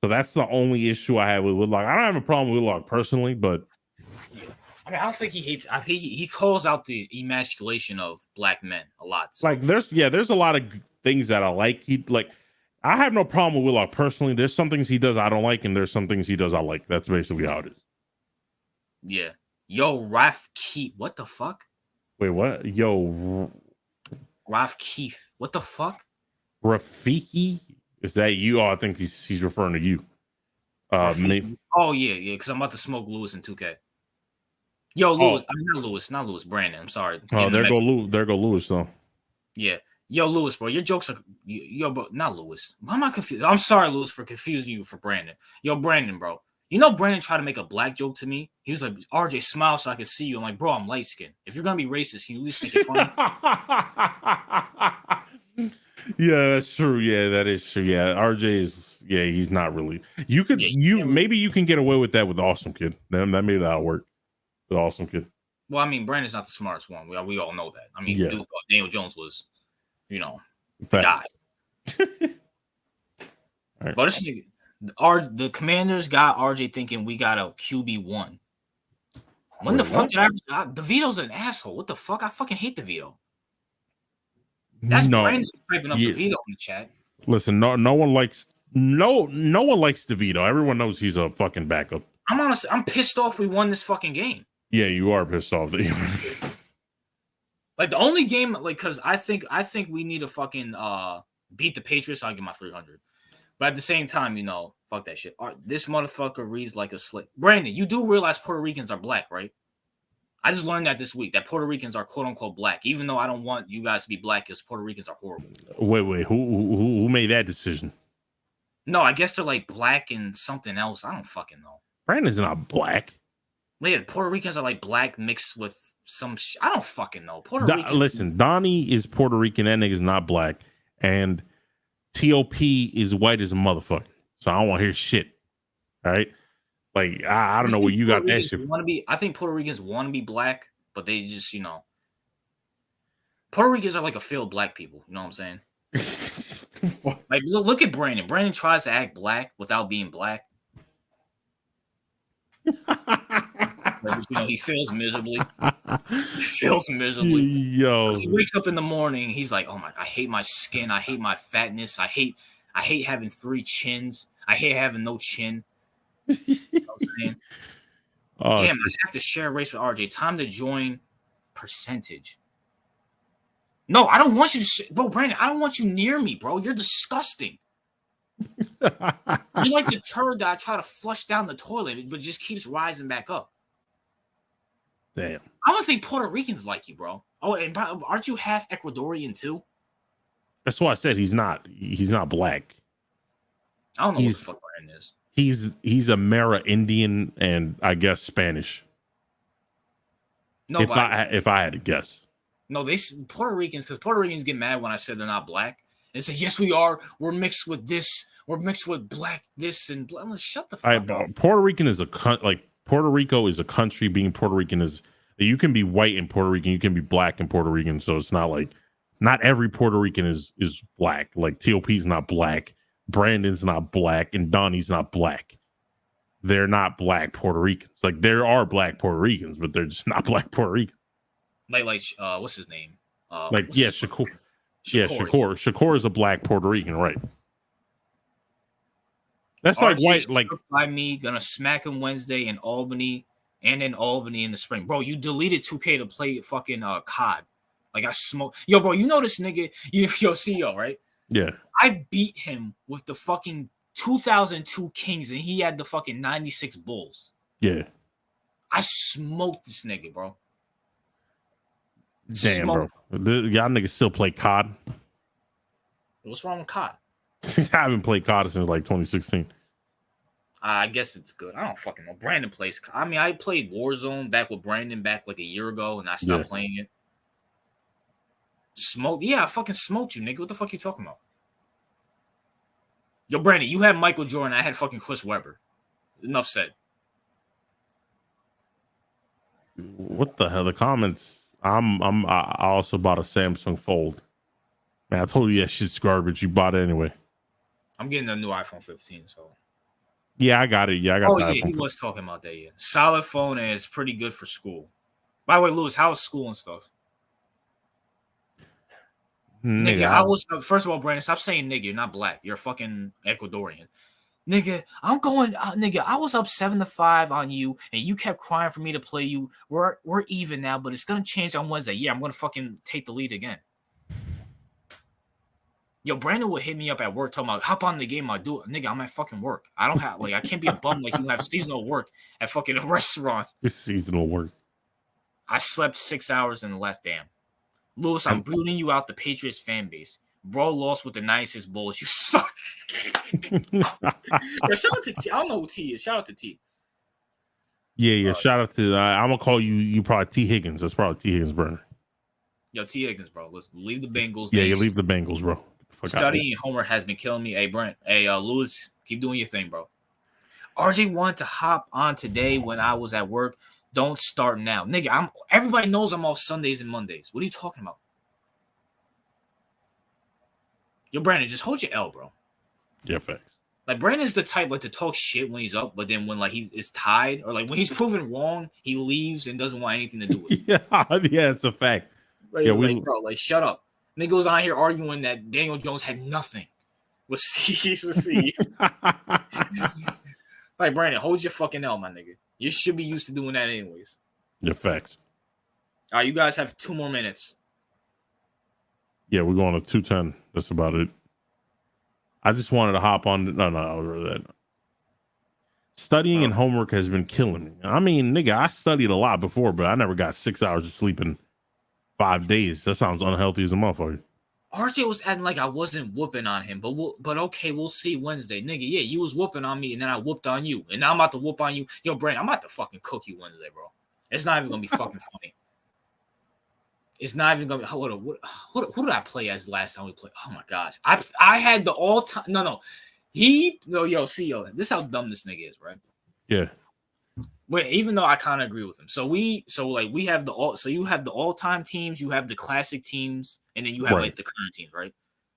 So that's the only issue I have with Whitlock. I don't have a problem with Whitlock personally, but I mean, I don't think he hates. I think he calls out the emasculation of black men a lot. So. Like there's a lot of things that I like. I have no problem with Whitlock personally. There's some things he does I don't like, and there's some things he does I like. That's basically how it is. Yeah. Yo, Raf Keith. What the fuck? Wait, what? Yo, Raf Keith. What the fuck? Rafiki? Is that you? Oh, I think he's referring to you. Maybe. Oh yeah, because I'm about to smoke Lewis in 2K. Yo, Lewis. I mean, not Lewis. Brandon. I'm sorry. Oh, there go Lewis though. Yeah. Yo, Lewis, bro. Your jokes are bro. Not Lewis. Why am I confused? I'm sorry, Lewis, for confusing you for Brandon. Yo, Brandon, bro. You know Brandon tried to make a black joke to me. He was like, RJ, smile so I can see you. I'm like, bro, I'm light skinned. If you're gonna be racist, can you at least make it funny? Yeah, that's true. Yeah, that is true. Yeah, RJ is. Yeah, he's not really. You could. Maybe you can get away with that with Awesome Kid. Then that maybe that'll work. With Awesome Kid. Well, I mean, Brandon's not the smartest one. We all know that. I mean, dude, Daniel Jones was, the guy. Right. But this nigga, the Commanders got RJ thinking we got a QB1. When the fuck did DeVito's an asshole. What the fuck? I fucking hate DeVito. That's Brandon typing up DeVito in the chat. Listen, no one likes DeVito. Everyone knows he's a fucking backup. I'm pissed off we won this fucking game. Yeah, you are pissed off. Like the only game, like, because I think we need to fucking beat the Patriots. So I'll get my 300. But at the same time, fuck that shit. This motherfucker reads like a slick. Brandon, you do realize Puerto Ricans are black, right? I just learned that this week, that Puerto Ricans are quote unquote black, even though I don't want you guys to be black because Puerto Ricans are horrible. Wait, who made that decision? No, I guess they're like black and something else. I don't fucking know. Brandon's not black. Yeah, Puerto Ricans are like black mixed with some I don't fucking know. Listen, Donnie is Puerto Rican. That nigga's not black. And TOP is white as a motherfucker. So I don't want to hear shit. All right? Like, I don't know where you got that shit. I think Puerto Ricans want to be black, but they just, Puerto Ricans are like a failed black people. You know what I'm saying? Like, look at Brandon. Brandon tries to act black without being black. But, he fails miserably. He fails miserably. Yo, he wakes up in the morning. He's like, "Oh my! I hate my skin. I hate my fatness. I hate having 3 chins. I hate having no chin." You know what I'm saying? Damn, I have to share a race with RJ. Time to join percentage. No, I don't want you to, bro, Brandon. I don't want you near me, bro. You're disgusting. You're like the turd that I try to flush down the toilet, but just keeps rising back up. Damn. I don't think Puerto Ricans like you, bro. Oh, and aren't you half Ecuadorian too? That's why I said he's not black. I don't know what the fuck Brandon is. He's Amera Indian and I guess Spanish. No, if I had to guess. No, Puerto Ricans, because Puerto Ricans get mad when I said they're not black. They say, yes, we are. We're mixed with this. We're mixed with black this and black. Like, shut the fuck up. Puerto Rican is Puerto Rico is a country. Being Puerto Rican is, you can be white in Puerto Rican, you can be black in Puerto Rican. So it's not like, not every Puerto Rican is black. Like TOP's not black, Brandon's not black, and Donnie's not black. They're not black Puerto Ricans. Like, there are black Puerto Ricans, but they're just not black Puerto Ricans. Like what's his name? Shakur. Yeah, Shakur is a black Puerto Rican, right? That's like white. Like, by me, gonna smack him Wednesday in Albany, and in Albany in the spring, bro. You deleted 2K to play fucking COD. Like, I smoke. Yo, bro, you know this nigga, your CEO, right? Yeah. I beat him with the fucking 2002 Kings, and he had the fucking 96 Bulls. Yeah. I smoked this nigga, bro. Damn, bro. Y'all niggas still play COD? What's wrong with COD? I haven't played COD since like 2016. I guess it's good. I don't fucking know. Brandon plays. I mean, I played Warzone back with Brandon back like a year ago, and I stopped playing it. Smoke? Yeah, I fucking smoked you, nigga. What the fuck you talking about? Yo, Brandon, you had Michael Jordan. I had fucking Chris Webber. Enough said. What the hell? The comments. I also bought a Samsung Fold. Man, I told you that shit's garbage. You bought it anyway. I'm getting a new iPhone 15, so. Yeah, I got it. Yeah, I got the iPhone. He was talking about that, yeah. Solid phone, and it's pretty good for school. By the way, Lewis, how was school and stuff? Nigga, first of all, Brandon, stop saying nigga. You're not black. You're fucking Ecuadorian. Nigga, I was up 7-5 on you, and you kept crying for me to play you. We're even now, but it's gonna change on Wednesday. Yeah, I'm gonna fucking take the lead again. Yo, Brandon would hit me up at work talking about, hop on the game, I'll do it. Nigga, I'm at fucking work. I don't have, I can't be a bum like you have seasonal work at fucking a restaurant. It's seasonal work. I slept 6 hours in the last damn. Lewis, I'm booting you out the Patriots fan base. Bro lost with the 96 Bulls. You suck. Yo, shout out to T. I don't know who T is. Shout out to T. Yeah. Shout out to, I'm going to call you probably T. Higgins. That's probably T. Higgins, burner. Yo, T. Higgins, bro. Let's leave the Bengals. Yeah, you leave the Bengals, bro. Studying Homer has been killing me. Hey, Brent. Hey, Lewis, keep doing your thing, bro. RJ wanted to hop on today when I was at work. Don't start now. Nigga, everybody knows I'm off Sundays and Mondays. What are you talking about? Yo, Brandon, just hold your L, bro. Yeah, facts. Like, Brandon's the type to talk shit when he's up, but then when he is tied or when he's proven wrong, he leaves and doesn't want anything to do with it. Yeah, it's a fact. Bro, shut up. Niggas on here arguing that Daniel Jones had nothing. We'll see. Like, Brandon, hold your fucking L, my nigga. You should be used to doing that anyways. Yeah, facts. All right, you guys have 2 more minutes. Yeah, we're going to 2:10. That's about it. I just wanted to hop on. No. Studying and homework has been killing me. I mean, nigga, I studied a lot before, but I never got 6 hours of sleep in 5 days. That sounds unhealthy as a motherfucker. RJ was acting like I wasn't whooping on him, but okay, we'll see Wednesday. Nigga, yeah, you was whooping on me, and then I whooped on you. And now I'm about to whoop on you. Yo, Brandon, I'm about to fucking cook you Wednesday, bro. It's not even going to be fucking funny. It's not even going to be... Who did I play as last time we played? Oh, my gosh. I had the all-time... No. CEO, this is how dumb this nigga is, right? Yeah. Wait, even though I kind of agree with him. So we have you have the all-time teams, you have the classic teams, and then you have the current teams, right?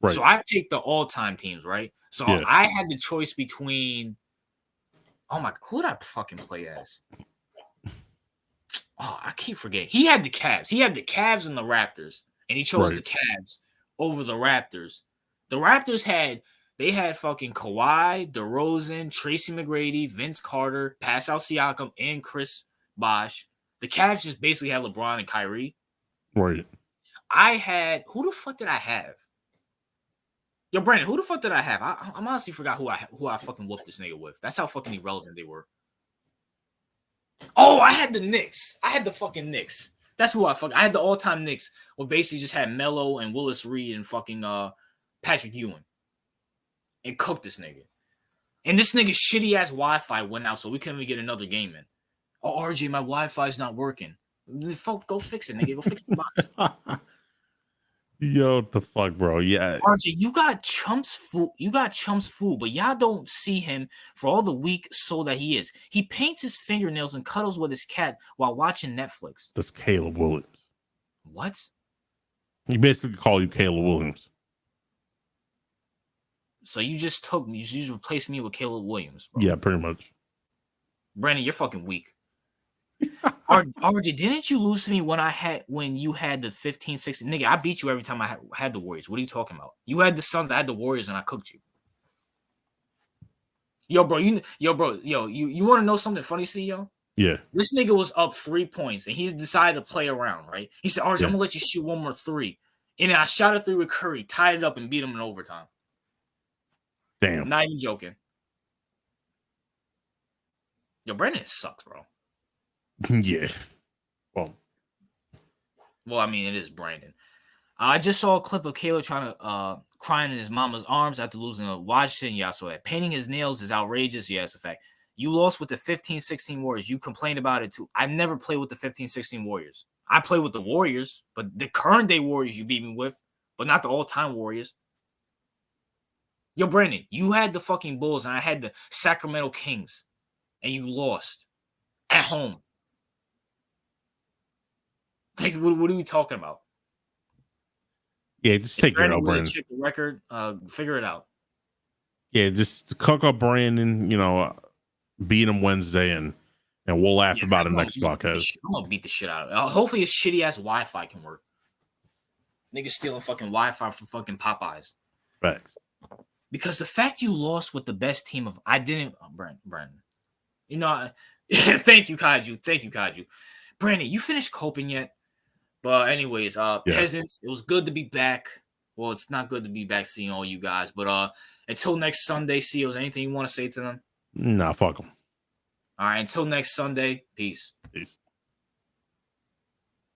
So I picked the all-time teams, right? So I had the choice between who did I fucking play as? Oh, I keep forgetting. He had the Cavs. He had the Cavs and the Raptors, and he chose the Cavs over the Raptors. The Raptors had fucking Kawhi, DeRozan, Tracy McGrady, Vince Carter, Pascal Siakam, and Chris Bosh. The Cavs just basically had LeBron and Kyrie. Right. I had who the fuck did I have? Yo, Brandon, who the fuck did I have? I honestly forgot who I fucking whooped this nigga with. That's how fucking irrelevant they were. Oh, I had the Knicks. I had the fucking Knicks. That's who I had the all-time Knicks. Where basically just had Melo and Willis Reed and fucking Patrick Ewing. And cooked this nigga. And this nigga's shitty ass Wi-Fi went out, so we couldn't even get another game in. Oh, RJ, my Wi-Fi's not working. Go fix it, nigga. Go fix the box. Yo, what the fuck, bro? Yeah. RJ, you got Chump's food, but y'all don't see him for all the weak soul that he is. He paints his fingernails and cuddles with his cat while watching Netflix. That's Caleb Williams. What? He basically called you Caleb Williams. So you just replaced me with Caleb Williams, bro. Yeah, pretty much. Brandon, you're fucking weak. RJ, didn't you lose to me when you had the 15-16? Nigga, I beat you every time I had the Warriors. What are you talking about? You had the Suns, I had the Warriors, and I cooked you. Yo, bro, you want to know something funny, CEO? Yeah. This nigga was up 3 points, and he's decided to play around, right? He said, RJ, I'm going to let you shoot one more three. And then I shot it through with Curry, tied it up, and beat him in overtime. Damn. Not even joking. Yo, Brandon sucks, bro. Yeah. Well, I mean, it is Brandon. I just saw a clip of Caleb trying to crying in his mama's arms after losing to Washington. Yeah, I saw that. Painting his nails is outrageous. Yeah, it's a fact. You lost with the 15-16 Warriors. You complained about it too. I never played with the 15-16 Warriors. I played with the Warriors, but the current day Warriors you beat me with, but not the all-time Warriors. Yo, Brandon, you had the fucking Bulls and I had the Sacramento Kings, and you lost at home. Like, what are we talking about? Yeah, just take it out, Brandon. Check the record, figure it out. Yeah, just cook up Brandon, beat him Wednesday, and we'll laugh about it next podcast. I'm gonna beat the shit out of it. Hopefully his shitty ass Wi-Fi can work. Niggas stealing fucking Wi-Fi from fucking Popeyes. Facts. Because the fact you lost with the best team of Brandon. Thank you, Kaiju. Brandon, you finished coping yet? But anyways, peasants, it was good to be back. Well, it's not good to be back seeing all you guys. But until next Sunday, CEOs, anything you want to say to them? Nah, fuck them. All right, until next Sunday, peace. Peace.